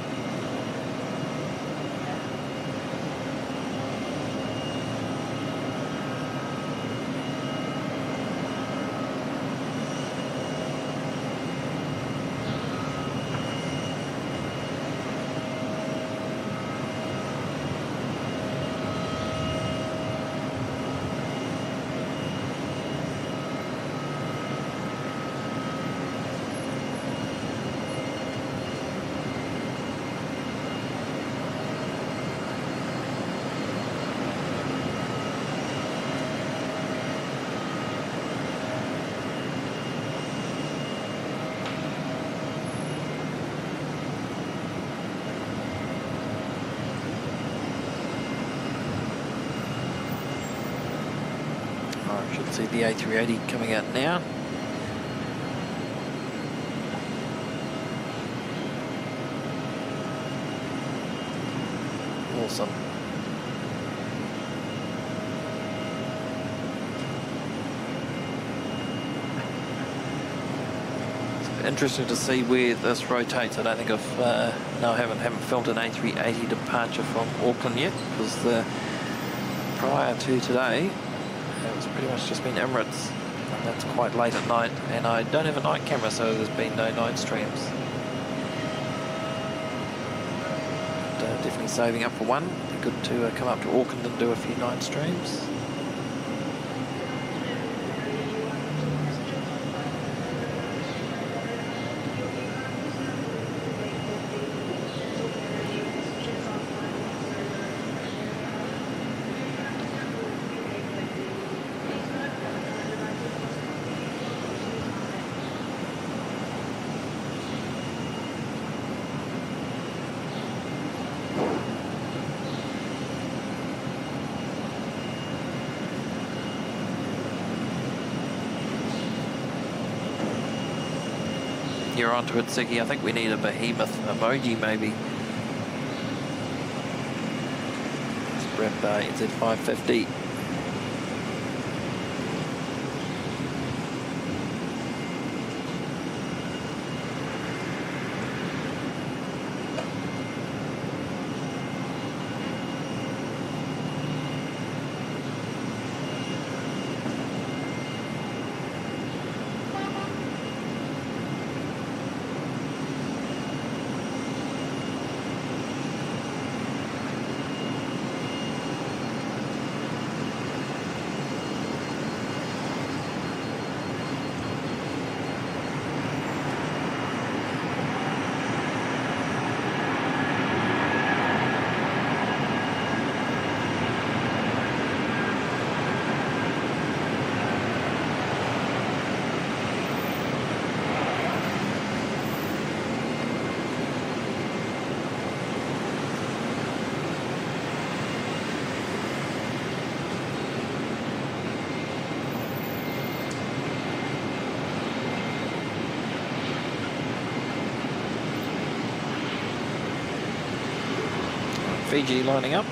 Should see the A380 coming out now. Awesome. It's interesting to see where this rotates. I don't think I've no, I haven't filmed an A380 departure from Auckland yet, because prior to today it's pretty much just been Emirates, and that's quite late at night, and I don't have a night camera, so there's been no night streams. But, definitely saving up for one. It'd be good to come up to Auckland and do a few night streams. You're onto it, Ziggy. I think we need a behemoth emoji, maybe. Let's grab NZ550. Fiji lining up.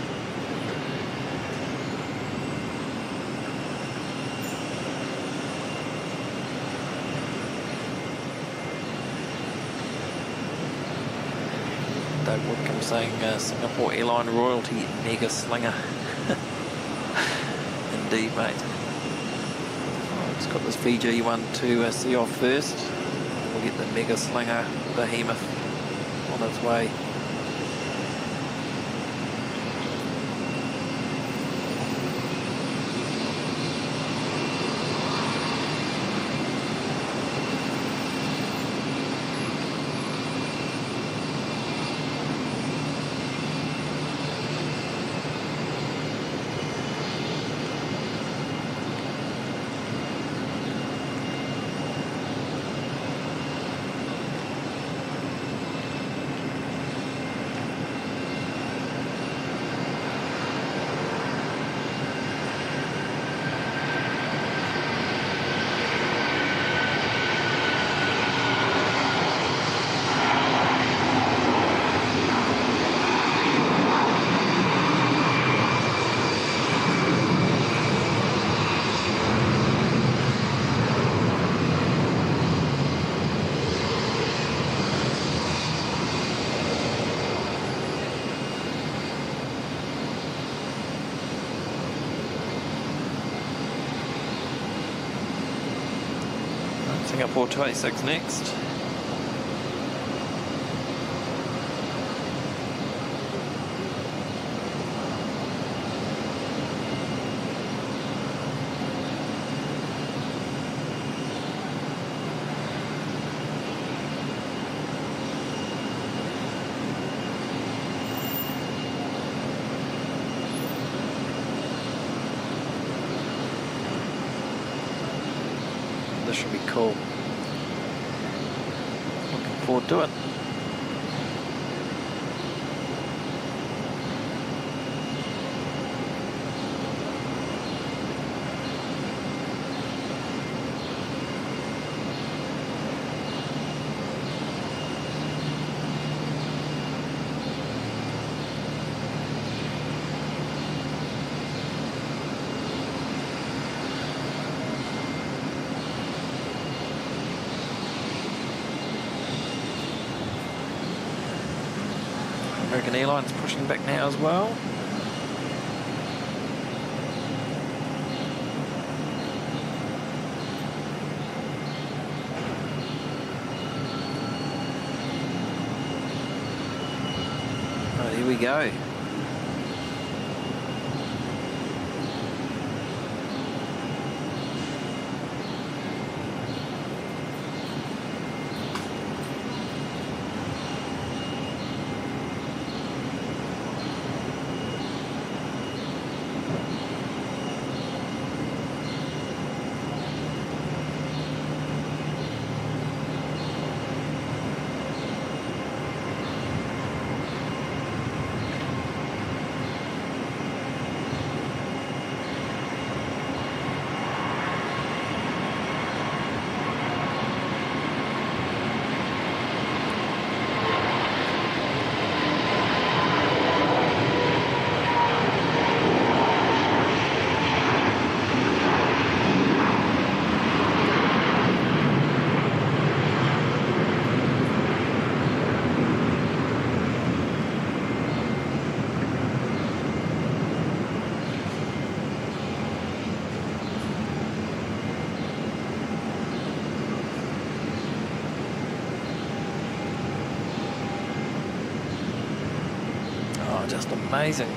Doug Woodcombe saying Singapore airline royalty mega slinger. Indeed, mate. Oh, just got this Fiji one to see off first. We'll get the mega slinger behemoth on its way. Singapore 286 next. This should be cool. Looking forward to it. American Airlines pushing back now as well. Right, here we go. Just amazing.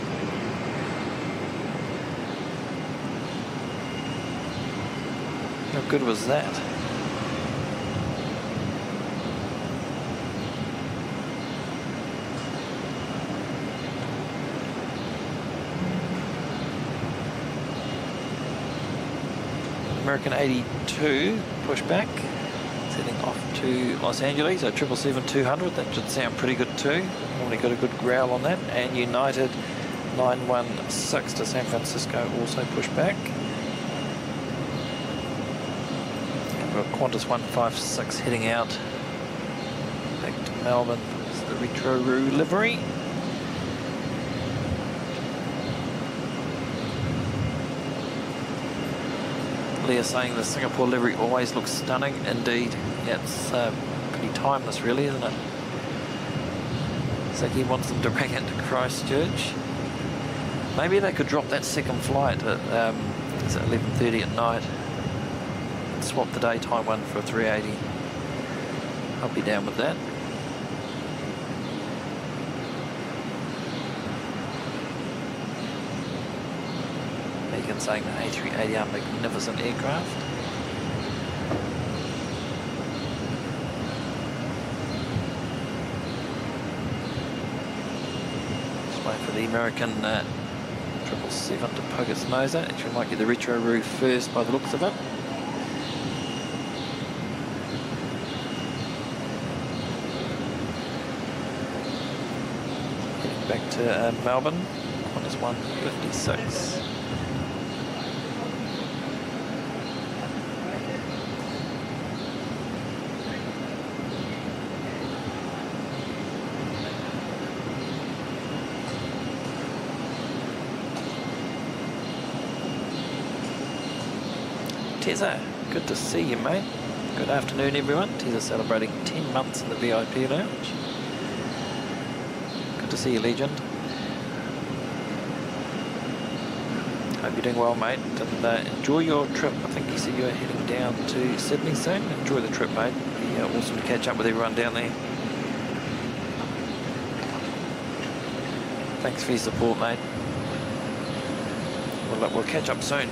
How good was that? American 82 pushback, setting off to Los Angeles, so 777-200, that should sound pretty good too. Already got a good growl on that. And United 916 to San Francisco also pushed back. And we've got Qantas 156 heading out back to Melbourne. It's the Retro Roo livery. Leah saying the Singapore livery always looks stunning. Indeed, yeah, it's pretty timeless really, isn't it? So he wants them to bring it to Christchurch. Maybe they could drop that second flight at 11:30 at night and swap the daytime one for a 380. I'll be down with that. Megan saying the A380 are magnificent aircraft. For the American 777 to poke its nose out. Actually might get the Retro Roo first by the looks of it. Heading back to Melbourne, Qantas 156. Tezza, good to see you, mate. Good afternoon, everyone. Tezza celebrating 10 months in the VIP lounge. Good to see you, legend. Hope you're doing well, mate, and enjoy your trip. I think you said you were heading down to Sydney soon. Enjoy the trip, mate. Be awesome to catch up with everyone down there. Thanks for your support, mate. We'll catch up soon.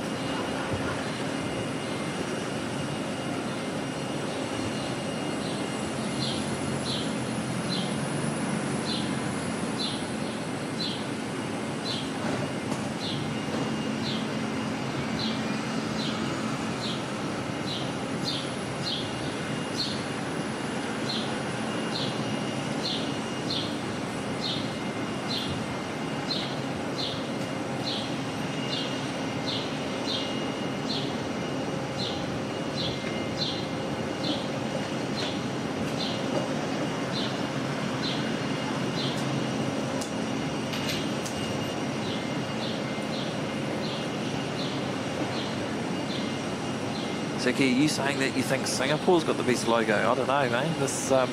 Ziki, are you saying that you think Singapore's got the best logo? I don't know, man. This the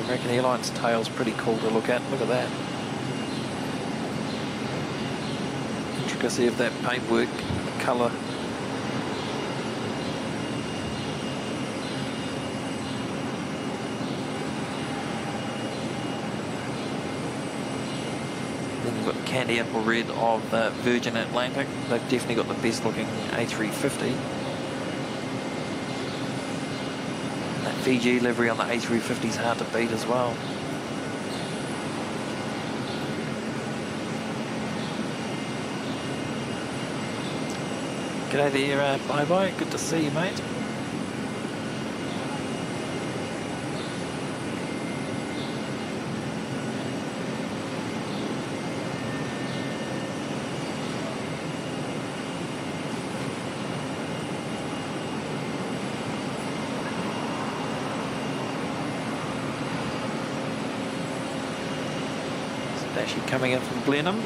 American Airlines tail's pretty cool to look at. Look at that. Intricacy of that paintwork, colour. Then you've got the candy apple red of the Virgin Atlantic. They've definitely got the best looking A350. Fiji livery on the A350 is hard to beat as well. G'day there, bye-bye. Good to see you, mate. Actually coming in from Blenheim.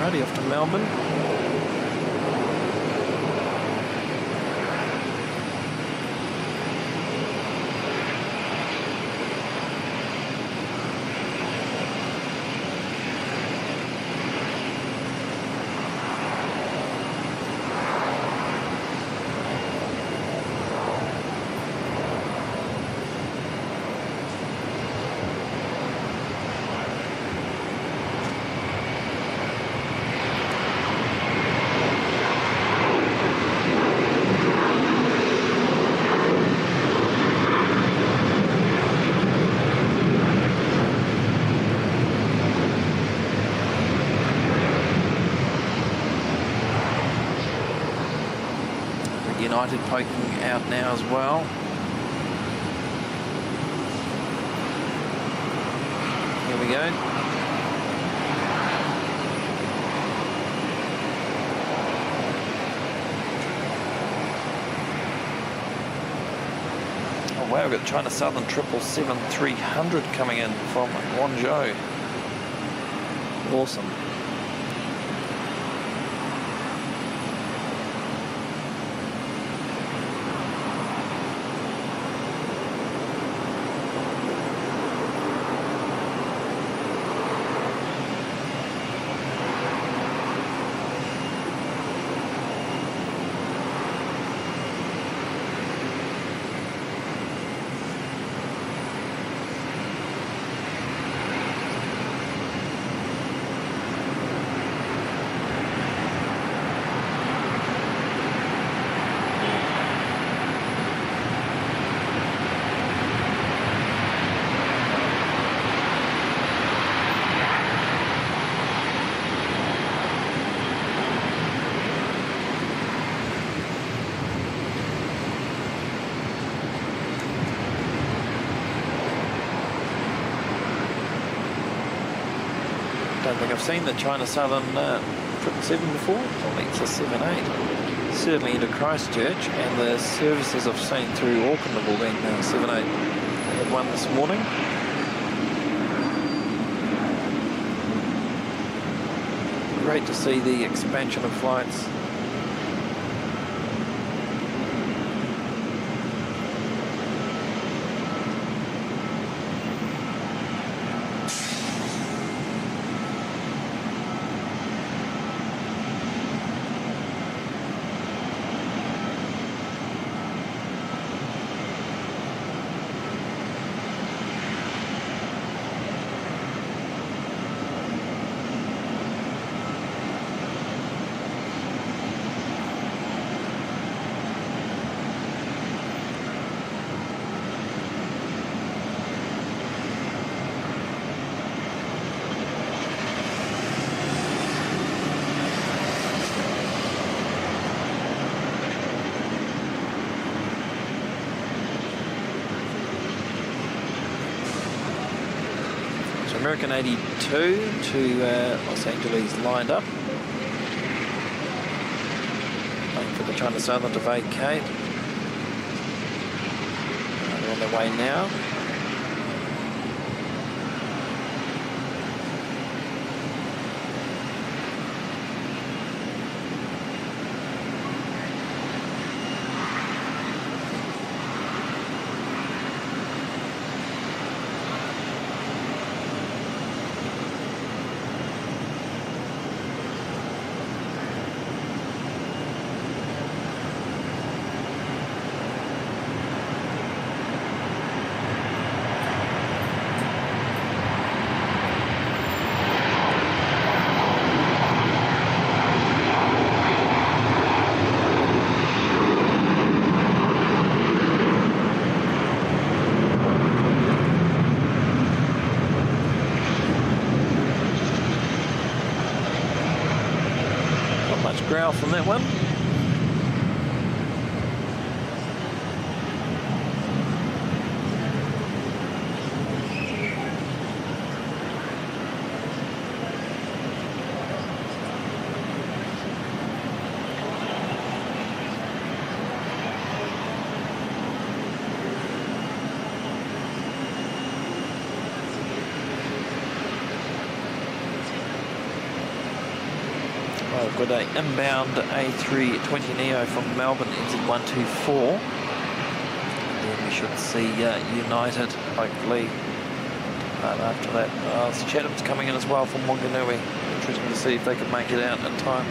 Righty, off to Melbourne. United poking out now as well. Here we go. Oh wow, we've got China Southern 777-300 coming in from Guangzhou. Awesome. Don't think I've seen the China Southern 777 before. I think it's a 78. Certainly into Christchurch, and the services I've seen through Auckland have all been 78. They had one this morning. Great to see the expansion of flights. American 82 to Los Angeles lined up. Waiting for the China Southern to vacate. They're on their way now. Growl from that one. I've got an inbound A380neo from Melbourne, NZ124. Then we should see United, hopefully. But after that, Chatham's coming in as well from Wanganui. Interesting to see if they can make it out in time.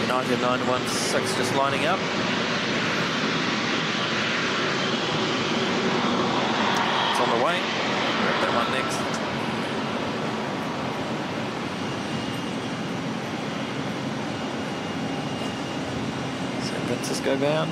United 916 just lining up. It's on the way. Grab that one next. San Francisco bound.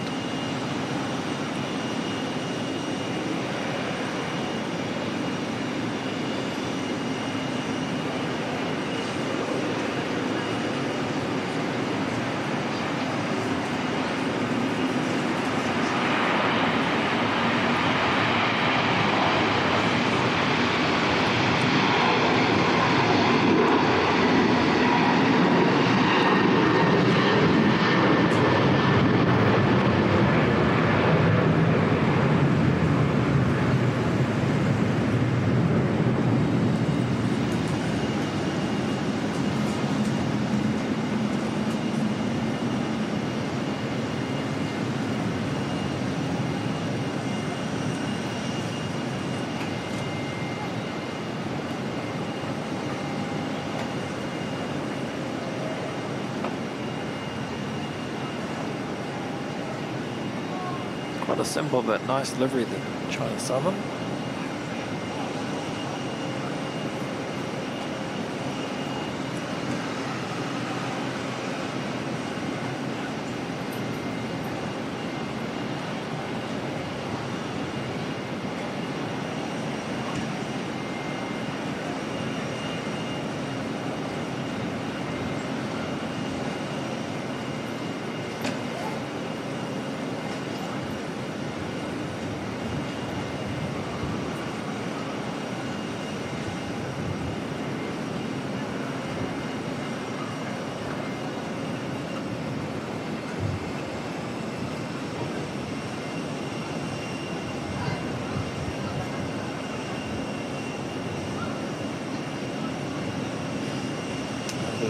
Not a simple but nice livery, the China Southern.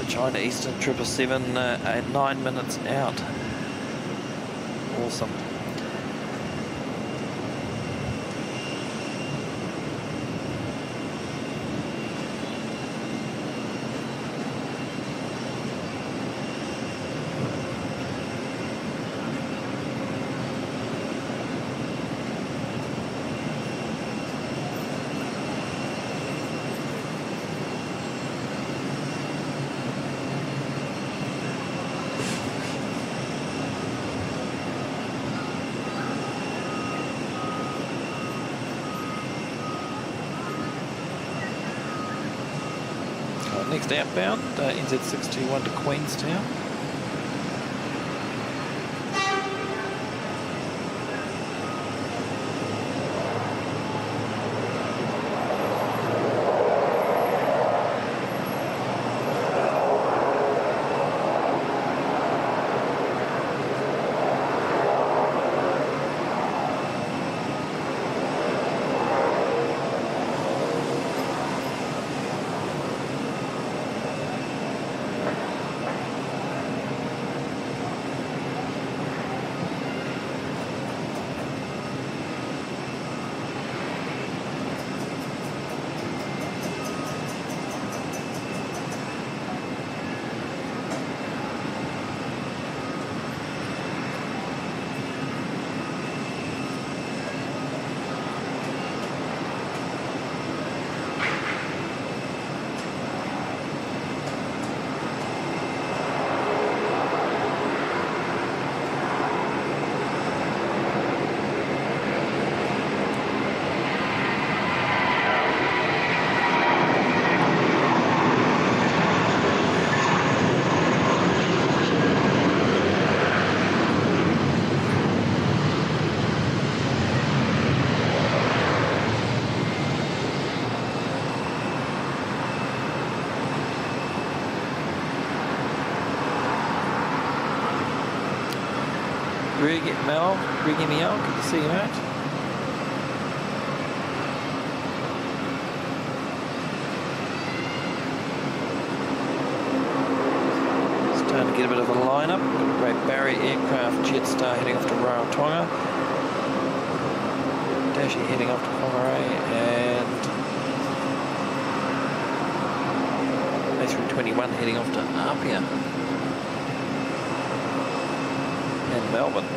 China Eastern 777 at 9 minutes out. Awesome. Next outbound, NZ621 to Queenstown. Greg Mel, good to see you, mate. Starting to get a bit of a lineup. Got a Great Barrier aircraft Jetstar heading off to Rarotonga. Dashi heading off to Whangarei, and A321 heading off to Apia and Melbourne.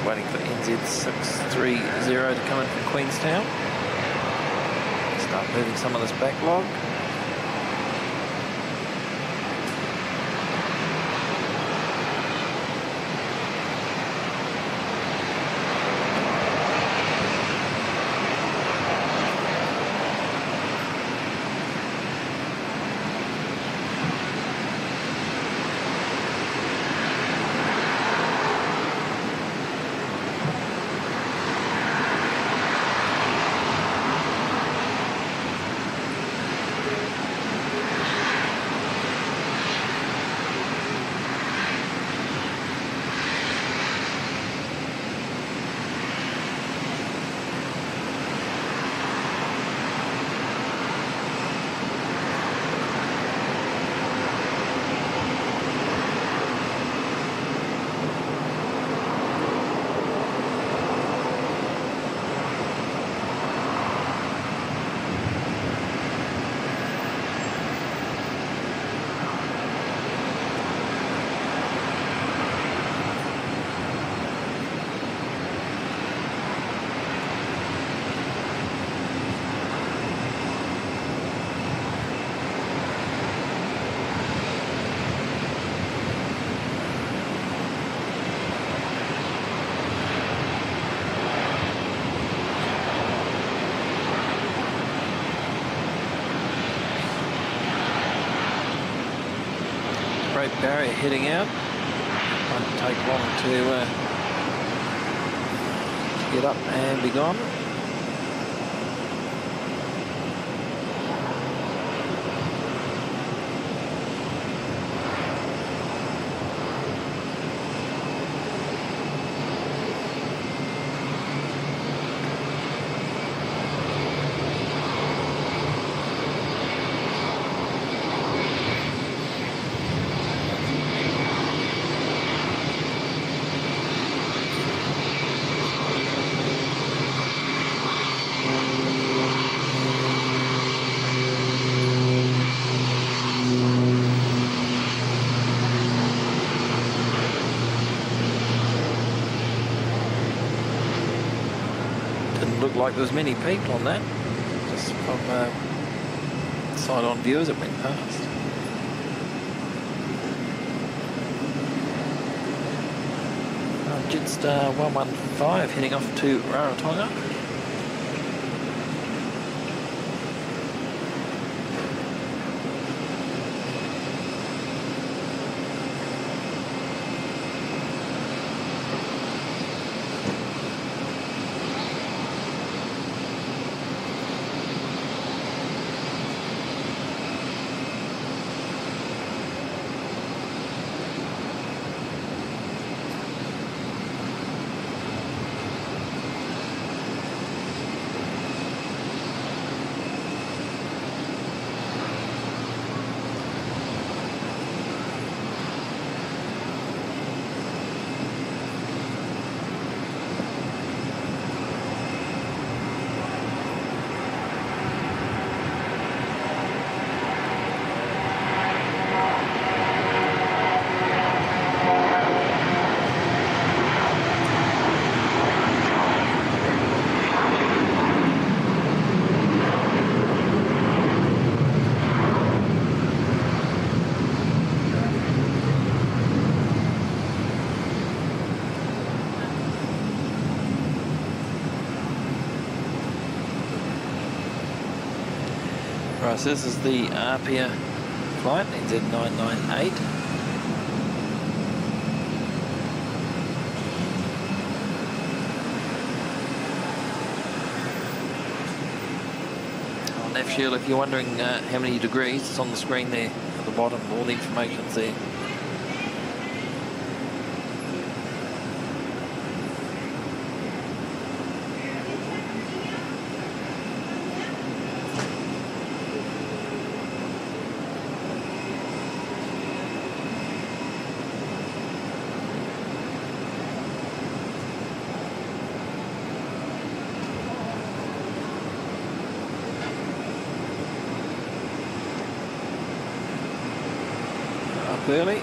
waiting for NZ630 to come in from Queenstown. Start moving some of this backlog. Great barrier heading out. Won't take long to get up and be gone. Looked like there was many people on that, just from side-on view as it went past. Jetstar 115 heading off to Rarotonga. Right, so this is the Apia flight, NZ998. On F shield, if you're wondering how many degrees, it's on the screen there at the bottom, all the information's there. Early.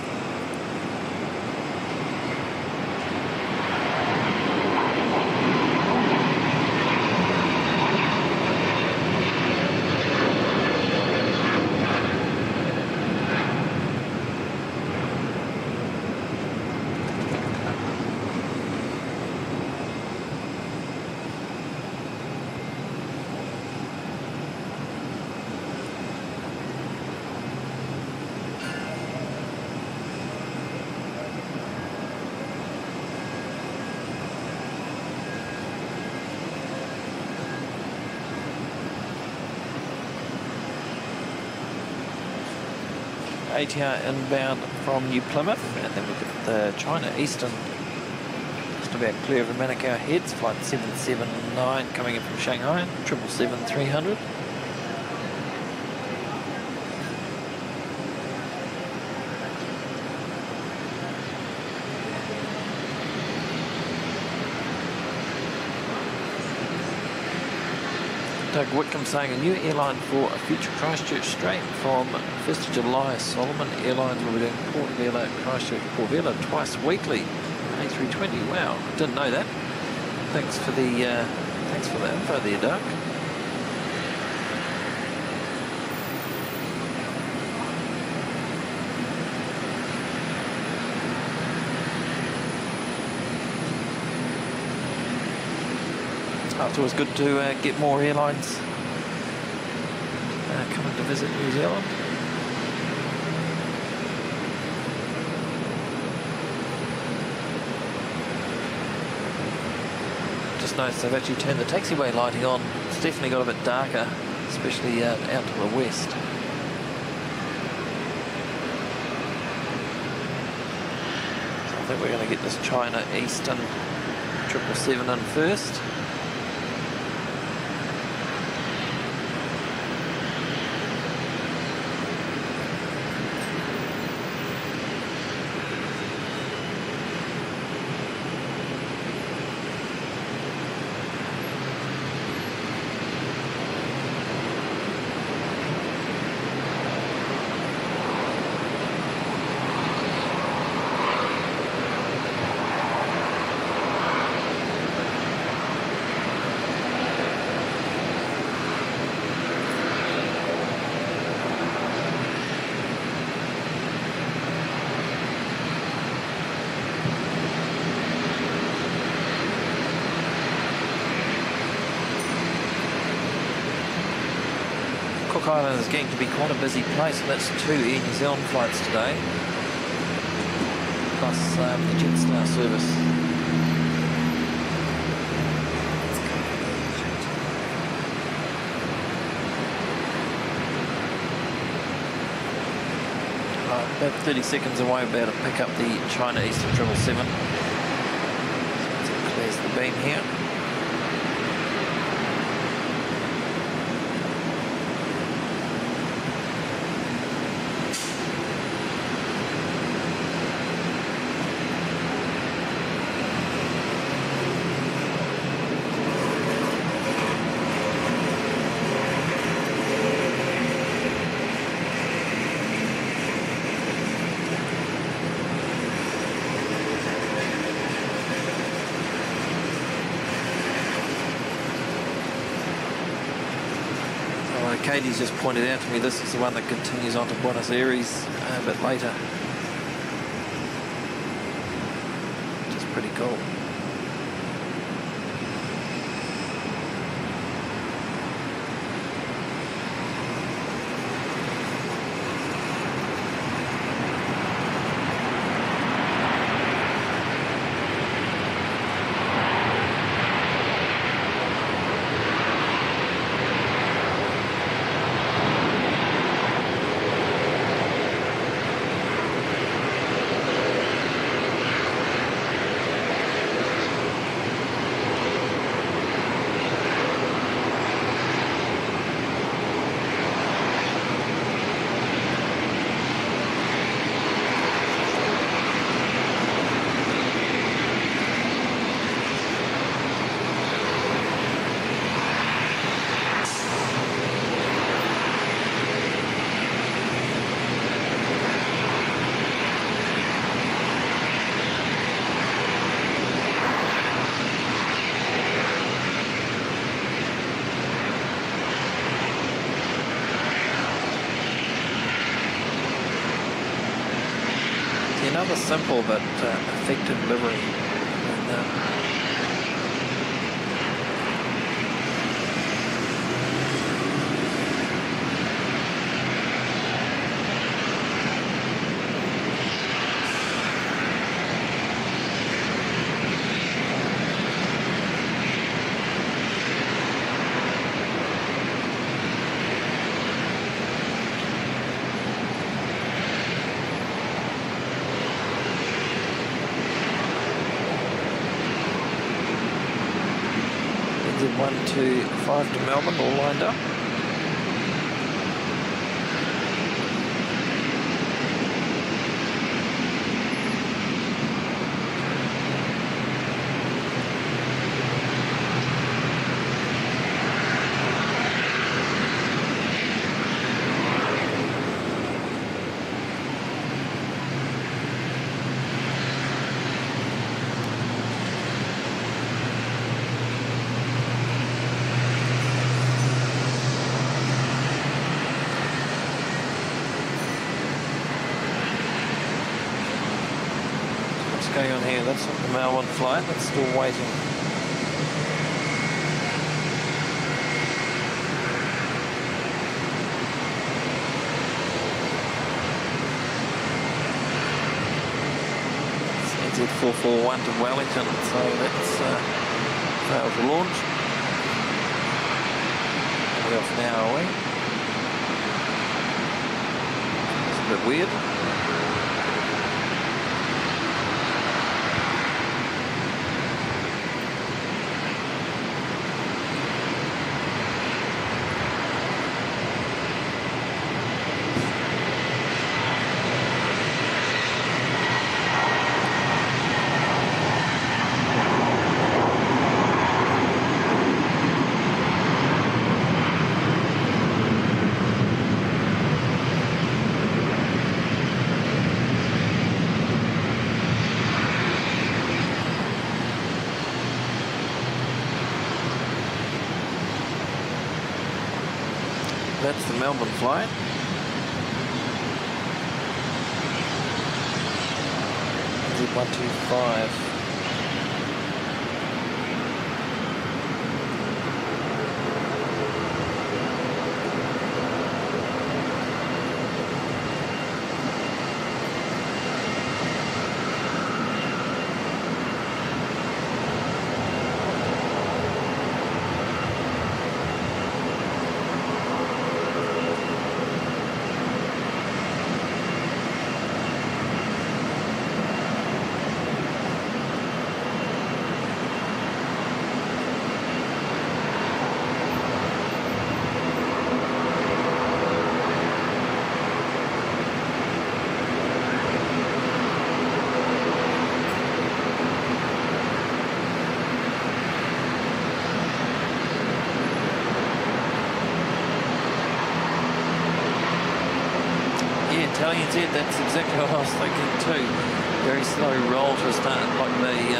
ATR inbound from New Plymouth, and then we've got the China Eastern just about clear of the Manukau heads, flight 779 coming in from Shanghai, 777-300. Doug Whitcomb saying a new airline for a future Christchurch straight from 1st of July. Solomon Airlines will be doing Port Vila, Christchurch, Port Vila twice weekly. A380. Wow, didn't know that. Thanks for the info there, Doug. It's always good to get more airlines coming to visit New Zealand. Just noticed they've actually turned the taxiway lighting on. It's definitely got a bit darker, especially out to the west. So I think we're going to get this China Eastern 777 in first. Cook Island is getting to be quite a busy place, and that's 2 Air New Zealand flights today, plus the Jetstar service. About 30 seconds away, about to pick up the China Eastern 777. So it clears the beam here. Katie's just pointed out to me this is the one that continues on to Buenos Aires a bit later, which is pretty cool. Another simple but effective livery. And, NZ125 to Melbourne, all lined up. Going on here, that's not the Melbourne flight, that's still waiting. It's NZ441 to Wellington, so that's failed to launch. We're off now, are we? It's a bit weird. That's the Melbourne flight. NZ125. Italians did, that's exactly what I was thinking too. Very slow roll to start, like they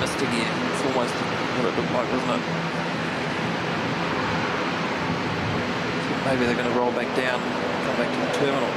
missed again. It's almost what it looked like, wasn't it? Maybe they're going to roll back down, come back to the terminal.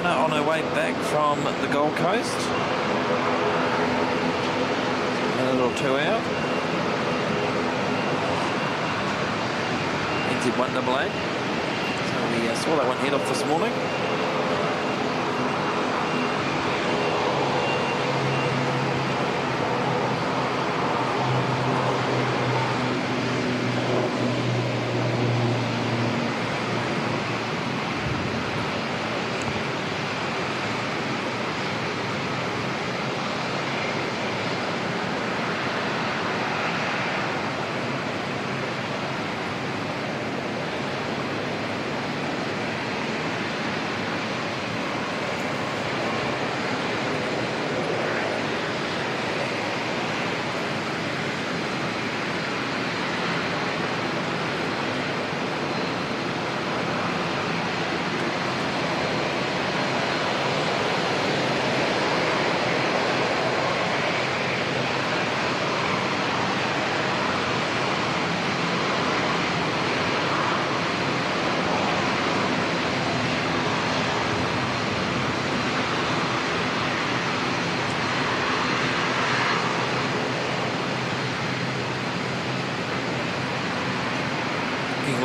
On her way back from the Gold Coast. A minute or two out. NZ188. So we saw that one head off this morning.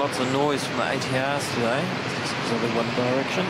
lots of noise from the ATRs today. It's just because of the wind direction.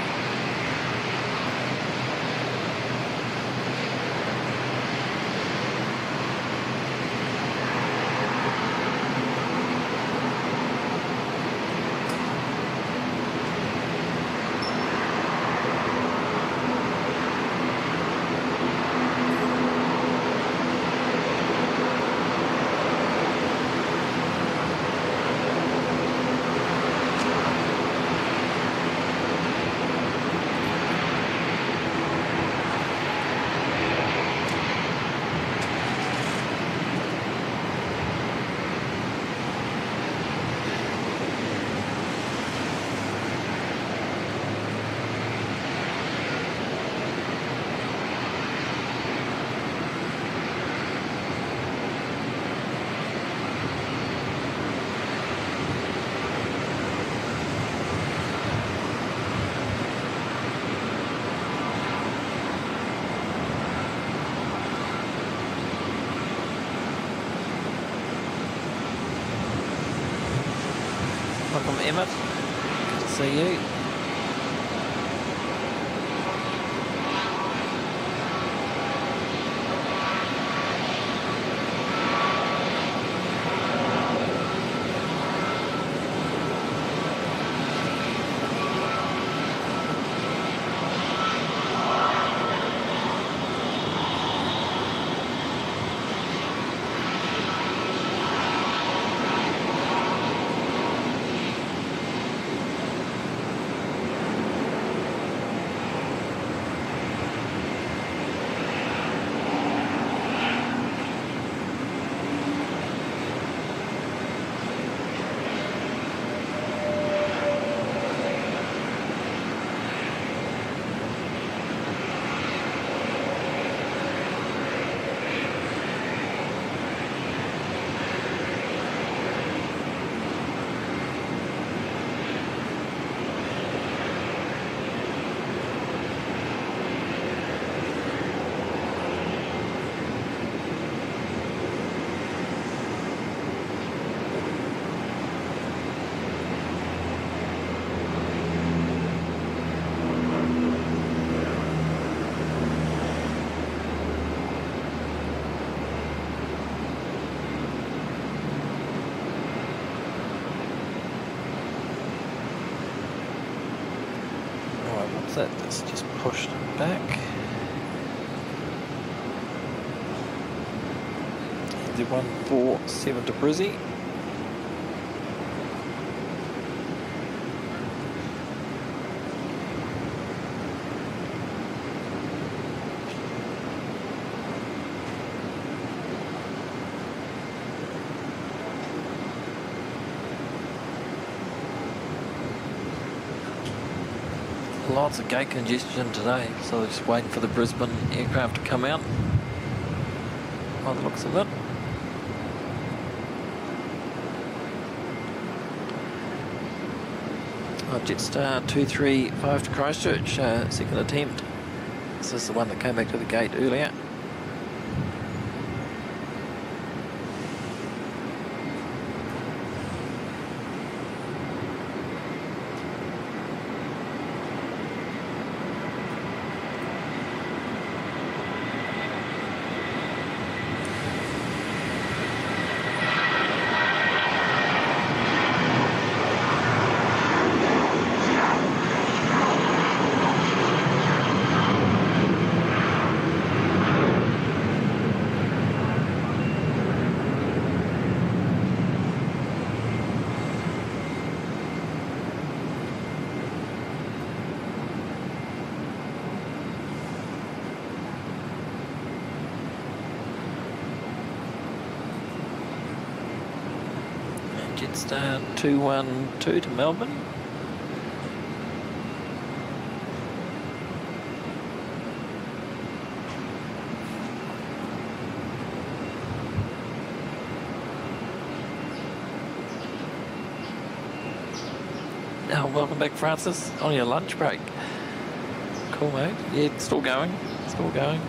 Welcome, Emmett. Good to see you. That's just pushed back. The 147 to Brizzy. Lots of gate congestion today, so they're just waiting for the Brisbane aircraft to come out by the looks of it. Jetstar 235 to Christchurch, second attempt. This is the one that came back to the gate earlier. Jetstar 212 to Melbourne. Oh, welcome back, Francis, on your lunch break. Cool, mate. Yeah, still going. Still going.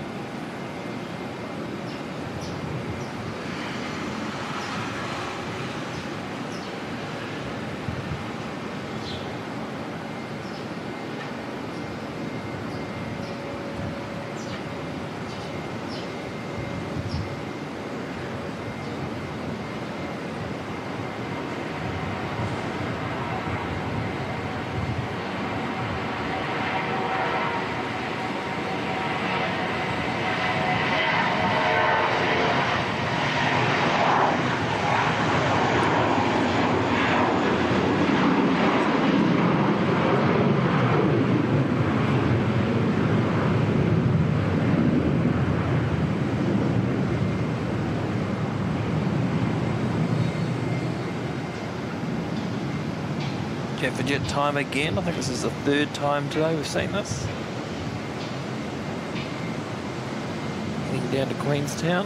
Jet for jet time again. I think this is the third time today we've seen this. Heading down to Queenstown.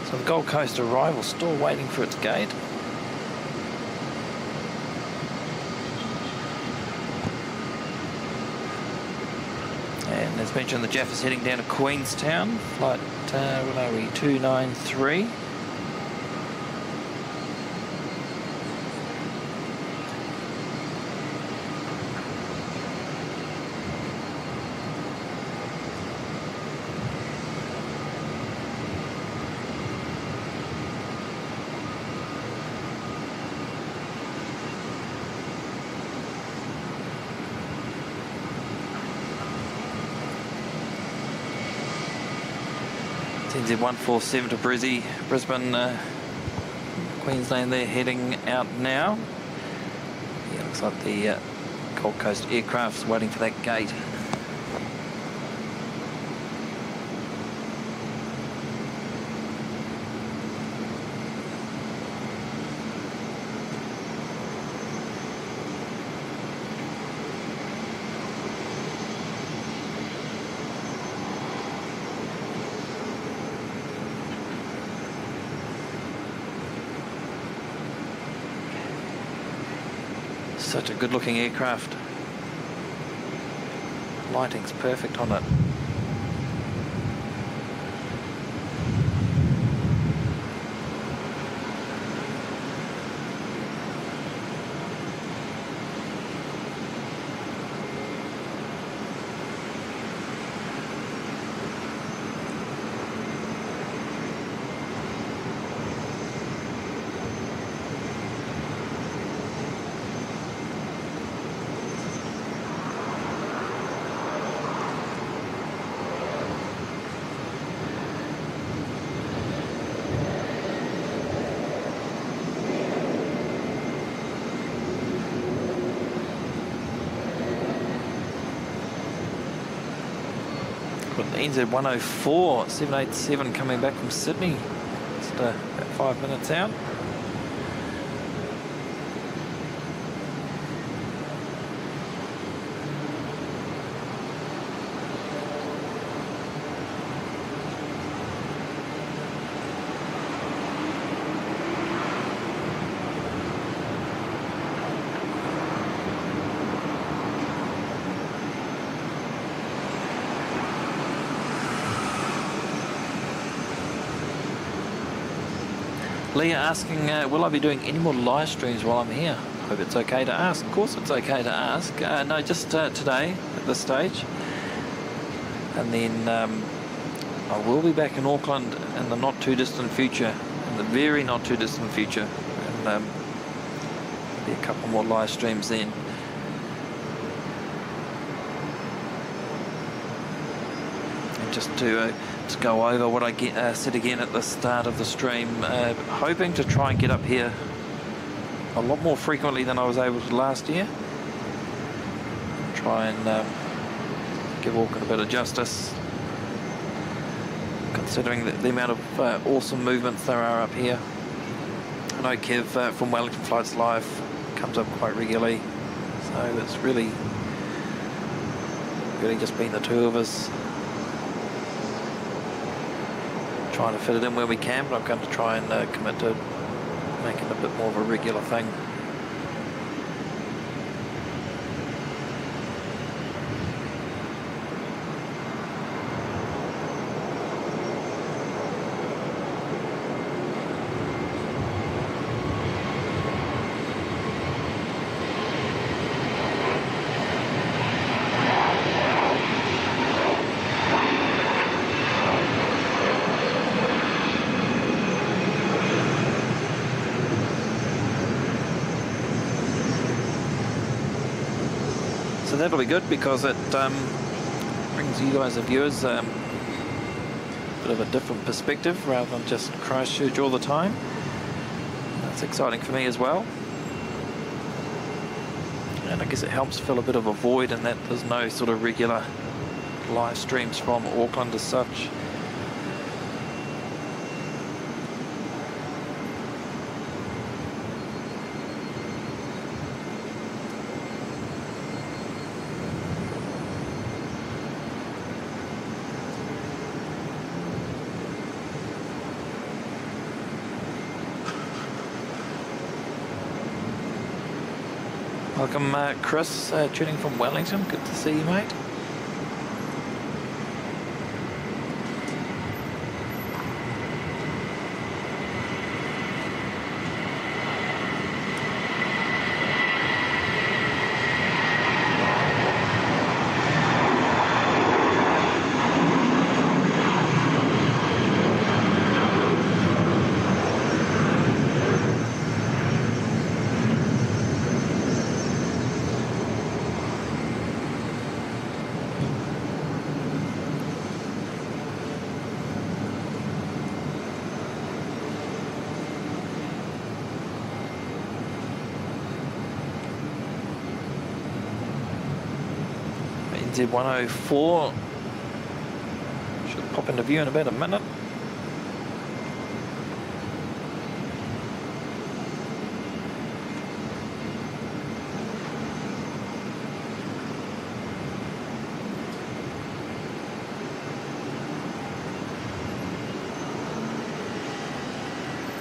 So the Gold Coast arrival still waiting for its gate. And as mentioned, the Jeff is heading down to Queenstown. Flight, what are we, 293. NZ147 to Brisbane, Queensland. They're heading out now. Yeah, looks like the Gold Coast aircraft's waiting for that gate. Such a good looking aircraft. Lighting's perfect on it. Got the NZ104 787 coming back from Sydney. Just about 5 minutes out. Leah asking, will I be doing any more live streams while I'm here? Hope it's okay to ask. Of course it's okay to ask. No, just today at this stage. And then I will be back in Auckland in the not too distant future. In the very not too distant future. And there'll be a couple more live streams then. just to go over what I said again at the start of the stream. Hoping to try and get up here a lot more frequently than I was able to last year. Try and give Auckland a bit of justice, considering the amount of awesome movements there are up here. I know Kev from Wellington Flights Live comes up quite regularly, so it's really just been the two of us trying to fit it in where we can, but I'm going to try and commit to making it a bit more of a regular thing. So that'll be good because it brings you guys, the viewers, a bit of a different perspective rather than just Christchurch all the time. That's exciting for me as well. And I guess it helps fill a bit of a void in that there's no sort of regular live streams from Auckland as such. Welcome, Chris, tuning from Wellington. Good to see you, mate. NZ104 should pop into view in about a minute.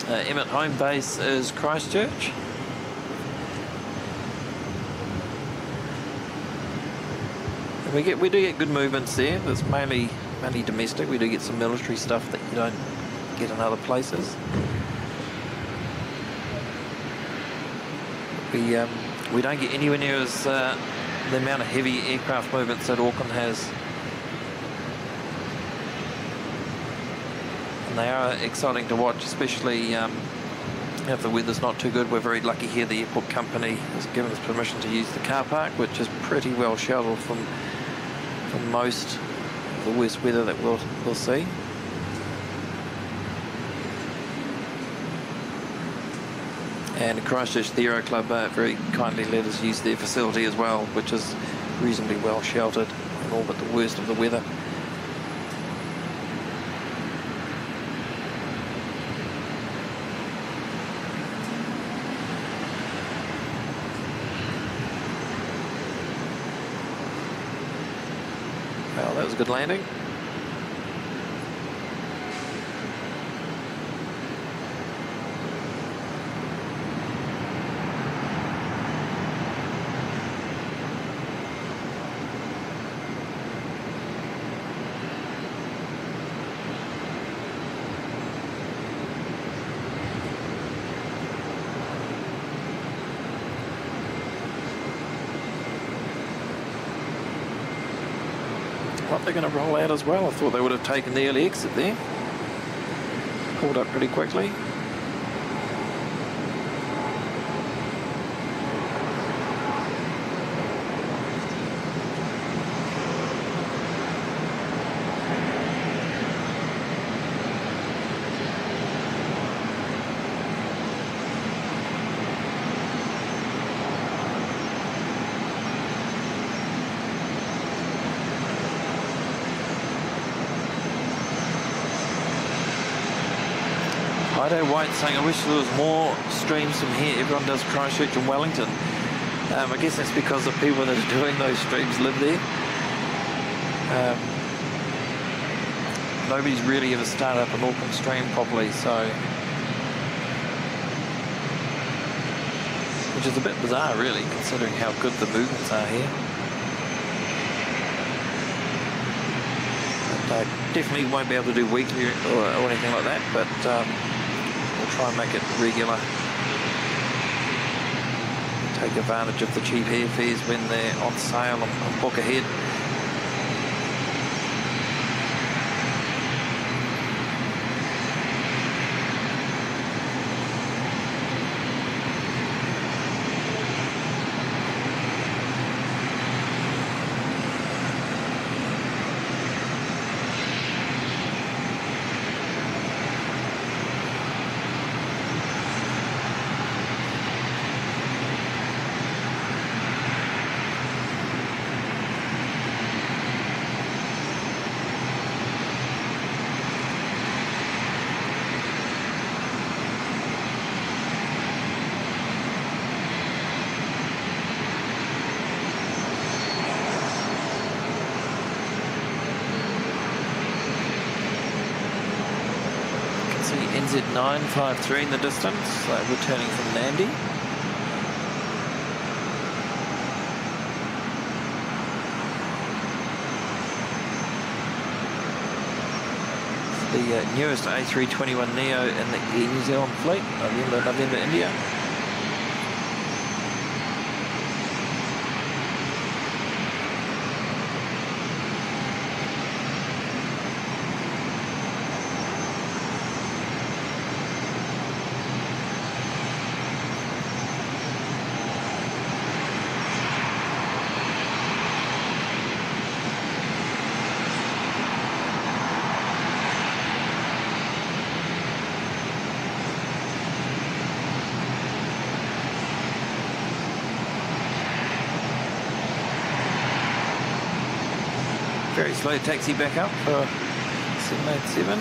Emmett home base is Christchurch. We do get good movements there. It's mainly domestic. We do get some military stuff that you don't get in other places. We don't get anywhere near as the amount of heavy aircraft movements that Auckland has. And they are exciting to watch, especially if the weather's not too good. We're very lucky here. The airport company has given us permission to use the car park, which is pretty well sheltered from most of the worst weather that we'll see. And Christchurch, the Aero Club, very kindly let us use their facility as well, which is reasonably well sheltered in all but the worst of the weather. Well, that was a good landing. What they're going to roll out as well. I thought they would have taken the early exit there. Pulled up pretty quickly. Hido White saying, I wish there was more streams from here. Everyone does Christchurch and Wellington. I guess that's because the people that are doing those streams live there. Nobody's really ever started up an Auckland stream properly, so... Which is a bit bizarre, really, considering how good the movements are here. But I definitely won't be able to do weekly or anything like that, but we'll try and make it regular. Take advantage of the cheap airfares when they're on sale and book ahead. NZ953 in the distance, returning from Nandi. It's the newest A321neo in the Air New Zealand fleet, November, India. Very slow taxi back up for 787.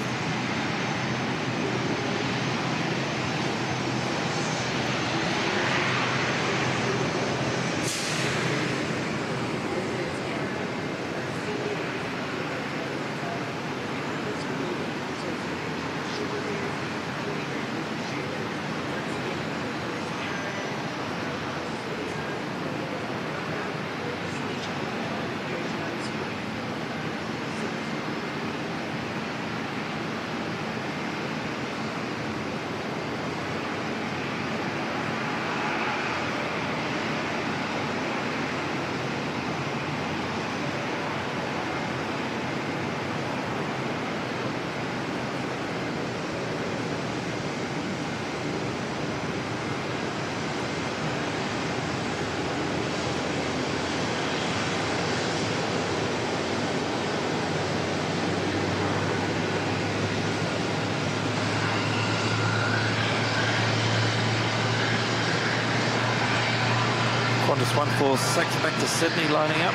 Qantas 146 back to Sydney lining up.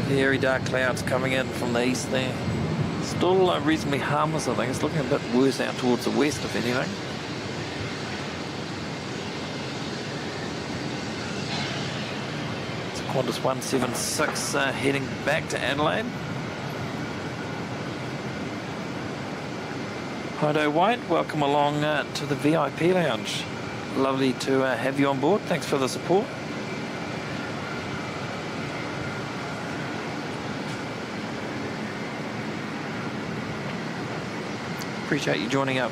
Very dark clouds coming in from the east there. Still reasonably harmless, I think. It's looking a bit worse out towards the west, if anything. It's Qantas 176 heading back to Adelaide. Hido White, welcome along to the VIP lounge. Lovely to have you on board. Thanks for the support. Appreciate you joining up.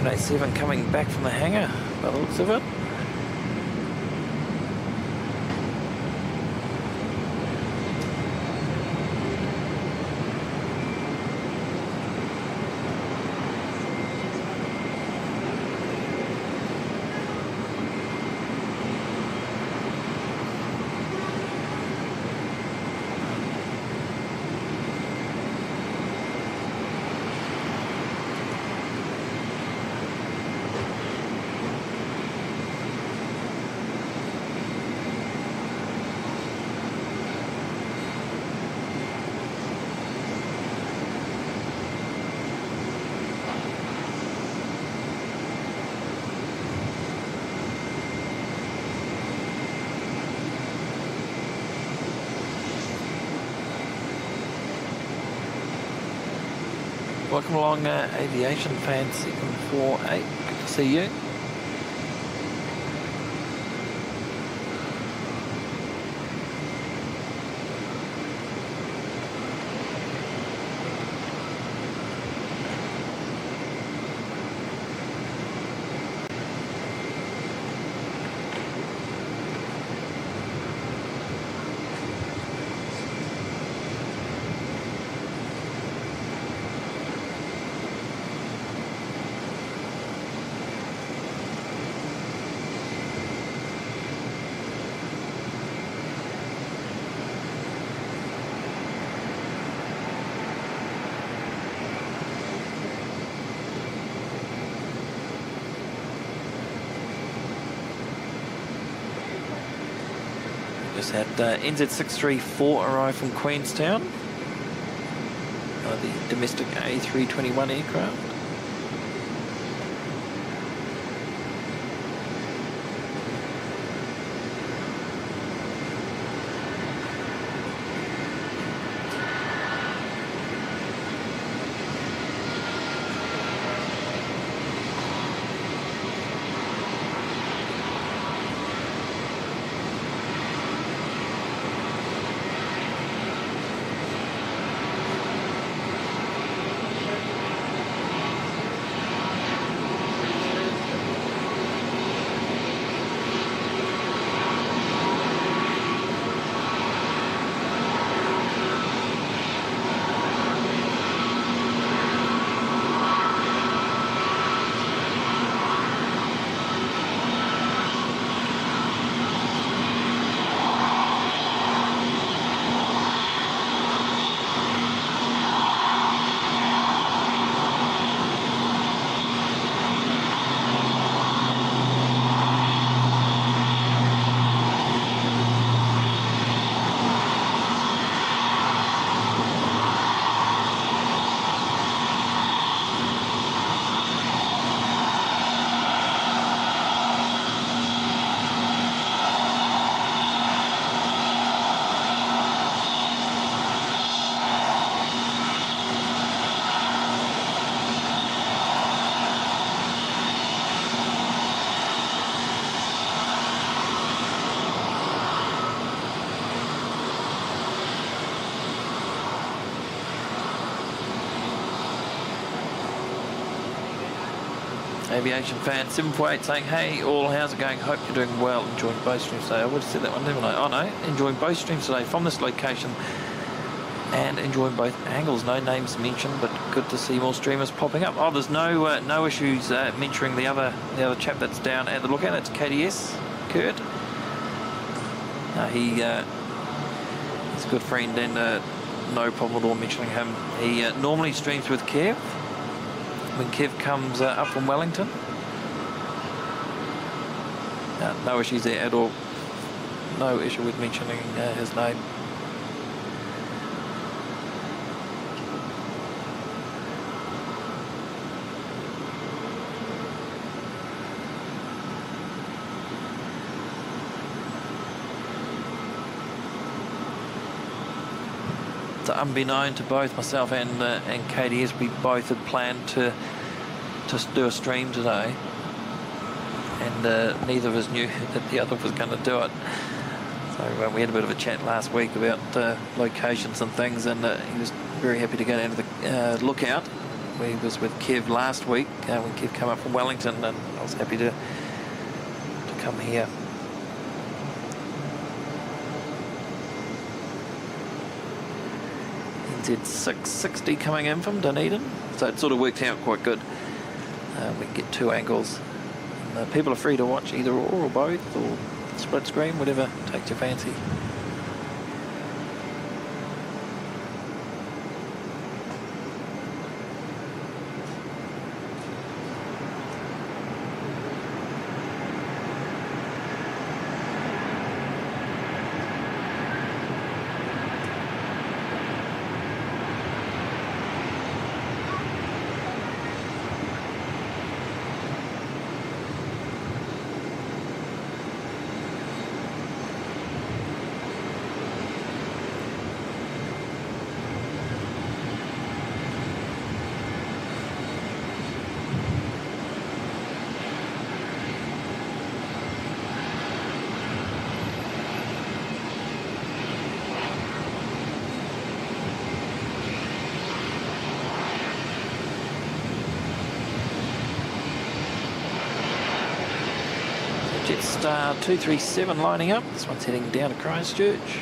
A7 coming back from the hangar by the looks of it. Welcome along, Aviation fan 748. Good to see you. Just had NZ634 arrive from Queenstown, the domestic A321 aircraft. Aviation fan 748 saying, hey all, how's it going? Hope you're doing well, enjoying both streams today. I would have said that one, didn't I? Oh no, enjoying both streams today from this location and enjoying both angles. No names mentioned, but good to see more streamers popping up. Oh, there's no issues mentioning the other chap that's down at the lookout. That's KDS Kurt. He's a good friend, and no problem at all mentioning him. He normally streams with Kev when Kev comes up from Wellington. No issues there at all. No issue with mentioning his name. So unbeknown to both myself and KDS, we both had planned to do a stream today, and neither of us knew that the other was going to do it. So we had a bit of a chat last week about locations and things, and he was very happy to go down to the lookout. We was with Kev last week when Kev came up from Wellington, and I was happy to come here. NZ 660 coming in from Dunedin, so it sort of worked out quite good. We can get two angles. And, people are free to watch either or both, or split screen, whatever takes your fancy. Jetstar 237 lining up. This one's heading down to Christchurch.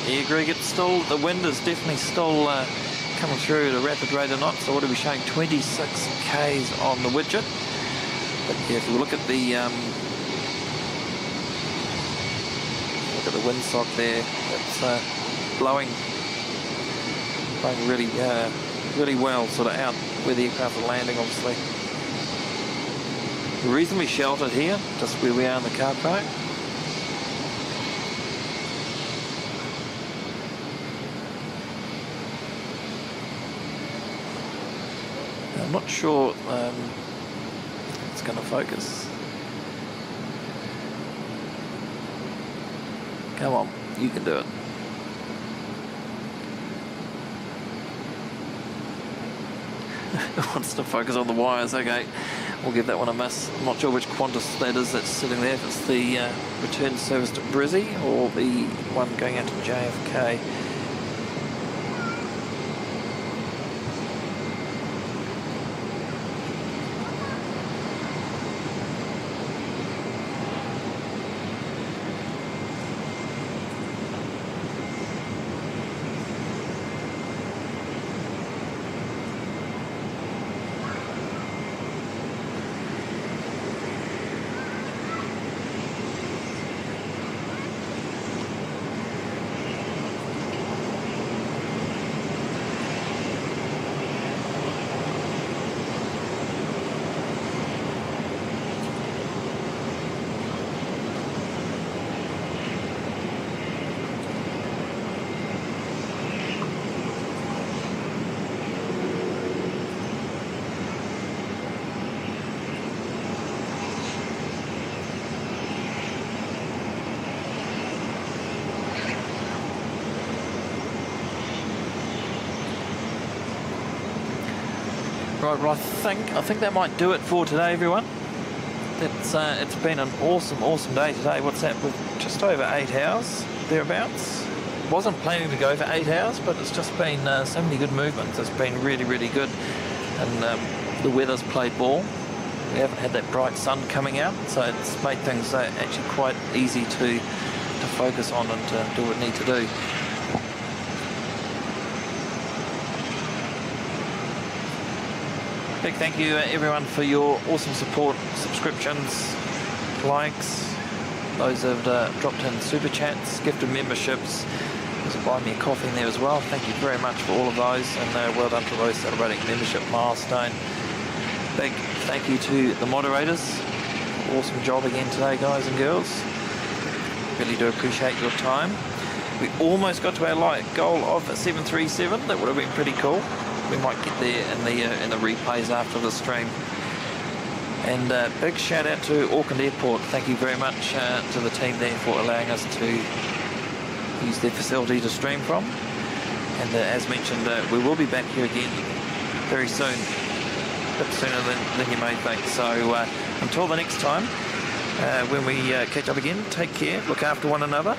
Yeah, Greg, it's still, the wind is definitely still coming through at a rapid rate of knots. So what are we showing? 26 k's on the widget. But yeah, if we look at the windsock there, it's blowing really well, sort of out where the aircraft are landing, obviously. We're reasonably sheltered here, just where we are in the car park. I'm not sure it's going to focus. Come on, you can do it. It wants to focus on the wires. Okay, we'll give that one a miss. I'm not sure which Qantas that is that's sitting there. If it's the return service to Brizzy or the one going out to JFK. Right, well, I think that might do it for today, everyone. It's been an awesome day today. What's that? With just over 8 hours thereabouts. Wasn't planning to go for 8 hours, but it's just been so many good movements. It's been really good, and the weather's played ball. We haven't had that bright sun coming out, so it's made things actually quite easy to focus on and to do what we need to do. Big thank you everyone for your awesome support, subscriptions, likes, those that have dropped in super chats, gifted memberships. There's a buy me a coffee in there as well. Thank you very much for all of those, and well done to those celebrating membership milestone. Big thank you to the moderators. Awesome job again today, guys and girls. Really do appreciate your time. We almost got to our goal of 737. That would have been pretty cool. We might get there in the replays after the stream. And big shout out to Auckland Airport. Thank you very much to the team there for allowing us to use their facility to stream from. And as mentioned, we will be back here again very soon, a bit sooner than you may think. So until the next time, when we catch up again, take care, look after one another,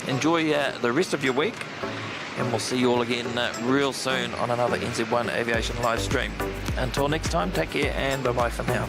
enjoy the rest of your week, and we'll see you all again real soon on another NZ1 Aviation live stream. Until next time, take care and bye-bye for now.